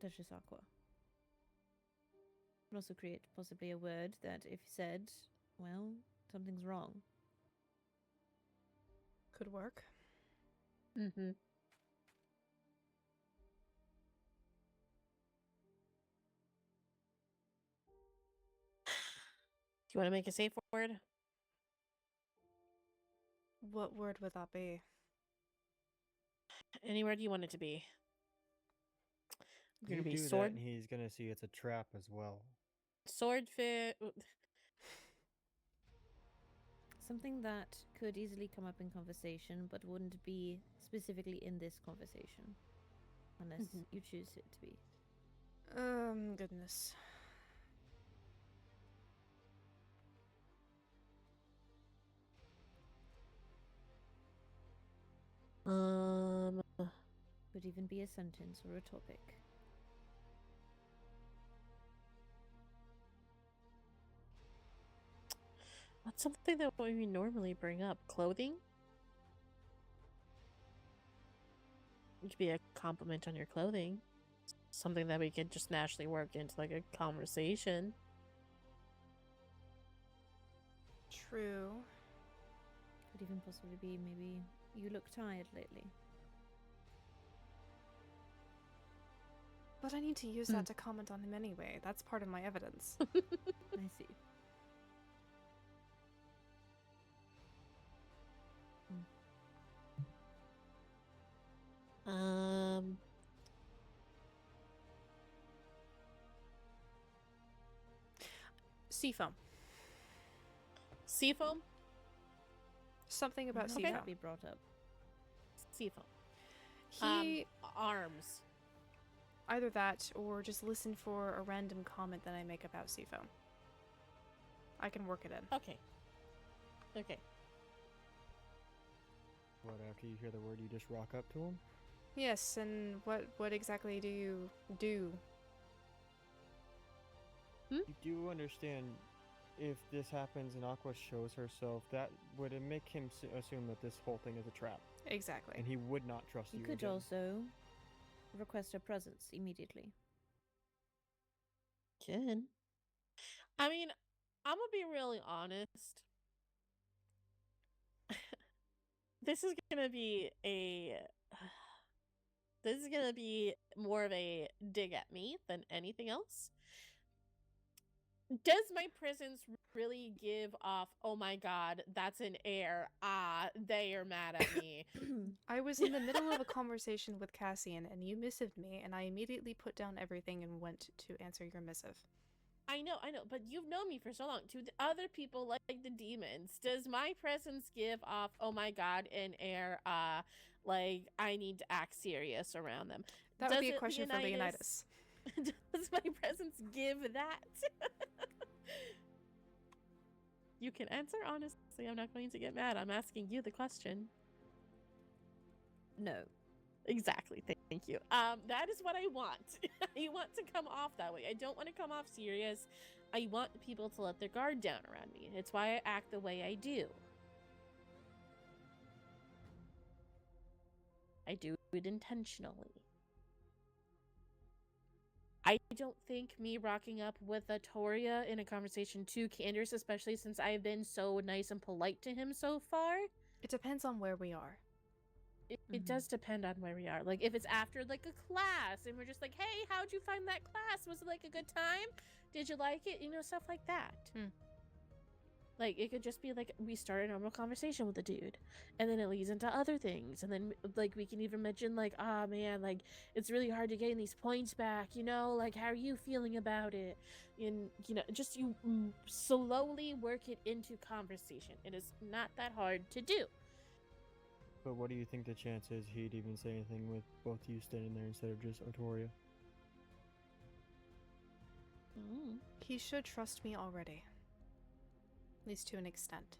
Duchess Aqua. And also create possibly a word that, if said, well, something's wrong. Could work. Mm-hmm. Do you want to make a safe word? What word would that be? Any word you want it to be. You're You gonna be do sword, that, and he's gonna see it's a trap as well. swordfish. Something that could easily come up in conversation, but wouldn't be specifically in this conversation. Unless you choose it to be. Goodness. Could even be a sentence or a topic. What's something that we normally bring up? Clothing? It could be a compliment on your clothing. Something that we could just naturally work into like a conversation. True. Could even possibly be maybe you look tired lately. But I need to use that to comment on him anyway. That's part of my evidence. I see. Seafoam. Seafoam? Something about Okay. seafoam. That be brought up. Seafoam. He Arms. either that or just listen for a random comment that I make about seafoam. I can work it in. Okay. Okay. What, after you hear the word, you just rock up to him? Yes, and what exactly do you do? You do understand, if this happens and Aqua shows herself, that would make him assume that this whole thing is a trap. Exactly. And he would not trust you. You could again. also request her presence immediately. Can. I mean, I'm gonna be really honest. This is gonna be more of a dig at me than anything else. Does my presence really give off, oh my god, that's an heir, they are mad at me? I was in the middle of a conversation with Cassian and you missived me and I immediately put down everything and went to answer your missive. I know, but you've known me for so long. To the other people, like the demons, does my presence give off, oh my god, an air, like, I need to act serious around them? That would be a question for Leonidas. Does my presence give that? You can answer honestly. I'm not going to get mad. I'm asking you the question. No. Exactly. Thank you. That is what I want. I want to come off that way. I don't want to come off serious. I want people to let their guard down around me. It's why I act the way I do. I do it intentionally. I don't think me rocking up with Artoria in a conversation to Candace, especially since I've been so nice and polite to him so far. It depends on where we are. It does depend on where we are. Like, if it's after, like, a class, and we're just like, hey, how'd you find that class? Was it, like, a good time? Did you like it? You know, stuff like that. Like, it could just be, like, we start a normal conversation with the dude, and then it leads into other things, and then, like, we can even mention, like, ah, man, like, it's really hard to gain these points back, you know? Like, how are you feeling about it? And, you know, just you slowly work it into conversation. It is not that hard to do. But what do you think the chance is he'd even say anything with both of you standing there instead of just Artoria? He should trust me already. At least to an extent.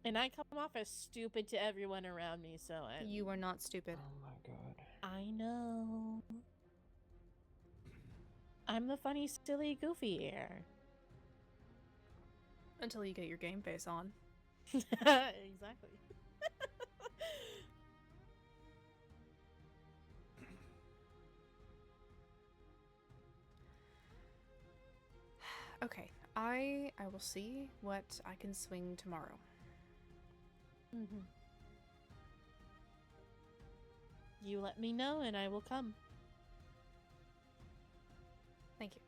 And I come off as stupid to everyone around me, so You are not stupid. Oh my god. I know. I'm the funny, silly, goofy heir. Until you get your game face on. Exactly. Okay, I will see what I can swing tomorrow. You let me know and I will come. Thank you.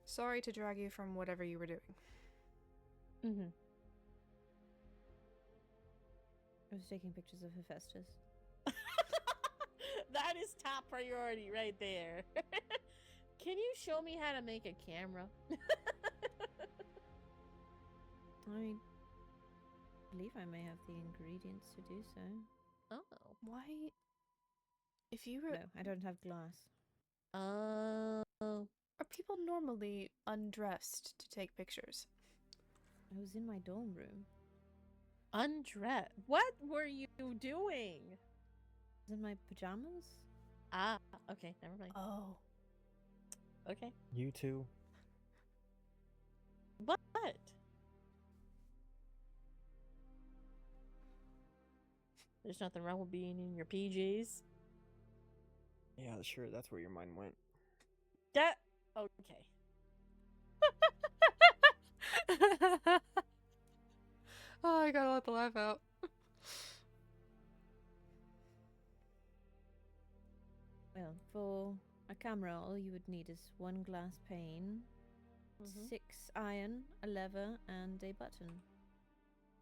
Sorry to drag you from whatever you were doing. I was taking pictures of Hephaestus. That is top priority right there. Can you show me how to make a camera? I believe I may have the ingredients to do so. Oh. Why? If you were... No, I don't have glass. Oh. Are people normally undressed to take pictures? I was in my dorm room. Undressed? What were you doing? I was in my pajamas. Ah, okay, never mind. Oh. Okay. You too? What? There's nothing wrong with being in your PJs. Yeah, sure, that's where your mind went. That... Okay. Oh, I gotta let the laugh out. Well, for a camera, all you would need is 1 glass pane, 6 iron, a lever, and a button.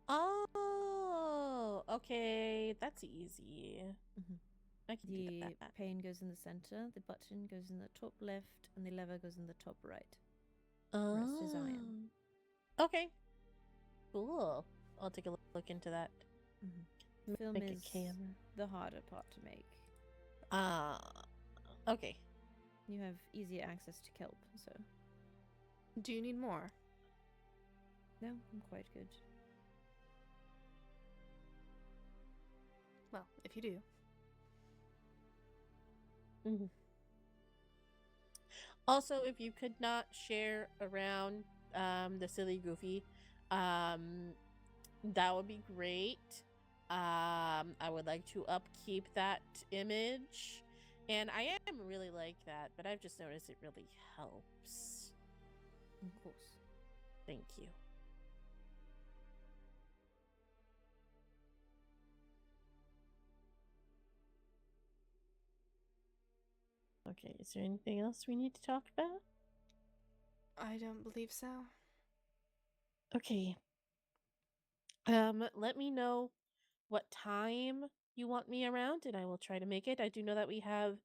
Oh, okay. That's easy. I can do The that. pane goes in the center, the button goes in the top left, and the lever goes in the top right. Oh. The rest is iron. Okay. Cool. I'll take a look into that. Film Make is a camera. the harder part to make. Okay. You have easier access to kelp, so... Do you need more? No, I'm quite good. Well, if you do. Also, if you could not share around the silly goofy, That would be great. I would like to upkeep that image. And I am really like that, but I've just noticed it really helps. Of course. Thank you. Okay, is there anything else we need to talk about? I don't believe so. Okay. Let me know what time you want me around, and I will try to make it. I do know that we have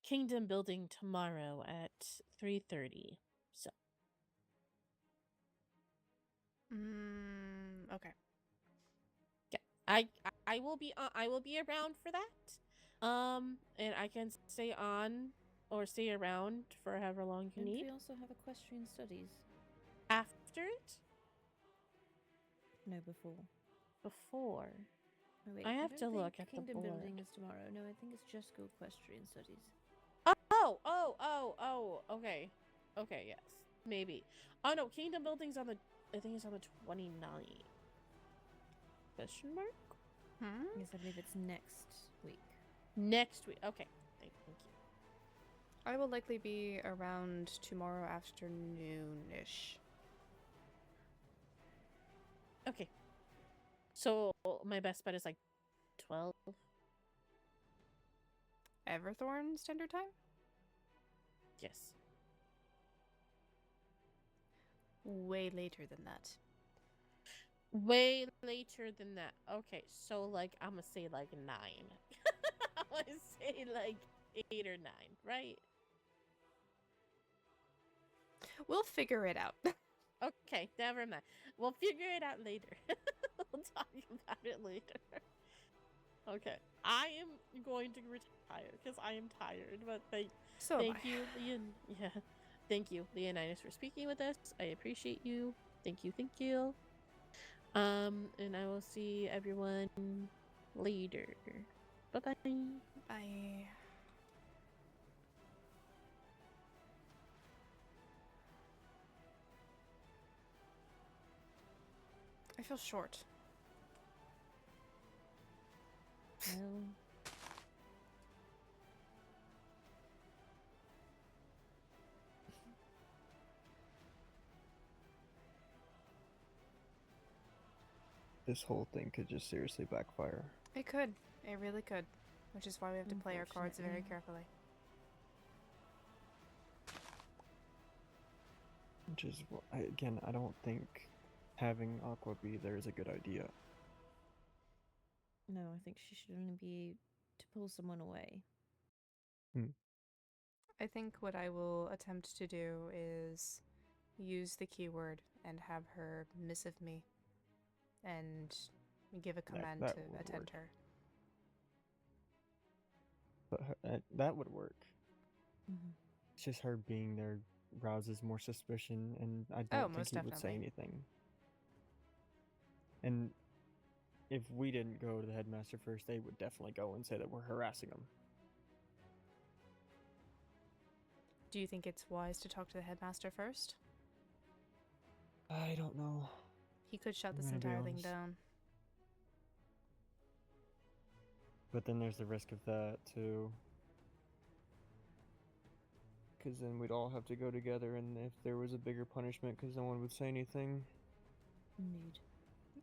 kingdom building tomorrow at 3:30. So. Okay. Yeah, I will be around for that. And I can stay on or stay around for however long you And need. we also have equestrian studies. After it? No, before. Before. Oh, wait, I have don't to look think at the Kingdom board. building is tomorrow. No, I think it's just go equestrian studies. Okay. Okay, yes. Maybe. Oh no, kingdom building's on the I think it's on the 29th. Question mark? Yes, I believe it's next week. Next week. Okay. Thank you. I will likely be around tomorrow afternoon-ish. Okay. So my best bet is like 12. Everthorne Standard Time? Yes. Way later than that. Way later than that. Okay, so like I'm gonna say like 9. I'm gonna say like 8 or 9, right? We'll figure it out. Okay, never mind. We'll figure it out later. We'll talk about it later. Okay, I am going to retire because I am tired. But thank you, Leon. Yeah, thank you, Leonidas, for speaking with us. I appreciate you. Thank you. And I will see everyone later. Bye-bye. Bye. I feel short. Well, this whole thing could just seriously backfire. It could. It really could. Which is why we have to play our cards very Unfortunately. carefully. Which is, again, I don't think having Aqua be there is a good idea. no, I think she should only be to pull someone away. I think what I will attempt to do is use the keyword and have her missive me and give a command that to would attend work. her. But that would work. Mm-hmm. It's just her being there rouses more suspicion, and I don't think most he would say definitely. anything. And if we didn't go to the headmaster first, they would definitely go and say that we're harassing him. Do you think it's wise to talk to the headmaster first? I don't know. He could shut I'm this gonna be entire thing honest. down. But then there's the risk of that too. Because then we'd all have to go together, and if there was a bigger punishment because no one would say anything. Indeed.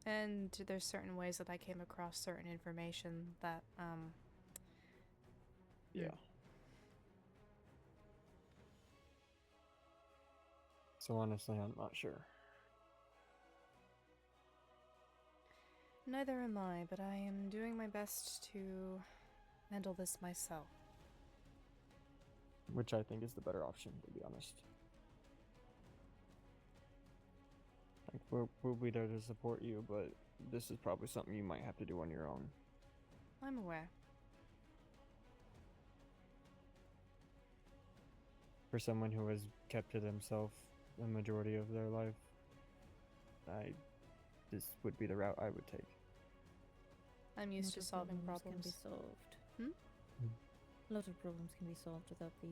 And there's certain ways that I came across certain information that, Yeah. So honestly, I'm not sure. Neither am I, but I am doing my best to handle this myself. Which I think is the better option, to be honest. Like, we'll be there to support you, but this is probably something you might have to do on your own. I'm aware. For someone who has kept to themselves the majority of their life, this would be the route I would take. I'm used to solving Can problems. be solved. Hmm? A lot of problems can be solved without the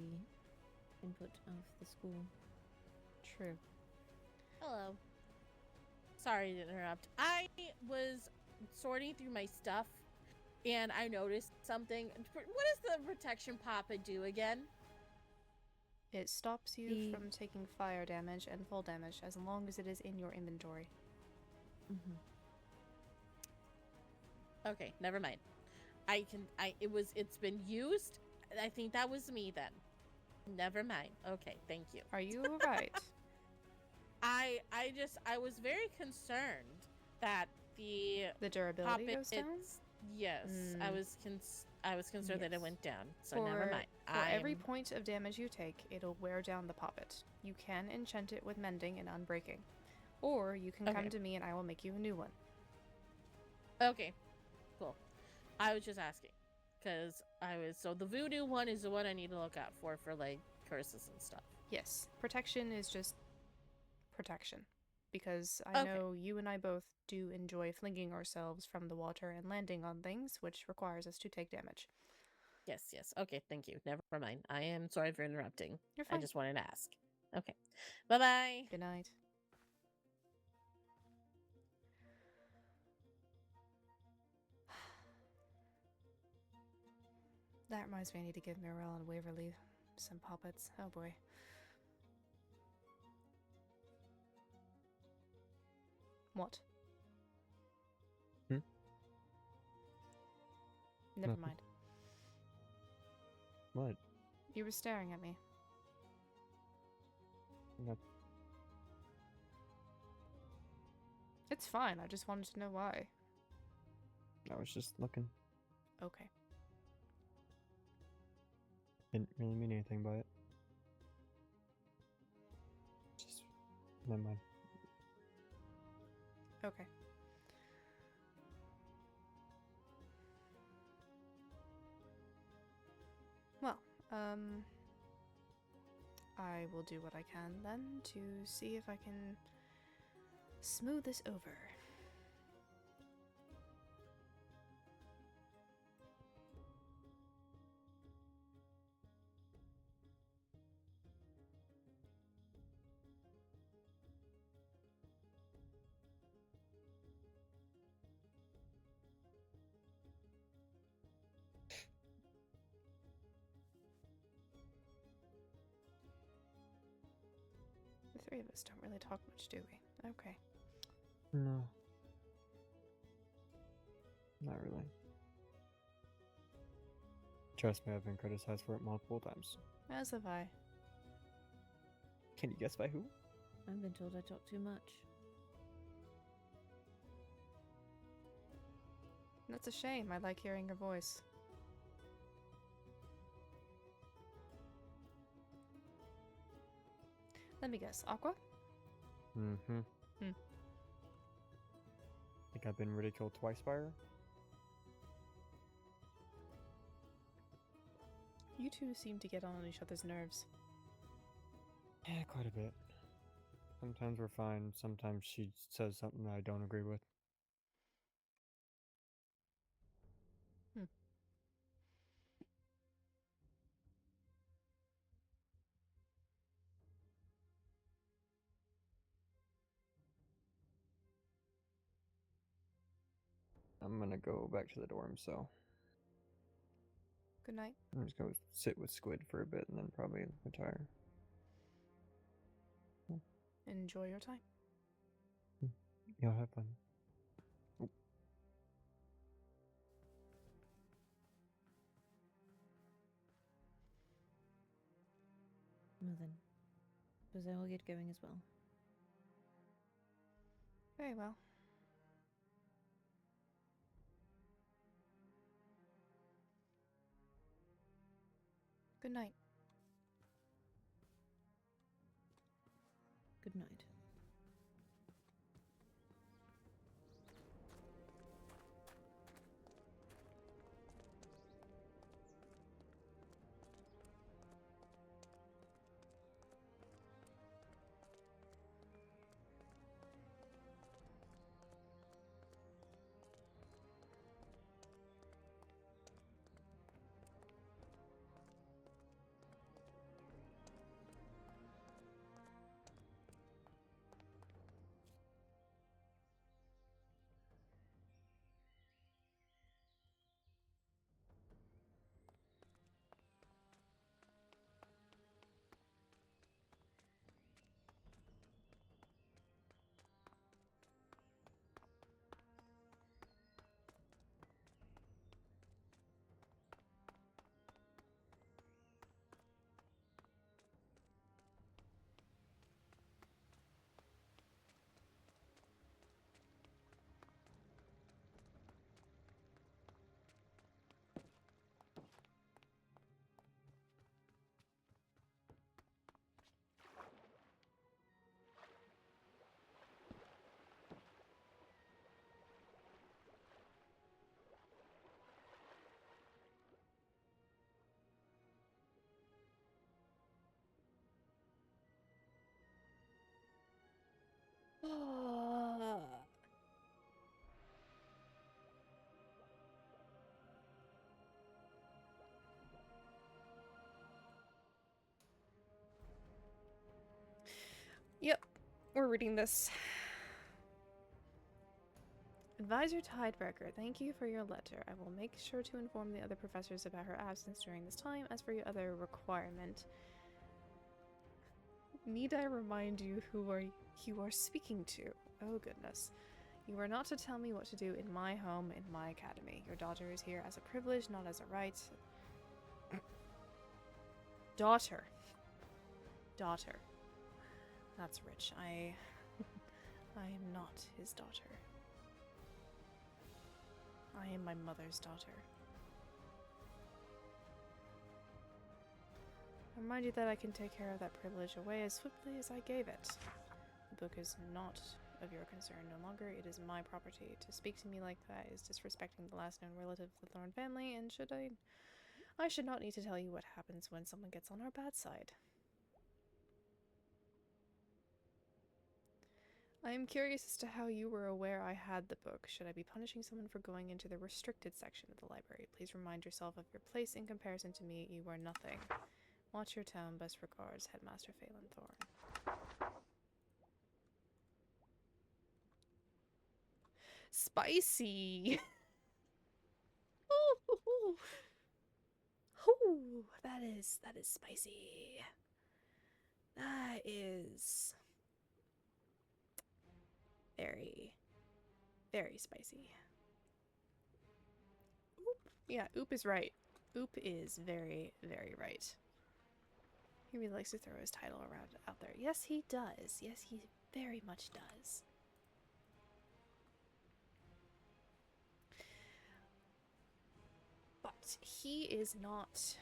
input of the school. True. Hello. sorry to interrupt. I was sorting through my stuff, and I noticed something. What does the protection papa do again? It stops you from taking fire damage and fall damage as long as it is in your inventory. Okay, never mind. It's been used. I think that was me then. Never mind. Okay, thank you. Are you alright? I was very concerned that the durability goes down? Yes, I was concerned that it went down. So never mind. For every point of damage you take, it'll wear down the poppet. You can enchant it with mending and unbreaking, or you can come to me and I will make you a new one. Okay, cool. I was just asking because so the voodoo one is the one I need to look out for like curses and stuff. Yes, protection is just protection, because I know you and I both do enjoy flinging ourselves from the water and landing on things, which requires us to take damage. Yes. Okay, thank you. Never mind. I am sorry for interrupting. You're fine. I just wanted to ask. Okay. Bye-bye. Good night. That reminds me, I need to give Mirelle and Waverly some poppets. Oh boy. What? Never Nothing. mind. What? You were staring at me. No. It's fine, I just wanted to know why. I was just looking. Okay. Didn't really mean anything by it. Just never mind. Okay. Well, I will do what I can then to see if I can smooth this over. The three of us don't really talk much, do we? Okay. No. Not really. Trust me, I've been criticized for it multiple times. As have I. Can you guess by who? I've been told I talk too much. That's a shame. I like hearing your voice. Let me guess. Aqua? Mm-hmm. Think I've been ridiculed twice by her? You two seem to get on each other's nerves. Yeah, quite a bit. Sometimes we're fine, sometimes she says something that I don't agree with. I'm gonna go back to the dorm, so Good night. I'm just gonna sit with Squid for a bit and then probably retire. Enjoy your time. Y'all have fun. Oh. Well then, suppose I will get going as well. Very well. Good night. Good night. Yep, we're reading this. Advisor Tidebreaker, thank you for your letter. I will make sure to inform the other professors about her absence during this time. As for your other requirement, need I remind you who you are speaking to? Oh goodness. You are not to tell me what to do in my home, in my academy. Your daughter is here as a privilege, not as a right. Daughter. Daughter. That's rich. I am not his daughter. I am my mother's daughter. I remind you that I can take care of that privilege away as swiftly as I gave it. The book is not of your concern no longer. It is my property. To speak to me like that is disrespecting the last known relative of the Thorne family, and I should not need to tell you what happens when someone gets on our bad side. I am curious as to how you were aware I had the book. Should I be punishing someone for going into the restricted section of the library? Please remind yourself of your place in comparison to me. You are nothing. Watch your tone. Best regards, Headmaster Elowen Thorne. Spicy! Ooh, ooh, that is spicy. That is very, very spicy. Oop. Yeah, Oop is right. Oop is very, very right. He really likes to throw his title around out there. Yes, he does. Yes, he very much does. But he is not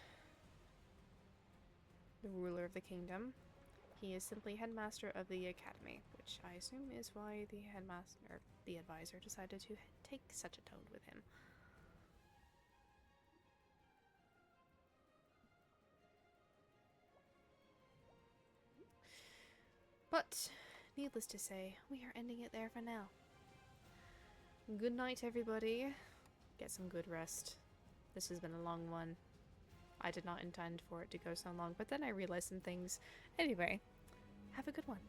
the ruler of the kingdom. He is simply headmaster of the academy, which I assume is why the headmaster, or the advisor, decided to take such a tone with him. But, needless to say, we are ending it there for now. Good night, everybody. Get some good rest. This has been a long one. I did not intend for it to go so long, but then I realized some things. Anyway, have a good one.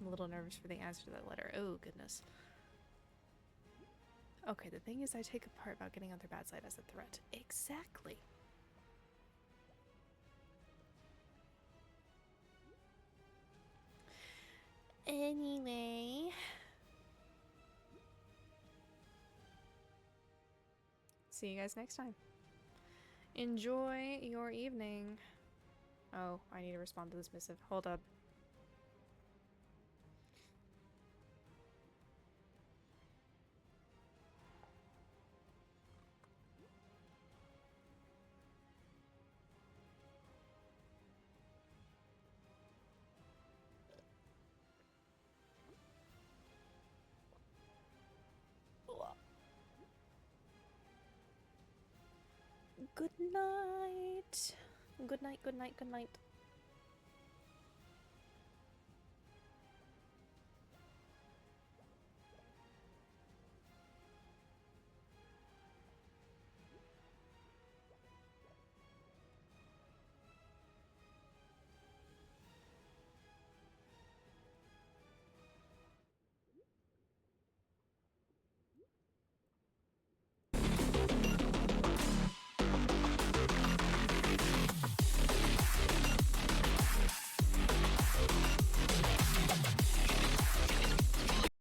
I'm a little nervous for the answer to that letter. Oh, goodness. Okay, the thing is I take a part about getting on their bad side as a threat. Exactly. Anyway. See you guys next time. Enjoy your evening. Oh, I need to respond to this missive. Hold up. Good night. Good night, good night, good night.